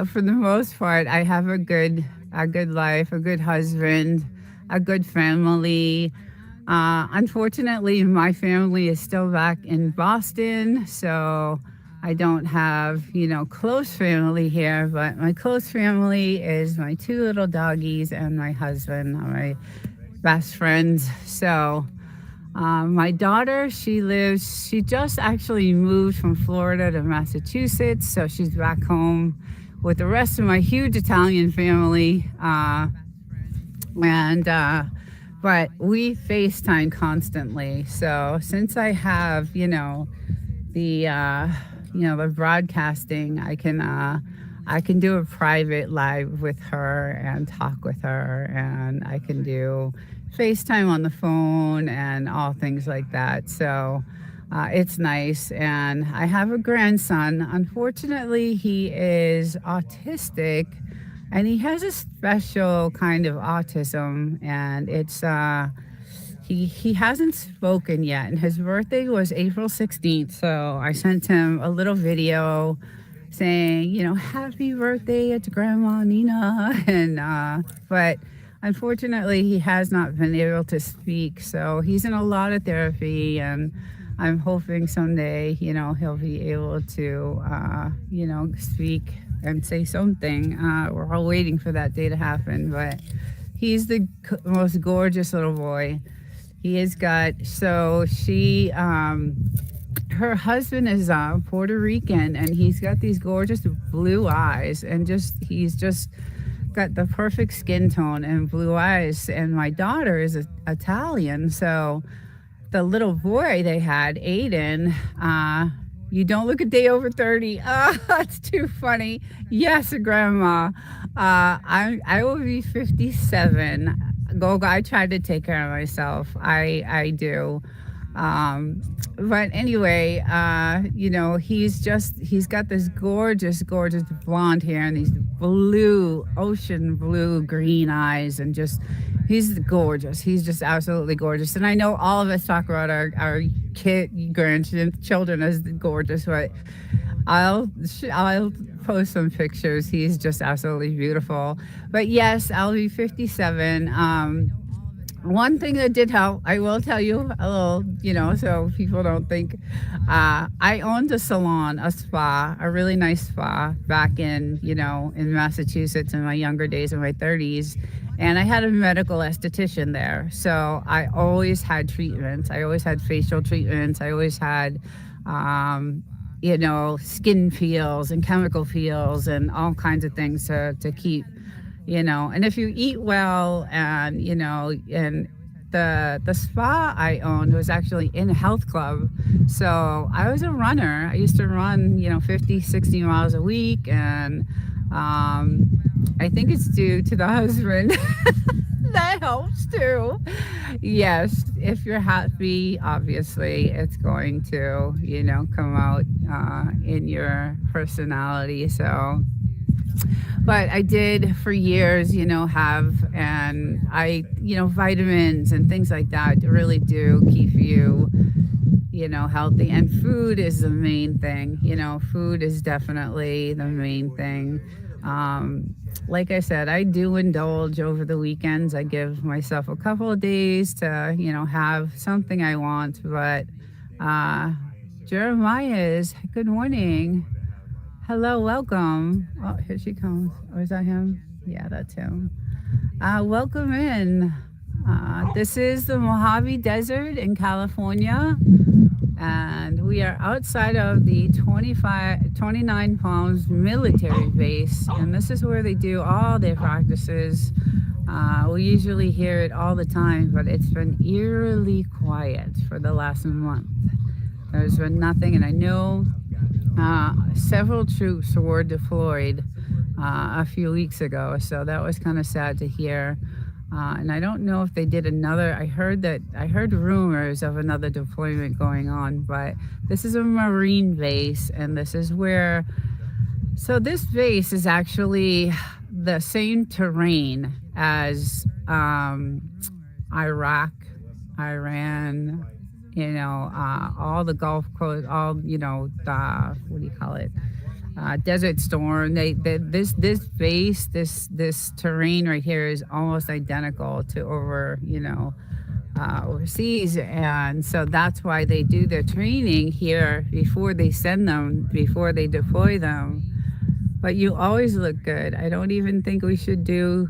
for the most part, I have a good life, a good husband, a good family. Unfortunately, my family is still back in Boston, so I don't have, close family here, but my close family is my two little doggies and my husband, my best friends. So, my daughter, she just actually moved from Florida to Massachusetts. So she's back home with the rest of my huge Italian family. And but we FaceTime constantly. So since I have, the the broadcasting, I can do a private live with her and talk with her, and I can do FaceTime on the phone and all things like that. So it's nice. And I have a grandson. Unfortunately, he is autistic, and he has a special kind of autism, and it's he hasn't spoken yet, and his birthday was April 16th. So I sent him a little video saying, happy birthday to Grandma Nina, and but unfortunately he has not been able to speak. So he's in a lot of therapy, and I'm hoping someday, he'll be able to, speak and say something. We're all waiting for that day to happen, but he's the most gorgeous little boy. He has got, so she, her husband is Puerto Rican, and he's got these gorgeous blue eyes, and he's just got the perfect skin tone and blue eyes. And my daughter is Italian, so the little boy they had, Aiden, you don't look a day over 30. That's too funny. Yes, Grandma. I will be 57. Go! I try to take care of myself. I do. But anyway, he's got this gorgeous, gorgeous blonde hair and these blue, ocean blue, green eyes, and he's gorgeous. He's just absolutely gorgeous. And I know all of us talk about our grandchildren as gorgeous, but I'll post some pictures. He's just absolutely beautiful. But yes, I'll be 57. One thing that did help, I will tell you a little, so people don't think, I owned a salon, a spa, a really nice spa back in Massachusetts in my younger days, in my 30s. And I had a medical esthetician there. So I always had treatments. I always had facial treatments. I always had, skin peels and chemical peels and all kinds of things to keep, and if you eat well, and and the spa I owned was actually in a health club. So I was a runner. I used to run 50, 60 miles a week, and I think it's due to the husband. That helps too. Yes, if you're happy, obviously it's going to come out in your personality. So but I did for years, have, and vitamins and things like that really do keep you, healthy. And food is the main thing. Food is definitely the main thing. Like I said, I do indulge over the weekends. I give myself a couple of days to, have something I want. But Jeremiah is, good morning. Hello, welcome. Oh, here she comes. Oh, is that him? Yeah, that's him. Welcome in. This is the Mojave Desert in California, and we are outside of the 29 Palms military base, and this is where they do all their practices. We usually hear it all the time, but it's been eerily quiet for the last month. There's been nothing, and I know several troops were deployed a few weeks ago, so that was kind of sad to hear. And I don't know if they did another. I heard rumors of another deployment going on, but this is a Marine base, and this is where. So this base is actually the same terrain as Iraq, Iran, all the Gulf Coast, all, the, what do you call it? Desert Storm. This base, this terrain right here is almost identical to over, overseas, and so that's why they do their training here before they send them, before they deploy them. But you always look good. I don't even think we should do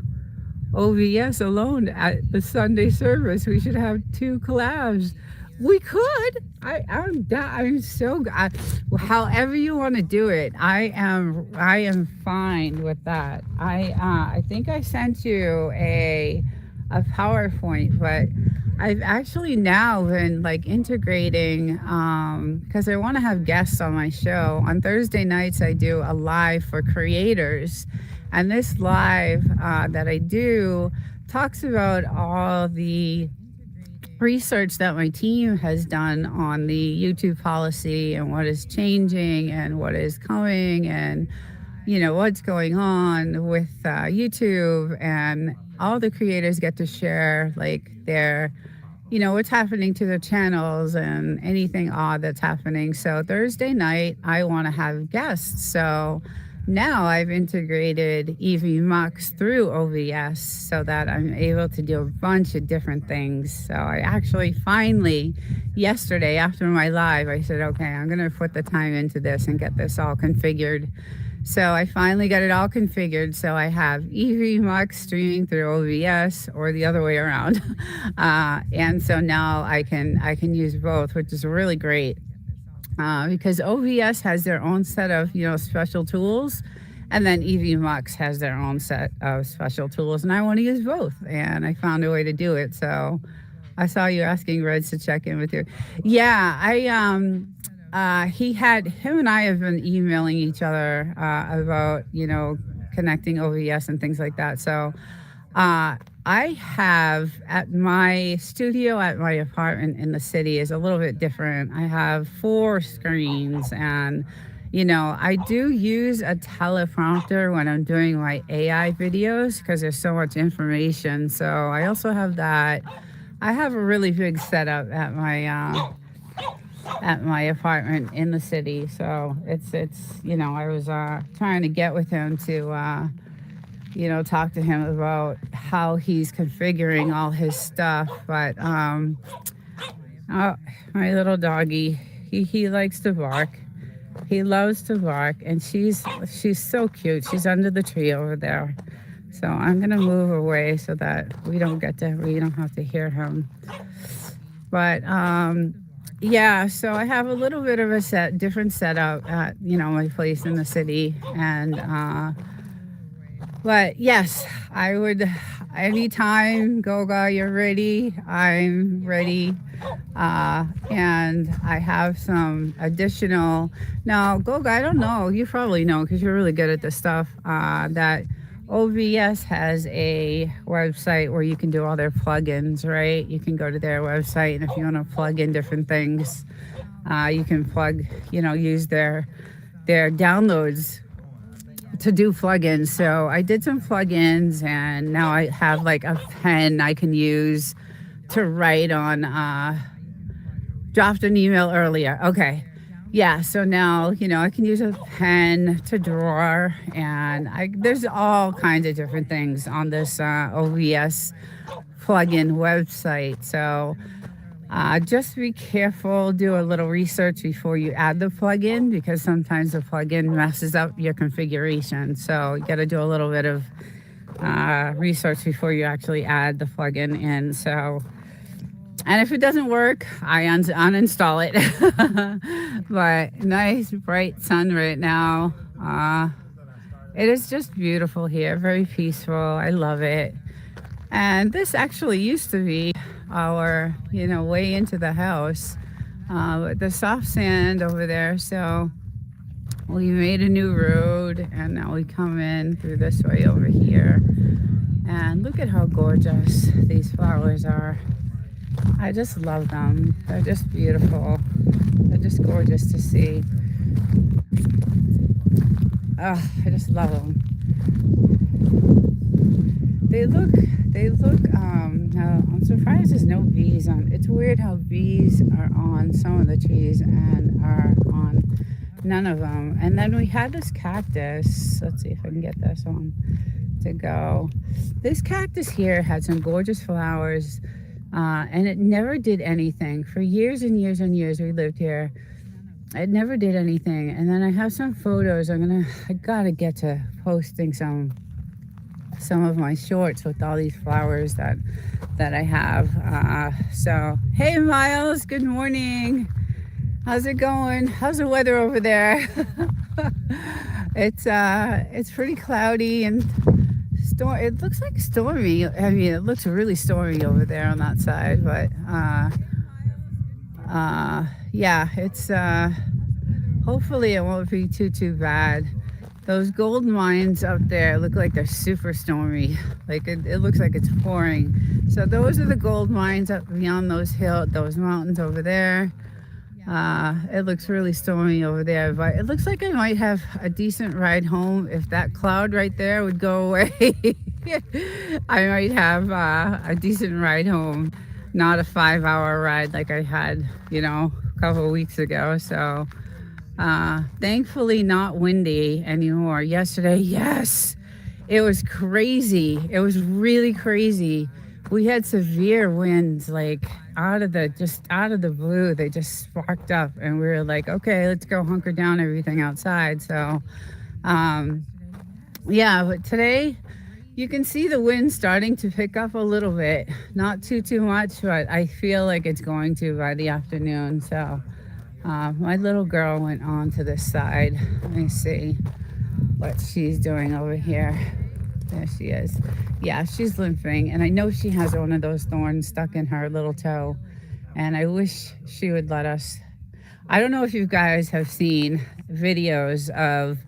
OVS alone at the Sunday service. We should have two collabs. We could. I'm so however you want to do it. I am fine with that. I think I sent you a PowerPoint, but I've actually now been like integrating because I want to have guests on my show. On Thursday nights, I do a live for creators, and this live that I do talks about all the research that my team has done on the YouTube policy and what is changing and what is coming, and what's going on with YouTube, and all the creators get to share like their what's happening to their channels and anything odd that's happening. So Thursday night I want to have guests, so now I've integrated EV Mux through OVS so that I'm able to do a bunch of different things. So I actually finally, yesterday after my live, I said, okay, I'm going to put the time into this and get this all configured. So I finally got it all configured. So I have EV Mux streaming through OVS, or the other way around. And so now I can use both, which is really great. Because OVS has their own set of special tools, and then EV Mux has their own set of special tools, and I want to use both, and I found a way to do it. So I saw you asking Reds to check in with you. Yeah, him and I have been emailing each other about connecting OVS and things like that. So I have, at my studio at my apartment in the city is a little bit different. I have 4 screens, and I do use a teleprompter when I'm doing my AI videos because there's so much information. So I also have that. I have a really big setup at my apartment in the city. So it's I was trying to get with him to talk to him about how he's configuring all his stuff. But oh, my little doggy, he likes to bark. He loves to bark, and she's so cute. She's under the tree over there. So I'm gonna move away so that we don't have to hear him. But yeah, so I have a little bit of a different setup at my place in the city, and but yes, I would, anytime, Goga, you're ready, I'm ready. And I have some additional, now Goga, I don't know, you probably know because you're really good at this stuff, that OVS has a website where you can do all their plugins, right? You can go to their website, and if you want to plug in different things, you can use their downloads to do plugins. So I did some plugins, and now I have like a pen I can use to write on. Dropped an email earlier. Okay. Yeah, so now, I can use a pen to draw, and there's all kinds of different things on this OVS plugin website. So just be careful, do a little research before you add the plugin, because sometimes the plugin messes up your configuration. So you got to do a little bit of research before you actually add the plugin in. So, and if it doesn't work, I uninstall it. But nice bright sun right now. It is just beautiful here, very peaceful. I love it. And this actually used to be our, way into the house, with the soft sand over there. So we made a new road, and now we come in through this way over here. And look at how gorgeous these flowers are. I just love them. They're just beautiful. They're just gorgeous to see. Oh, I just love them. They look, now I'm surprised there's no bees on. It's weird how bees are on some of the trees and are on none of them. And then we had this cactus. Let's see if I can get this one to go. This cactus here had some gorgeous flowers. And it never did anything. For years and years and years we lived here. It never did anything. And then I have some photos. I gotta get to posting some of my shorts with all these flowers that I have. So hey Miles, good morning. How's it going? How's the weather over there? It's pretty cloudy and it looks like stormy. I mean, it looks really stormy over there on that side, but yeah, it's hopefully it won't be too bad. Those gold mines up there look like they're super stormy. Like it looks like it's pouring. So those are the gold mines up beyond those mountains over there. It looks really stormy over there, but it looks like I might have a decent ride home if that cloud right there would go away. I might have a decent ride home, not a 5-hour ride like I had, a couple of weeks ago. So thankfully not windy anymore. Yesterday, yes, it was crazy. It was really crazy. We had severe winds, like out of the blue. They just sparked up and we were like, okay, let's go hunker down everything outside. So yeah, but today you can see the wind starting to pick up a little bit, not too much, but I feel like it's going to by the afternoon. So my little girl went on to this side. Let me see what she's doing over here. There she is. Yeah, she's limping, and I know she has one of those thorns stuck in her little toe, and I wish she would let us. I don't know if you guys have seen videos of,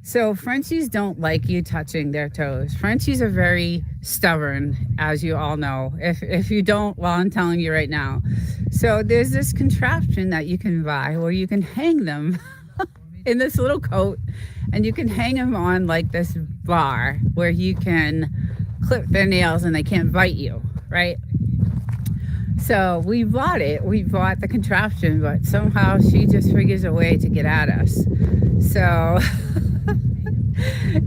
so Frenchies don't like you touching their toes. Frenchies are very stubborn, as you all know. If you don't, well, I'm telling you right now. So there's this contraption that you can buy where you can hang them in this little coat, and you can hang them on like this bar where you can clip their nails and they can't bite you, right? So we bought the contraption, but somehow she just figures a way to get at us. So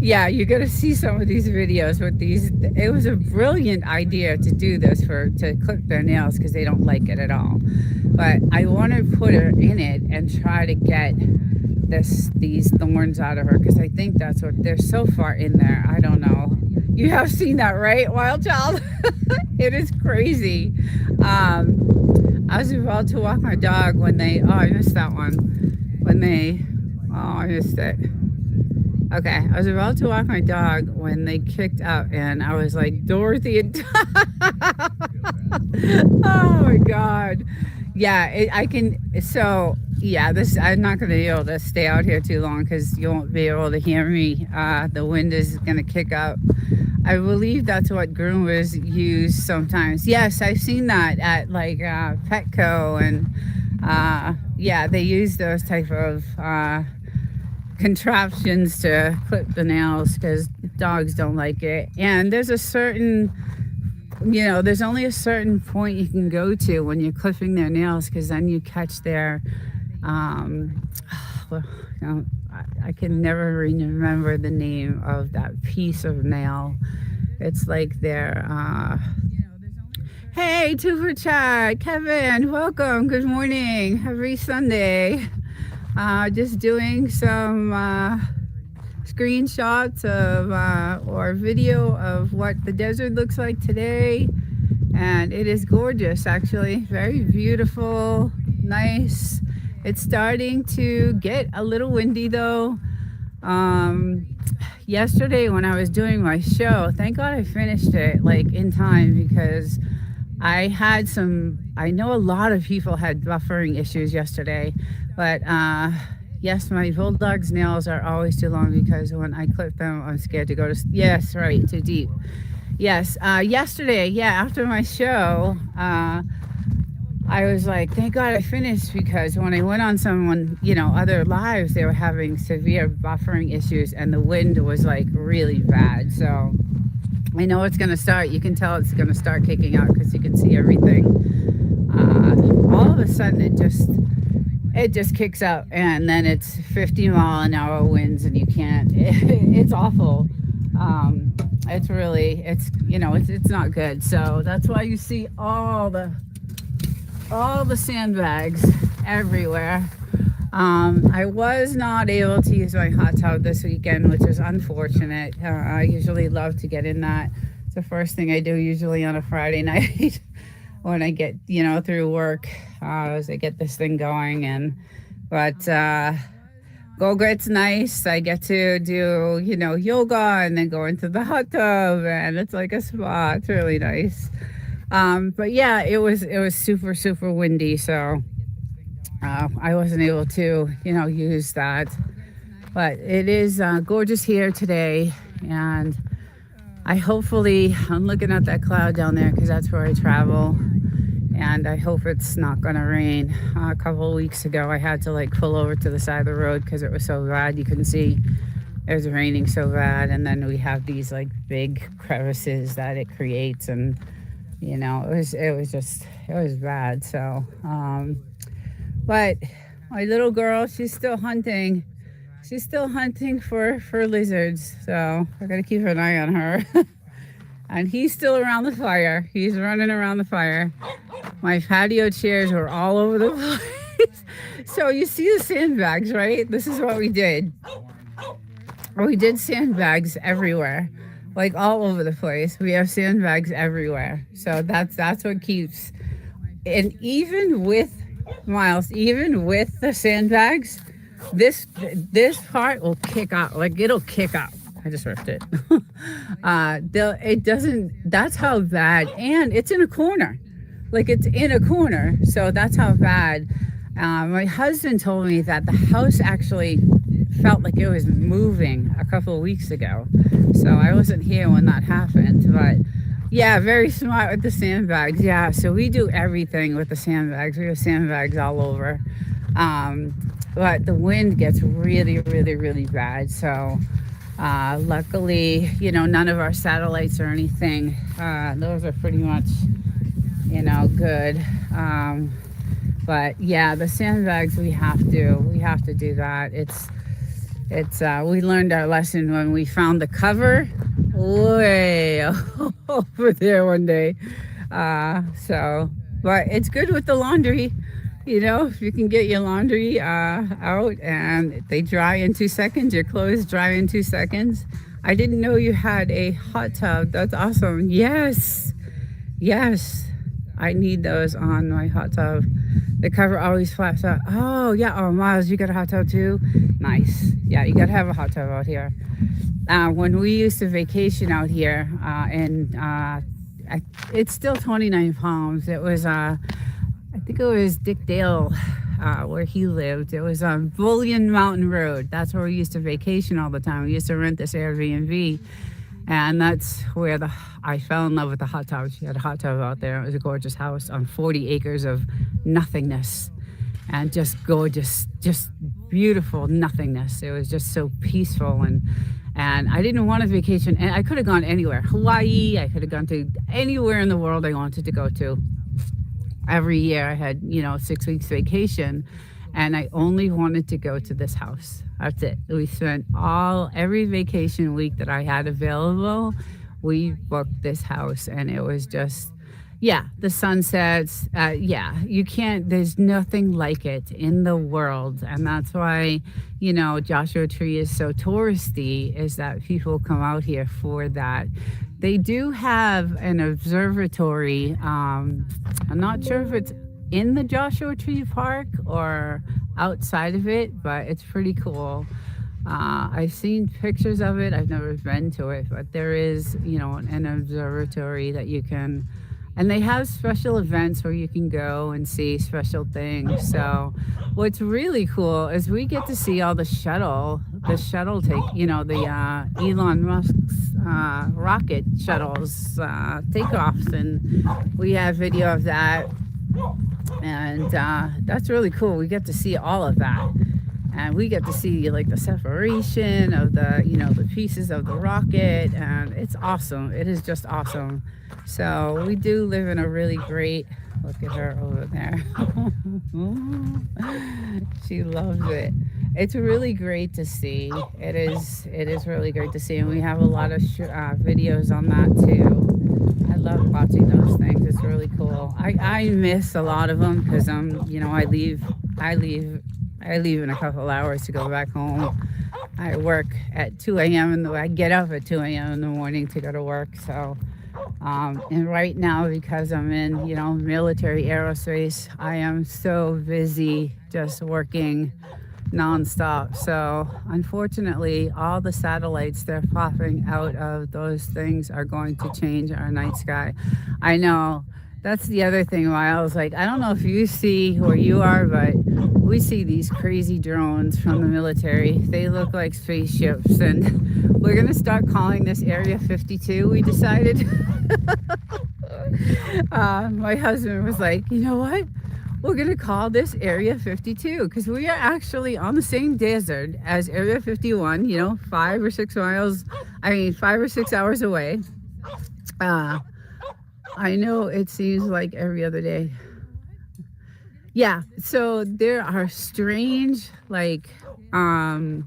yeah, you're gonna see some of these videos with these. It was a brilliant idea to do this to clip their nails because they don't like it at all. But I want to put her in it and try to get these thorns out of her, because I think that's what they're so far in there. I don't know. You have seen that, right, Wild Child? It is crazy. I was about to walk my dog when I missed that one. I missed it. Okay, I was about to walk my dog when they kicked up, and I was like, Dorothy and oh my God. Yeah, I can. So yeah, I'm not going to be able to stay out here too long because you won't be able to hear me. The wind is going to kick up. I believe that's what groomers use sometimes. Yes, I've seen that at like Petco, and yeah, they use those type of contraptions to clip the nails because dogs don't like it. And there's there's only a certain point you can go to when you're clipping their nails, because then you catch their I can never remember the name of that piece of nail. It's like their hey, Tuber Chat, Kevin, welcome, good morning, happy Sunday. Just doing some screenshots of or video of what the desert looks like today, and it is gorgeous, actually, very beautiful, nice. It's starting to get a little windy though. Yesterday when I was doing my show, thank God I finished it like in time, because I know a lot of people had buffering issues yesterday, but yes, my bulldog's nails are always too long because when I clip them, I'm scared to go yes, right, too deep. Yes, yesterday, yeah, after my show, I was like, thank God I finished, because when I went on other lives, they were having severe buffering issues and the wind was like really bad. So I know it's going to start. You can tell it's going to start kicking out because you can see everything. All of a sudden, it just kicks up, and then it's 50-mile-an-hour winds, and you can't. It's awful. It's really, it's not good. So that's why you see all the sandbags everywhere. I was not able to use my hot tub this weekend, which is unfortunate. I usually love to get in that. It's the first thing I do usually on a Friday night when I get, through work, as I get this thing going. But Go-Grit's nice. I get to do, yoga and then go into the hot tub, and it's like a spa. It's really nice. But yeah, it was super, super windy, so I wasn't able to, use that. But it is gorgeous here today, and I'm looking at that cloud down there because that's where I travel, and I hope it's not going to rain. A couple of weeks ago, I had to like pull over to the side of the road because it was so bad. You couldn't see. It was raining so bad, and then we have these like big crevices that it creates, and it was bad. So, but my little girl, she's still hunting. She's still hunting for lizards. So I gotta keep an eye on her. And he's still around the fire. He's running around the fire. My patio chairs were all over the place. So you see the sandbags, right? This is what we did. We did sandbags everywhere, like all over the place. We have sandbags everywhere. So that's what keeps. And even with Miles, even with the sandbags, this part will kick out. Like it'll kick out. I just ripped it. It doesn't. That's how bad. And it's in a corner. Like it's in a corner. So that's how bad. My husband told me that the house actually felt like it was moving a couple of weeks ago. So I wasn't here when that happened. But yeah, very smart with the sandbags. Yeah, so we do everything with the sandbags. We have sandbags all over. But the wind gets really, really, really bad. So luckily, none of our satellites or anything. Those are pretty much, good. But yeah, the sandbags we have to do that. It's we learned our lesson when we found the cover way over there one day. But it's good with the laundry. If you can get your laundry out and they dry in 2 seconds, your clothes dry in 2 seconds. I didn't know you had a hot tub. That's awesome. Yes. I need those on my hot tub. The cover always flaps out. Oh, yeah. Oh, Miles, you got a hot tub too? Nice. Yeah, you got to have a hot tub out here. When we used to vacation out here, it's still 29 Palms. It was, I think it was Dick Dale where he lived. It was on Bullion Mountain Road. That's where we used to vacation all the time. We used to rent this Airbnb. And that's where I fell in love with the hot tub. She had a hot tub out there. It was a gorgeous house on 40 acres of nothingness. And just gorgeous, just beautiful nothingness. It was just so peaceful. And I didn't want a vacation. And I could have gone anywhere. Hawaii, I could have gone to anywhere in the world I wanted to go to. Every year I had, 6 weeks vacation. And I only wanted to go to this house. That's it. We spent every vacation week that I had available, we booked this house, and it was just, the sunsets. You can't, there's nothing like it in the world. And that's why, Joshua Tree is so touristy, is that people come out here for that. They do have an observatory. I'm not sure if it's in the Joshua Tree Park or outside of it, but it's pretty cool. I've seen pictures of it. I've never been to it, but there is, an observatory that you can, and they have special events where you can go and see special things. So what's really cool is we get to see all the shuttle take, the Elon Musk's rocket shuttles takeoffs, and we have video of that. And that's really cool. We get to see all of that, and we get to see like the separation of the the pieces of the rocket, and it's awesome. It is just awesome. So we do live in a really great, look at her over there. She loves it. It's really great to see. It is really great to see, and we have a lot of videos on that too. I love watching those things. It's really cool. I miss a lot of them because you know, I leave, I leave in a couple hours to go back home. I work at 2 a.m. I get up at 2 a.m. in the morning to go to work. So, and right now, because I'm in, you know, military aerospace, I am so busy just working nonstop. So, unfortunately, all the satellites that are popping out of those things are going to change our night sky. I know. That's the other thing why I was like, I don't know if you see where you are, but we see these crazy drones from the military. They look like spaceships, and we're going to start calling this Area 52, we decided. My husband was like, you know what? We're going to call this Area 52 because we are actually on the same desert as Area 51, you know, 5 or 6 miles, I mean, 5 or 6 hours away. Uh, I know it seems like every other day. Yeah, so there are strange, like, um,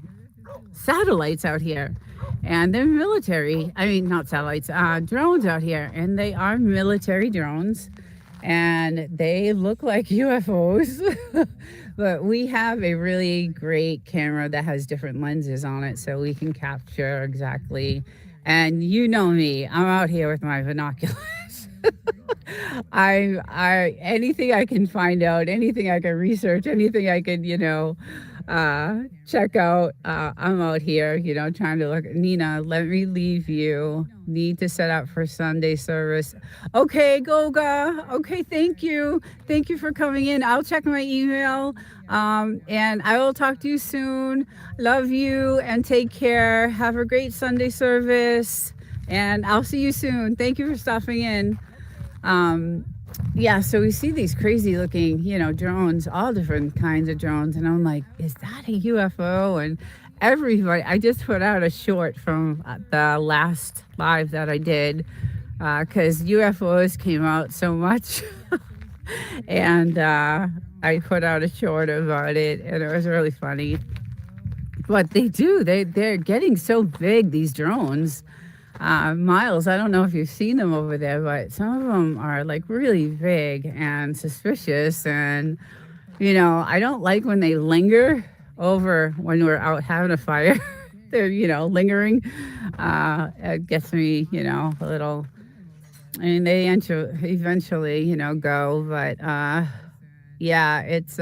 satellites out here. And they're military. I mean, not satellites, drones out here. And they are military drones. And they look like UFOs. But we have a really great camera that has different lenses on it so we can capture exactly. And you know me, I'm out here with my binoculars. Anything I can find out, anything I can research, anything I can, you know, check out. I'm out here, you know, trying to look. Nina, let me leave you. Need to set up for Sunday service. Okay, Goga. Okay, thank you. Thank you for coming in. I'll check my email. And I will talk to you soon. Love you and take care. Have a great Sunday service. And I'll see you soon. Thank you for stopping in. Um, yeah, so we see these crazy looking, you know, drones, all different kinds of drones. And I'm like, is that a UFO? And everybody, I just put out a short from the last live that I did because UFOs came out so much. And I put out a short about it, and it was really funny. But they're getting so big, these drones. Miles, I don't know if you've seen them over there, but some of them are like really big and suspicious. And, you know, I don't like when they linger over when we're out having a fire. They're, you know, lingering. It gets me, you know, a little. I mean, they eventually, you know, go. But yeah, it's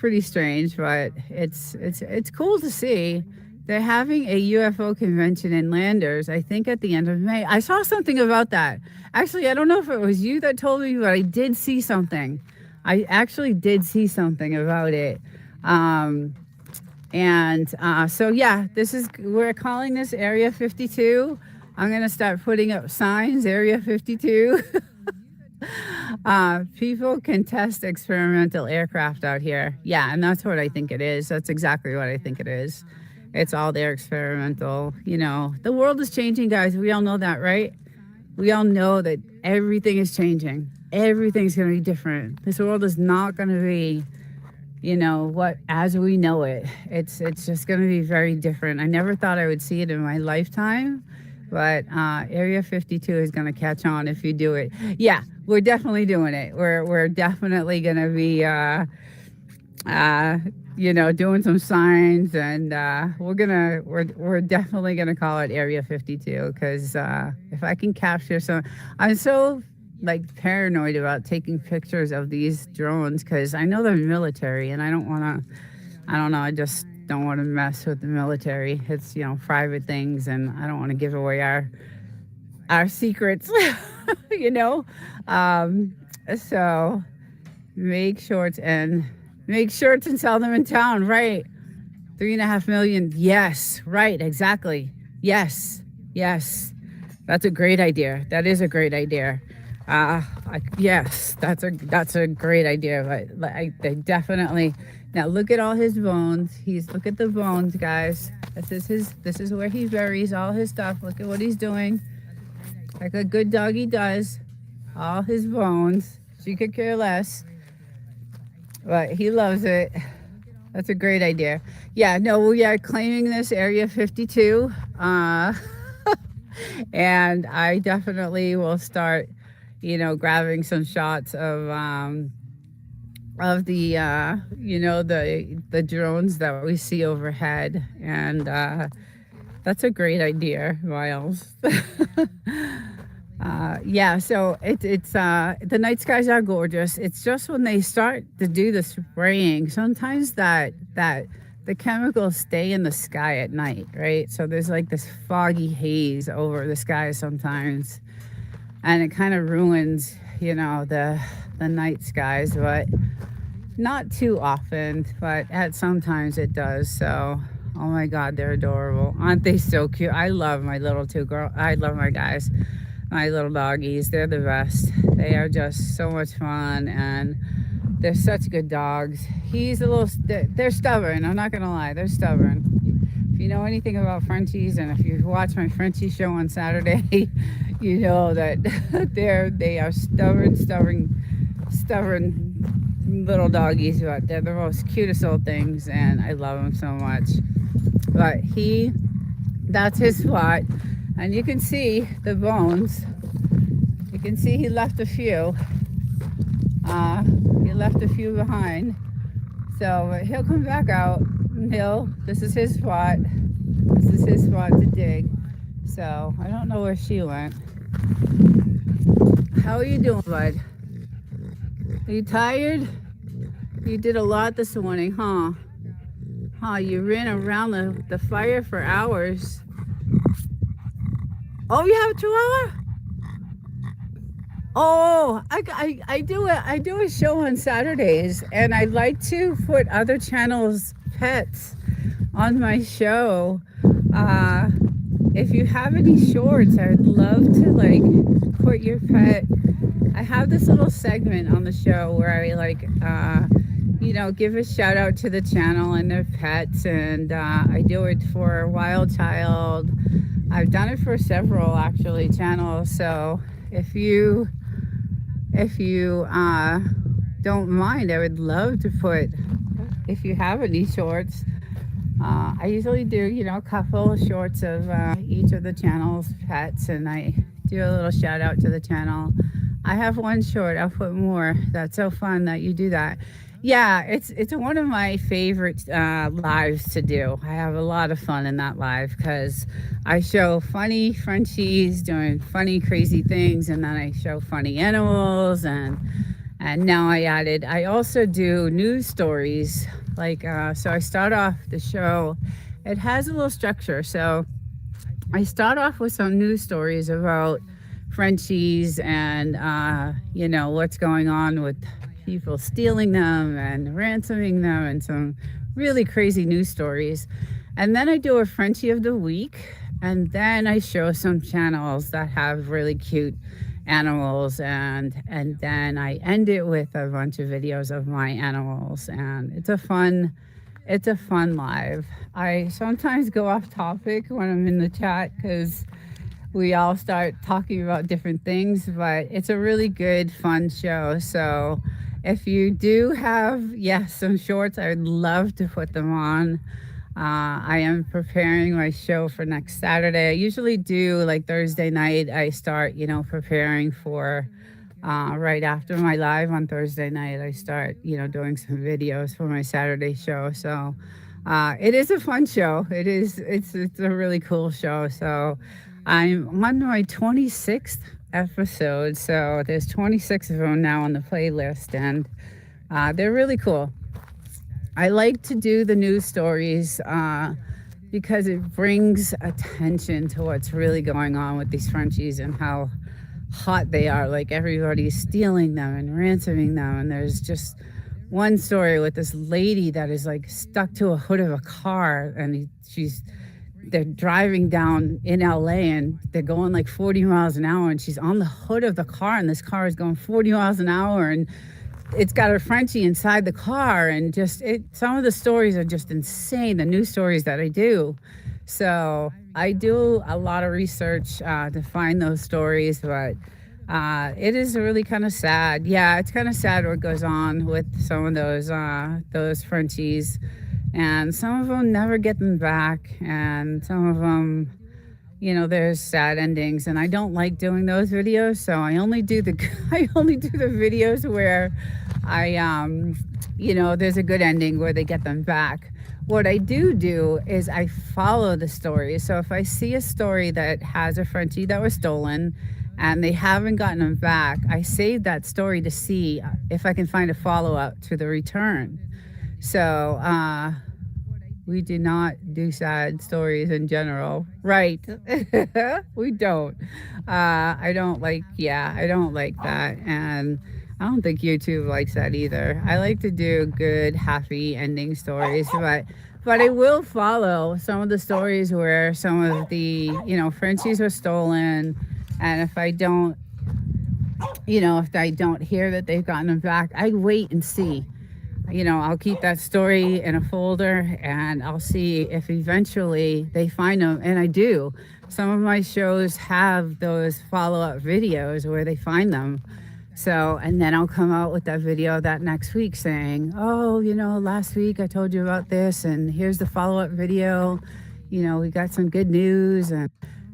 pretty strange, but it's cool to see. They're having a UFO convention in Landers, I think at the end of May. I saw something about that. Actually, I don't know if it was you that told me, but I did see something. I actually did see something about it. So yeah, we're calling this Area 52. I'm going to start putting up signs, Area 52. People can test experimental aircraft out here. Yeah, and that's what I think it is. That's exactly what I think it is. It's all their experimental, you know. The world is changing, guys. We all know that, right? We all know that everything is changing. Everything's going to be different. This world is not going to be, you know, what as we know it. It's just going to be very different. I never thought I would see it in my lifetime, but Area 52 is going to catch on if you do it. Yeah, we're definitely doing it. We're definitely going to be you know, doing some signs, and we're definitely gonna call it Area 52 because if I can capture some, I'm so like paranoid about taking pictures of these drones because I know they're military, and I don't want to. I don't know. I just don't want to mess with the military. It's, you know, private things, and I don't want to give away our secrets. You know, so make shorts and. Make shirts and sell them in town, right? 3.5 million. Yes, right, exactly. Yes, yes. That's a great idea. That is a great idea. Yes, that's a great idea. But they definitely. Now look at all his bones. Look at the bones, guys. This is where he buries all his stuff. Look at what he's doing. Like a good doggy does. All his bones. She could care less. But he loves it. That's a great idea. Yeah, no, we are claiming this area 52. And I definitely will start, grabbing some shots of the the drones that we see overhead, and that's a great idea, Miles. Yeah, so it's the night skies are gorgeous. It's just when they start to do the spraying, sometimes that the chemicals stay in the sky at night, right? So there's like this foggy haze over the sky sometimes, and it kind of ruins, the night skies, but not too often, but at sometimes it does. So, oh my God, they're adorable. Aren't they so cute? I love my little two girl. I love my guys, my little doggies. They're the best. They are just so much fun, and they're such good dogs. He's a little, they're stubborn. I'm not going to lie. They're stubborn. If you know anything about Frenchies, and if you watch my Frenchie show on Saturday, you know that they are stubborn little doggies, but they're the most cutest little things, and I love them so much. But that's his spot, and you can see the bones. You can see he left a few. He left a few behind. So he'll come back out, and this is his spot. This is his spot to dig. So I don't know where she went. How are you doing, bud? Are you tired? You did a lot this morning, huh? You ran around the fire for hours. Oh, you have a chihuahua? Oh, I do a show on Saturdays, and I like to put other channels' pets on my show. If you have any shorts, I would love to put your pet. I have this little segment on the show where I give a shout out to the channel and their pets, and I do it for Wild Child. I've done it for several actually channels. So if you don't mind, I would love to put, if you have any shorts. I usually do, a couple of shorts of each of the channel's pets, and I do a little shout out to the channel. I have one short. I'll put more. That's so fun that you do that. Yeah, it's one of my favorite lives to do. I have a lot of fun in that live because I show funny Frenchies doing funny, crazy things, and then I show funny animals, and now I also do news stories. So I start off the show. It has a little structure. So I start off with some news stories about Frenchies and, what's going on with people stealing them and ransoming them, and some really crazy news stories. And then I do a Frenchie of the week, and then I show some channels that have really cute animals, and then I end it with a bunch of videos of my animals, and it's a fun live. I sometimes go off topic when I'm in the chat because we all start talking about different things, but it's a really good, fun show. So if you do have, some shorts, I would love to put them on. I am preparing my show for next Saturday. I usually do Thursday night. I start, preparing for right after my live on Thursday night. I start, doing some videos for my Saturday show. So it is a fun show. It's a really cool show. So I'm on my 26th episode. So there's 26 of them now on the playlist, and they're really cool. I like to do the news stories because it brings attention to what's really going on with these Frenchies and how hot they are. Everybody's stealing them and ransoming them. And there's just one story with this lady that is stuck to a hood of a car, and they're driving down in LA, and they're going 40 miles an hour, and she's on the hood of the car, and this car is going 40 miles an hour, and it's got a Frenchie inside the car, and some of the stories are just insane, the news stories that I do. So I do a lot of research to find those stories, but It is really kind of sad. Yeah, it's kind of sad what goes on with some of those Frenchies, and some of them never get them back, and some of them, there's sad endings, and I don't like doing those videos, so I only do the I only do the videos where there's a good ending where they get them back. What I do is I follow the story. So if I see a story that has a Frenchie that was stolen and they haven't gotten them back, I save that story to see if I can find a follow up to the return. So we do not do sad stories in general, right? We don't. I don't like that, and I don't think YouTube likes that either. I like to do good, happy ending stories, but I will follow some of the stories where some of the Frenchies were stolen, and if I don't hear that they've gotten them back, I wait and see. I'll keep that story in a folder and I'll see if eventually they find them. And I do. Some of my shows have those follow-up videos where they find them. So, and then I'll come out with that video that next week saying, oh, last week I told you about this and here's the follow-up video. We got some good news. And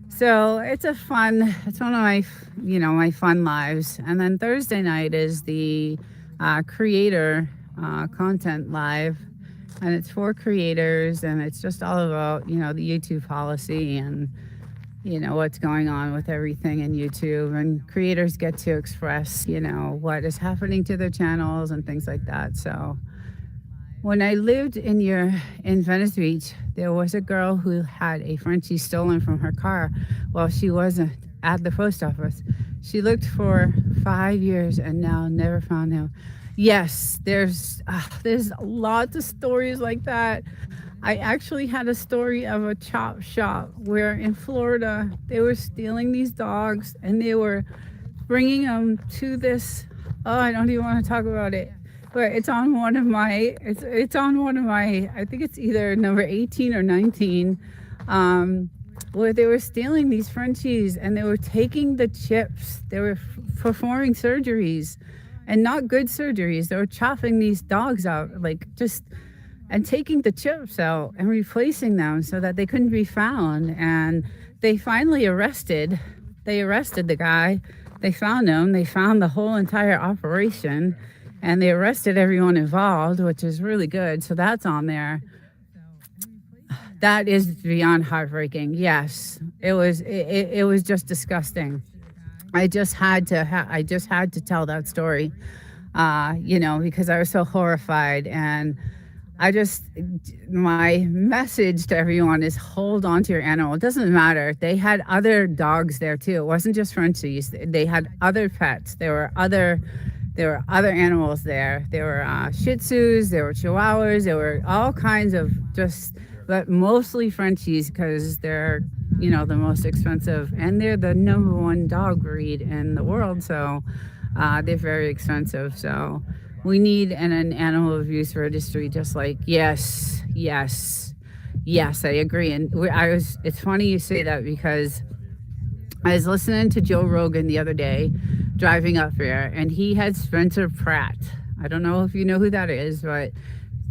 so it's one of my fun lives. And then Thursday night is the creator content live, and it's for creators, and it's just all about the YouTube policy and what's going on with everything in YouTube, and creators get to express what is happening to their channels and things like that. So when I lived in Venice Beach, there was a girl who had a Frenchie stolen from her car while she wasn't at the post office. She looked for 5 years and now never found him. Yes, there's lots of stories like that. I actually had a story of a chop shop where in Florida they were stealing these dogs and they were bringing them to this. Oh, I don't even want to talk about it. But it's on one of my. It's on one of my. I think it's either number 18 or 19, where they were stealing these Frenchies and they were taking the chips. They were performing surgeries. And not good surgeries. They were chopping these dogs out, and taking the chips out and replacing them so that they couldn't be found. And they finally arrested the guy. They found him. They found the whole entire operation, and they arrested everyone involved, which is really good. So that's on there. That is beyond heartbreaking. Yes, it was. It was just disgusting. I just had to tell that story, because I was so horrified. And my message to everyone is hold on to your animal. It doesn't matter. They had other dogs there too. It wasn't just Frenchies. They had other pets. There were other animals there. There were Shih Tzus. There were Chihuahuas. There were all kinds of but mostly Frenchies because they're the most expensive, and they're the number one dog breed in the world. So they're very expensive. So we need an animal abuse registry, just like, yes, I agree. And it's funny you say that because I was listening to Joe Rogan the other day driving up here, and he had Spencer Pratt. I don't know if you know who that is, but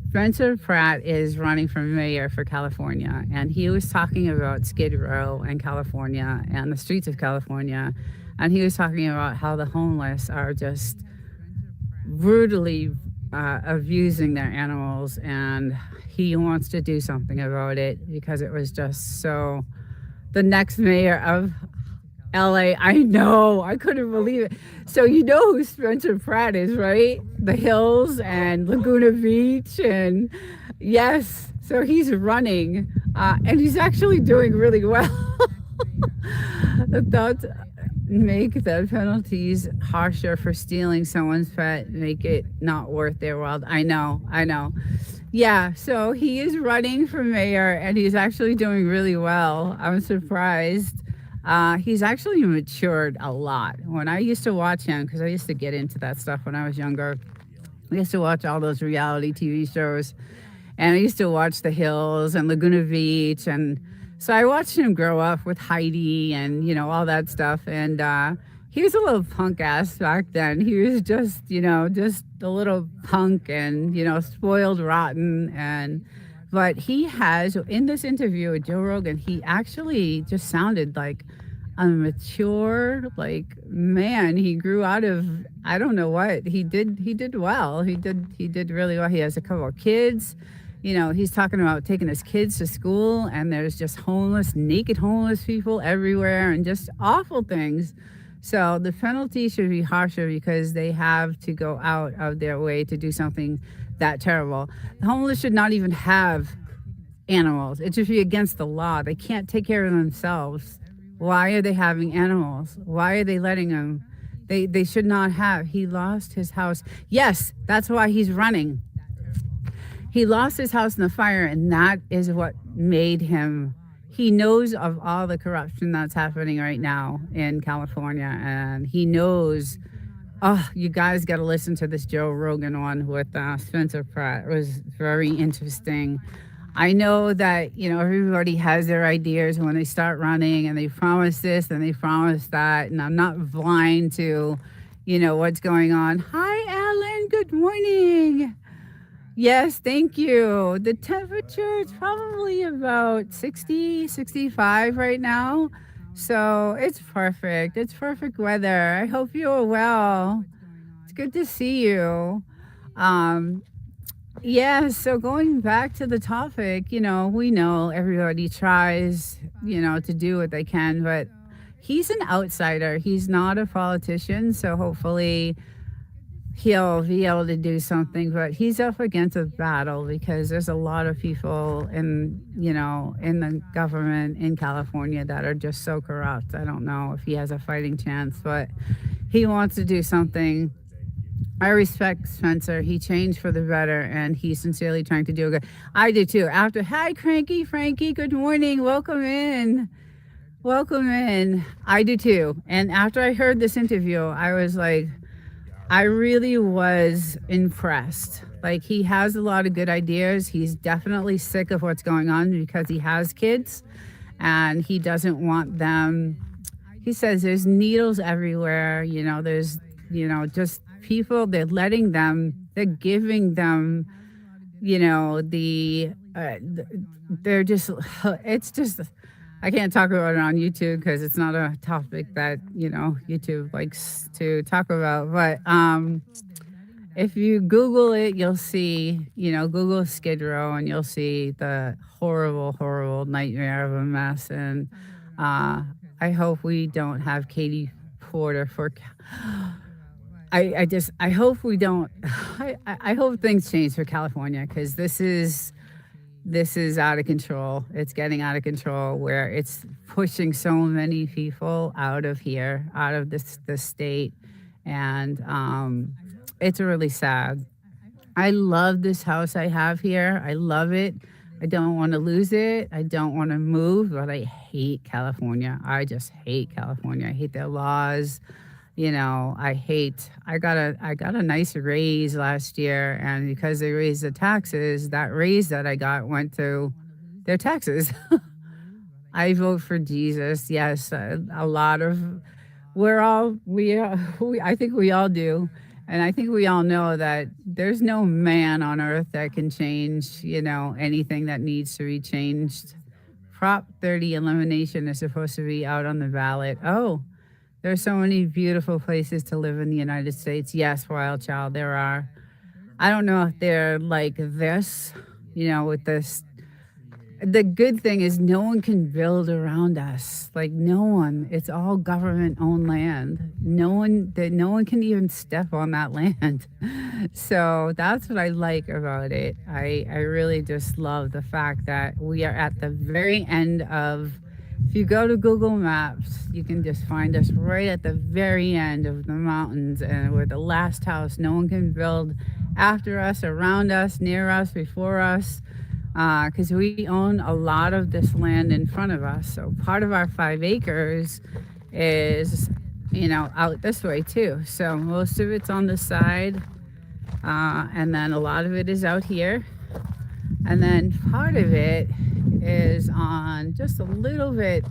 Spencer Pratt is running for mayor for California, and he was talking about Skid Row and California and the streets of California, and he was talking about how the homeless are just brutally abusing their animals, and he wants to do something about it because it was just so. The next mayor of LA, I know, I couldn't believe it. So you know who Spencer Pratt is, right? The Hills and Laguna Beach, and yes, so he's running, and he's actually doing really well. The thoughts make the penalties harsher for stealing someone's pet, make it not worth their while. I know. Yeah, so he is running for mayor, and he's actually doing really well. I'm surprised. He's actually matured a lot. When I used to watch him, because I used to get into that stuff when I was younger, I used to watch all those reality TV shows, and I used to watch The Hills and Laguna Beach, and so I watched him grow up with Heidi and all that stuff, and he was a little punk ass back then. He was just, just a little punk and, spoiled rotten. But he has, in this interview with Joe Rogan, he actually just sounded like a mature, like, man. He grew out of, I don't know what he did well. He did really well. He has a couple of kids. He's talking about taking his kids to school, and there's just naked homeless people everywhere, and just awful things. So the penalty should be harsher because they have to go out of their way to do something that terrible. The homeless should not even have animals. It should be against the law. They can't take care of themselves. Why are they having animals? Why are they letting them? They should not have. He lost his house. Yes, that's why he's running. He lost his house in the fire, and that is what made him. He knows of all the corruption that's happening right now in California, and he knows. Oh, you guys got to listen to this Joe Rogan one with Spencer Pratt. It was very interesting. I know that, everybody has their ideas when they start running, and they promise this and they promise that, and I'm not blind to, what's going on. Hi, Alan. Good morning. Yes, thank you. The temperature is probably about 60, 65 right now. So it's perfect. It's perfect weather. I hope you are well. It's good to see you. Yeah, so going back to the topic, we know everybody tries, to do what they can, but he's an outsider. He's not a politician, so hopefully he'll be able to do something, but he's up against a battle because there's a lot of people in the government in California that are just so corrupt. I don't know if he has a fighting chance, but he wants to do something. I respect Spencer. He changed for the better, and he's sincerely trying to do good. I do too. Hi, Frankie, good morning. Welcome in. I do too. And after I heard this interview, I was like, I really was impressed. Like, he has a lot of good ideas. He's definitely sick of what's going on because he has kids and he doesn't want them. He says there's needles everywhere. There's, just people, they're giving them, they're just, it's just, I can't talk about it on YouTube because it's not a topic that, YouTube likes to talk about. But if you Google it, you'll see, Google Skid Row, and you'll see the horrible, horrible nightmare of a mess. And I hope we don't have Katie Porter for... I hope we don't... I hope things change for California, because this is out of control. It's getting out of control, where it's pushing so many people out of here, out of this state. And it's really sad. I love this house I have here. I love it. I don't want to lose it. I don't want to move, but I hate California. I just hate California. I hate their laws. I got a nice raise last year, and because they raised the taxes, that raise that I got went to their taxes. I vote for Jesus. Yes, a lot of, I think we all do. And I think we all know that there's no man on earth that can change, anything that needs to be changed. Prop 30 elimination is supposed to be out on the ballot. Oh, there's so many beautiful places to live in the United States. Yes, wild child, there are. I don't know if they're like this, with this. The good thing is no one can build around us. Like, no one. It's all government-owned land. No one can even step on that land. So that's what I like about it. I really just love the fact that we are at the very end of... If you go to Google Maps, you can just find us right at the very end of the mountains, and we're the last house. No one can build after us, around us, near us, before us, because we own a lot of this land in front of us. So part of our 5 acres is, out this way too. So most of it's on the side, and then a lot of it is out here. And then part of it is on, just a little bit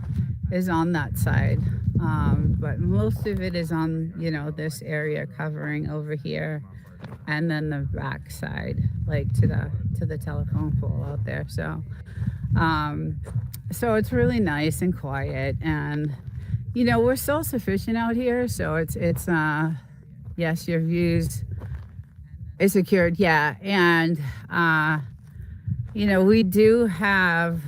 is on that side. But most of it is on, this area covering over here, and then the back side, like to the telephone pole out there. Um, so it's really nice and quiet, and we're self-sufficient out here, so it's yes, your views is secured, yeah, and uh, we do have,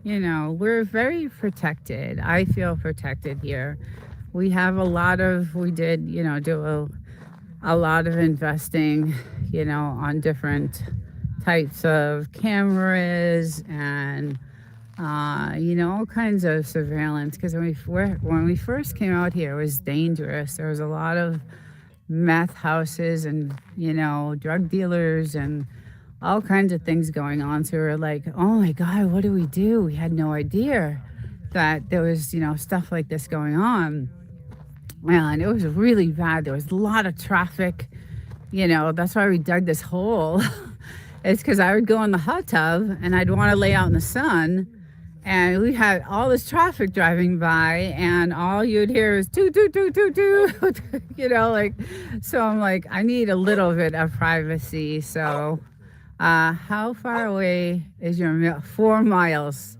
we're very protected. I feel protected here. We did, do a lot of investing, on different types of cameras and, all kinds of surveillance. Because when we first came out here, it was dangerous. There was a lot of meth houses and, drug dealers and all kinds of things going on. So we were like, oh my God, what do we do? We had no idea that there was, stuff like this going on. And it was really bad. There was a lot of traffic. That's why we dug this hole. It's because I would go in the hot tub and I'd want to lay out in the sun. And we had all this traffic driving by, and all you'd hear is toot, toot, toot, toot, toot. So I'm like, I need a little bit of privacy. So, how far away is your mill? 4 miles.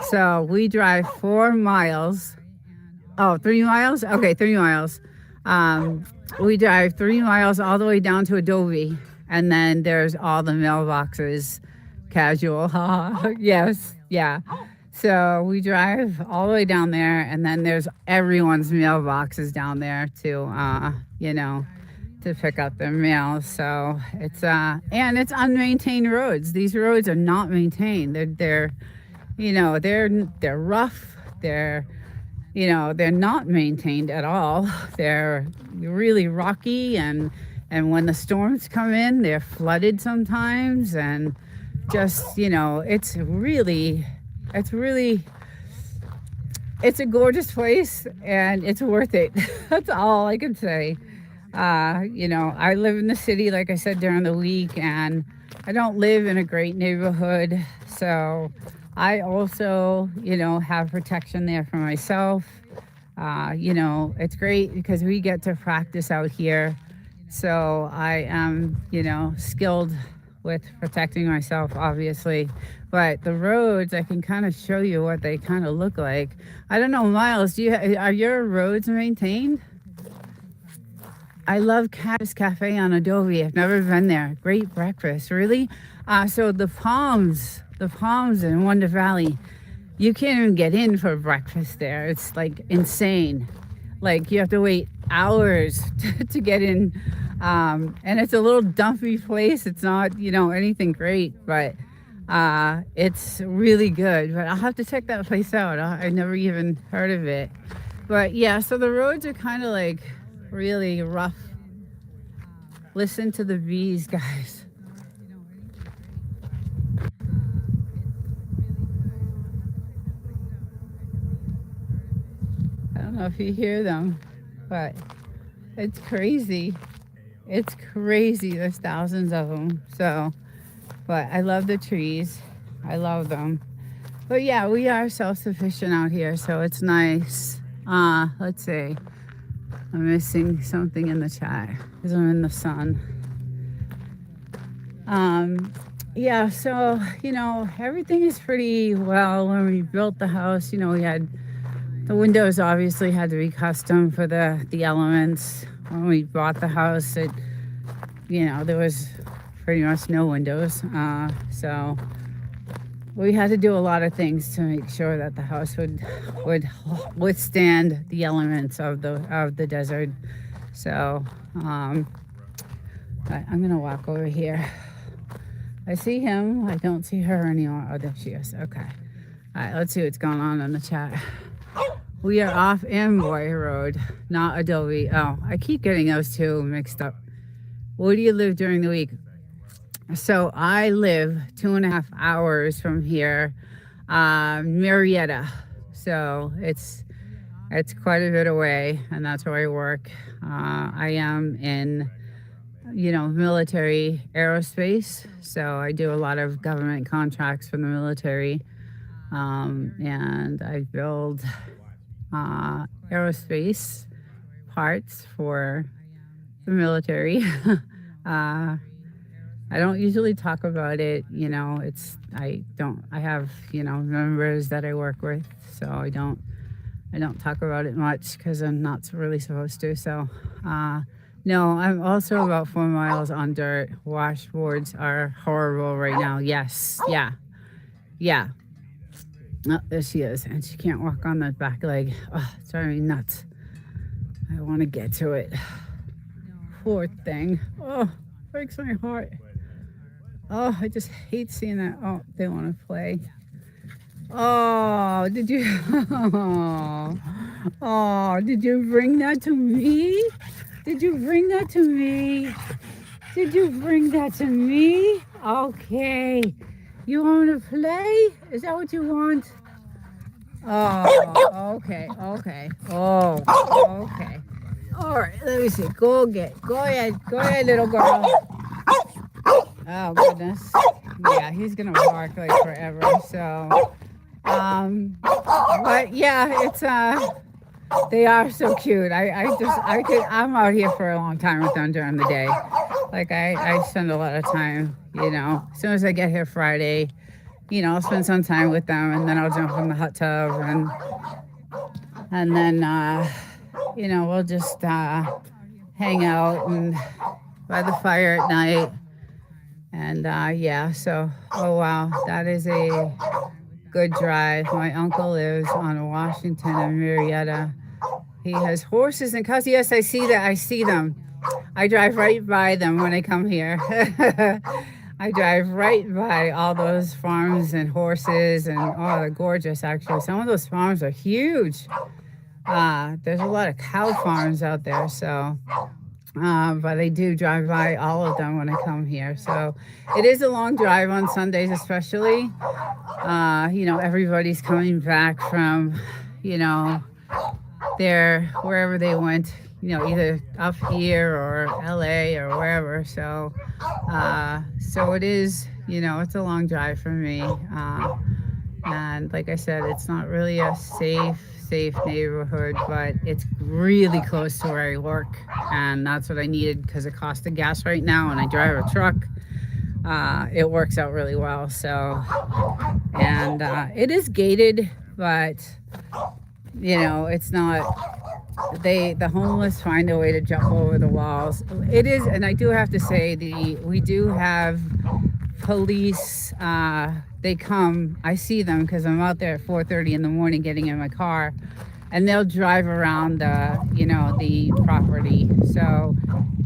So we drive 4 miles. Oh, 3 miles? Okay, 3 miles. We drive 3 miles all the way down to Adobe, and then there's all the mailboxes. Casual. Yes, yeah. So we drive all the way down there, and then there's everyone's mailboxes down there to pick up their mail. So and it's unmaintained roads. These roads are not maintained. They're rough. They're not maintained at all. They're really rocky, and when the storms come in, they're flooded sometimes, and just, it's a gorgeous place, and it's worth it. That's all I can say. I live in the city, like I said, during the week, and I don't live in a great neighborhood. So I also, have protection there for myself. It's great because we get to practice out here. So I am, skilled with protecting myself, obviously. But the roads, I can kind of show you what they kind of look like. I don't know, Miles, are your roads maintained? I love Cat's Cafe on Adobe. I've never been there. Great breakfast, really. So the Palms in Wonder Valley, you can't even get in for breakfast there. It's like insane. Like you have to wait hours to get in. And it's a little dumpy place. It's not, anything great, but it's really good. But I'll have to check that place out. I never even heard of it. But yeah, so the roads are kind of like really rough. Listen to the bees, guys. I don't know if you hear them, but it's crazy. It's crazy. There's thousands of them. So, but I love the trees. I love them. But yeah, we are self-sufficient out here, so it's nice. Let's see. I'm missing something in the chat because I'm in the sun. Yeah, so, everything is pretty well. When we built the house, we had the windows obviously had to be custom for the elements. When we bought the house, there was pretty much no windows. So we had to do a lot of things to make sure that the house would withstand the elements of the desert. So I'm gonna walk over here. I see him. I don't see her anymore. Oh, there she is. Okay. All right. Let's see what's going on in the chat. We are off Amboy Road, not Adobe. Oh, I keep getting those two mixed up. Where do you live during the week? So I live 2.5 hours from here, Marietta. So it's quite a bit away, and that's where I work. I am in, military aerospace. So I do a lot of government contracts for the military, and I build aerospace parts for the military. uh, I don't usually talk about it. I have, members that I work with, so I don't talk about it much because I'm not really supposed to. So, no, I'm also about 4 miles on dirt. Washboards are horrible right now. Yes. Yeah. Yeah. Oh, there she is. And she can't walk on that back leg. Oh, it's driving me nuts. I want to get to it. Poor thing. Oh, breaks my heart. Oh, I just hate seeing that. Oh, they want to play. Oh, did you? Oh, did you bring that to me? Did you bring that to me? Did you bring that to me? Okay. You want to play? Is that what you want? Oh, okay, okay. Oh, okay. All right, let me see. Go ahead, little girl. Oh goodness. Yeah, he's gonna bark like forever. So, but yeah, it's they are so cute. I'm out here for a long time with them during the day. Like I spend a lot of time, as soon as I get here Friday, I'll spend some time with them and then I'll jump in the hot tub and then, we'll just hang out and by the fire at night. And yeah, so, oh wow, that is a good drive. My uncle lives on Washington and Marietta. He has horses and cows. Yes, I see that. I see them. I drive right by them when I come here. I drive right by all those farms and horses, and oh, they're gorgeous actually. Some of those farms are huge. There's a lot of cow farms out there, so but I do drive by all of them when I come here. So it is a long drive on Sundays, especially. Everybody's coming back from, wherever they went, either up here or LA or wherever. So, so it is, it's a long drive for me. And like I said, it's not really a safe neighborhood, but it's really close to where I work. And that's what I needed because the cost of gas right now, and I drive a truck, it works out really well. So, and it is gated, but, it's not. The homeless find a way to jump over the walls. It is, and I do have to say, we do have police. They come. I see them because I'm out there at 4:30 in the morning getting in my car, and they'll drive around the property. So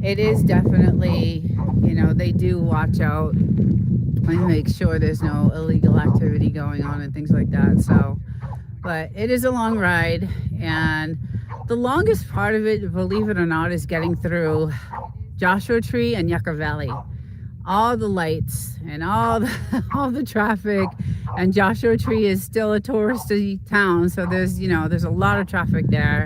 it is definitely, they do watch out and make sure there's no illegal activity going on and things like that. So, but it is a long ride, and the longest part of it, believe it or not, is getting through Joshua Tree and Yucca Valley. All the lights and all the traffic, and Joshua Tree is still a touristy town, so there's a lot of traffic there.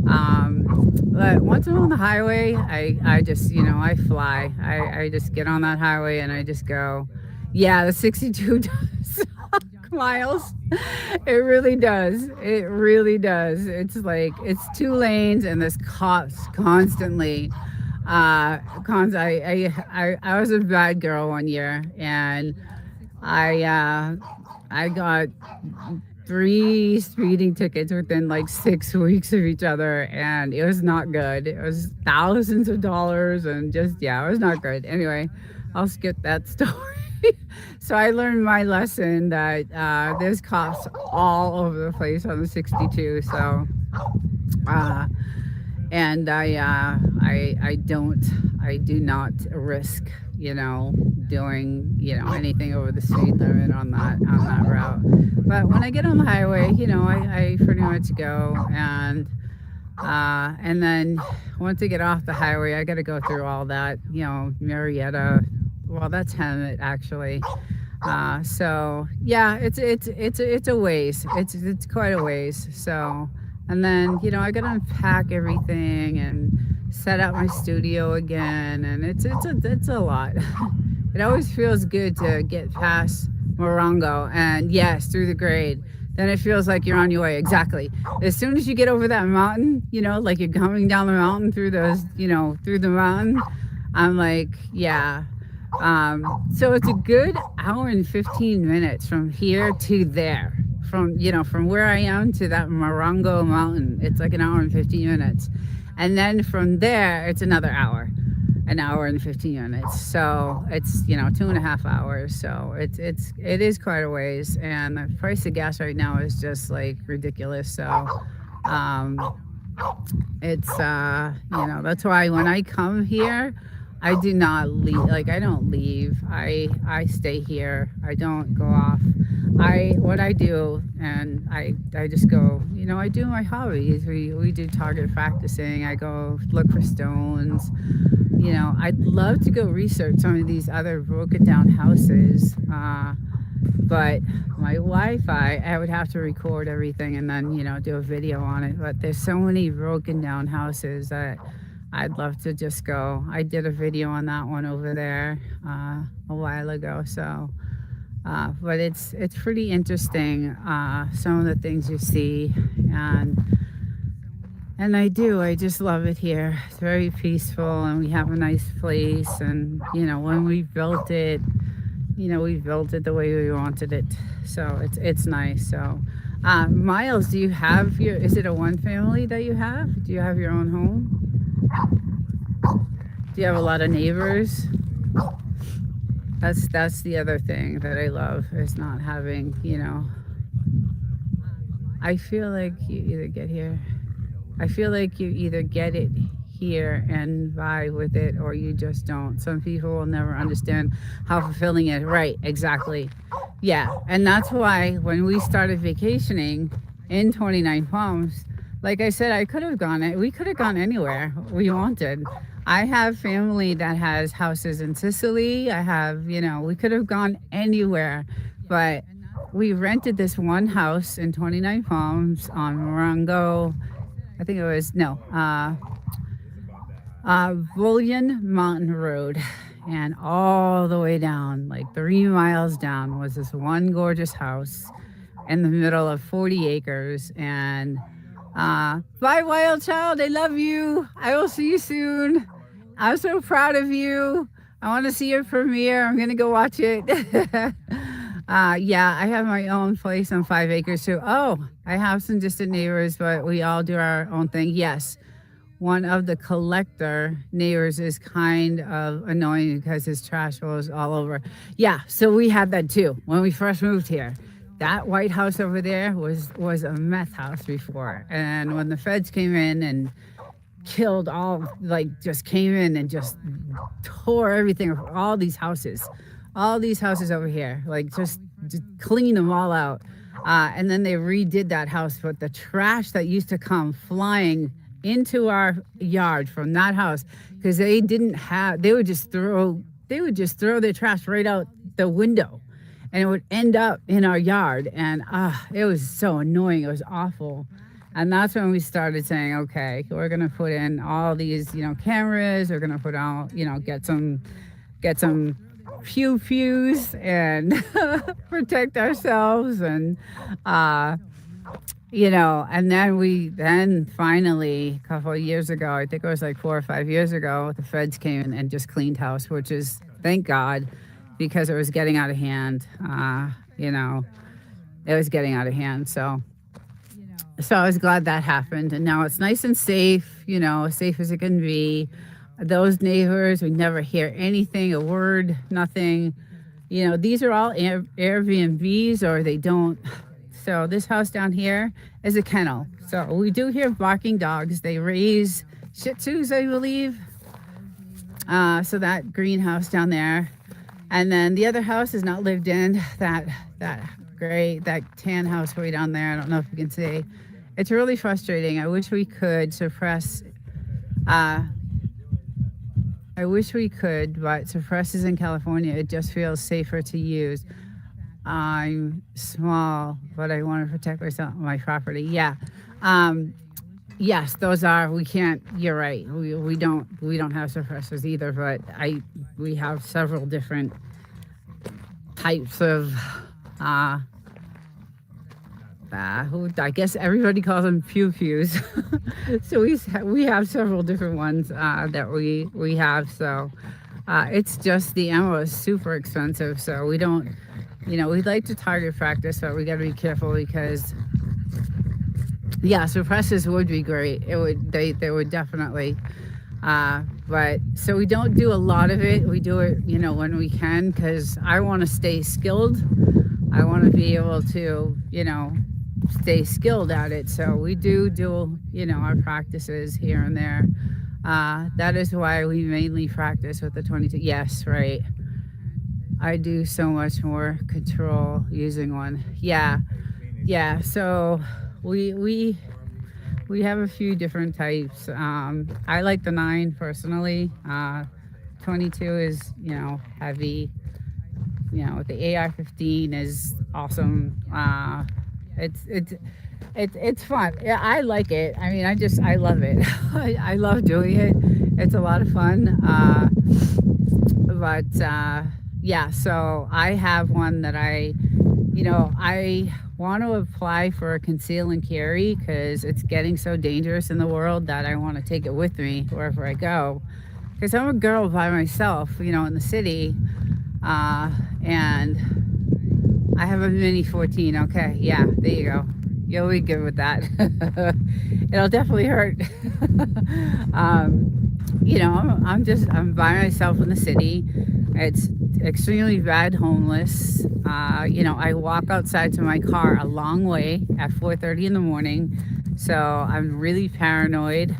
But once I'm on the highway, I just I fly. I just get on that highway and I just go. Yeah, the 62 does miles. It really does. It really does. It's like it's 2 lanes and there's cops constantly. I was a bad girl one year, and I got 3 speeding tickets within like 6 weeks of each other, and it was not good. It was thousands of dollars, and just it was not good. Anyway, I'll skip that story. So I learned my lesson that there's cops all over the place on the 62. So and I do not risk doing anything over the speed limit on that route. But when I get on the highway, I pretty much go, and then once I get off the highway, I got to go through all that, Marietta. Well, that's Hemet actually. So yeah, it's a ways. It's quite a ways. So. And then, I got to unpack everything and set up my studio again, and it's a lot. It always feels good to get past Morongo and yes, through the grade. then it feels like you're on your way. Exactly. As soon as you get over that mountain, like you're coming down the mountain through those, through the mountain, I'm like, yeah. So it's a good hour and 15 minutes from here to there. From where I am to that Morongo mountain, it's like an hour and 15 minutes. And then from there, it's another hour, an hour and 15 minutes. So it's, 2.5 hours. So it is quite a ways. And the price of gas right now is just like ridiculous. So, it's that's why when I come here, I do not leave. Like, I don't leave. I stay here. I don't go off. What I do, and I just go, I do my hobbies. We do target practicing. I go look for stones. I'd love to go research some of these other broken down houses, but my Wi-Fi, I would have to record everything and then, do a video on it. But there's so many broken down houses that I'd love to just go. I did a video on that one over there a while ago. So, but it's pretty interesting, some of the things you see, and I just love it here. It's very peaceful, and we have a nice place. And when we built it, we built it the way we wanted it. So it's nice. So, Miles, do you have is it a one family that you have? Do you have your own home? Do you have a lot of neighbors? That's the other thing that I love, is not having, I feel like you either get here. I feel like you either get it here and vibe with it, or you just don't. Some people will never understand how fulfilling it is. Right, exactly. Yeah, and that's why when we started vacationing in 29 Palms, like I said, we could have gone anywhere we wanted. I have family that has houses in Sicily. I have, we could have gone anywhere, but we rented this one house in 29 Palms on Morongo. I think it was, Bullion Mountain Road. And all the way down, like 3 miles down, was this one gorgeous house in the middle of 40 acres. And bye, wild child. I love you. I will see you soon. I'm so proud of you. I want to see your premiere. I'm going to go watch it. Yeah, I have my own place on 5 acres too. Oh, I have some distant neighbors, but we all do our own thing. Yes. One of the collector neighbors is kind of annoying because his trash goes all over. Yeah, so we had that too when we first moved here. That white house over there was a meth house before. And when the feds came in and killed just came in and just tore everything, all these houses over here, just clean them all out. And then they redid that house, but the trash that used to come flying into our yard from that house, because they would just throw their trash right out the window, and it would end up in our yard. And it was so annoying. It was awful. And that's when we started saying, okay, we're gonna put in all these cameras. We're gonna put out get some pews and protect ourselves. And and then finally, a couple of years ago, I think it was like 4 or 5 years ago, the feds came in and just cleaned house, which is, thank God, because it was getting out of hand. It was getting out of hand. So I was glad that happened. And now it's nice and safe, as safe as it can be. Those neighbors, we never hear anything, a word, nothing. These are all Airbnbs, or they don't. So this house down here is a kennel. So we do hear barking dogs. They raise Shih Tzus, I believe. So that greenhouse down there. And then the other house is not lived in. That tan house way down there. I don't know if you can see. It's really frustrating. I wish we could suppress. I wish we could, but suppresses in California. It just feels safer to use. I'm small, but I want to protect my property. Yeah. Yes, those are, we can't, you're right. We don't have suppressors either, but we have several different types of I guess everybody calls them pew pews. So we have several different ones that we have. So it's just the ammo is super expensive. So we don't, we'd like to target practice, but we got to be careful because yeah, suppressors would be great. They would definitely. But so we don't do a lot of it. We do it, when we can, because I want to stay skilled. I want to be able to, stay skilled at it. So we do, our practices here and there. That is why we mainly practice with the 22. Yes, right. I do so much more control using one. Yeah. Yeah. So we have a few different types. I like the 9 personally. 22 is, heavy. The AR-15 is awesome. It's fun. Yeah, I like it. I mean, I love it. I love doing it. It's a lot of fun. But yeah, so I have one that I want to apply for a conceal and carry because it's getting so dangerous in the world that I want to take it with me wherever I go. Because I'm a girl by myself, in the city, and I have a mini 14. Okay, yeah, there you go. You'll be good with that. It'll definitely hurt. I'm by myself in the city. It's extremely bad homeless. I walk outside to my car a long way at 4:30 in the morning. So I'm really paranoid.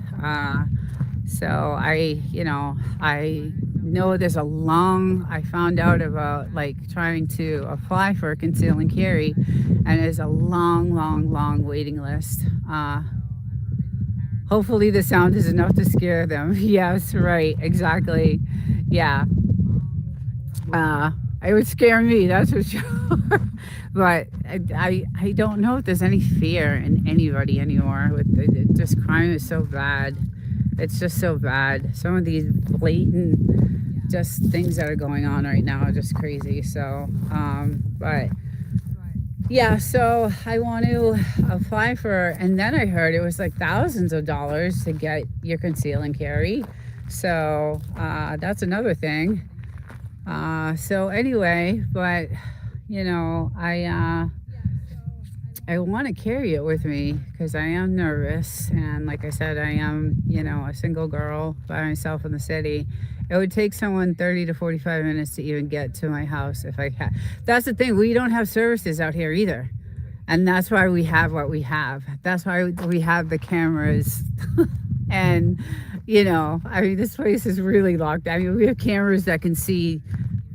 So I know I found out about trying to apply for a conceal and carry, and there's a long waiting list. Hopefully the sound is enough to scare them. Yes, right, exactly. Yeah. It would scare me, that's for sure. But I don't know if there's any fear in anybody anymore. Just crime is so bad. It's just so bad. Some of these blatant just things that are going on right now are just crazy. So, but yeah, so I want to apply for, and then I heard it was like thousands of dollars to get your conceal and carry. So that's another thing. So anyway, but I want to carry it with me because I am nervous, and like I said, I am a single girl by myself in the city. It would take someone 30 to 45 minutes to even get to my house if I had. That's the thing, we don't have services out here either, and that's why we have what we have. That's why we have the cameras. And this place is really locked. I mean, we have cameras that can see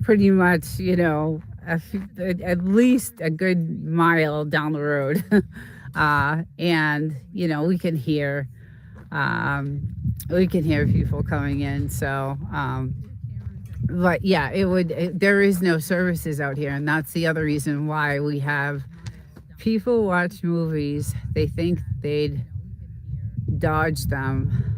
pretty much, at least a good mile down the road. And, we can hear people coming in. So, but yeah, there is no services out here. And that's the other reason why we have people watch movies. They think they'd dodge them.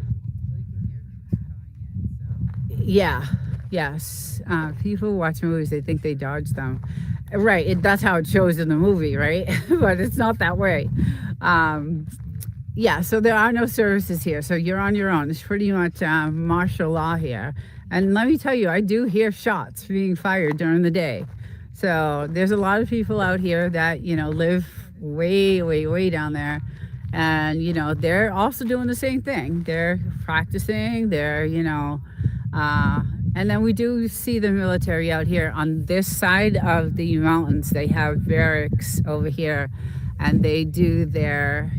Yeah. Yes. People watch movies, they think they dodge them. Right. That's how it shows in the movie, right? But it's not that way. Yeah. So there are no services here. So you're on your own. It's pretty much martial law here. And let me tell you, I do hear shots being fired during the day. So there's a lot of people out here that, live way down there. And, they're also doing the same thing. They're practicing, and then we do see the military out here on this side of the mountains. They have barracks over here, and they do their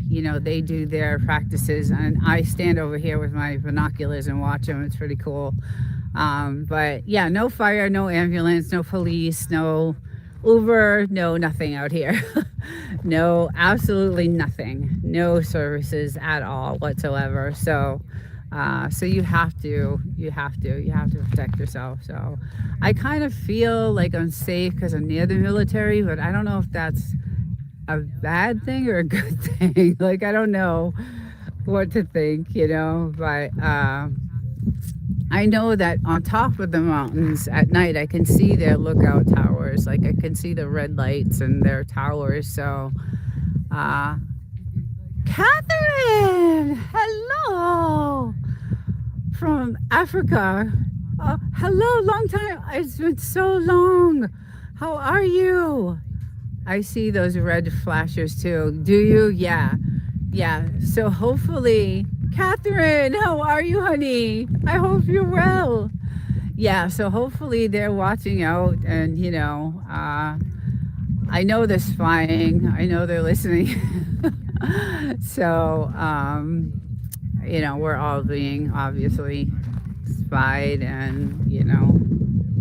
practices. And I stand over here with my binoculars and watch them. It's pretty cool. But yeah, no fire, no ambulance, no police, no Uber, no nothing out here. No, absolutely nothing. No services at all whatsoever. So you have to protect yourself. So I kind of feel like I'm safe because I'm near the military, but I don't know if that's a bad thing or a good thing. I don't know what to think, but I know that on top of the mountains at night, I can see their lookout towers. I can see the red lights and their towers. So Uh, Catherine, hello from Africa. Hello, long time. It's been so long. How are you? I see those red flashes too. Do you? Yeah. Yeah. So hopefully, Catherine, how are you, honey? I hope you're well. Yeah. So hopefully they're watching out and, I know they're spying. I know they're listening. So, we're all being obviously spied, and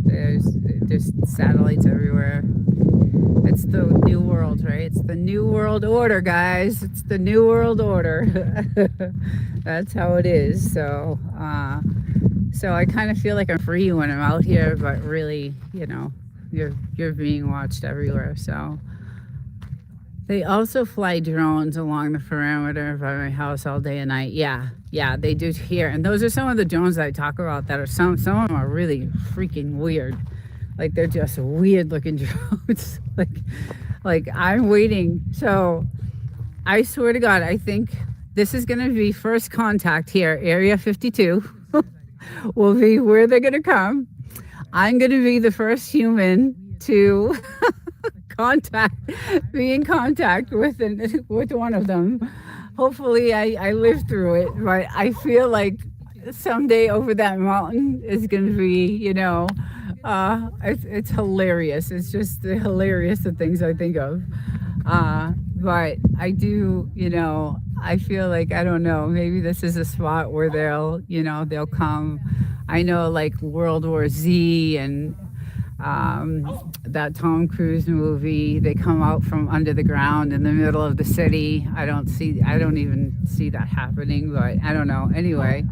there's satellites everywhere. It's the new world, right? It's the new world order, guys. It's the new world order. That's how it is. So I kind of feel like I'm free when I'm out here, but really, you're being watched everywhere. So they also fly drones along the perimeter by my house all day and night. Yeah, they do here. And those are some of the drones that I talk about that are some of them are really freaking weird. Like they're just weird looking drones. like I'm waiting. So I swear to God, I think this is gonna be first contact here, Area 52 will be where they're gonna come. I'm gonna be the first human to be in contact with one of them. Hopefully I live through it, but I feel like someday over that mountain is going to be, it's hilarious. It's just hilarious, the things I think of. But I do, I feel like, I don't know, maybe this is a spot where they'll come. I know like World War Z and that Tom Cruise movie, they come out from under the ground in the middle of the city. I don't even see that happening, but I don't know. Anyway,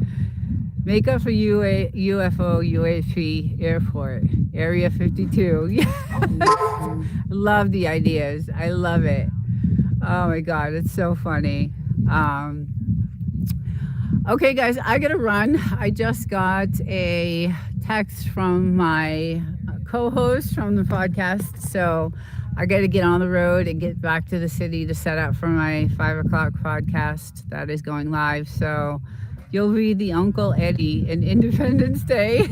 make up for UFO UAP airport, Area 52. Yeah. Love the ideas. I love it. Oh my God, it's so funny. Okay, guys, I gotta run. I just got a text from my co-host from the podcast, so I got to get on the road and get back to the city to set up for my 5 o'clock podcast that is going live. So you'll be the Uncle Eddie in Independence Day.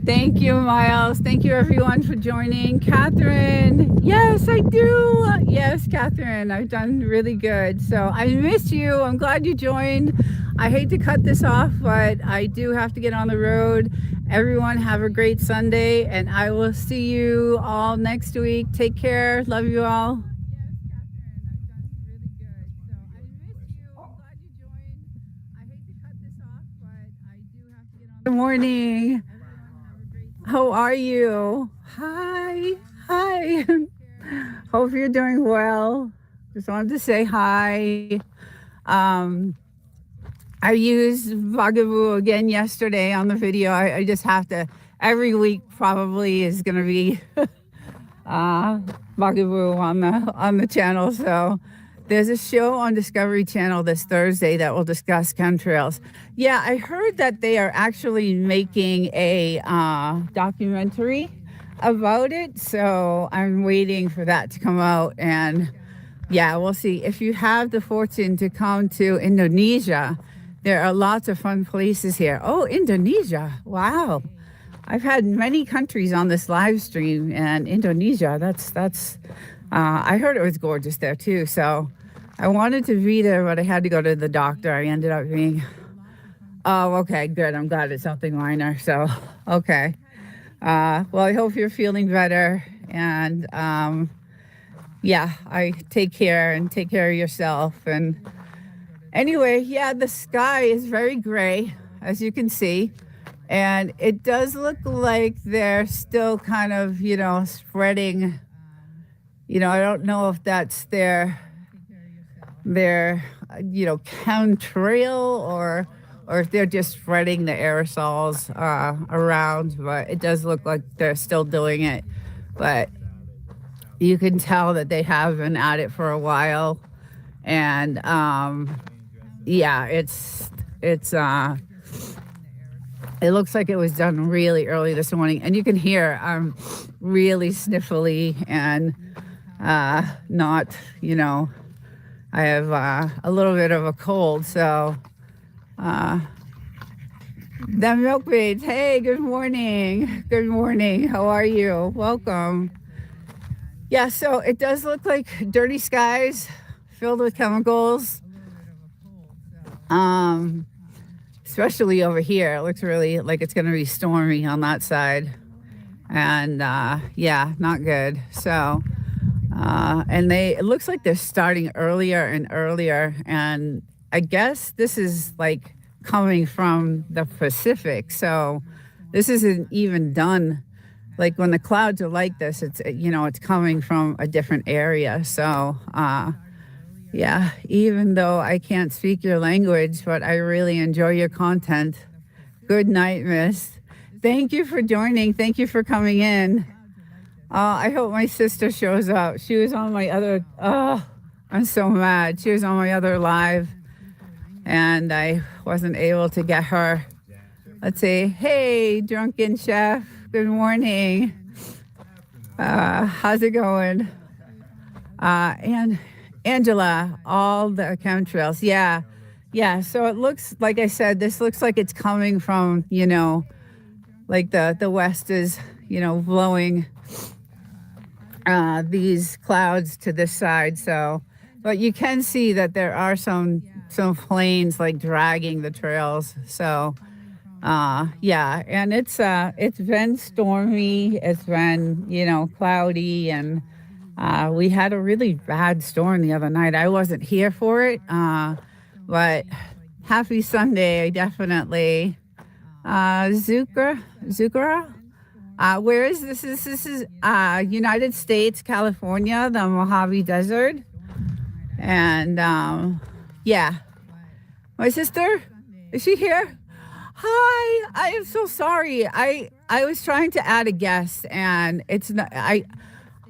Thank you, Miles. Thank you, everyone, for joining. Catherine, yes, I do. Yes, Catherine, I've done really good. So I miss you. I'm glad you joined. I hate to cut this off, but I do have to get on the road. Everyone, have a great Sunday, and I will see you all next week. Take care. Love you all. Good morning. How are you? Hi. Hope you're doing well. Just wanted to say hi. I used Bugaboo again yesterday on the video. I just have to, every week probably is going to be Bugaboo on the channel. So there's a show on Discovery Channel this Thursday that will discuss chemtrails. Yeah, I heard that they are actually making a documentary about it. So I'm waiting for that to come out. And yeah, we'll see. If you have the fortune to come to Indonesia, there are lots of fun places here. Oh, Indonesia. Wow. I've had many countries on this live stream, and Indonesia, that's I heard it was gorgeous there too. So I wanted to be there, but I had to go to the doctor. I ended up being, oh, okay, good. I'm glad it's something minor. So, okay. Well, I hope you're feeling better. And yeah, I take care and take care of yourself. And anyway, yeah, the sky is very gray, as you can see. And it does look like they're still kind of, spreading, I don't know if that's their chemtrail or if they're just spreading the aerosols around, but it does look like they're still doing it. But you can tell that they have been at it for a while. And yeah, it looks like it was done really early this morning, and you can hear I'm really sniffly, and Not, I have a little bit of a cold, so the milkmaids, hey, good morning. Good morning. How are you? Welcome. Yeah, so it does look like dirty skies filled with chemicals. Especially over here. It looks really like it's going to be stormy on that side. And yeah, not good. So, and it looks like they're starting earlier and earlier. And I guess this is like coming from the Pacific. So this isn't even done. Like when the clouds are like this, it's coming from a different area. So, yeah, even though I can't speak your language, but I really enjoy your content. Good night, miss. Thank you for joining. Thank you for coming in. I hope my sister shows up. She was on my other, I'm so mad. She was on my other live and I wasn't able to get her. Let's see. Hey, drunken chef. Good morning. How's it going? And Angela, all the chemtrails. Yeah. Yeah. So it looks, like I said, this looks like it's coming from, like the West is, blowing these clouds to this side. So, but you can see that there are some planes like dragging the trails. So, yeah. And it's been stormy. It's been, cloudy and, we had a really bad storm the other night. I wasn't here for it, but happy Sunday, definitely. Zucra, where is this? This is United States, California, the Mojave Desert. And yeah, my sister, is she here? Hi, I am so sorry. I was trying to add a guest, and it's not.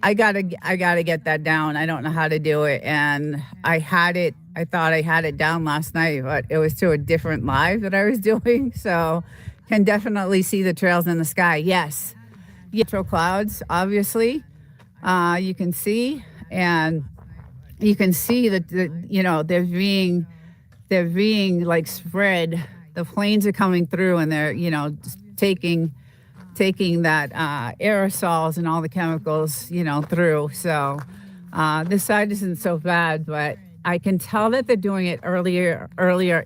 I gotta get that down. I don't know how to do it. And I thought I had it down last night, but it was to a different live that I was doing. So can definitely see the trails in the sky. Yes. Clouds, obviously. You can see, and you can see that, they're being like spread. The planes are coming through and they're, taking that aerosols and all the chemicals, through. So this side isn't so bad, but I can tell that they're doing it earlier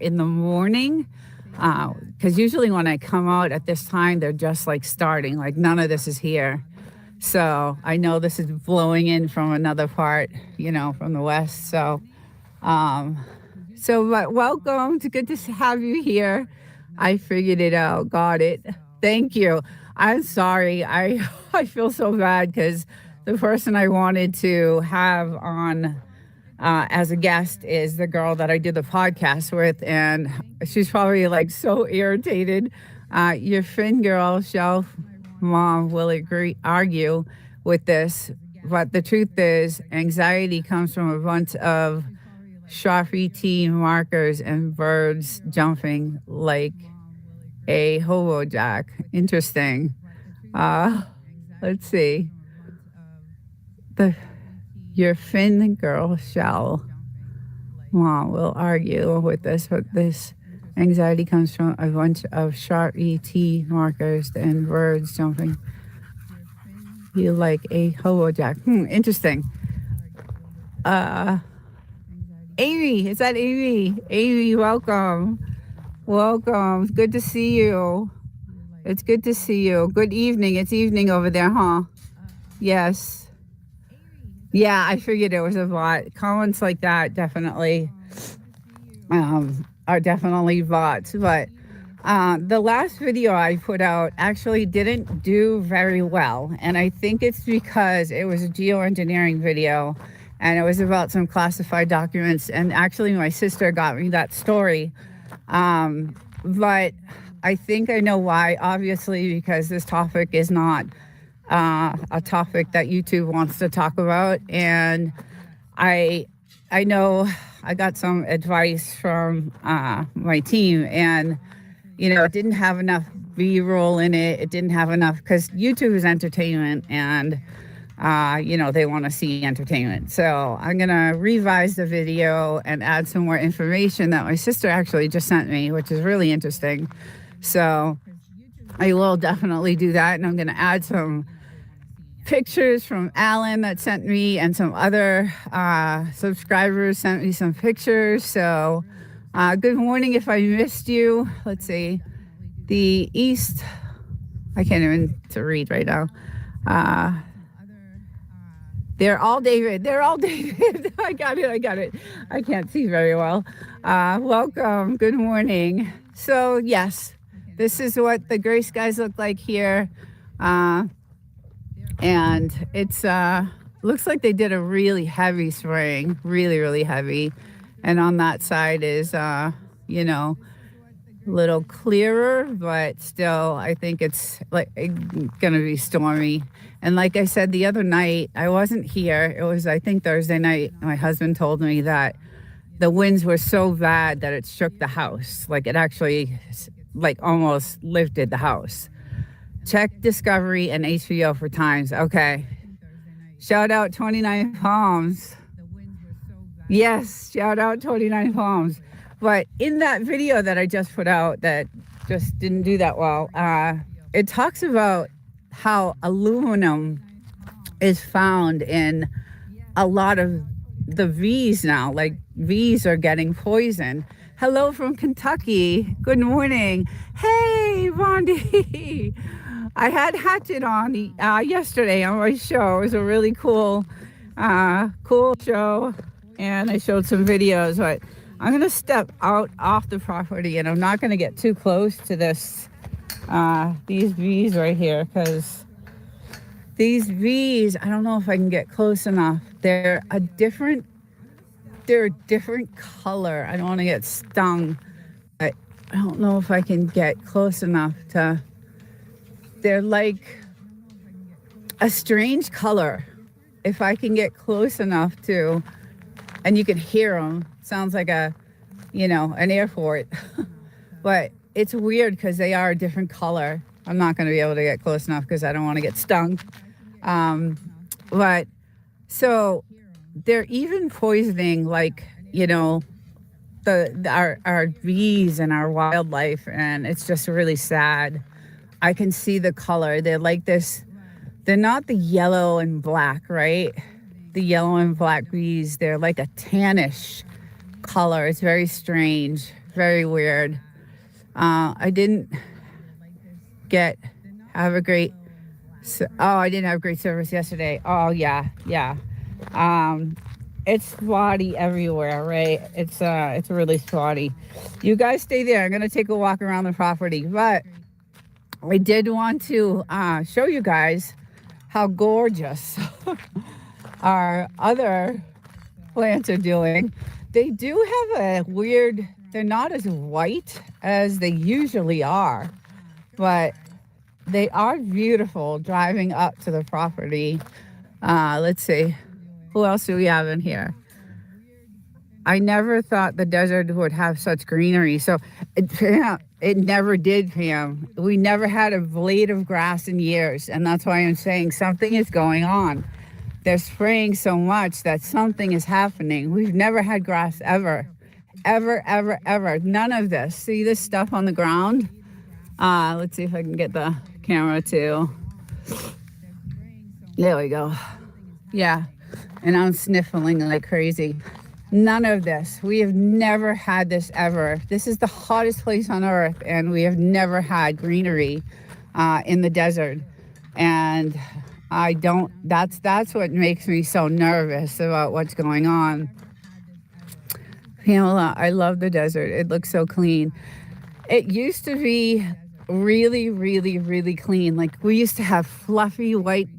in the morning. Because usually when I come out at this time, they're just like starting, like none of this is here. So I know this is blowing in from another part, from the West. So, but welcome. It's good to have you here. I figured it out. Got it. Thank you. I'm sorry. I feel so bad because the person I wanted to have on as a guest is the girl that I do the podcast with, and she's probably like so irritated. Your Finn girl, Shelf Mom, will argue with this, but the truth is, anxiety comes from a bunch of Sharpie markers and birds jumping like a hobo jack. Interesting. Let's see. Your Finn girl shall Mom will argue with this, but this anxiety comes from a bunch of Sharpie markers and birds jumping. You like a hobo jack. Interesting. Amy, is that Amy? Amy, welcome. Welcome. Good to see you. It's good to see you. Good evening. It's evening over there, huh? Yes. Yeah, I figured it was a bot. Comments like that definitely are definitely bots. But the last video I put out actually didn't do very well. And I think it's because it was a geoengineering video and it was about some classified documents. And actually my sister got me that story. But I think I know why, obviously, because this topic is not a topic that YouTube wants to talk about. And I know I got some advice from my team, and, it didn't have enough B-roll in it. It didn't have enough, because YouTube is entertainment, and they want to see entertainment. So I'm going to revise the video and add some more information that my sister actually just sent me, which is really interesting. So I will definitely do that. And I'm going to add some pictures from Alan that sent me, and some other subscribers sent me some pictures. So good morning if I missed you. Let's see. The East, I can't even to read right now. They're all David. They're all David. I got it. I can't see very well. Welcome. Good morning. So, yes, this is what the gray skies look like here. And it's looks like they did a really heavy spraying, really, really heavy. And on that side is, a little clearer, but still, I think it's like going to be stormy. And like I said the other night, I wasn't here. It was, I think, Thursday night. My husband told me that the winds were so bad that it shook the house. Like it actually, like almost lifted the house. Check Discovery and HBO for times. Okay. Shout out 29 Palms. Yes, shout out 29 Palms. But in that video that I just put out that just didn't do that well, it talks about how aluminum is found in a lot of the V's now. Like V's are getting poisoned. Hello from Kentucky. Good morning. Hey, Bondi. I had Hatchet on yesterday on my show. It was a really cool show, and I showed some videos, but I'm going to step out off the property, and I'm not going to get too close to these V's right here, because these V's, I don't know if I can get close enough. They're a different color. I don't want to get stung, but I don't know if I can get close enough to, they're like a strange color. If I can get close enough to, and you can hear them, sounds like an airport, but it's weird because they are a different color. I'm not going to be able to get close enough because I don't want to get stung. But so they're even poisoning, like, our bees and our wildlife, and it's just really sad. I can see the color. They're like this. They're not the yellow and black, right? The yellow and black bees. They're like a tannish color. It's very strange, very weird. I didn't have a great service yesterday. Oh yeah. It's spotty everywhere, right? It's really spotty. You guys stay there. I'm gonna take a walk around the property, but I did want to show you guys how gorgeous our other plants are doing. They do have they're not as white as they usually are, but they are beautiful driving up to the property. Let's see, who else do we have in here? I never thought the desert would have such greenery. So it never did, Pam. We never had a blade of grass in years. And that's why I'm saying something is going on. They're spraying so much that something is happening. We've never had grass ever. None of this. See this stuff on the ground? Let's see if I can get the camera to. There we go. Yeah. And I'm sniffling like crazy. None of this. We have never had this ever. This is the hottest place on earth, and we have never had greenery in the desert. And that's what makes me so nervous about what's going on. Pamela, I love the desert. It looks so clean. It used to be really, really, really clean. Like we used to have fluffy white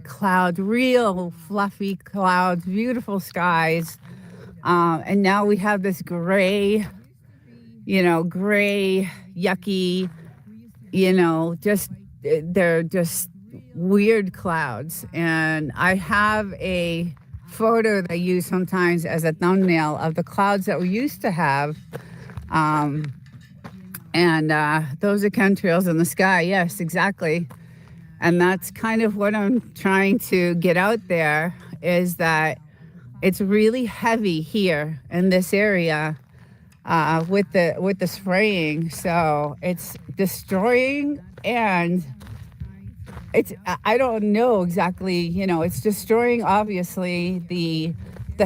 clouds, real fluffy clouds, beautiful skies. And now we have this gray, yucky, they're just weird clouds. And I have a photo that I use sometimes as a thumbnail of the clouds that we used to have. And those are chemtrails in the sky. Yes, exactly. And that's kind of what I'm trying to get out there, is that it's really heavy here in this area with the spraying. So it's destroying, and I don't know exactly, it's destroying obviously the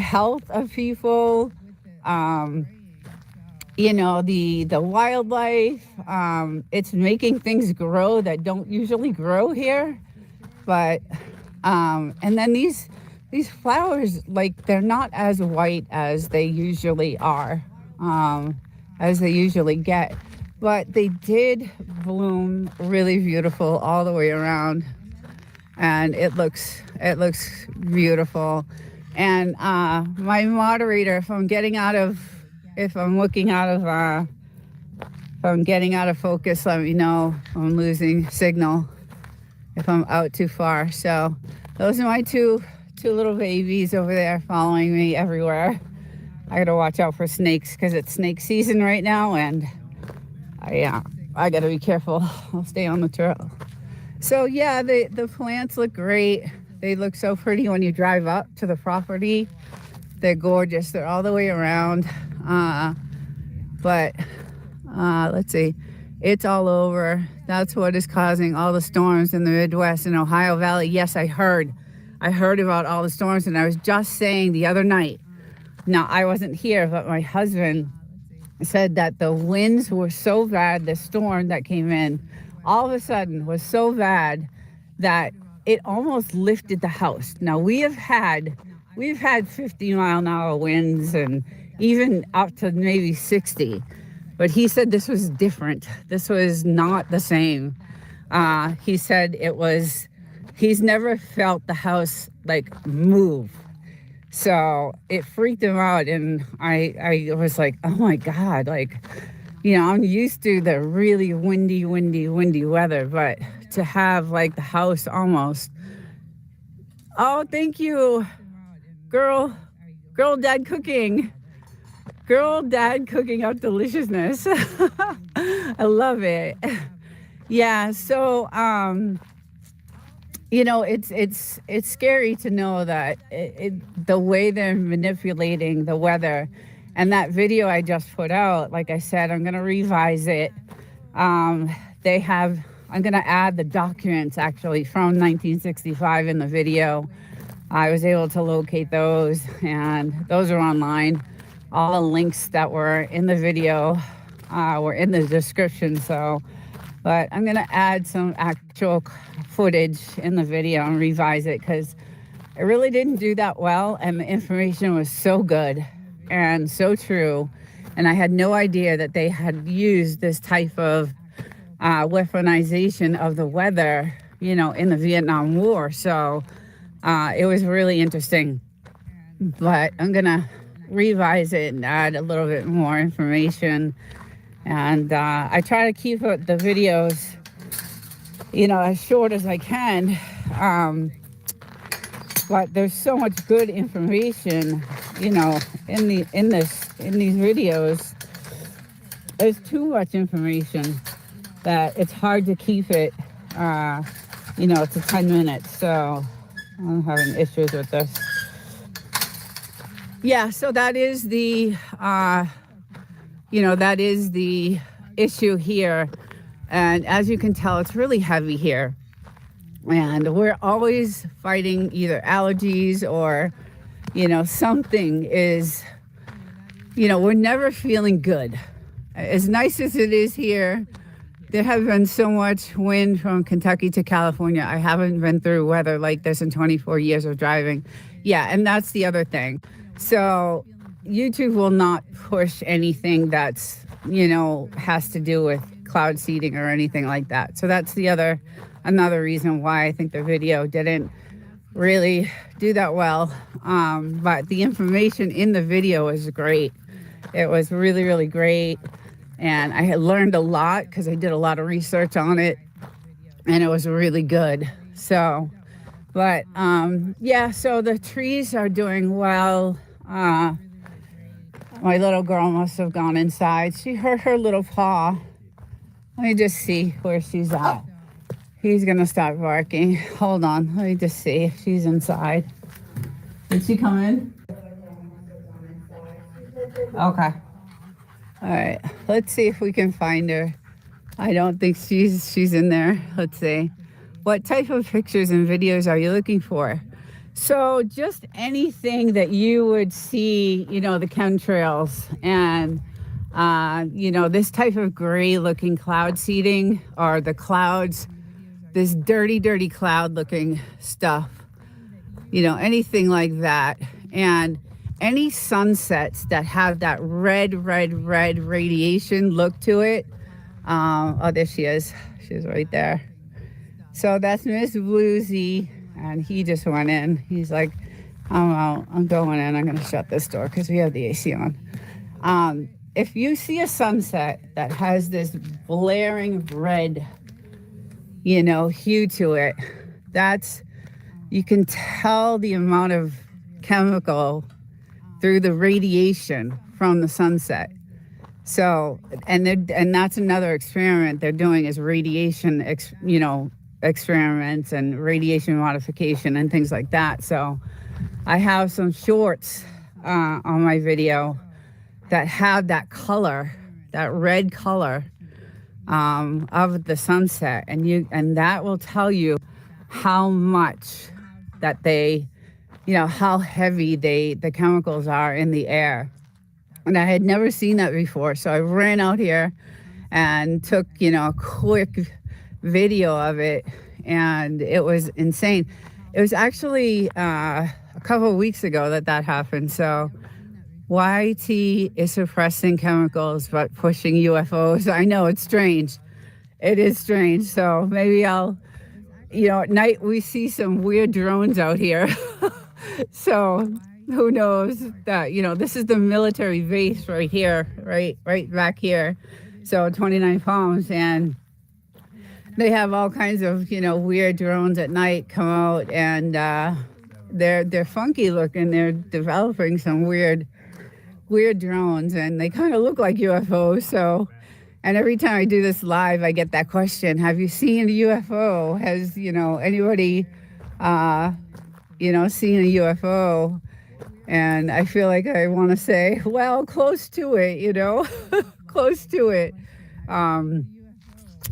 health of people, um, the wildlife. It's making things grow that don't usually grow here. But and then these flowers, like, they're not as white as they usually are, as they usually get. But they did bloom really beautiful all the way around, and it looks beautiful. And my moderator, if I'm getting out of if I'm looking out of if I'm getting out of focus, let me know if I'm losing signal, if I'm out too far. So those are my two little babies over there following me everywhere. I gotta watch out for snakes because it's snake season right now, and I gotta be careful. I'll stay on the trail. So yeah, the plants look great. They look so pretty when you drive up to the property. They're gorgeous. They're all the way around. But let's see. It's all over. That's what is causing all the storms in the Midwest and Ohio Valley. Yes, I heard about all the storms, and I was just saying the other night. Now, I wasn't here, but my husband said that the winds were so bad, the storm that came in all of a sudden was so bad that it almost lifted the house. Now, we've had 50-mile-an-hour winds, and even up to maybe 60. But he said this was different. This was not the same. He said he's never felt the house like move. So it freaked him out, and I was like, oh my God, like, I'm used to the really windy weather, but to have like the house almost. Oh, thank you, girl, dad cooking up deliciousness. I love it. Yeah. So, it's scary to know that the way they're manipulating the weather. And that video I just put out, like I said, I'm going to revise it. I'm going to add the documents actually from 1965 in the video. I was able to locate those, and those are online. All the links that were in the video were in the description. But I'm going to add some actual footage in the video and revise it, because it really didn't do that well, and the information was so good and so true. And I had no idea that they had used this type of weaponization of the weather, in the Vietnam War. So it was really interesting. But I'm going to revise it and add a little bit more information. And I try to keep the videos, as short as I can. But there's so much good information, in these videos. There's too much information that it's hard to keep it, to 10 minutes. So I'm having issues with this. Yeah, so that is the, that is the issue here. And as you can tell, it's really heavy here. And we're always fighting either allergies or, something is, we're never feeling good. As nice as it is here, there have been so much wind from Kentucky to California. I haven't been through weather like this in 24 years of driving. Yeah, and that's the other thing. So YouTube will not push anything that's, has to do with cloud seeding or anything like that. So that's another reason why I think the video didn't really do that well. But the information in the video is great. It was really, really great. And I had learned a lot because I did a lot of research on it, and it was really good. So, but so the trees are doing well. My little girl must have gone inside. She hurt her little paw. Let me just see where she's at. He's gonna start barking. Hold on, let me just see if she's inside. Did she come in? Okay. All right. Let's see if we can find her. I don't think she's in there. Let's see. What type of pictures and videos are you looking for? So just anything that you would see, the chemtrails and, this type of gray looking cloud seeding, or the clouds, this dirty, dirty cloud looking stuff, anything like that. And any sunsets that have that red radiation look to it. Oh, there she is. She's right there. So that's Miss Bluesy, and he just went in. He's like, I'm out. I'm going in. I'm going to shut this door because we have the AC on. If you see a sunset that has this blaring red, hue to it, you can tell the amount of chemical through the radiation from the sunset. So, and that's another experiment they're doing, is radiation, experiments and radiation modification and things like that. So I have some shorts on my video that have that color, that red color of the sunset, and that will tell you how much that they, how heavy the chemicals are in the air. And I had never seen that before. So I ran out here and took, a quick video of it. And it was insane. It was actually a couple of weeks ago that happened. So YT is suppressing chemicals but pushing UFOs. I know, it's strange. It is strange. So maybe I'll, at night we see some weird drones out here. So who knows that, this is the military base right here, right back here. So 29 Palms, and they have all kinds of, weird drones at night come out, and they're funky looking. They're developing some weird drones, and they kind of look like UFOs. So, and every time I do this live, I get that question: have you seen a UFO? Has, anybody, seen a UFO? And I feel like I want to say, well, close to it, close to it.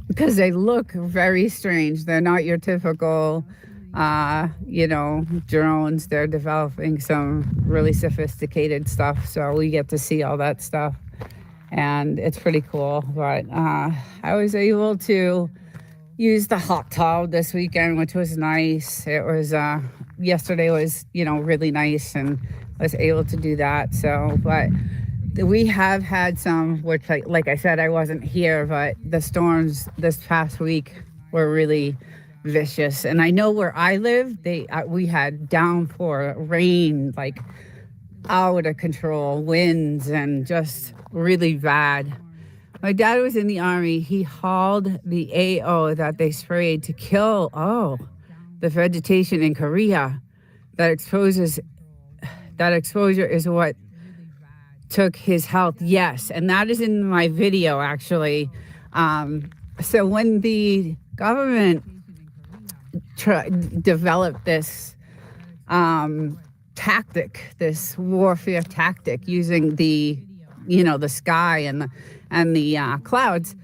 Because they look very strange. They're not your typical, drones. They're developing some really sophisticated stuff. So we get to see all that stuff. And it's pretty cool. But I was able to use the hot tub this weekend, which was nice. It was, yesterday was, really nice, and I was able to do that. So, but we have had some, which like I said, I wasn't here, but the storms this past week were really vicious. And I know where I live, we had downpour, rain, like out of control, winds, and just really bad. My dad was in the Army. He hauled the AO that they sprayed to kill, the vegetation in Korea. That exposure is what took his health. Yes, and that is in my video, actually. So when the government developed this tactic, this warfare tactic, using the sky and the clouds,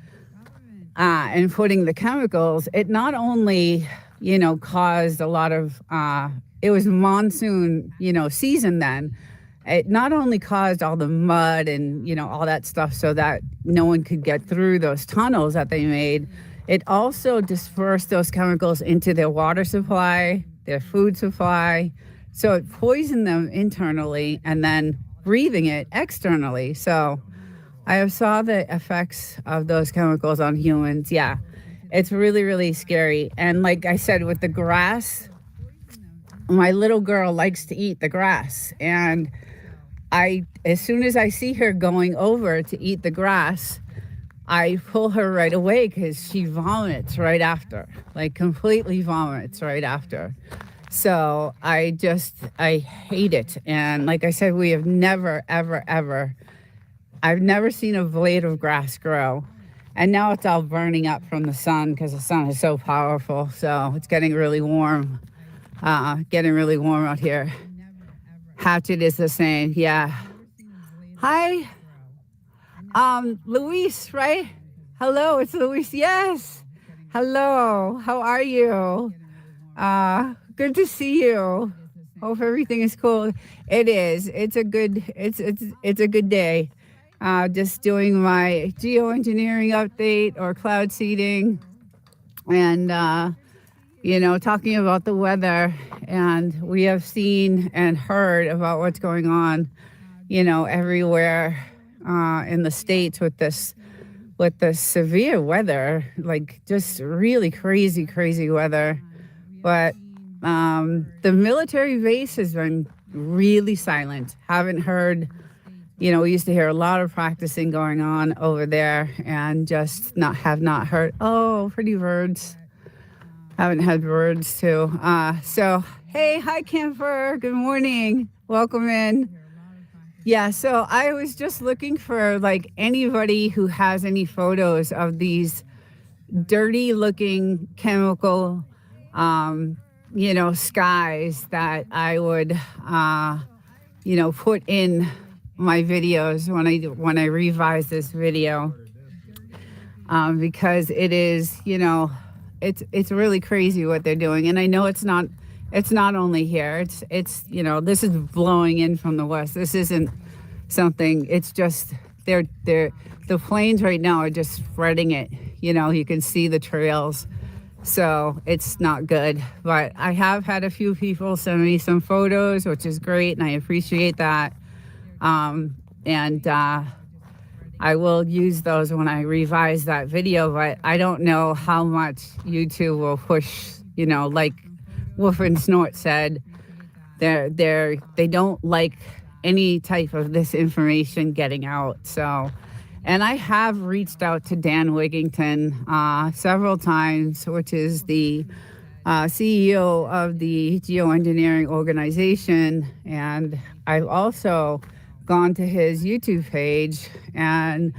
and putting the chemicals, it not only, caused a lot of, it was monsoon, season then. It not only caused all the mud and, all that stuff so that no one could get through those tunnels that they made, it also dispersed those chemicals into their water supply, their food supply. So it poisoned them internally and then breathing it externally. So I have saw the effects of those chemicals on humans. Yeah, it's really, really scary. And like I said, with the grass, my little girl likes to eat the grass. And as soon as I see her going over to eat the grass, I pull her right away because she vomits right after, like completely vomits right after. So I hate it. And like I said, we have never, ever, ever, I've never seen a blade of grass grow. And now it's all burning up from the sun because the sun is so powerful. So it's getting really warm. Getting really warm out here. Hatchet is the same. Yeah. Hi, Luis, right? Hello, it's Luis. Yes. Hello. How are you? Good to see you. Hope everything is cool. It is. It's a good day. Just doing my geoengineering update or cloud seeding, and talking about the weather. And we have seen and heard about what's going on, everywhere in the States with this severe weather, like just really crazy weather. But the military base has been really silent. Haven't heard, we used to hear a lot of practicing going on over there, and just have not heard. Oh, pretty birds. Haven't had birds too. So, hey, hi, Camper. Good morning. Welcome in. Yeah, so I was just looking for like anybody who has any photos of these dirty looking chemical, skies that I would, put in my videos when I revise this video, because it is, it's really crazy what they're doing. And I know it's not only here. It's this is blowing in from the west. This isn't something. It's just the planes right now are just spreading it. You can see the trails. So it's not good. But I have had a few people send me some photos, which is great, and I appreciate that. And I will use those when I revise that video, but I don't know how much YouTube will push, like Wolf and Snort said, they don't like any type of this information getting out. So, and I have reached out to Dan Wigington several times, which is the CEO of the geoengineering organization. And I've also gone to his YouTube page and,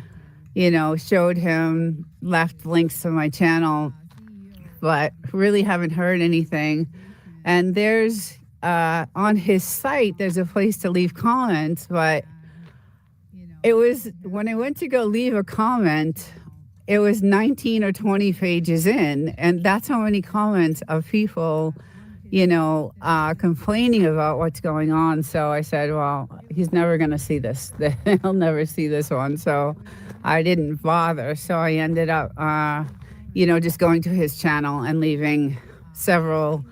showed him, left links to my channel, but really haven't heard anything. And there's, on his site, there's a place to leave comments, but it was, when I went to go leave a comment, it was 19 or 20 pages in, and that's how many comments of people, complaining about what's going on. So I said, well, he's never going to see this. He'll never see this one. So I didn't bother. So I ended up, just going to his channel and leaving several,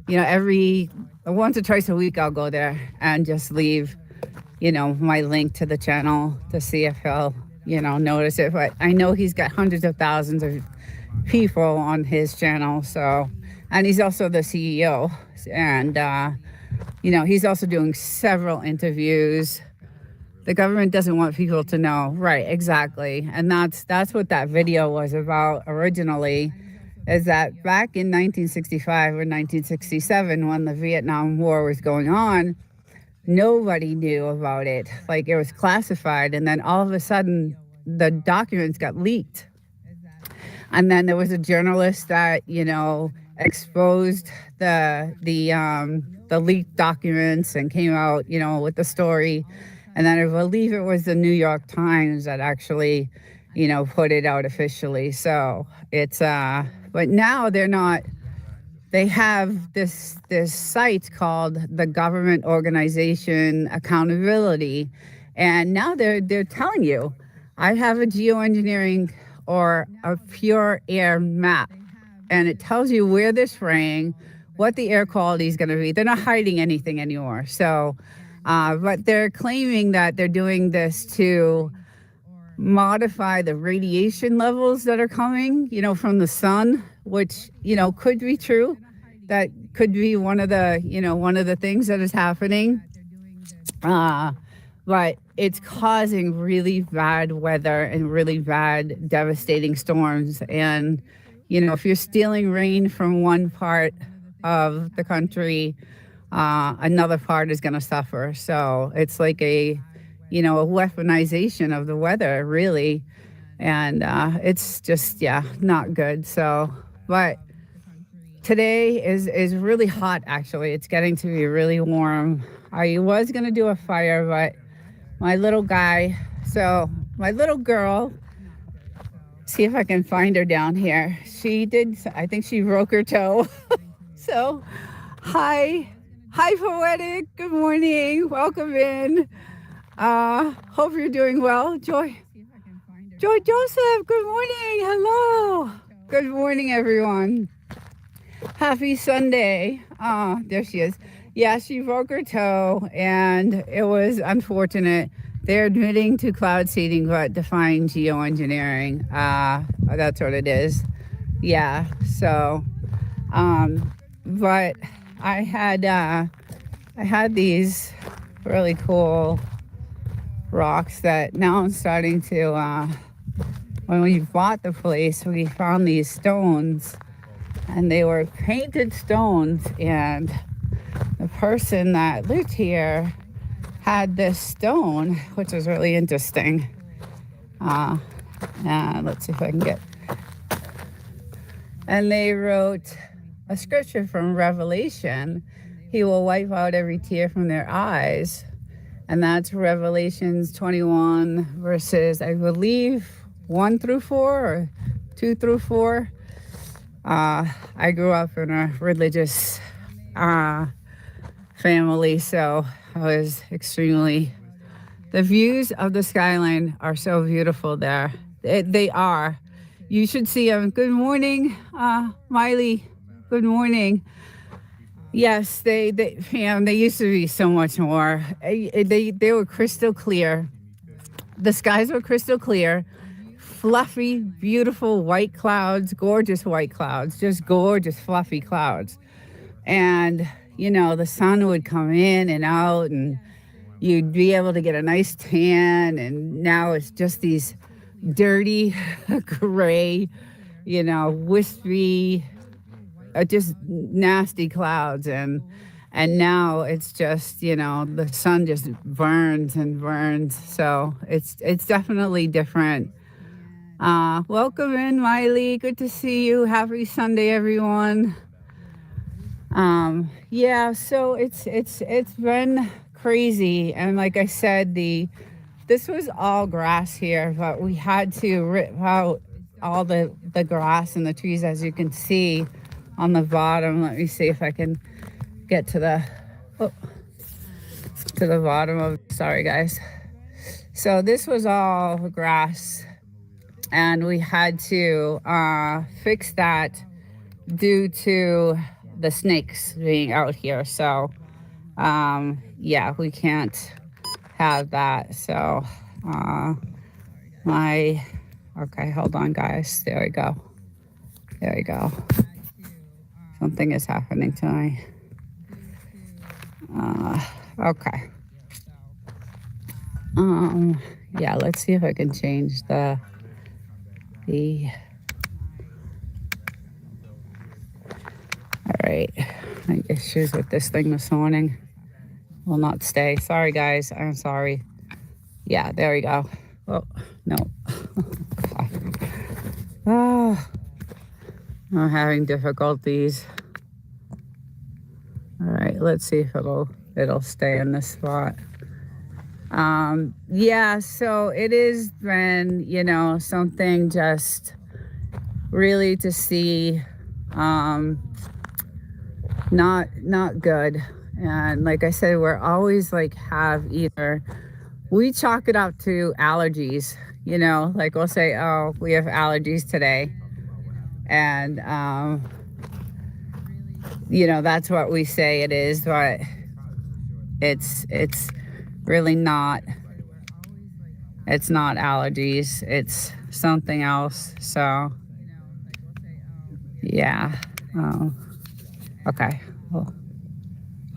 every once or twice a week, I'll go there and just leave, my link to the channel to see if he'll, notice it. But I know he's got hundreds of thousands of people on his channel. So, and he's also the CEO, and, he's also doing several interviews. The government doesn't want people to know. Right, exactly. And that's what that video was about originally, is that back in 1965 or 1967, when the Vietnam War was going on, nobody knew about it. Like, it was classified, and then all of a sudden the documents got leaked. And then there was a journalist that, exposed the leaked documents and came out, with the story. And then I believe it was the New York Times that actually, put it out officially. So it's, but now they're not, they have this site called the Government Organization Accountability. And now they're telling you, I have a geoengineering or a pure air map, and it tells you where they're spraying, what the air quality is going to be. They're not hiding anything anymore. So, but they're claiming that they're doing this to modify the radiation levels that are coming, from the sun, which, could be true. That could be one of the things that is happening. But it's causing really bad weather and really bad, devastating storms. And, if you're stealing rain from one part of the country, another part is going to suffer. So it's like a weaponization of the weather, really. And it's just, yeah, not good. So, but today is really hot, actually. It's getting to be really warm. I was going to do a fire, but my little guy, so my little girl, see if I can find her down here. She did, I think she broke her toe. So, hi. Hi, Poetic. Good morning. Welcome in. Hope you're doing well. Joy Joseph, good morning. Hello. Good morning, everyone. Happy Sunday. There she is. Yeah, she broke her toe, and it was unfortunate. They're admitting to cloud seeding, but defying geoengineering. That's what it is. Yeah, so, but I had these really cool rocks that now I'm starting to, when we bought the place, we found these stones, and they were painted stones, and the person that lived here had this stone, which was really interesting. And let's see if I can get, and they wrote a scripture from Revelation. He will wipe out every tear from their eyes. And that's Revelations 21, verses, I believe, 1 through 4 or 2 through 4. I grew up in a religious family, so I was extremely... The views of the skyline are so beautiful there. They are. You should see them. Good morning, Miley. Good morning. Yes, they used to be so much more. They were crystal clear. The skies were crystal clear, fluffy, beautiful white clouds, gorgeous white clouds, just gorgeous fluffy clouds. And the sun would come in and out, and you'd be able to get a nice tan. And now it's just these dirty, gray, wispy, just nasty clouds, and now it's just the sun just burns and burns. So it's definitely different. Welcome in, Miley. Good to see you. Happy Sunday, everyone. Yeah, so it's been crazy, and like I said, this was all grass here, but we had to rip out all the grass and the trees, as you can see on the bottom. Let me see if I can get to the bottom of, sorry guys. So this was all grass, and we had to fix that due to the snakes being out here. So yeah, we can't have that. So okay, hold on guys. There we go. Something is happening to me. Okay. Yeah, let's see if I can change the all right. My issues with this thing this morning will not stay. Sorry guys, I'm sorry. Yeah, there we go. Oh, no. Oh, I'm having difficulties. All right, let's see if it'll stay in this spot. Yeah, so it has been, something just really to see, not good. And like I said, we're always have either, we chalk it up to allergies, like we'll say, oh, we have allergies today. And, that's what we say it is, but it's really not. It's not allergies. It's something else. So, yeah. Okay. Well,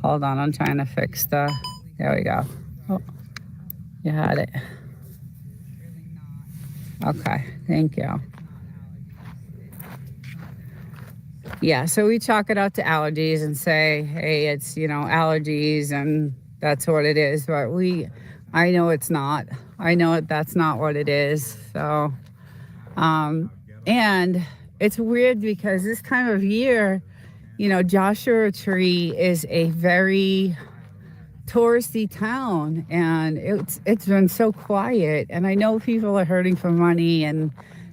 hold on. I'm trying to fix there we go. Oh, you had it. Okay. Thank you. Yeah, so we chalk it out to allergies and say, hey, it's, allergies, and that's what it is. But I know it's not. I know that's not what it is. So, And it's weird because this time of year, Joshua Tree is a very touristy town, and it's been so quiet. And I know people are hurting for money, and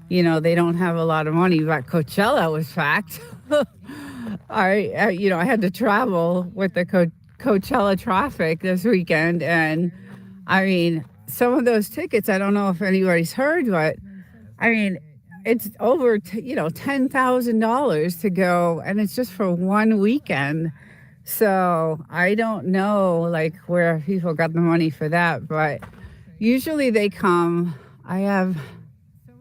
they don't have a lot of money. But Coachella was packed. I had to travel with the Coachella traffic this weekend, and I mean, some of those tickets, I don't know if anybody's heard, but I mean, it's over $10,000 to go, and it's just for one weekend. So I don't know like where people got the money for that, but usually they come.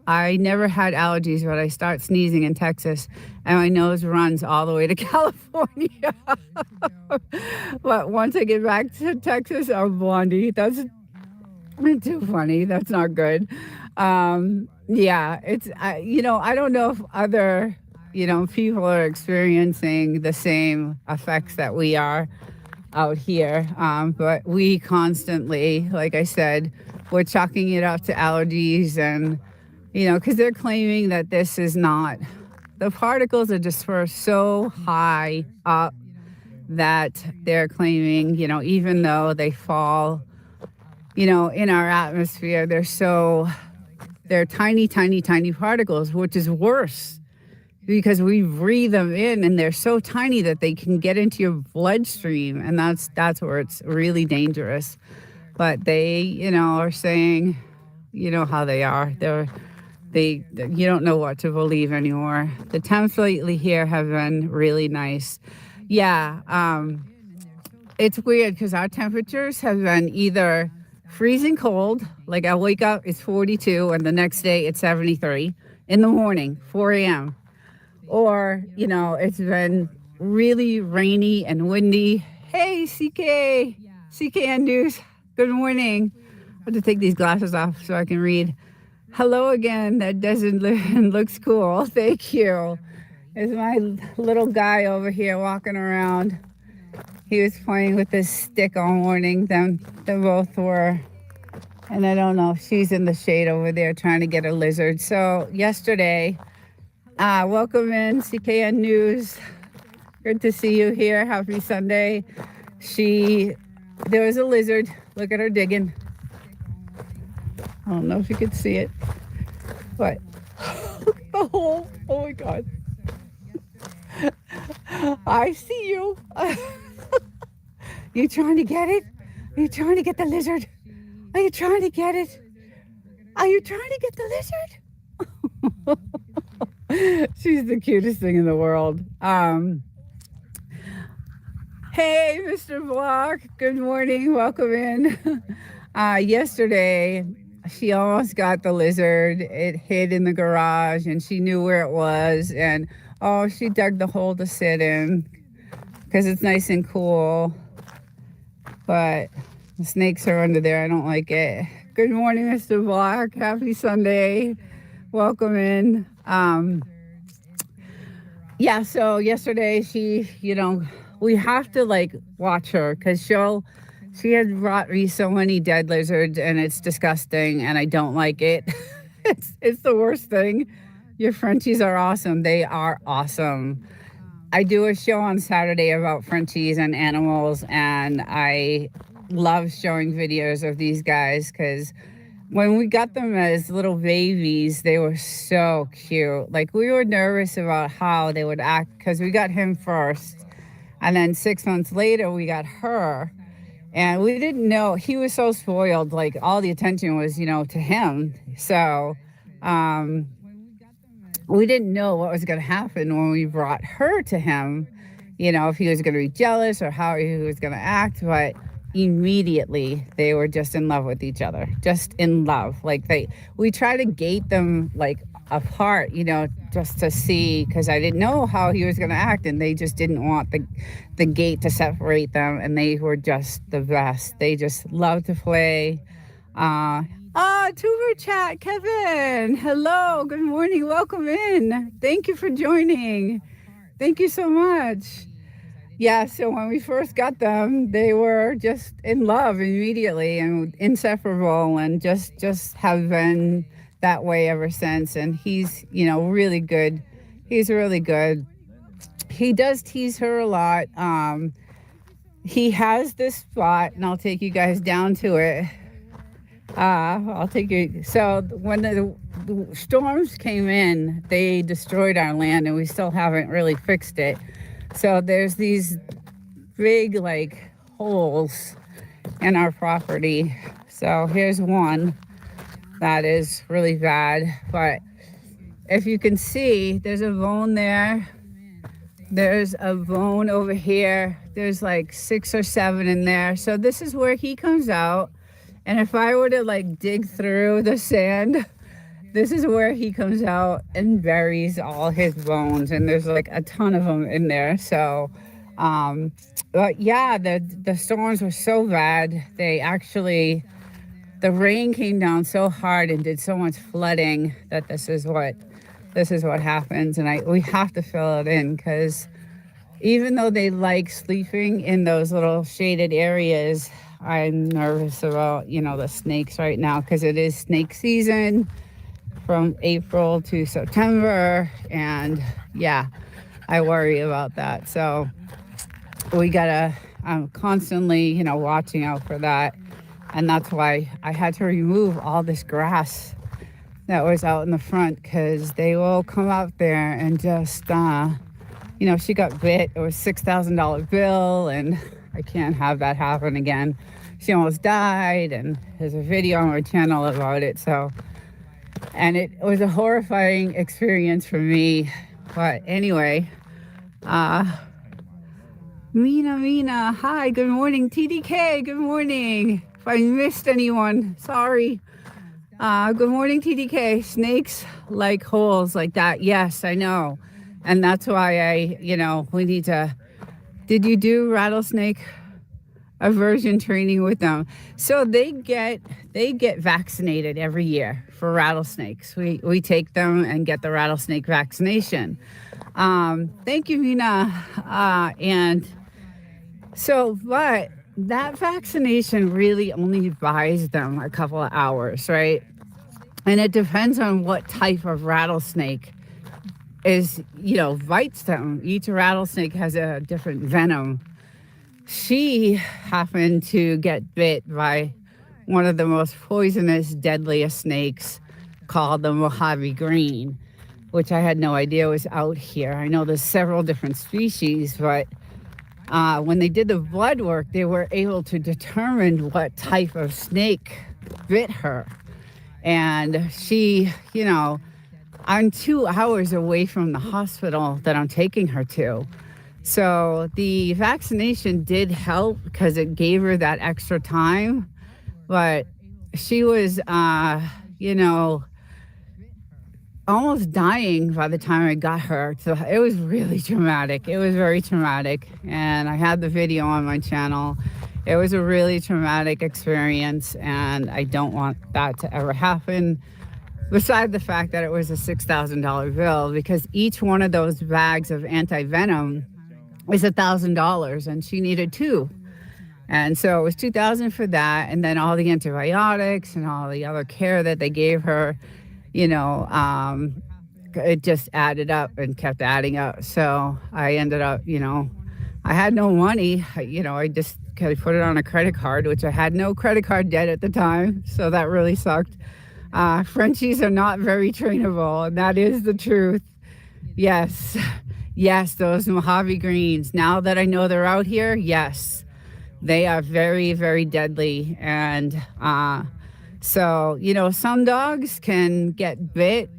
I never had allergies, but I start sneezing in Texas, and my nose runs all the way to California. But once I get back to Texas, I'm blondie. That's too funny. That's not good. Yeah, I don't know if other, people are experiencing the same effects that we are out here. But we constantly, like I said, we're chalking it up to allergies and, because they're claiming that this is not, the particles are dispersed so high up that they're claiming, even though they fall, in our atmosphere, they're tiny, tiny, tiny particles, which is worse because we breathe them in and they're so tiny that they can get into your bloodstream. And that's where it's really dangerous. But they, are saying, how they are. You don't know what to believe anymore. The temps lately here have been really nice. Yeah. It's weird because our temperatures have been either freezing cold, like I wake up, it's 42, and the next day it's 73 in the morning, 4 a.m. Or, it's been really rainy and windy. Hey, CKN News, good morning. I have to take these glasses off so I can read. Hello again, that doesn't looks cool. Thank you. There's my little guy over here walking around. He was playing with this stick all morning. They both were. And I don't know if she's in the shade over there trying to get a lizard. So yesterday, welcome in CKN News. Good to see you here. Happy Sunday. There was a lizard. Look at her digging. I don't know if you could see it, but look at the hole. Oh my God. I see you. You trying to get it? Are you trying to get the lizard? Are you trying to get it? Are you trying to get the lizard? She's the cutest thing in the world. Hey, Mr. Block. Good morning. Welcome in. Yesterday, she almost got the lizard. It hid in the garage, and she knew where it was. And, she dug the hole to sit in because it's nice and cool. But the snakes are under there. I don't like it. Good morning, Mr. Block. Happy Sunday. Welcome in. Yeah, so yesterday she, we have to watch her because she had brought me so many dead lizards and it's disgusting and I don't like it. It's the worst thing. Your Frenchies are awesome. They are awesome. I do a show on Saturday about Frenchies and animals, and I love showing videos of these guys because when we got them as little babies, they were so cute. We were nervous about how they would act because we got him first, and then 6 months later we got her, and we didn't know. He was so spoiled. All the attention was, to him. So we didn't know what was going to happen when we brought her to him, if he was going to be jealous or how he was going to act. But immediately they were just in love with each other, just in love. We try to gate them apart, just to see, because I didn't know how he was going to act, and they just didn't want the gate to separate them, and they were just the best. They just love to play. Tuber chat, Kevin. Hello, good morning, welcome in. Thank you for joining. Thank you so much. Yeah, so when we first got them, they were just in love immediately and inseparable, and just have been that way ever since. And he's, really good. He's really good. He does tease her a lot. He has this spot, and I'll take you guys down to it. I'll take you. So when the storms came in, they destroyed our land, and we still haven't really fixed it. So there's these big, like, holes in our property. So here's one that is really bad. But if you can see, there's a bone there. There's a bone over here. There's like 6 or 7 in there. So this is where he comes out. And if I were to like dig through the sand, this is where he comes out and buries all his bones. And there's like a ton of them in there. So, but yeah, the storms were so bad. The rain came down so hard and did so much flooding that this is what happens. And we have to fill it in, because even though they like sleeping in those little shaded areas, I'm nervous about, the snakes right now, because it is snake season from April to September. And yeah, I worry about that. So I'm constantly, watching out for that. And that's why I had to remove all this grass that was out in the front, because they will come out there and just, she got bit. It was $6,000 bill, and I can't have that happen again. She almost died, and there's a video on my channel about it. So, and it was a horrifying experience for me. But anyway, Mina, hi, good morning. TDK, good morning. If I missed anyone, sorry. Good morning, TDK. Snakes like holes like that. Yes, I know. And that's why we need to. Did you do rattlesnake aversion training with them? So they get vaccinated every year for rattlesnakes. We take them and get the rattlesnake vaccination. Thank you, Mina. And so, but that vaccination really only buys them a couple of hours, right? And it depends on what type of rattlesnake bites them. Each rattlesnake has a different venom. She happened to get bit by one of the most poisonous, deadliest snakes called the Mojave Green, which I had no idea was out here. I know there's several different species, but when they did the blood work, they were able to determine what type of snake bit her. And she, I'm 2 hours away from the hospital that I'm taking her to. So the vaccination did help because it gave her that extra time. But she was, almost dying by the time I got her. So it was really traumatic. It was very traumatic. And I had the video on my channel. It was a really traumatic experience, and I don't want that to ever happen. Besides the fact that it was a $6,000 bill, because each one of those bags of anti-venom is $1,000, and she needed 2. And so it was $2,000 for that, and then all the antibiotics and all the other care that they gave her, it just added up and kept adding up. So I ended up, I had no money. I just put it on a credit card, which I had no credit card debt at the time. So that really sucked. Frenchies are not very trainable, and that is the truth. Yes, those Mojave Greens. Now that I know they're out here, yes, they are very, very deadly. And so, some dogs can get bit.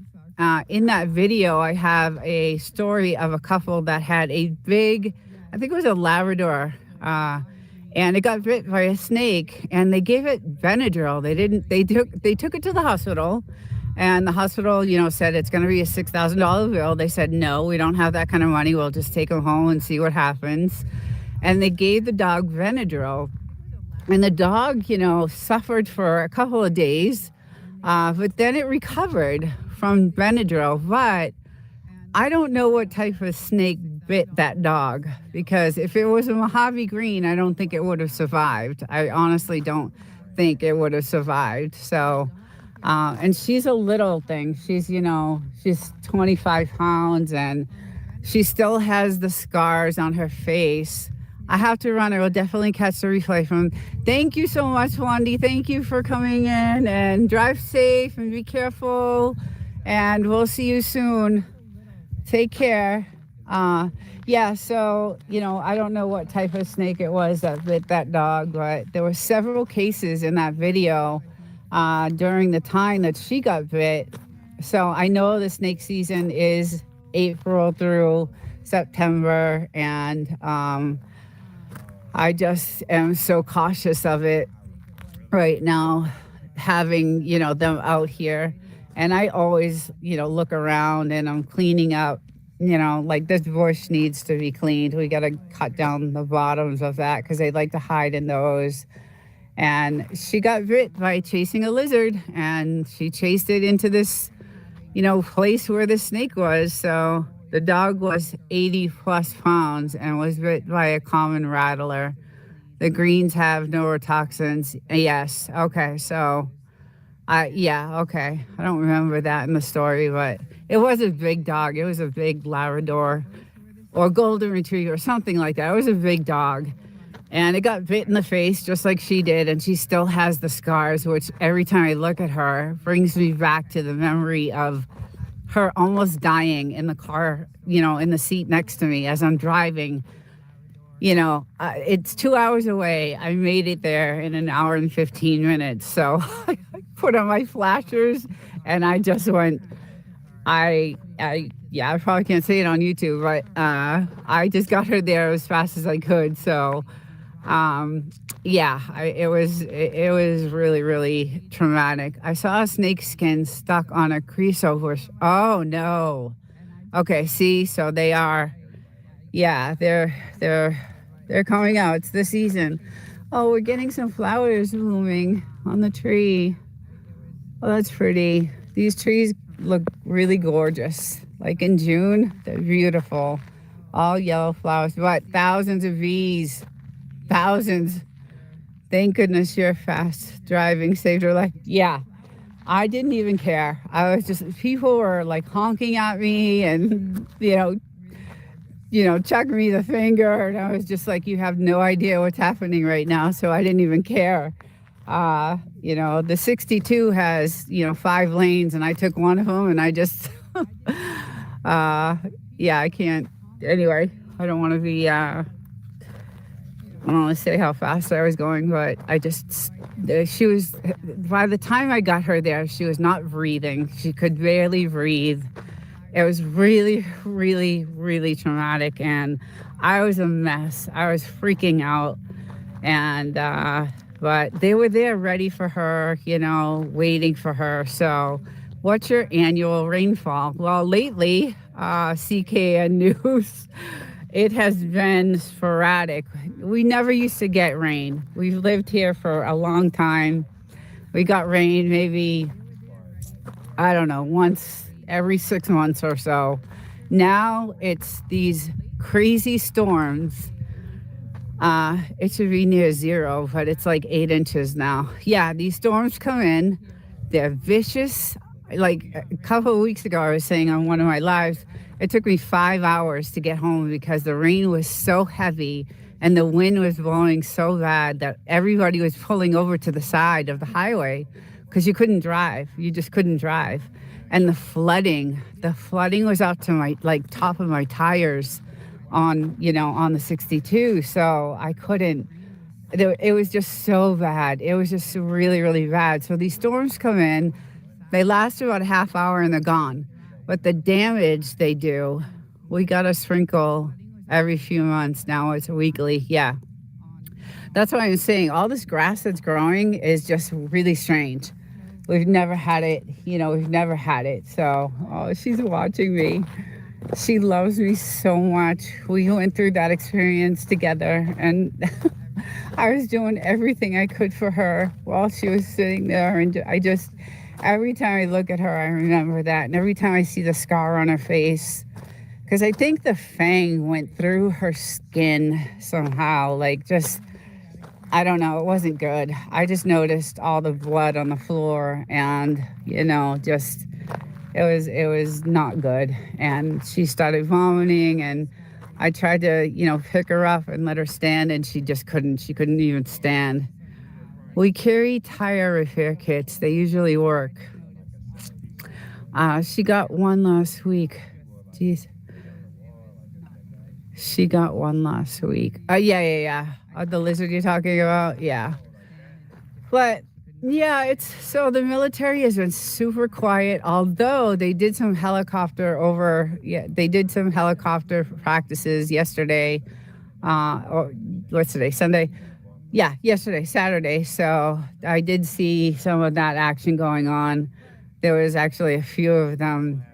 In that video, I have a story of a couple that had a big, I think it was a Labrador, and it got bit by a snake, and they gave it Benadryl. They took it to the hospital, and the hospital, said it's going to be a $6,000 bill. They said, no, we don't have that kind of money. We'll just take him home and see what happens. And they gave the dog Benadryl, and the dog, suffered for a couple of days, but then it recovered from Benadryl. But I don't know what type of snake bit that dog, because if it was a Mojave Green, I don't think it would have survived. I honestly don't think it would have survived. So And she's a little thing. She's 25 pounds and she still has the scars on her face. I have to run. I will definitely catch the replay from. Thank you so much, Wandy. Thank you for coming in, and drive safe and be careful. And we'll see you soon. Take care. Yeah, so, I don't know what type of snake it was that bit that dog, but there were several cases in that video during the time that she got bit. So I know the snake season is April through September, and I just am so cautious of it right now, having, them out here. And I always, look around and I'm cleaning up, like this bush needs to be cleaned. We got to cut down the bottoms of that because they like to hide in those. And she got bit by chasing a lizard, and she chased it into this, place where the snake was. So the dog was 80 plus pounds and was bit by a common rattler. The greens have neurotoxins. Yes. Okay. So, yeah. Okay. I don't remember that in the story, but it was a big dog. It was a big Labrador or golden retriever or something like that. It was a big dog. And it got bit in the face just like she did. And she still has the scars, which every time I look at her brings me back to the memory of her almost dying in the car, in the seat next to me as I'm driving. It's 2 hours away. I made it there in an hour and 15 minutes. So I put on my flashers and I just went, yeah, I probably can't say it on YouTube, but I just got her there as fast as I could. So, yeah, it was really, really traumatic. I saw a snake skin stuck on a creosote bush. Oh no. Okay, see, so they are, yeah, they're coming out. It's the season. Oh, we're getting some flowers blooming on the tree. Oh, that's pretty. These trees look really gorgeous. Like in June, they're beautiful. All yellow flowers, but thousands of bees. Thousands. Thank goodness your fast driving saved her life. Yeah, I didn't even care. I was just, people were like honking at me and, chucking me the finger. And I was just like, you have no idea what's happening right now. So I didn't even care. The 62 has, 5 lanes and I took one of them and I just, yeah, I can't. Anyway, I don't want to be, I don't want to say how fast I was going, but she was, by the time I got her there, she was not breathing. She could barely breathe. It was really, really, really traumatic. And I was a mess. I was freaking out. And, but they were there ready for her, waiting for her. So what's your annual rainfall? Well, lately, CKN News, it has been sporadic. We never used to get rain. We've lived here for a long time. We got rain maybe, I don't know, once every 6 months or so. Now it's these crazy storms. It should be near 0, but it's like 8 inches now. Yeah, these storms come in. They're vicious. Like a couple of weeks ago, I was saying on one of my lives, it took me 5 hours to get home because the rain was so heavy and the wind was blowing so bad that everybody was pulling over to the side of the highway because you couldn't drive. You just couldn't drive. And the flooding was up to my, top of my tires on the 62. So I couldn't, it was just so bad. It was just really, really bad. So these storms come in, they last about a half hour and they're gone. But the damage they do, we got to sprinkle every few months. Now it's weekly. Yeah. That's what I'm saying. All this grass that's growing is just really strange. We've never had it. We've never had it. So, she's watching me. She loves me so much. We went through that experience together. And I was doing everything I could for her while she was sitting there. And every time I look at her, I remember that. And every time I see the scar on her face, because I think the fang went through her skin somehow, I don't know, it wasn't good. I just noticed all the blood on the floor, and just it was not good. And she started vomiting, and I tried to pick her up and let her stand, and she just couldn't. She couldn't even stand. We carry tire repair kits. They usually work. She got one last week. Jeez. She got one last week. Yeah. The lizard you're talking about? Yeah. But yeah, so the military has been super quiet, although they did some they did some helicopter practices yesterday. Or what's today? Sunday? Yeah, yesterday, Saturday. So I did see some of that action going on. There was actually a few of them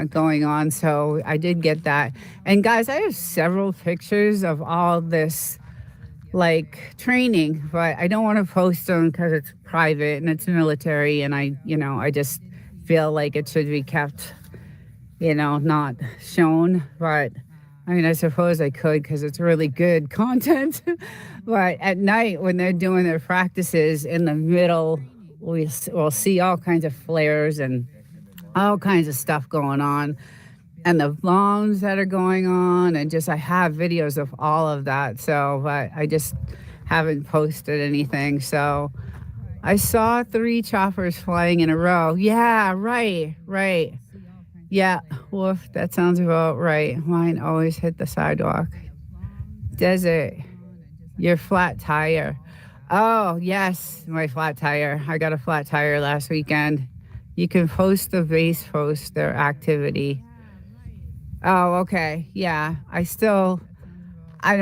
going on. So I did get that. And guys, I have several pictures of all this like training, but I don't want to post them because it's private and it's military. And I just feel like it should be kept, not shown. But I mean, I suppose I could because it's really good content. But at night when they're doing their practices in the middle, we'll see all kinds of flares and all kinds of stuff going on, and the bombs that are going on, and I have videos of all of that. So, but I just haven't posted anything. So I saw 3 choppers flying in a row. Yeah, right. Yeah, woof, that sounds about right. Mine always hit the sidewalk. Desert, your flat tire. Oh, yes, my flat tire. I got a flat tire last weekend. You can post the base post their activity. Oh, okay. Yeah, I don't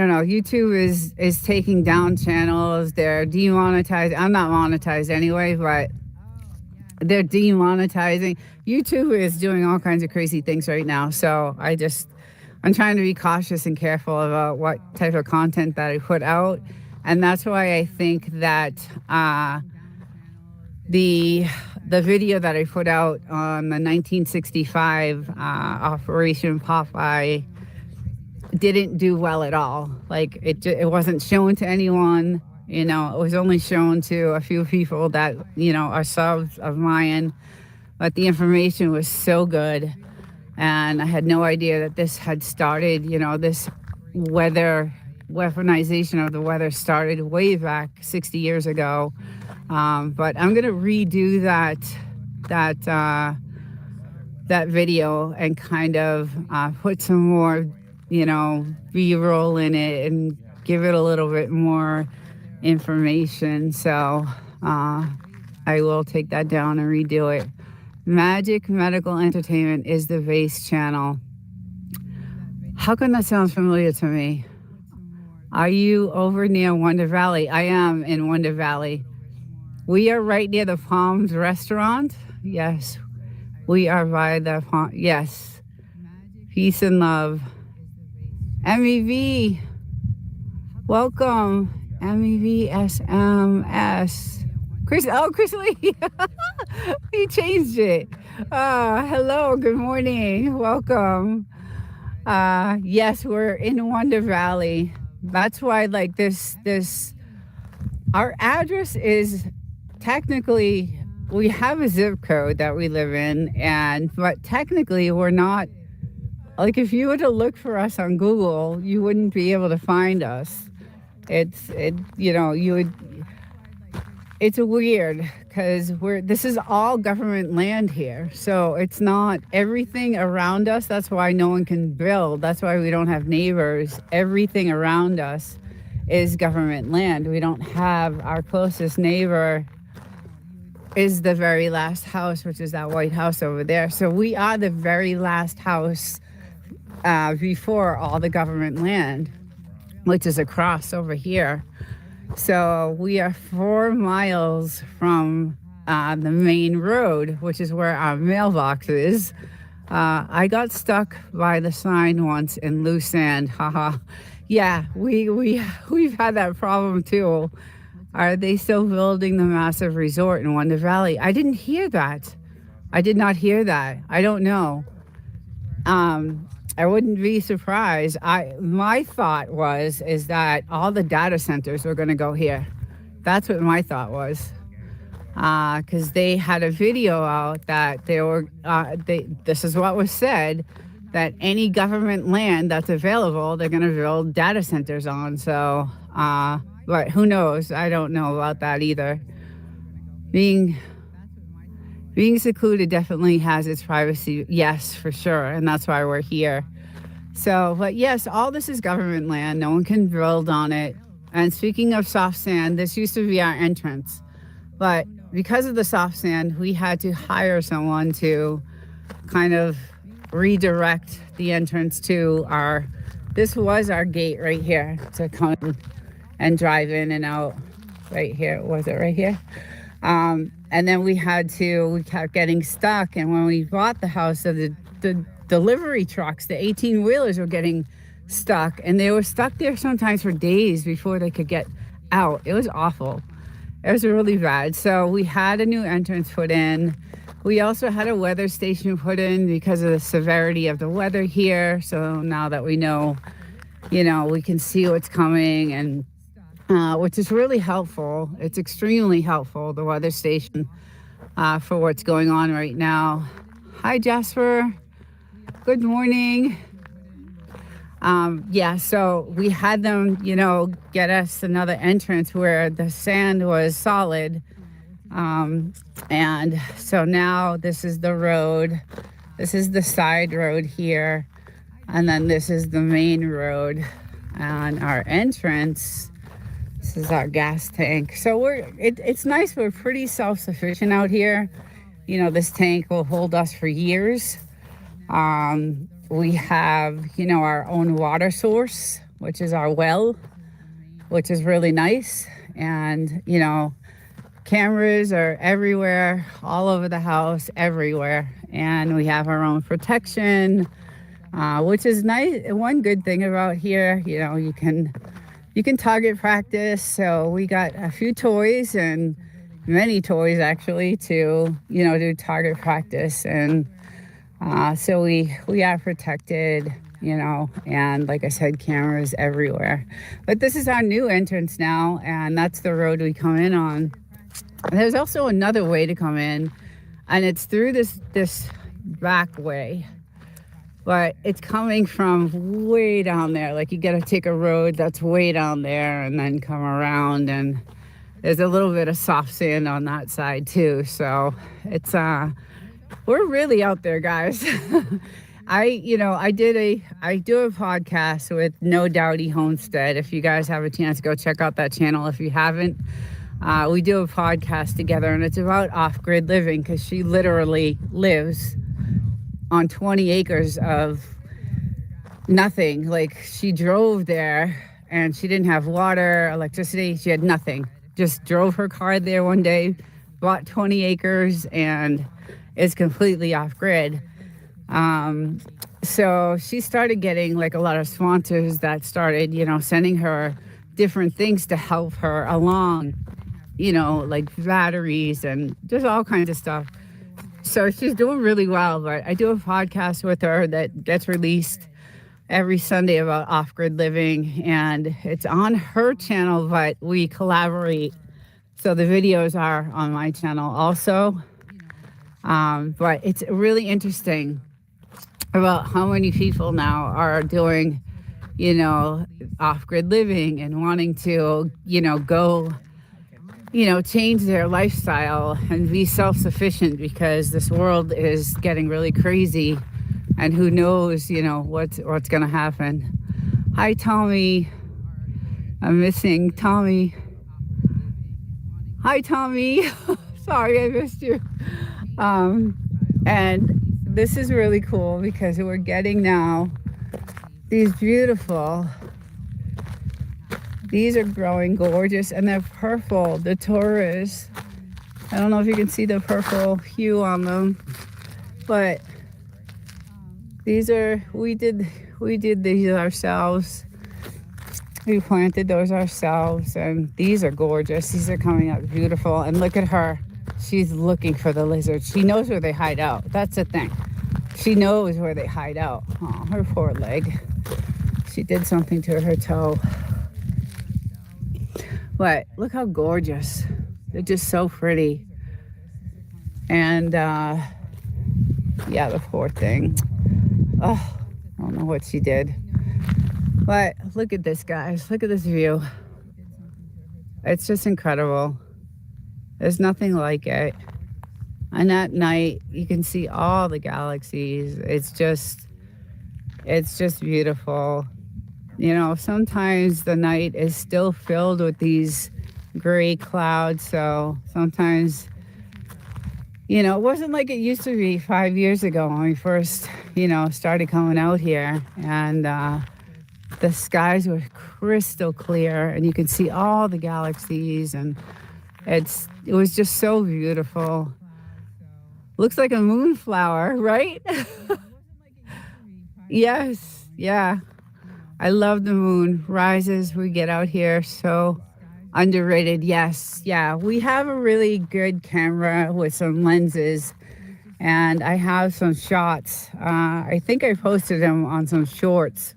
know. YouTube is taking down channels. They're demonetized. I'm not monetized anyway, but they're demonetizing. YouTube is doing all kinds of crazy things right now. So I'm trying to be cautious and careful about what type of content that I put out. And that's why I think that the video that I put out on the 1965 Operation Popeye didn't do well at all. Like it wasn't shown to anyone. It was only shown to a few people that are subs of mine. But the information was so good, and I had no idea that this had started. This weaponization of the weather started way back 60 years ago. But I'm gonna redo that video and kind of put some more, B-roll in it and give it a little bit more information. So I will take that down and redo it. Magic Medical Entertainment is the base channel. How come that sounds familiar to me? Are you over near Wonder Valley? I am in Wonder Valley. We are right near the Palms restaurant. Yes, we are by the Palms. Yes, peace and love. MEV, welcome. MEV SMS. Chris Lee. He changed it. Hello, good morning. Welcome. Yes, we're in Wonder Valley. That's why like this our address is technically, we have a zip code that we live in, but technically we're not, like if you were to look for us on Google, you wouldn't be able to find us. It's weird because this is all government land here. So it's not everything around us. That's why no one can build. That's why we don't have neighbors. Everything around us is government land. We don't have, our closest neighbor is the very last house, which is that white house over there. So we are the very last house before all the government land, which is across over here. So we are 4 miles from the main road, which is where our mailbox is. I got stuck by the sign once in loose sand. Haha. Yeah, we've had that problem too. Are they still building the massive resort in Wonder Valley? I didn't hear that. I did not hear that. I don't know. I wouldn't be surprised. My thought is that all the data centers were going to go here. That's what my thought was. Because they had a video out that this is what was said, that any government land that's available, they're going to build data centers on. So, but who knows? I don't know about that either. Being secluded definitely has its privacy, yes, for sure, and that's why we're here. So, but yes, all this is government land. No one can build on it. And speaking of soft sand, this used to be our entrance. But because of the soft sand, we had to hire someone to kind of redirect the entrance to this was our gate right here to come and drive in and out right here. Was it right here? And then we kept getting stuck. And when we bought the house, the delivery trucks, the 18-wheelers were getting stuck. And they were stuck there sometimes for days before they could get out. It was awful. It was really bad. So we had a new entrance put in. We also had a weather station put in because of the severity of the weather here. So now that we know, we can see what's coming, and which is really helpful. It's extremely helpful, the weather station, for what's going on right now. Hi, Jasper. Good morning. So we had them, get us another entrance where the sand was solid. And so now this is the road. This is the side road here. And then this is the main road. And our entrance, this is our gas tank. So it's nice. We're pretty self-sufficient out here. This tank will hold us for years. We have, our own water source, which is our well, which is really nice. And, cameras are everywhere, all over the house, everywhere. And we have our own protection, which is nice. One good thing about here, you can target practice. So we got a few toys, and many toys actually, to, do target practice. And so we are protected, and like I said, cameras everywhere. But this is our new entrance now, and that's the road we come in on. There's also another way to come in, and it's through this back way. But it's coming from way down there. Like, you got to take a road that's way down there and then come around, and there's a little bit of soft sand on that side too. So it's we're really out there, guys. I do a podcast with No Dowdy Homestead. If you guys have a chance, go check out that channel. If you haven't, we do a podcast together, and it's about off-grid living, because she literally lives on 20 acres of nothing. Like, she drove there and she didn't have water, electricity. She had nothing. Just drove her car there one day, bought 20 acres, and is completely off-grid. So she started getting like a lot of sponsors that started, sending her different things to help her along, like batteries and just all kinds of stuff. So she's doing really well. But I do a podcast with her that gets released every Sunday about off-grid living, and it's on her channel, but we collaborate. So the videos are on my channel also. But it's really interesting about how many people now are doing, off-grid living and wanting to, go, change their lifestyle and be self-sufficient, because this world is getting really crazy, and who knows, what's going to happen. Hi, Tommy. I'm missing Tommy. Hi, Tommy. Sorry, I missed you. And this is really cool, because we're getting now these these are growing gorgeous, and they're purple, the Taurus. I don't know if you can see the purple hue on them, but these are, we did these ourselves. We planted those ourselves, and these are gorgeous. These are coming out beautiful. And look at her. She's looking for the lizards. She knows where they hide out. That's the thing. She knows where they hide out. Oh, her poor leg. She did something to her toe. But look how gorgeous. They're just so pretty. And yeah, the poor thing. Oh, I don't know what she did. But look at this, guys. Look at this view. It's just incredible. There's nothing like it. And at night, you can see all the galaxies. It's just beautiful. You know, sometimes the night is still filled with these gray clouds. So sometimes, you know, it wasn't like it used to be 5 years ago when we first, you know, started coming out here. And the skies were crystal clear and you could see all the galaxies. And it was just so beautiful. Looks like a moonflower, right? Yes, yeah. I love the moon rises. We get out here, so underrated. Yes, yeah. We have a really good camera with some lenses, and I have some shots. I think I posted them on some shorts.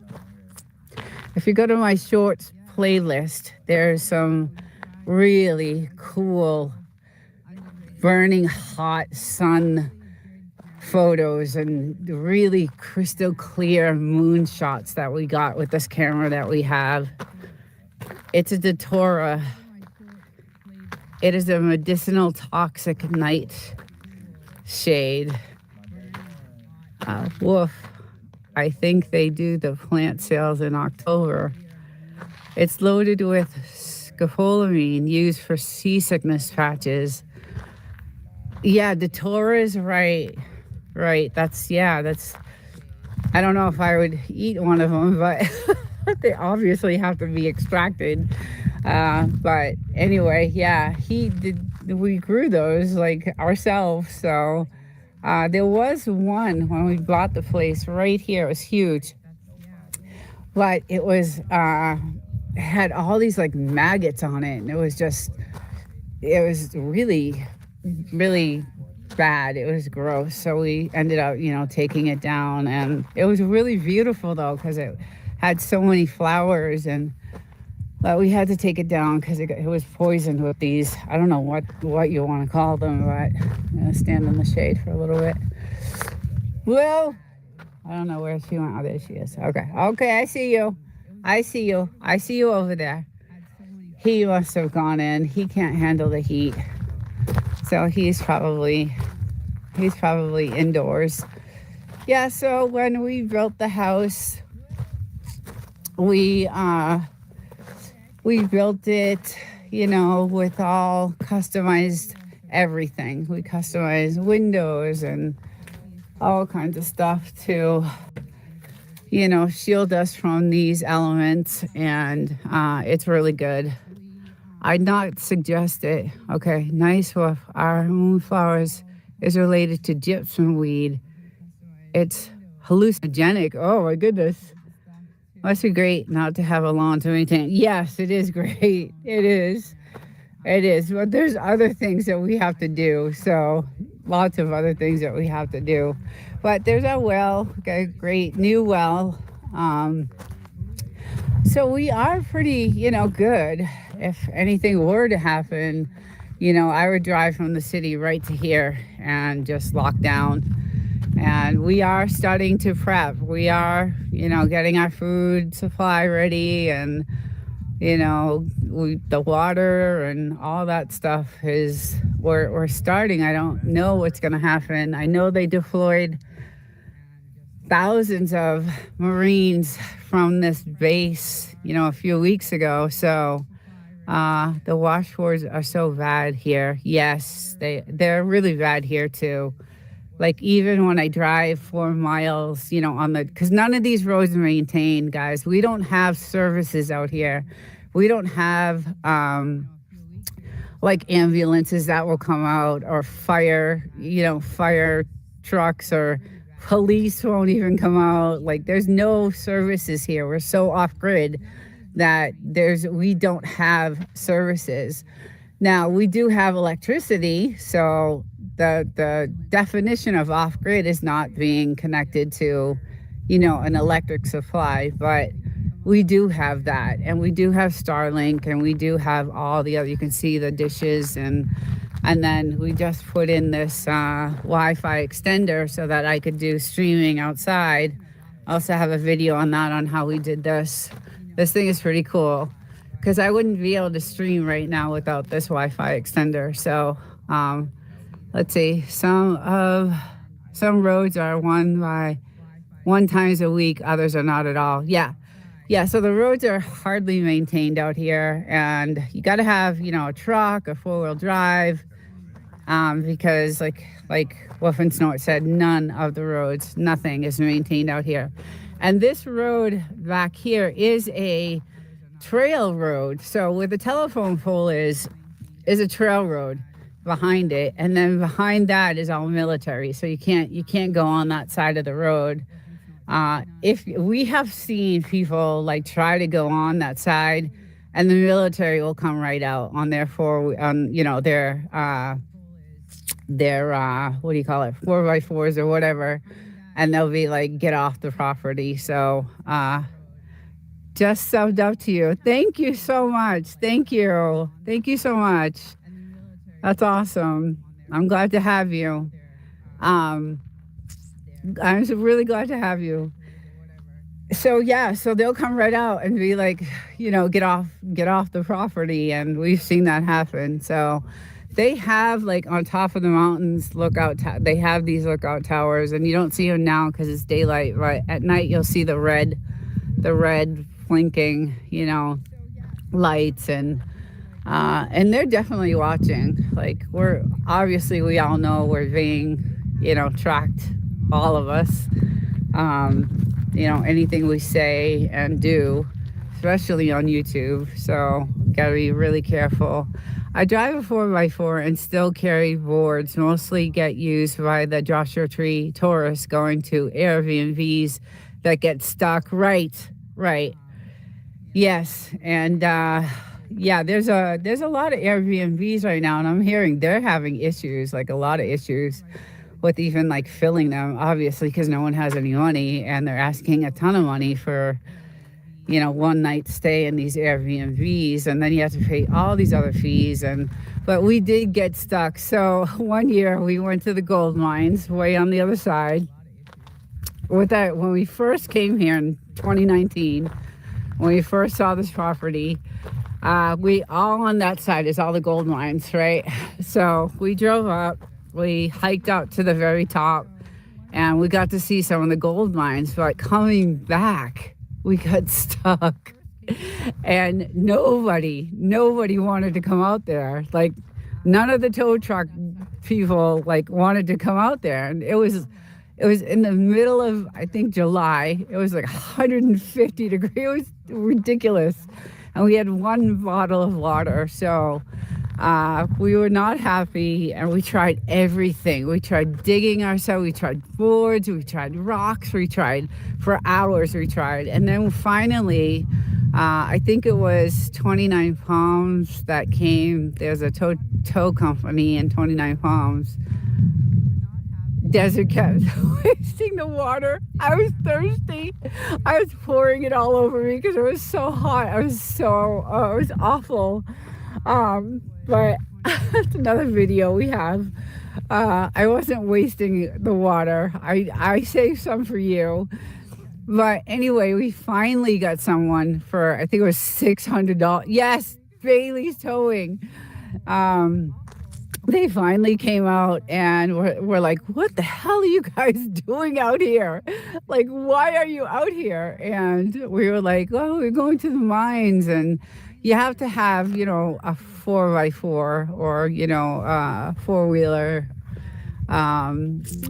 If you go to my shorts playlist, there's some really cool burning hot sun photos and really crystal clear moon shots that we got with this camera that we have. It's a Datura. It is a medicinal toxic night shade. Woof. I think they do the plant sales in October. It's loaded with scopolamine used for seasickness patches. Yeah, Datura is right. Right. That's, I don't know if I would eat one of them, but they obviously have to be extracted. But anyway, yeah, we grew those like ourselves. So there was one when we bought the place right here. It was huge. But it was, had all these like maggots on it. And it was really, really bad. It was gross. So we ended up, you know, taking it down. And it was really beautiful though, because it had so many flowers. And but we had to take it down because it was poisoned with these, I don't know what you want to call them, but I'm going to stand in the shade for a little bit. Well, I don't know where she went. Oh, there she is. Okay, I see you. I see you over there. He must have gone in. He can't handle the heat. So he's probably indoors. Yeah, so when we built the house, we built it, you know, with all customized everything. We customized windows and all kinds of stuff to, you know, shield us from these elements. And it's really good. I'd not suggest it. Okay, nice woof. Our moonflowers is related to gypsum weed. It's hallucinogenic. Oh my goodness. Must be great not to have a lawn to maintain. Yes, it is great. It is. But there's other things that we have to do. So lots of other things that we have to do. But there's our well. Okay, great new well. So we are pretty, you know, good. If anything were to happen, you know, I would drive from the city right to here and just lock down. And we are starting to prep. We are, you know, getting our food supply ready, and, you know, the water and all that stuff we're starting. I don't know what's going to happen. I know they deployed thousands of Marines from this base, you know, a few weeks ago. So the washboards are so bad here. Yes, they're really bad here too. Like even when I drive 4 miles, you know, because none of these roads are maintained, guys. We don't have services out here. We don't have like ambulances that will come out, or fire trucks, or police won't even come out. Like there's no services here. We're so off grid that we don't have services. Now we do have electricity, so the definition of off grid is not being connected to, an electric supply, but we do have that, and we do have Starlink, and we do have all the other. You can see the dishes, and then we just put in this Wi-Fi extender so that I could do streaming outside. I also have a video on that, on how we did this. This thing is pretty cool, because I wouldn't be able to stream right now without this Wi-Fi extender. So let's see, some roads are one times a week, others are not at all. Yeah, so the roads are hardly maintained out here, and you got to have, a truck, a four-wheel drive, because like Wolf and Snort said, none of the roads, nothing is maintained out here. And this road back here is a trail road. So where the telephone pole is a trail road behind it, and then behind that is all military. So you can't go on that side of the road. If we have seen people like try to go on that side, and the military will come right out on their what do you call it, 4x4s or whatever, and they'll be like, get off the property. So just subbed up to you. Thank you so much. Thank you so much. That's awesome. I'm glad to have you. I'm really glad to have you. So yeah, so they'll come right out and be like, get off the property, and we've seen that happen. So they have, like, on top of the mountains, they have these lookout towers, and you don't see them now because it's daylight, but at night you'll see the red blinking, lights, and they're definitely watching. Like, we all know we're being, tracked, all of us. Anything we say and do, especially on YouTube. So gotta be really careful. I drive a 4x4 and still carry boards, mostly get used by the Joshua Tree tourists going to Airbnbs that get stuck. Right. Yes. And there's a lot of Airbnbs right now, and I'm hearing they're having issues, like a lot of issues with even like filling them, obviously, because no one has any money, and they're asking a ton of money for, one night stay in these Airbnbs, and then you have to pay all these other fees. But we did get stuck. So one year we went to the gold mines way on the other side. When we first came here in 2019, when we first saw this property, we all on that side is all the gold mines, right? So we drove up. We hiked out to the very top, and we got to see some of the gold mines, but coming back, we got stuck, and nobody wanted to come out there. Like, none of the tow truck people wanted to come out there, and it was in the middle of, I think, July. It was like 150 degrees. It was ridiculous, and we had one bottle of water, so we were not happy, and we tried everything. We tried digging ourselves, we tried boards, we tried rocks, we tried for hours, and then finally, I think it was 29 Palms that came. There's a tow company in 29 Palms. Desert kept wasting the water. I was thirsty. I was pouring it all over me because it was so hot. It was awful. But that's another video we have. I wasn't wasting the water. I saved some for you. But anyway, we finally got someone for, I think it was $600. Yes, Bailey's Towing. They finally came out, and we're like, what the hell are you guys doing out here? Like, why are you out here? And we were like, well, we're going to the mines, and you have to have, a 4x4 or, a four-wheeler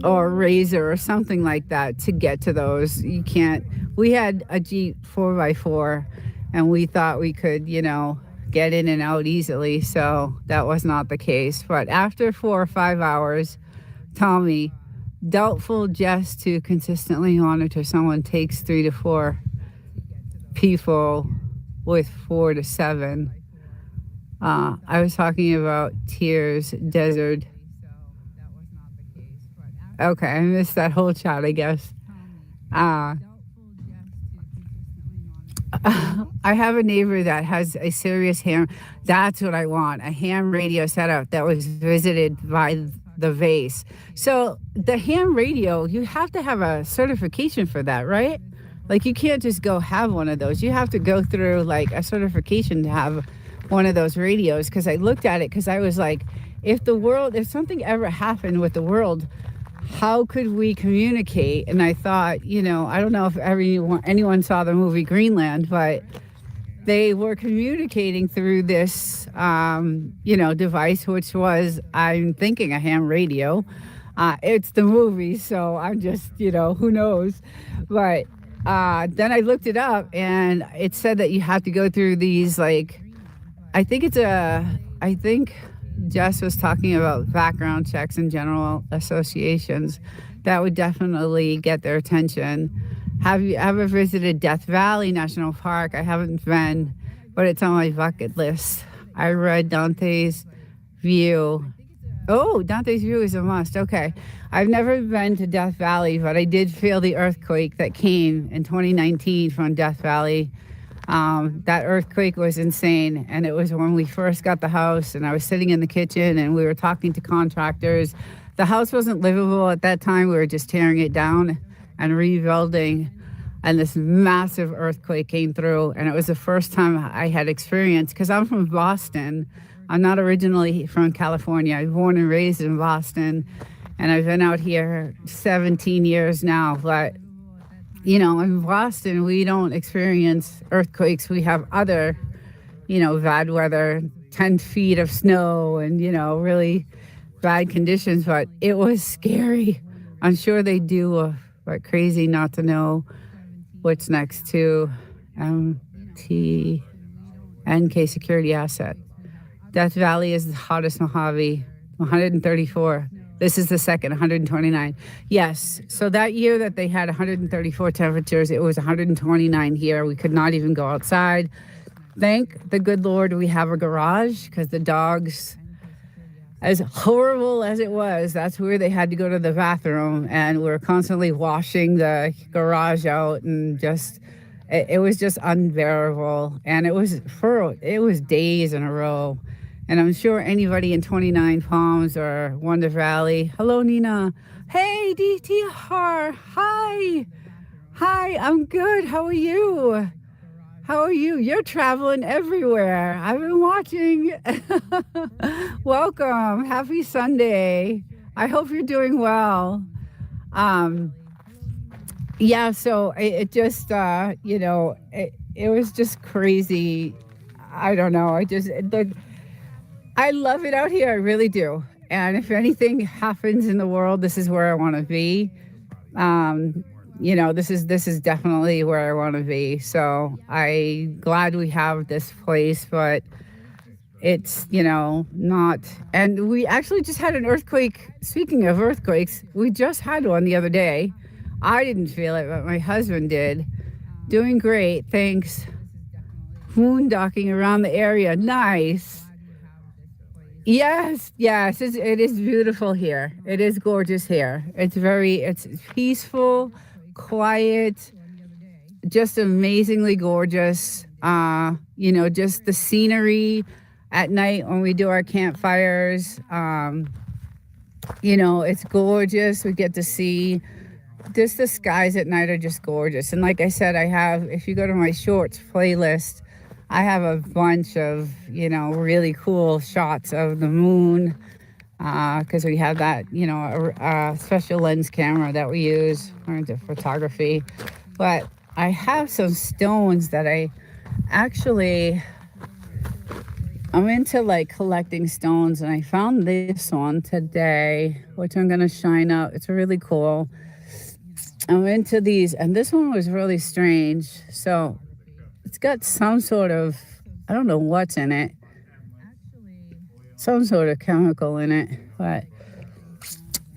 or a Razor or something like that to get to those. You can't. We had a Jeep 4x4, and we thought we could, get in and out easily. So that was not the case. But after 4 or 5 hours, Tommy, doubtful just to consistently monitor someone takes 3 to 4 people with 4 to 7. I was talking about Tears Desert. Okay, I missed that whole chat, I guess. Uh, I have a neighbor that has a serious ham. That's what I want, a ham radio setup that was visited by the vase. So the ham radio, you have to have a certification for that, right? Like you can't just go have one of those. You have to go through like a certification to have one of those radios. Because I looked at it because I was like, if something ever happened with the world, how could we communicate? And I thought, I don't know if anyone saw the movie Greenland, but they were communicating through this, device, which was, I'm thinking, a ham radio. It's the movie, so I'm just, who knows. But then I looked it up, and it said that you have to go through these, like, I think Jess was talking about background checks and general associations. That would definitely get their attention. Have you ever visited Death Valley National Park? I haven't been, but it's on my bucket list. I read Dante's View. Oh, Dante's View is a must. Okay. I've never been to Death Valley, but I did feel the earthquake that came in 2019 from Death Valley. That earthquake was insane, and it was when we first got the house, and I was sitting in the kitchen and we were talking to contractors. The house wasn't livable at that time. We were just tearing it down and rebuilding, and this massive earthquake came through, and it was the first time I had experienced, because I'm from Boston. I'm not originally from California. I was born and raised in Boston, and I've been out here 17 years now, but in Boston, we don't experience earthquakes. We have other, bad weather, 10 feet of snow and, really bad conditions, but it was scary. I'm sure they do, but crazy not to know what's next to MTNK security asset. Death Valley is the hottest Mojave, 134. This is the second, 129. Yes. So that year that they had 134 temperatures, it was 129 here. We could not even go outside. Thank the good Lord we have a garage, because the dogs, as horrible as it was, that's where they had to go to the bathroom. And we're constantly washing the garage out, and it was just unbearable. And it was days in a row. And I'm sure anybody in 29 Palms or Wonder Valley. Hello, Nina. Hey, DTR. Hi. Hi, I'm good. How are you? You're traveling everywhere. I've been watching. Welcome. Happy Sunday. I hope you're doing well. Yeah, so it just, it was just crazy. I don't know. I love it out here. I really do. And if anything happens in the world, this is where I want to be. This is definitely where I want to be. So I'm glad we have this place, but it's, not. And we actually just had an earthquake. Speaking of earthquakes, we just had one the other day. I didn't feel it, but my husband did. Doing great. Thanks. Moondocking around the area. Nice. Yes, it is beautiful here. It is gorgeous here. It's peaceful, quiet, just amazingly gorgeous. Just the scenery at night when we do our campfires. It's gorgeous. We get to see just the skies at night are just gorgeous. And like I said, if you go to my shorts playlist, I have a bunch of, really cool shots of the moon, because we have that, a special lens camera that we use for photography. But I have some stones that I'm into like collecting stones, and I found this one today, which I'm going to shine up. It's really cool. I'm into these, and this one was really strange. So it's got some sort of, I don't know what's in it, some sort of chemical in it. But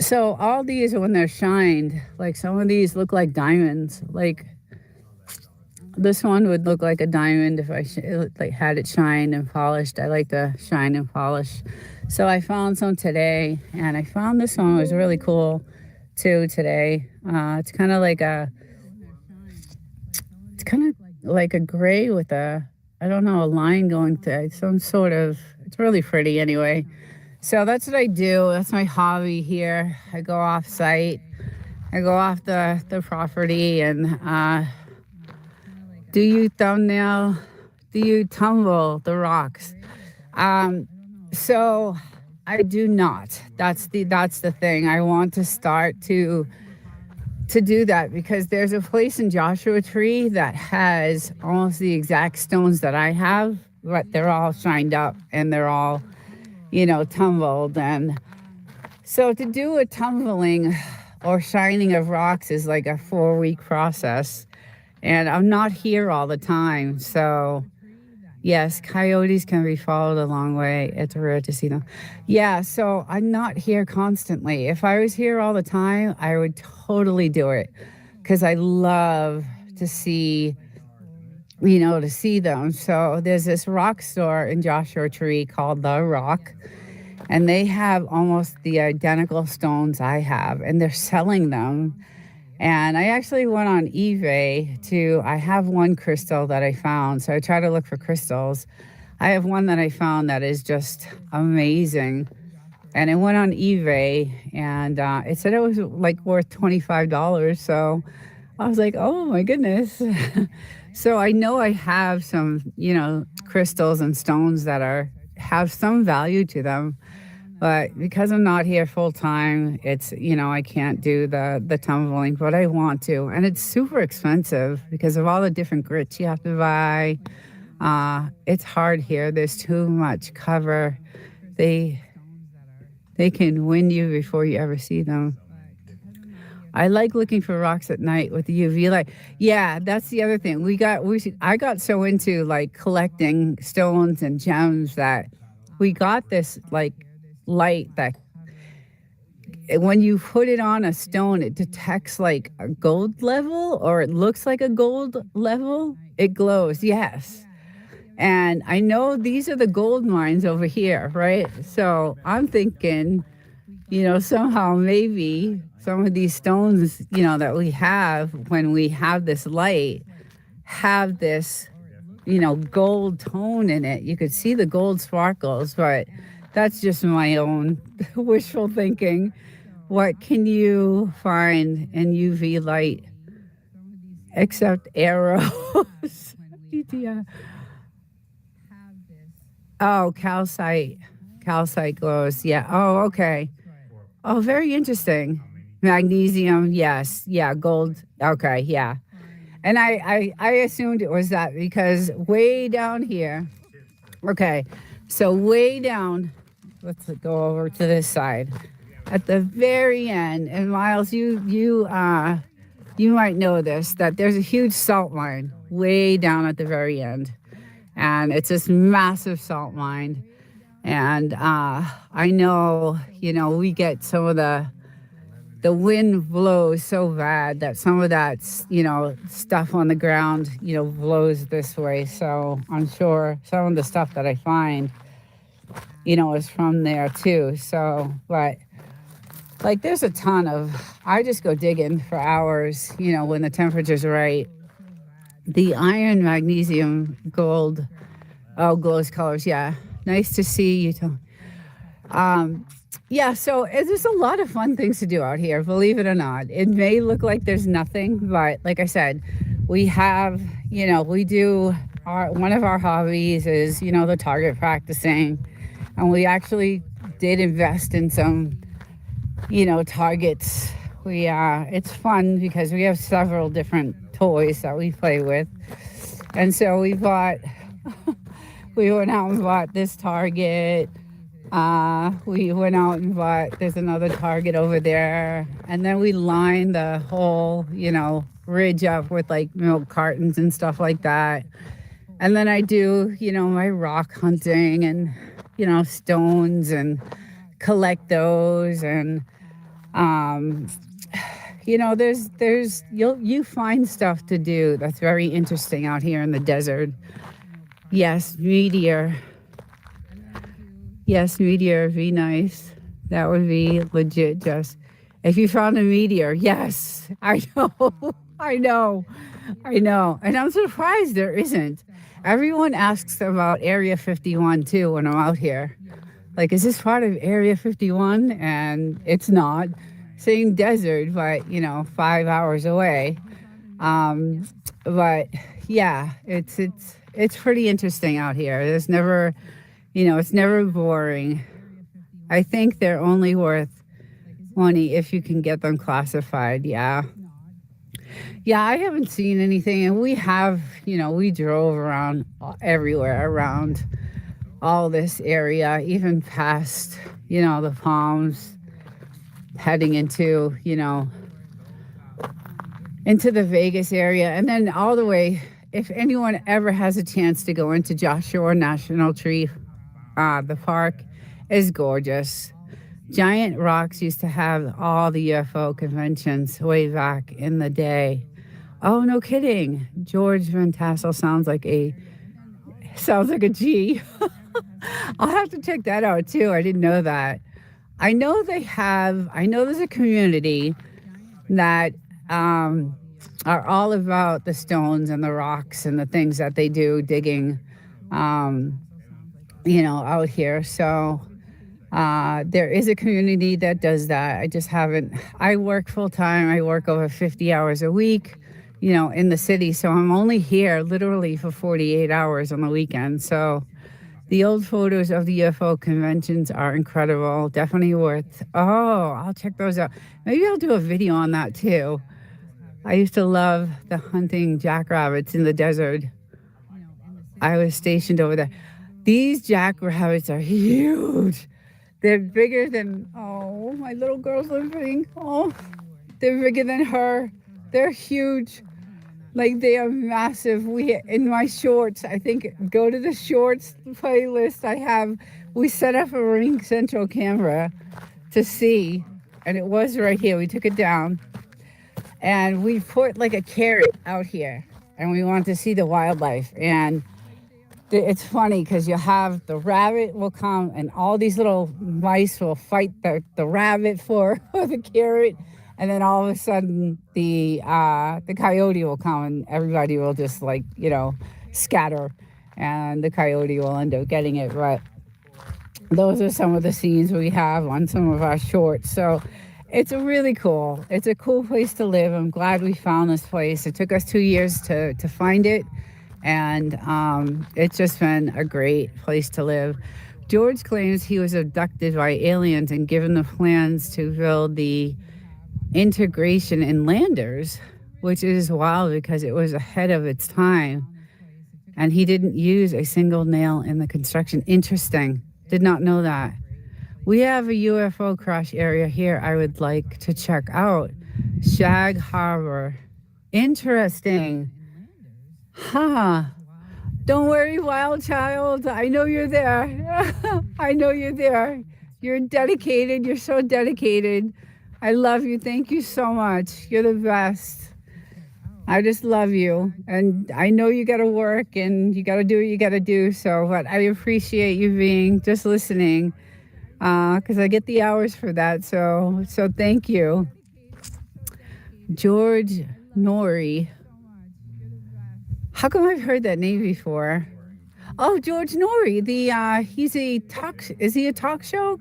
so all these, when they're shined, like some of these look like diamonds. Like this one would look like a diamond if I had it shined and polished. I like to shine and polish. So I found some today, and I found this one was really cool. too today. It's kind of like a gray with a, I don't know, a line going through some sort of, it's really pretty anyway. So that's what I do. That's my hobby here. I go off site. I go off the property and do you thumbnail? Do you tumble the rocks? Um, so I do not. That's the thing. I want to start to do that because there's a place in Joshua Tree that has almost the exact stones that I have, but they're all shined up and they're all, tumbled. And so to do a tumbling or shining of rocks is like a 4-week process. And I'm not here all the time. So yes, coyotes can be followed a long way. It's rare to see them. Yeah, so I'm not here constantly. If I was here all the time, I would totally do it because I love to see, to see them. So there's this rock store in Joshua Tree called The Rock, and they have almost the identical stones I have, and they're selling them. And I actually went on eBay I have one crystal that I found. So I try to look for crystals. I have one that I found that is just amazing. And it went on eBay and it said it was like worth $25. So I was like, oh my goodness. So I know I have some, crystals and stones that have some value to them. But because I'm not here full time, it's, I can't do the tumbling, but I want to. And it's super expensive because of all the different grits you have to buy. It's hard here. There's too much cover. They can win you before you ever see them. I like looking for rocks at night with the UV light. Yeah, that's the other thing. I got so into like collecting stones and gems that we got this like light that when you put it on a stone, it detects like a gold level or it looks like a gold level. It glows, yes. And I know these are the gold mines over here, right? So I'm thinking, somehow maybe some of these stones, that we have when we have this light have this, gold tone in it. You could see the gold sparkles, but that's just my own wishful thinking. What can you find in UV light except arrows? Yeah. Oh, calcite. Calcite glows. Yeah. Oh, okay. Oh, very interesting. Magnesium. Yes. Yeah. Gold. Okay. Yeah. And I assumed it was that because way down here. Okay. So way down. Let's go over to this side. At the very end, and Miles, you might know this, that there's a huge salt mine way down at the very end. And it's this massive salt mine. And I know, we get some of the wind blows so bad that some of that, stuff on the ground, blows this way. So I'm sure some of the stuff that I find, is from there too. So, but like there's a ton I just go digging for hours, when the temperature's right. The iron, magnesium, gold, glows colors. Yeah. Nice to see you. Yeah, so there's a lot of fun things to do out here, believe it or not. It may look like there's nothing, but like I said, we have, we do one of our hobbies is, the target practicing. And we actually did invest in some, targets. It's fun because we have several different toys that we play with. And so we went out and bought this target. We went out and bought, there's another target over there. And then we lined the whole, ridge up with like milk cartons and stuff like that. And then I do, my rock hunting and, stones and collect those. And, you find stuff to do that's very interesting out here in the desert. Yes, meteor. Yes, meteor would be nice. That would be legit just If you found a meteor, yes, I know, I know, I know. And I'm surprised there isn't. Everyone asks about Area 51 too when I'm out here. Like, is this part of Area 51? And it's not. Same desert, but, 5 hours away. Um, but yeah, it's pretty interesting out here. There's never, it's never boring. I think they're only worth money if you can get them classified. Yeah. Yeah, I haven't seen anything, and we have, we drove around everywhere around all this area, even past, the Palms, heading into the Vegas area, and then all the way. If anyone ever has a chance to go into Joshua National Tree, the park is gorgeous. Giant Rocks used to have all the UFO conventions way back in the day. Oh, no kidding. George Van Tassel sounds like a G. I'll have to check that out too. I didn't know that. I know there's a community that are all about the stones and the rocks and the things that they do digging, out here. So there is a community that does that. I just haven't. I work full time. I work over 50 hours a week, in the city. So I'm only here literally for 48 hours on the weekend. So the old photos of the UFO conventions are incredible. Definitely worth. Oh, I'll check those out. Maybe I'll do a video on that too. I used to love the hunting jackrabbits in the desert. I was stationed over there. These jackrabbits are huge. They're bigger than, oh, my little girl's living. Oh, they're bigger than her. They're huge. Like, they are massive. In my shorts, I think, go to the shorts playlist. We set up a Ring Central camera to see, and it was right here. We took it down, and we put like a carrot out here, and we want to see the wildlife. And it's funny because you have the rabbit will come, and all these little mice will fight the rabbit for the carrot. And then all of a sudden, the coyote will come, and everybody will just scatter, and the coyote will end up getting it. But those are some of the scenes we have on some of our shorts. So it's It's a cool place to live. I'm glad we found this place. It took us 2 years to find it, and it's just been a great place to live. George claims he was abducted by aliens and given the plans to build the integration in landers, which is wild because it was ahead of its time, and he didn't use a single nail in the construction. Interesting. Did not know that. We have a UFO crash area here I would like to check out. Shag Harbor. Interesting. Huh. Don't worry, wild child. I know you're there. I know you're there. You're dedicated. You're so dedicated. I love you. Thank you so much. You're the best. I just love you. And I know you got to work and you got to do what you got to do. So, but I appreciate you being just listening because I get the hours for that. So thank you. George Norrie. How come I've heard that name before? Oh, George Norrie. Is he a talk show?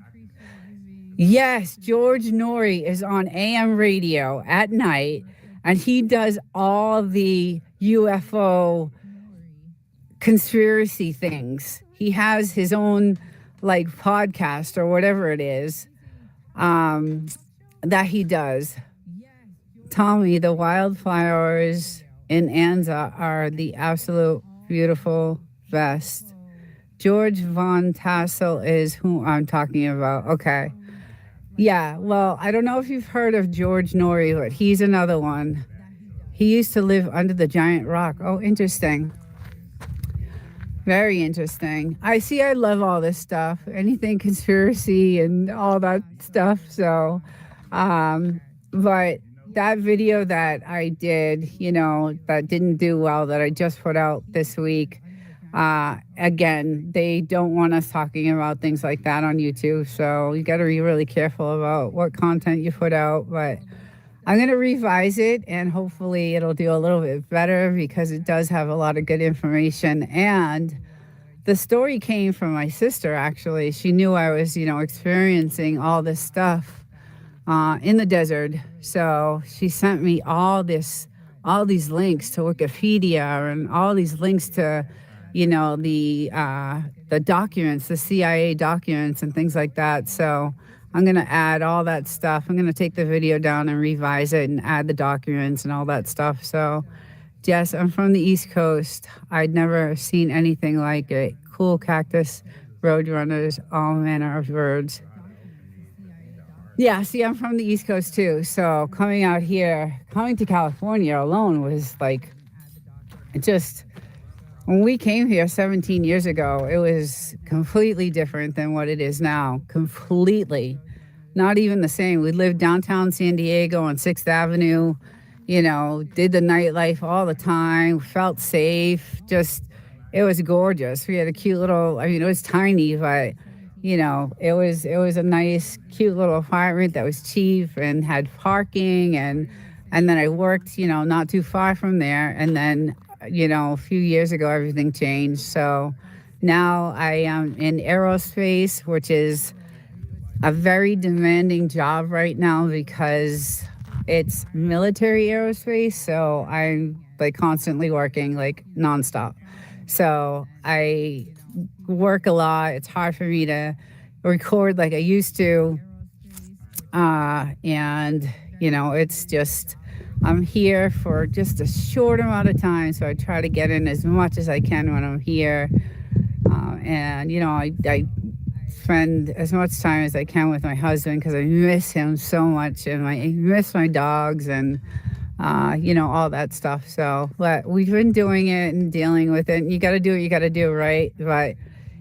Yes, George Norrie is on AM radio at night, and he does all the UFO conspiracy things. He has his own podcast or whatever it is that he does. Tommy, the wildflowers in Anza are the absolute beautiful best. George Von Tassel is who I'm talking about. Okay. Yeah, well, I don't know if you've heard of George Norrie, but he's another one. He used to live under the giant rock. Oh, interesting. Very interesting. I love all this stuff, anything conspiracy and all that stuff. So, but that video that I did, that didn't do well, that I just put out this week, Again, they don't want us talking about things like that on YouTube, so you got to be really careful about what content you put out. But I'm going to revise it and hopefully it'll do a little bit better because it does have a lot of good information. And the story came from my sister, actually. She knew I was, experiencing all this stuff in the desert. So she sent me all these links to Wikipedia and all these links to, the documents, the CIA documents and things like that. So I'm gonna add all that stuff. I'm gonna take the video down and revise it and add the documents and all that stuff. So yes, I'm from the East Coast. I'd never seen anything like it. Cool cactus, roadrunners, all manner of birds. Yeah, see, I'm from the East Coast too. So coming to California alone was like, just when we came here 17 years ago, it was completely different than what it is now. Completely. Not even the same. We lived downtown San Diego on 6th Avenue, did the nightlife all the time, felt safe. Just, it was gorgeous. We had a cute little, it was tiny, but it was a nice, cute little apartment that was cheap and had parking, and then I worked, not too far from there, and then a few years ago everything changed. So now I am in aerospace, which is a very demanding job right now because it's military aerospace. So I'm like constantly working like nonstop. So I work a lot. It's hard for me to record like I used to. And, it's just, I'm here for just a short amount of time. So I try to get in as much as I can when I'm here. And, I spend as much time as I can with my husband because I miss him so much. And I miss my dogs and, all that stuff. So, but we've been doing it and dealing with it. And you got to do what you got to do, right? But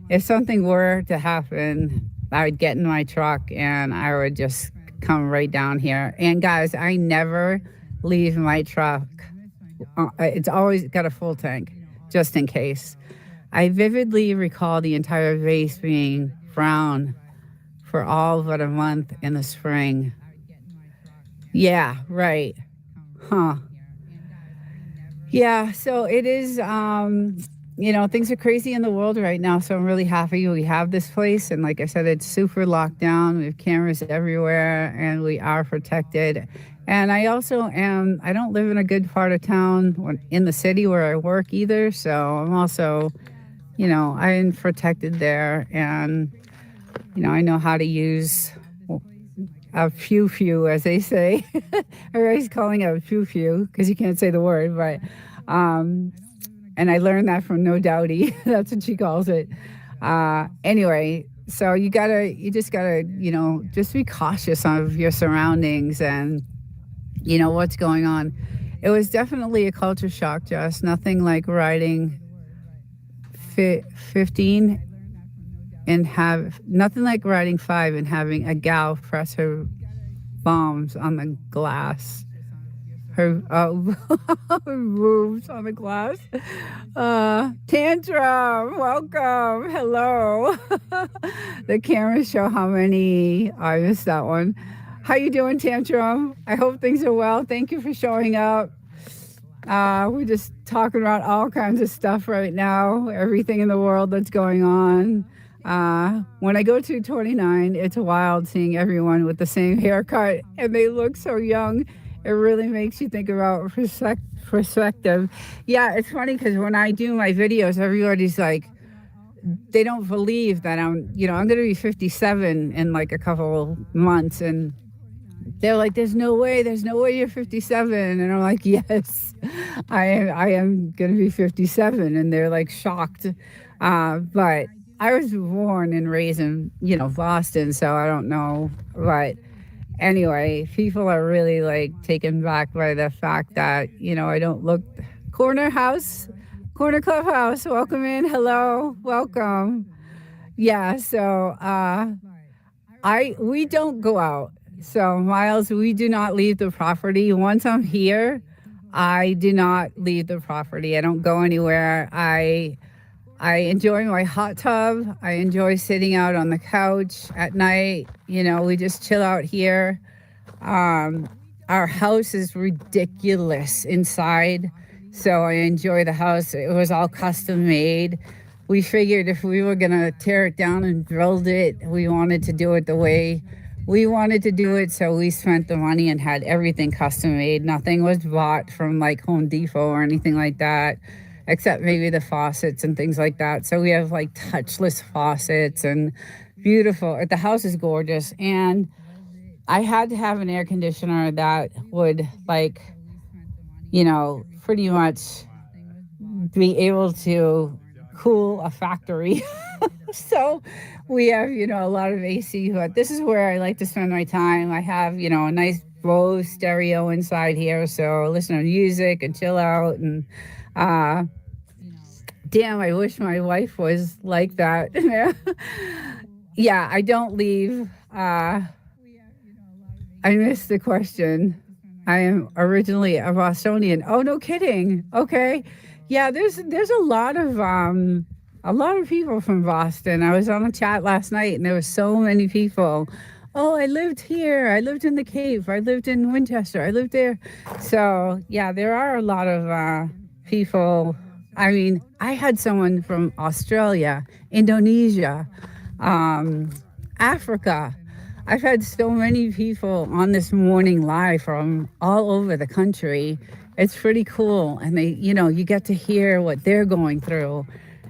if something were to happen, I would get in my truck and I would just come right down here. And guys, I never leave my truck. It's always got a full tank, just in case. I vividly recall the entire vase being brown for all but a month in the spring. Yeah, right. Huh. Yeah, so it is, things are crazy in the world right now. So I'm really happy we have this place. And like I said, it's super locked down. We have cameras everywhere and we are protected. And I don't live in a good part of town in the city where I work either. So I'm also, I'm protected there. And, I know how to use a pew, as they say. Everybody's calling it a pew because you can't say the word, but and I learned that from No Doubty. That's what she calls it. Anyway, so you just gotta, just be cautious of your surroundings and, what's going on. It was definitely a culture shock, Jess. Nothing like riding 15 and nothing like riding 5 and having a gal press her bombs on the glass. Her moves on the glass. Tantrum, welcome, hello. The cameras show how many. I missed that one. How you doing, Tantrum? I hope things are well. Thank you for showing up. We're just talking about all kinds of stuff right now, everything in the world that's going on. When I go to 29, it's wild seeing everyone with the same haircut and they look so young. It really makes you think about perspective. Yeah, it's funny because when I do my videos, everybody's like, they don't believe that I'm going to be 57 in like a couple months. And they're like, there's no way you're 57. And I'm like, yes, I am going to be 57. And they're like shocked. But I was born and raised in, Boston, so I don't know. But anyway, people are really like taken back by the fact that, I don't look. Corner Clubhouse, welcome in. Hello, welcome. Yeah, so we don't go out. So Miles, we do not leave the property. Once I'm here, I do not leave the property. I don't go anywhere. I enjoy my hot tub. I enjoy sitting out on the couch at night. We just chill out here. Um, our house is ridiculous inside, so I enjoy the house. It was all custom made. We figured if we were gonna tear it down and build it, we wanted to do it the way we wanted to do it. So we spent the money and had everything custom made. Nothing was bought from like Home Depot or anything like that, except maybe the faucets and things like that. So we have like touchless faucets and beautiful. The house is gorgeous, and I had to have an air conditioner that would like, pretty much be able to cool a factory. So we have, a lot of AC, but this is where I like to spend my time. I have, a nice Bose stereo inside here. So I listen to music and chill out. And damn, I wish my wife was like that. Yeah, I don't leave. I missed the question. I am originally a Bostonian. Oh, no kidding. Okay. Yeah, there's a lot of people from Boston. I was on a chat last night and there were so many people. Oh, I lived here. I lived in the Cape. I lived in Winchester. I lived there. So, yeah, there are a lot of people. I mean, I had someone from Australia, Indonesia, Africa. I've had so many people on this morning live from all over the country. It's pretty cool. And you get to hear what they're going through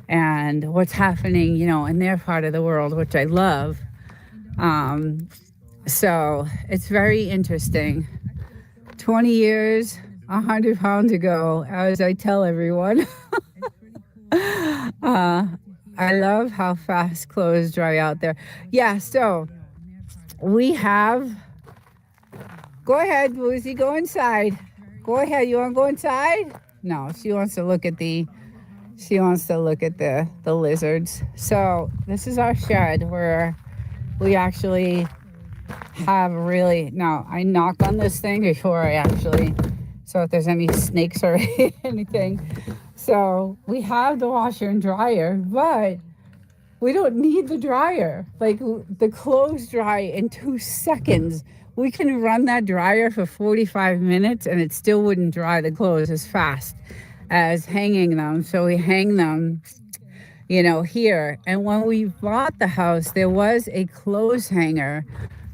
and what's happening, in their part of the world, which I love. So it's very interesting. 20 years, 100 pounds ago, as I tell everyone. I love how fast clothes dry out there. Yeah, so we have, go ahead, Boozy, go inside. Go ahead, you want to go inside? No, she wants to look at the lizards. So this is our shed where we actually have now I knock on this thing before so if there's any snakes or anything. So we have the washer and dryer, but we don't need the dryer. Like, the clothes dry in 2 seconds. We can run that dryer for 45 minutes and it still wouldn't dry the clothes as fast as hanging them. So we hang them, here. And when we bought the house, there was a clothes hanger,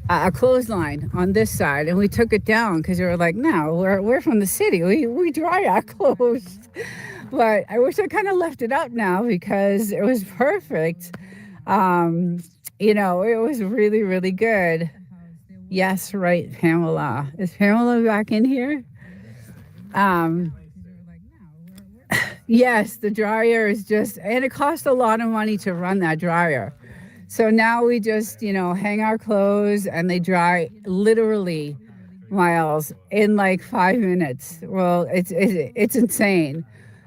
a clothesline on this side, and we took it down because we were like, no, we're from the city. We dry our clothes. But I wish I kind of left it up now because it was perfect. It was really, really good. Yes, right, Pamela. Is Pamela back in here? Yes, the dryer is and it costs a lot of money to run that dryer. So now we just, hang our clothes and they dry literally, Miles, in like 5 minutes. Well, it's insane.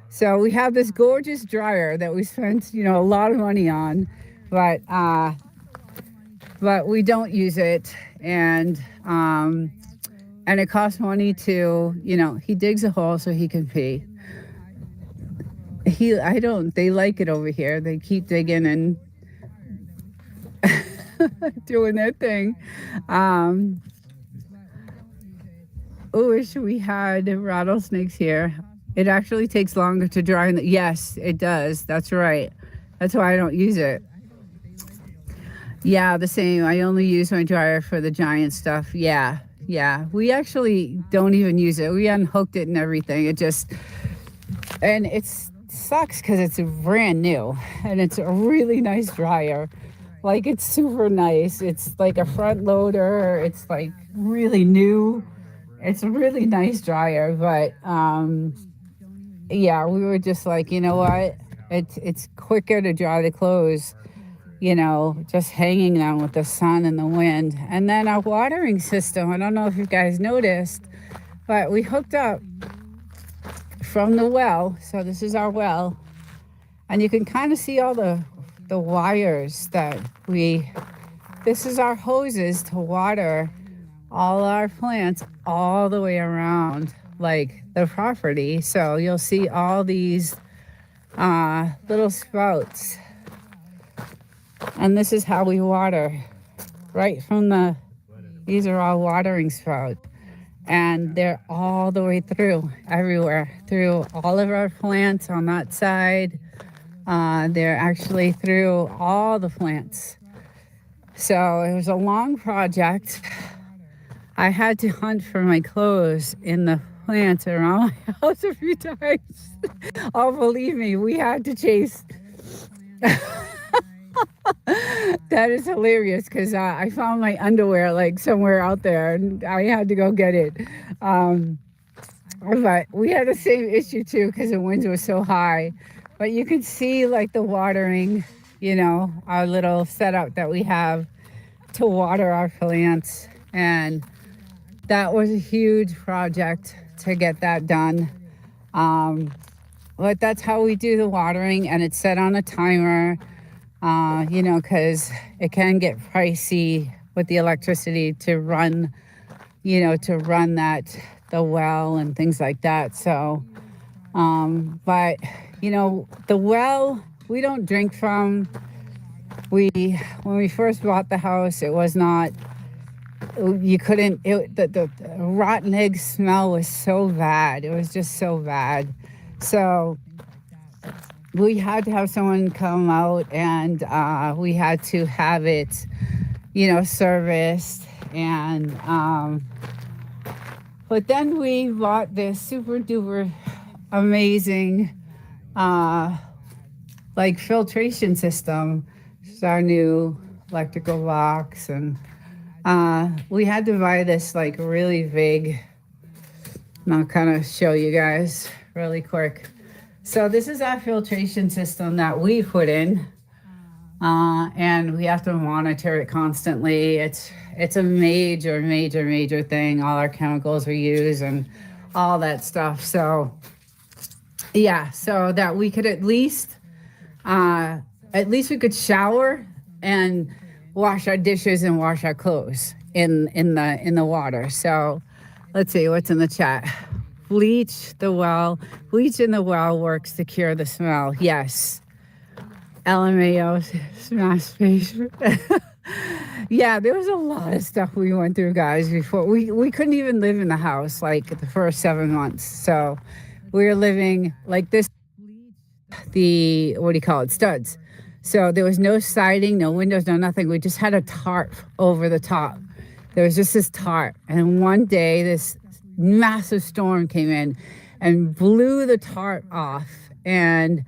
So we have this gorgeous dryer that we spent, a lot of money on, but we don't use it, and it costs money to, he digs a hole so he can pee. They like it over here. They keep digging and doing their thing. Wish we had rattlesnakes here. It actually takes longer to dry. Yes, it does. That's right. That's why I don't use it. Yeah, the same. I only use my dryer for the giant stuff. Yeah. We actually don't even use it. We unhooked it and everything. And it sucks because it's brand new and it's a really nice dryer. Like, it's super nice. It's like a front loader. It's like really new. It's a really nice dryer, but yeah, we were just like, you know what? It's quicker to dry the clothes, just hanging them with the sun and the wind. And then our watering system, I don't know if you guys noticed, but we hooked up from the well. So this is our well. And you can kind of see all the wires this is our hoses to water all our plants all the way around, like, the property. So you'll see all these little sprouts. And this is how we water. Right from these are all watering sprouts. And they're all the way through, everywhere, through all of our plants on that side. They're actually through all the plants. So it was a long project. I had to hunt for my clothes in the plants around my house a few times. Oh, believe me, we had to chase. That is hilarious because I found my underwear like somewhere out there and I had to go get it. But we had the same issue too because the winds were so high. But you can see like the watering, our little setup that we have to water our plants. And that was a huge project to get that done. But that's how we do the watering, and it's set on a timer, because it can get pricey with the electricity to run the well and things like that. So, but, the well we don't drink from. When we first bought the house, it was not, you couldn't, the rotten egg smell was so bad. It was just so bad. So we had to have someone come out and we had to have it, serviced. And, but then we bought this super duper amazing, filtration system. It's our new electrical box. And we had to buy this really big, and I'll kind of show you guys really quick. So this is our filtration system that we put in, and we have to monitor it constantly. It's a major thing. All our chemicals we use and all that stuff. So yeah, so that we could at least we could shower and wash our dishes and wash our clothes in the water. So let's see what's in the chat. Bleach in the well works to cure the smell. Yes. LMAO smash face. Yeah, there was a lot of stuff we went through, guys, before we couldn't even live in the house the first 7 months. So we were living like this, studs. So there was no siding, no windows, no nothing. We just had a tarp over the top. There was just this tarp. And one day this massive storm came in and blew the tarp off. And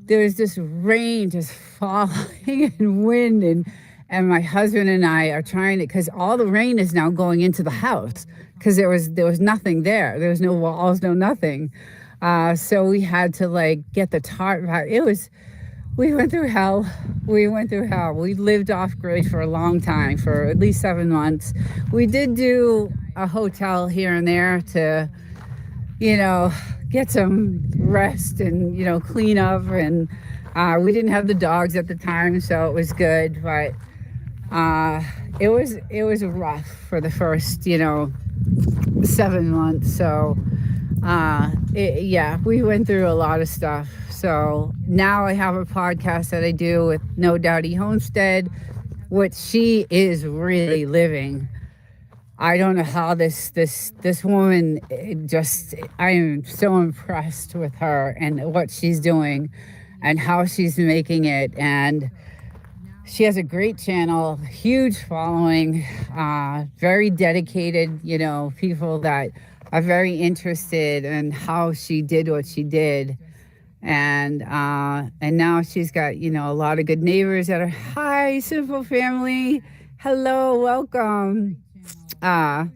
there was this rain just falling and wind. And my husband and I are trying to, because all the rain is now going into the house because there was nothing there. There was no walls, no nothing. So we had to get the tarp out. We went through hell. We lived off grid for a long time, for at least 7 months. We did do a hotel here and there to, get some rest and, clean up. And we didn't have the dogs at the time, so it was good. But it was rough for the first, 7 months. So we went through a lot of stuff. So now I have a podcast that I do with No Dowdy Homestead, which she is really living. I don't know how this woman, I am so impressed with her and what she's doing and how she's making it. And she has a great channel, huge following, very dedicated, people that are very interested in how she did what she did. And now she's got, a lot of good neighbors that are, hi, Simple Family. Hello, welcome. And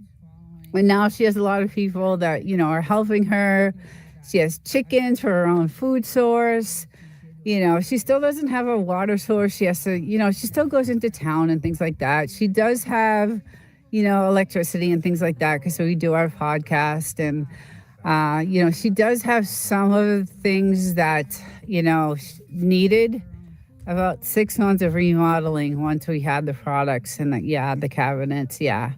now she has a lot of people that, are helping her. She has chickens for her own food source. She still doesn't have a water source. She has to, she still goes into town and things like that. She does have, electricity and things like that because we do our podcast. And, she does have some of the things that, needed about 6 months of remodeling once we had the products and the cabinets. Yeah.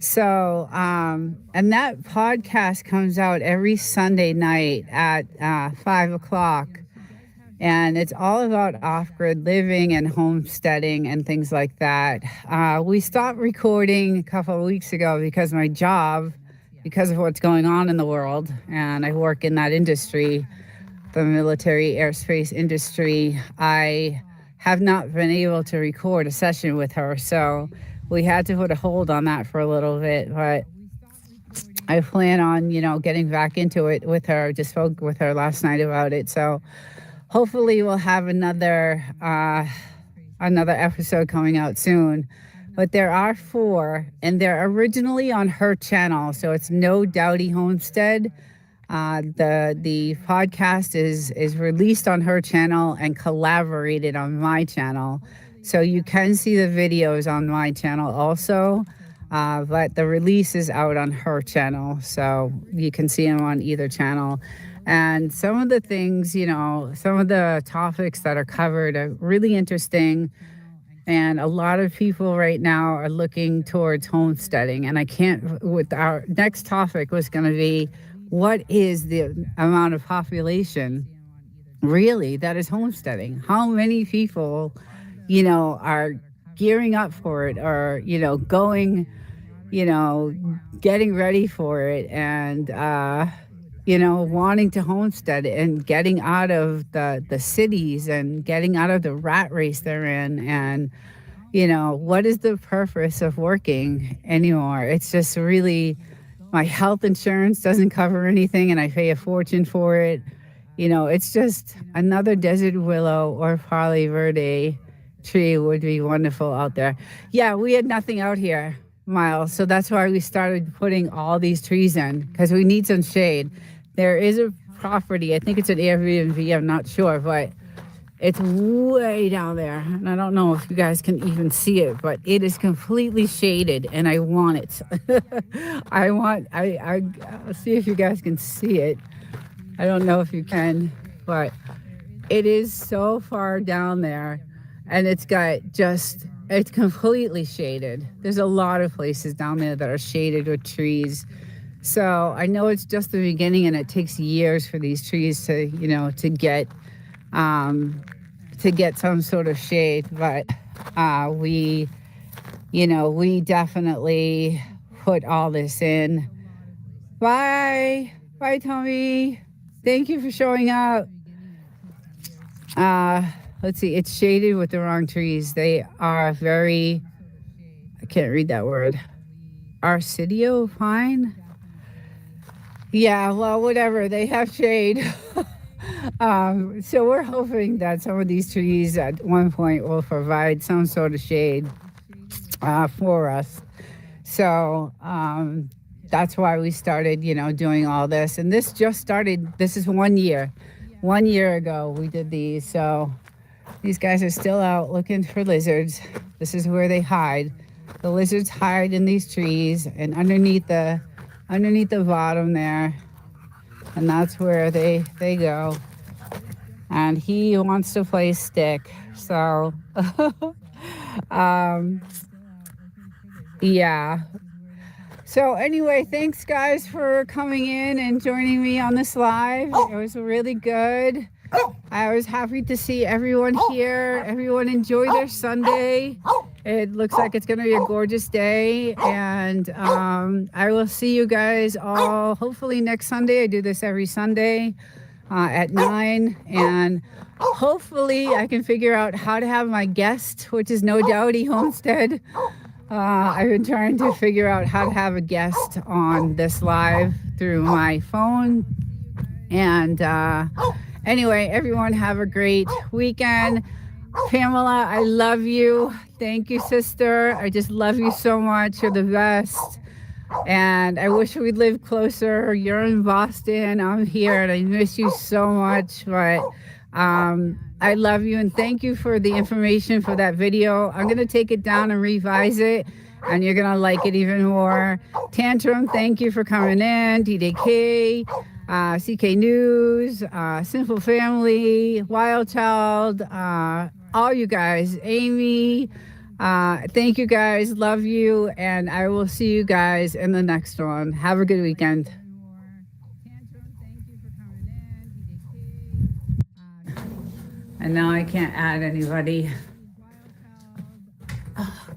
So, and that podcast comes out every Sunday night at 5 o'clock. And it's all about off-grid living and homesteading and things like that. We stopped recording a couple of weeks ago because my job, because of what's going on in the world, and I work in that industry, the military aerospace industry, I have not been able to record a session with her. So we had to put a hold on that for a little bit, but I plan on, getting back into it with her. Just spoke with her last night about it. So hopefully we'll have another episode coming out soon. But there are 4, and they're originally on her channel. So it's No Dowdy Homestead. The podcast is released on her channel and collaborated on my channel. So you can see the videos on my channel also. But the release is out on her channel. So you can see them on either channel. And some of the things, some of the topics that are covered are really interesting. And a lot of people right now are looking towards homesteading. And with our next topic was going to be, what is the amount of population really that is homesteading? How many people, are gearing up for it, or, going, getting ready for it, and, wanting to homestead and getting out of the cities and getting out of the rat race they're in. And, what is the purpose of working anymore? It's just really, my health insurance doesn't cover anything and I pay a fortune for it. It's just another desert willow or Parley Verde tree would be wonderful out there. Yeah, we had nothing out here, Miles. So that's why we started putting all these trees in, because we need some shade. There is a property, I think it's an Airbnb, I'm not sure, but it's way down there. And I don't know if you guys can even see it, but it is completely shaded and I want it. I'll see if you guys can see it. I don't know if you can, but it is so far down there, and it's completely shaded. There's a lot of places down there that are shaded with trees. So I know it's just the beginning, and it takes years for these trees to get some sort of shade. But we definitely put all this in. Bye, Tommy. Thank you for showing up. Let's see. It's shaded with the wrong trees. They are I can't read that word. Arcidio pine. Yeah, well, whatever. They have shade. So we're hoping that some of these trees at one point will provide some sort of shade for us. So that's why we started, doing all this. And this just started. This is 1 year. 1 year ago we did these. So these guys are still out looking for lizards. This is where they hide. The lizards hide in these trees and underneath the bottom there. And that's where they go. And he wants to play stick. So, yeah. So anyway, thanks guys for coming in and joining me on this live. It was really good. I was happy to see everyone here. Everyone enjoy their Sunday. It looks like it's going to be a gorgeous day. And I will see you guys all hopefully next Sunday. I do this every Sunday at 9. And hopefully I can figure out how to have my guest, which is No Dowdy Homestead. I've been trying to figure out how to have a guest on this live through my phone. And anyway, everyone have a great weekend. Pamela, I love you. Thank you, sister. I just love you so much. You're the best. And I wish we'd live closer. You're in Boston. I'm here, and I miss you so much. But I love you, and thank you for the information for that video. I'm going to take it down and revise it, and you're going to like it even more. Tantrum, thank you for coming in. DDK, CK News, Simple Family, Wild Child, all you guys, Amy, thank you guys. Love you, and I will see you guys in the next one. Have a good weekend. And now I can't add anybody.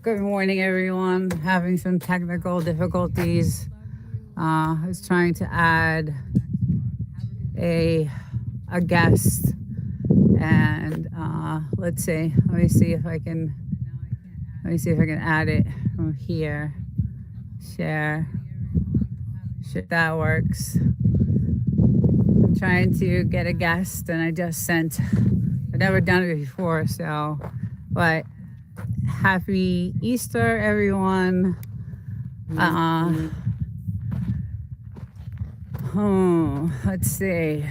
Good morning, everyone. Having some technical difficulties. I was trying to add a guest, and let's see. Let me see if I can add it from here. Share. That works. I'm trying to get a guest, and I just sent. I've never done it before, so. But happy Easter, everyone. Let's see.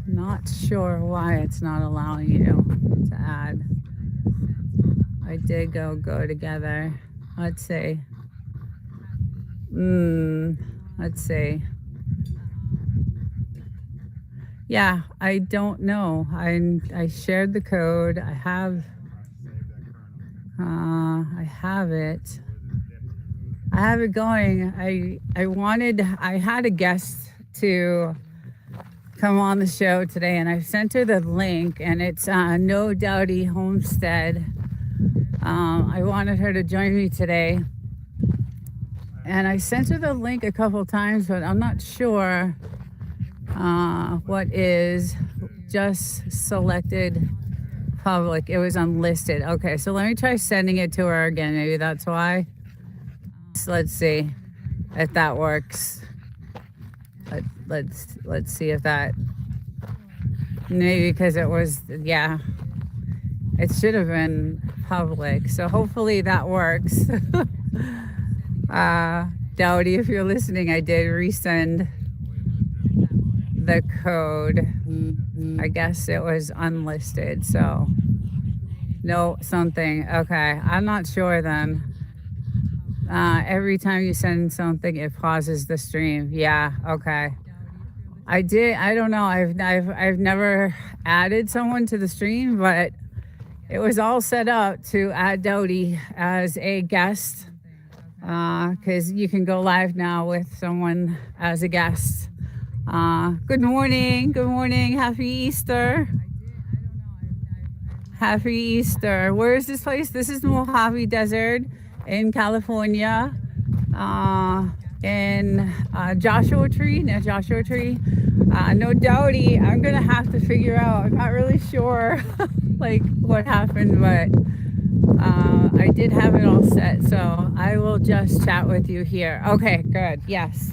Not sure why it's not allowing you to add. I did go together. Let's see. Let's see. Yeah, I don't know. I shared the code. I have it. I have it going. I had a guest to come on the show today, and I sent her the link, and it's No Doubty Homestead. I wanted her to join me today, and I sent her the link a couple times, but I'm not sure what is just selected public. It was unlisted. Okay, so let me try sending it to her again. Maybe that's why. So let's see if that works. Let's see if that, maybe because it was, yeah, it should have been public. So hopefully that works. Dowdy, if you're listening, I did resend the code. I guess it was unlisted, so no something. Okay, I'm not sure then. Every time you send something, it pauses the stream. Yeah, okay. I don't know. I've never added someone to the stream, but it was all set up to add Dowdy as a guest, because you can go live now with someone as a guest. Good morning. Happy Easter. Where is this place? This is Mojave Desert in California, in Joshua Tree. No Doubty. I'm gonna have to figure out. I'm not really sure like what happened, but I did have it all set, so I will just chat with you here. Okay, good. Yes.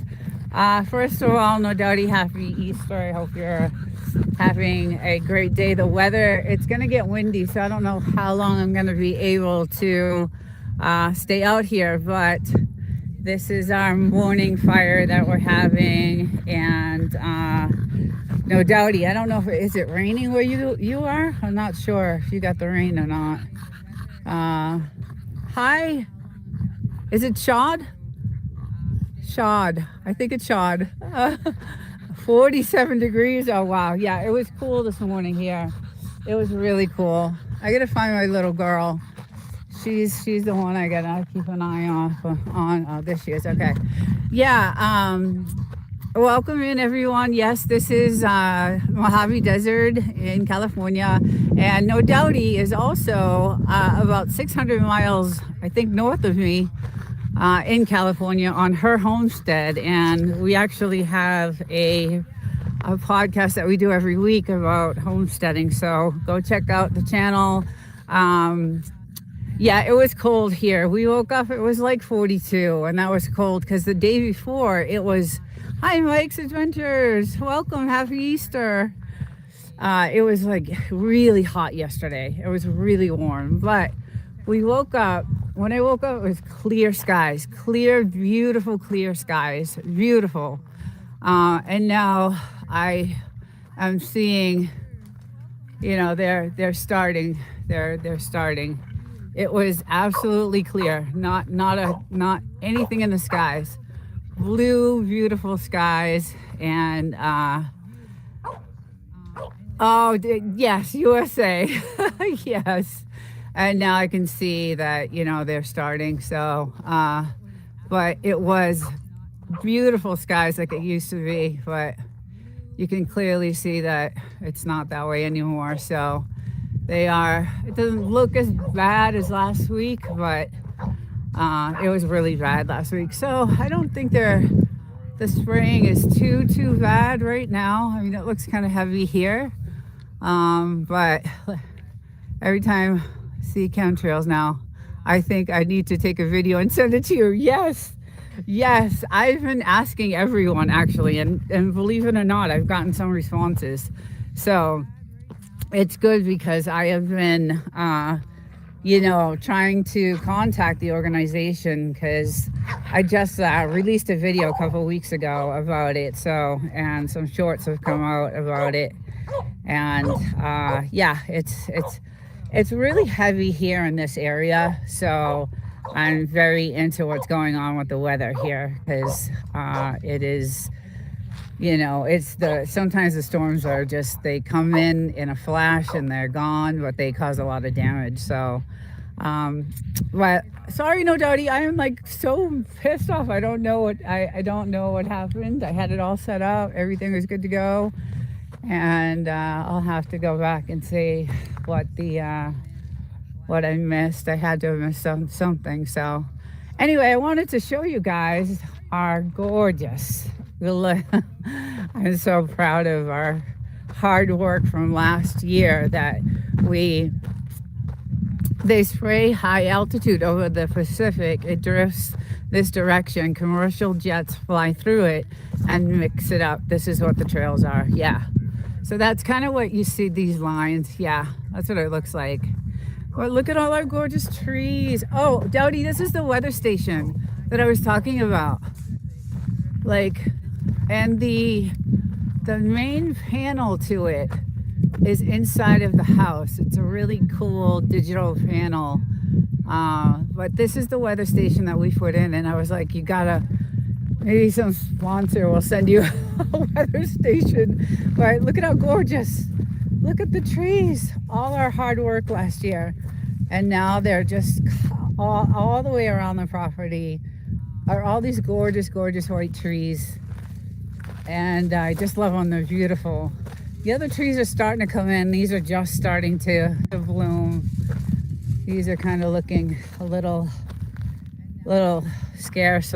First of all, No Doubty, happy Easter. I hope you're having a great day. The weather, it's gonna get windy, so I don't know how long I'm gonna be able to stay out here, but this is our morning fire that we're having. And No Doubty, I don't know if is it raining where you are. I'm not sure if you got the rain or not. Hi, is it Shad? I think it's Shad. 47 degrees. Oh wow, yeah, it was cool this morning here. It was really cool. I gotta find my little girl. She's the one I gotta keep an eye on. Oh, there she is. Okay, yeah. Welcome in, everyone. Yes, this is Mojave Desert in California, and No Doubty is also about 600 miles, I think, north of me. In California on her homestead, and we actually have a podcast that we do every week about homesteading, so go check out the channel. Yeah, it was cold here. We woke up, it was like 42, and that was cold because the day before it was, hi Mike's Adventures, welcome, happy Easter. It was like really hot yesterday. It was really warm, but we woke up. When I woke up, it was clear skies, beautiful clear skies, beautiful. And now I am seeing, they're starting. It was absolutely clear, not anything in the skies, blue, beautiful skies, and yes, USA, yes. And now I can see that, they're starting. So, but it was beautiful skies like it used to be, but you can clearly see that it's not that way anymore. So It doesn't look as bad as last week, but it was really bad last week. So I don't think the spraying is too bad right now. I mean, it looks kind of heavy here, but every time I see chemtrails now, I think I need to take a video and send it to you. Yes, yes, I've been asking everyone actually, and believe it or not, I've gotten some responses. So it's good because I have been, trying to contact the organization because I just released a video a couple weeks ago about it. So, and some shorts have come out about it. And yeah, it's really heavy here in this area. So I'm very into what's going on with the weather here because it is, sometimes the storms are just, they come in a flash and they're gone, but they cause a lot of damage. So, but sorry, no Dowdy, I am like so pissed off. I don't know what happened. I had it all set up. Everything was good to go. And I'll have to go back and see what I missed. I had to have missed something. So anyway, I wanted to show you guys our gorgeous, I'm so proud of our hard work from last year that they spray high altitude over the Pacific. It drifts this direction. Commercial jets fly through it and mix it up. This is what the trails are. Yeah. So that's kind of what you see, these lines. Yeah, that's what it looks like. But look at all our gorgeous trees. Oh, Dowdy, this is the weather station that I was talking about. And the main panel to it is inside of the house. It's a really cool digital panel. But this is the weather station that we put in, and I was like, maybe some sponsor will send you a weather station. But look at how gorgeous. Look at the trees. All our hard work last year. And now they're just all the way around the property are all these gorgeous, gorgeous white trees. And I just love them. They're beautiful. The other trees are starting to come in. These are just starting to bloom. These are kind of looking a little scarce.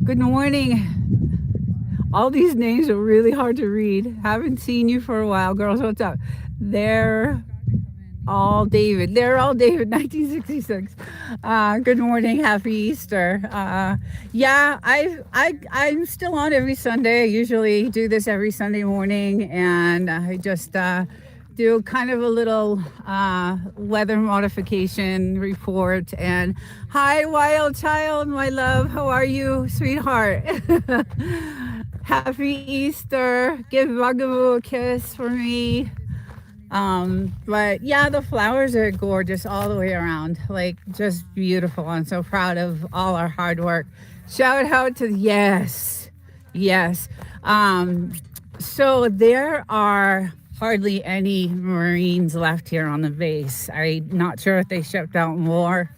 Good morning. All these names are really hard to read. Haven't seen you for a while. Girls, what's up? They're all David, 1966. Good morning, happy Easter. Yeah, I'm still on every Sunday. I usually do this every Sunday morning, and I just do kind of a little weather modification report. And hi, wild child, my love, how are you, sweetheart? Happy Easter. Give Bugaboo a kiss for me. But yeah, the flowers are gorgeous all the way around, like just beautiful. I'm so proud of all our hard work. Shout out to yes. So there are hardly any Marines left here on the base. I'm not sure if they shipped out more,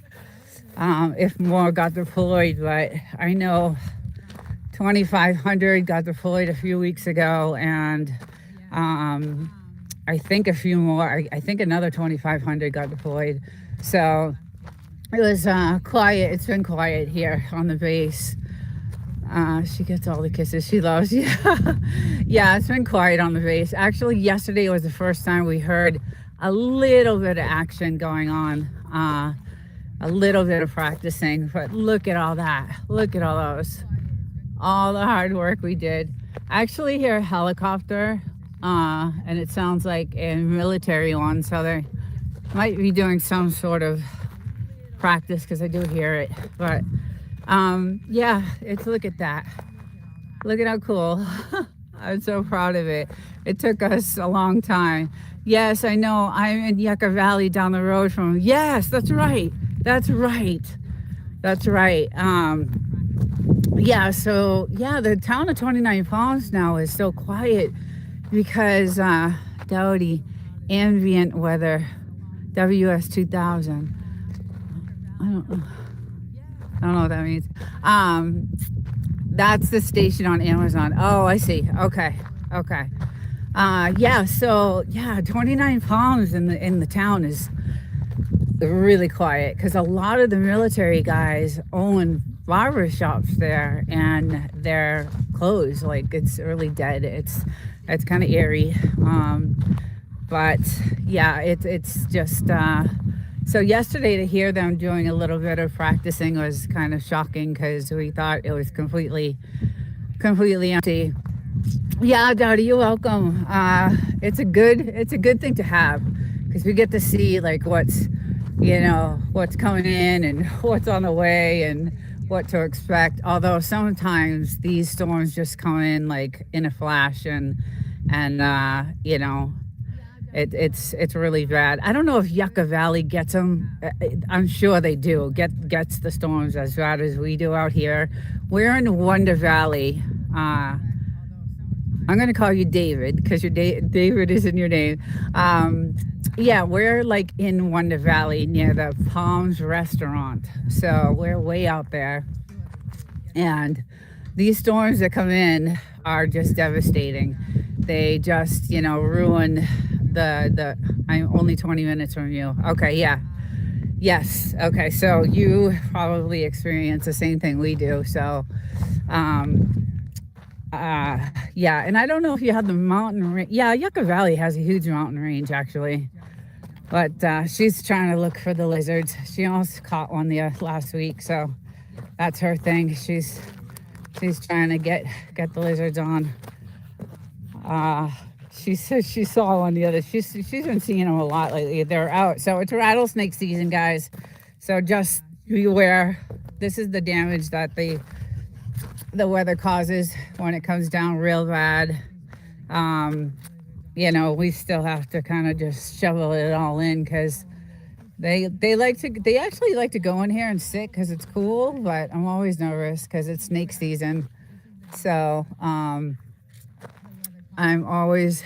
if more got deployed, but I know 2,500 got deployed a few weeks ago, and I think a few more. I think another 2,500 got deployed. So it was quiet. It's been quiet here on the base. She gets all the kisses she loves. Yeah, it's been quiet on the base. Actually, yesterday was the first time we heard a little bit of action going on, a little bit of practicing. But look at all that. Look at all those. All the hard work we did. I actually hear a helicopter, and it sounds like a military one, so they might be doing some sort of practice because I do hear it. But yeah, look at that. Look at how cool. I'm so proud of it. It took us a long time. Yes, I know. I'm in Yucca Valley down the road from. Yes, that's right. Yeah, so yeah, the town of 29 Palms now is so quiet because Dowdy ambient weather, WS 2000. I don't know what that means. That's the station on Amazon. Oh, I see. Okay. Yeah, so yeah, 29 Palms in the town is really quiet because a lot of the military guys own barber shops there, and they're closed. Like it's really dead. It's kind of eerie. But yeah, it's just so yesterday to hear them doing a little bit of practicing was kind of shocking because we thought it was completely empty. Yeah, Dottie, you're welcome. It's a good thing to have because we get to see like what's coming in and what's on the way and what to expect. Although sometimes these storms just come in like in a flash, and it's really bad. I don't know if Yucca Valley gets them. I'm sure they do. Gets the storms as bad as we do out here. We're in Wonder Valley. I'm going to call you David because David is in your name. Yeah, we're like in Wonder Valley near the Palms restaurant. So we're way out there. And these storms that come in are just devastating. They just, ruin I'm only 20 minutes from you. Okay, yeah. Yes. Okay, so you probably experience the same thing we do. So, yeah, and I don't know if you have the mountain range. Yeah, Yucca Valley has a huge mountain range actually, but she's trying to look for the lizards. She almost caught one the last week, so that's her thing. She's trying to get the lizards on. She says she saw one the other. She's been seeing them a lot lately. They're out, so it's rattlesnake season, guys. So just beware. This is the damage that the weather causes when it comes down real bad. We still have to kind of just shovel it all in because they actually like to go in here and sit because it's cool, but I'm always nervous because it's snake season. So I'm always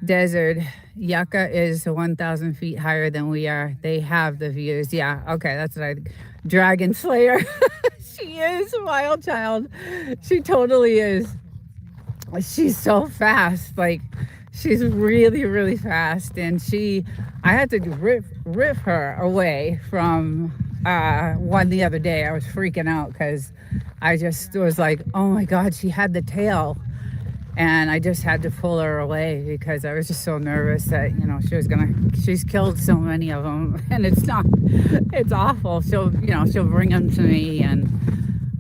desert. Yucca is 1,000 feet higher than we are. They have the views. Yeah, okay, that's what I think. Dragon Slayer. She is a wild child. She totally is. She's so fast. Like, she's really, really fast. And I had to rip her away from one the other day. I was freaking out because I just was like, oh my God, she had the tail. And I just had to pull her away because I was just so nervous that, she's killed so many of them. And it's awful. She'll bring them to me and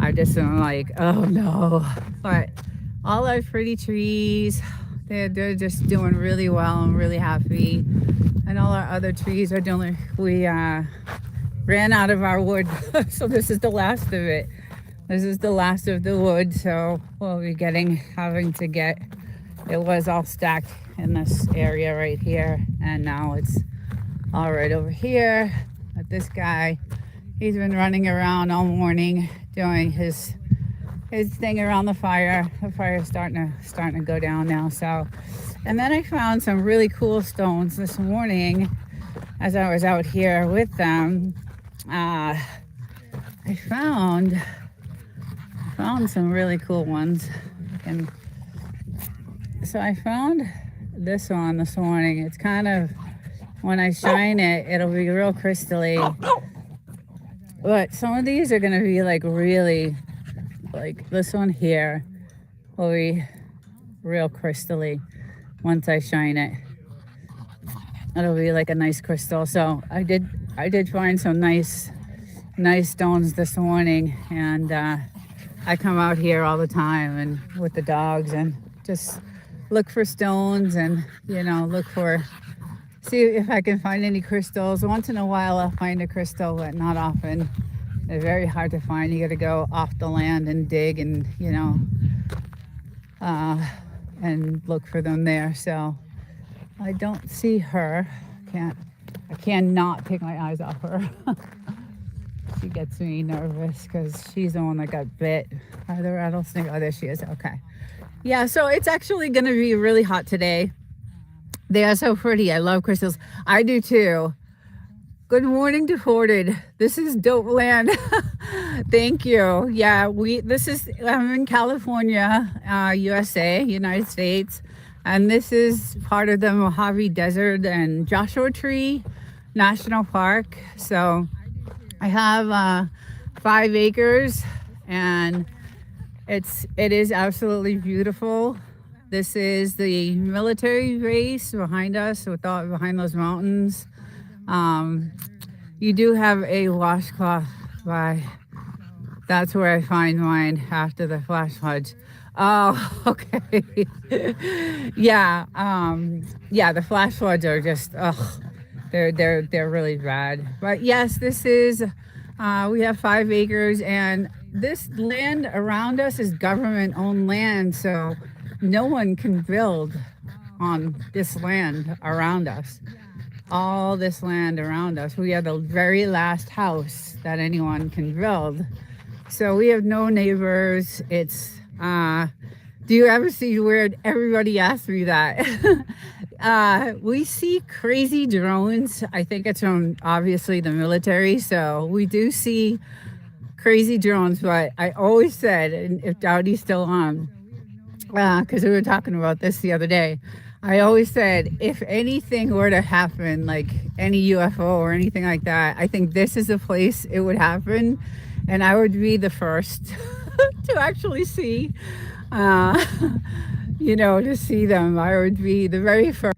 I just am like, oh no. But all our pretty trees, they're just doing really well. I'm really happy. And all our other trees are doing, we ran out of our wood. So this is the last of it. This is the last of the wood, so we'll be it was all stacked in this area right here, and now it's all right over here. But this guy, he's been running around all morning doing his thing around the fire. The fire's starting to go down now. So, and then I found some really cool stones this morning as I was out here with them. I found some really cool ones. And so I found this one this morning. It's kind of, when I shine it, it'll be real crystally. But some of these are going to be like really, like this one here will be real crystally once I shine it. It'll be like a nice crystal. So I did find some nice stones this morning, and I come out here all the time and with the dogs and just look for stones and see if I can find any crystals. Once in a while I'll find a crystal, but not often. They're very hard to find. You got to go off the land and dig and and look for them there. So I don't see her. I cannot take my eyes off her. She gets me nervous because she's the one that got bit by the rattlesnake. Oh, there she is. Okay. Yeah, so it's actually going to be really hot today. They are so pretty. I love crystals. I do too. Good morning, Deported. This is Dope Land. Thank you. Yeah, I'm in California, USA, United States. And this is part of the Mojave Desert and Joshua Tree National Park. So I have 5 acres, and it is absolutely beautiful. This is the military base behind us, behind those mountains. Um, you do have a washcloth by. That's where I find mine after the flash floods. Oh, okay. Yeah, yeah. The flash floods are just, ugh, they're really bad. But yes, this is. We have 5 acres, and this land around us is government-owned land, so no one can build on this land around us. All this land around us, we are the very last house that anyone can build. So we have no neighbors. It's do you ever see weird? Everybody asks me that. We see crazy drones. I think it's from obviously the military. So we do see crazy drones. But I always said, and if Dowdy's still on, because we were talking about this the other day, I always said, if anything were to happen, like any UFO or anything like that, I think this is a place it would happen. And I would be the first to actually see, to see them. I would be the very first.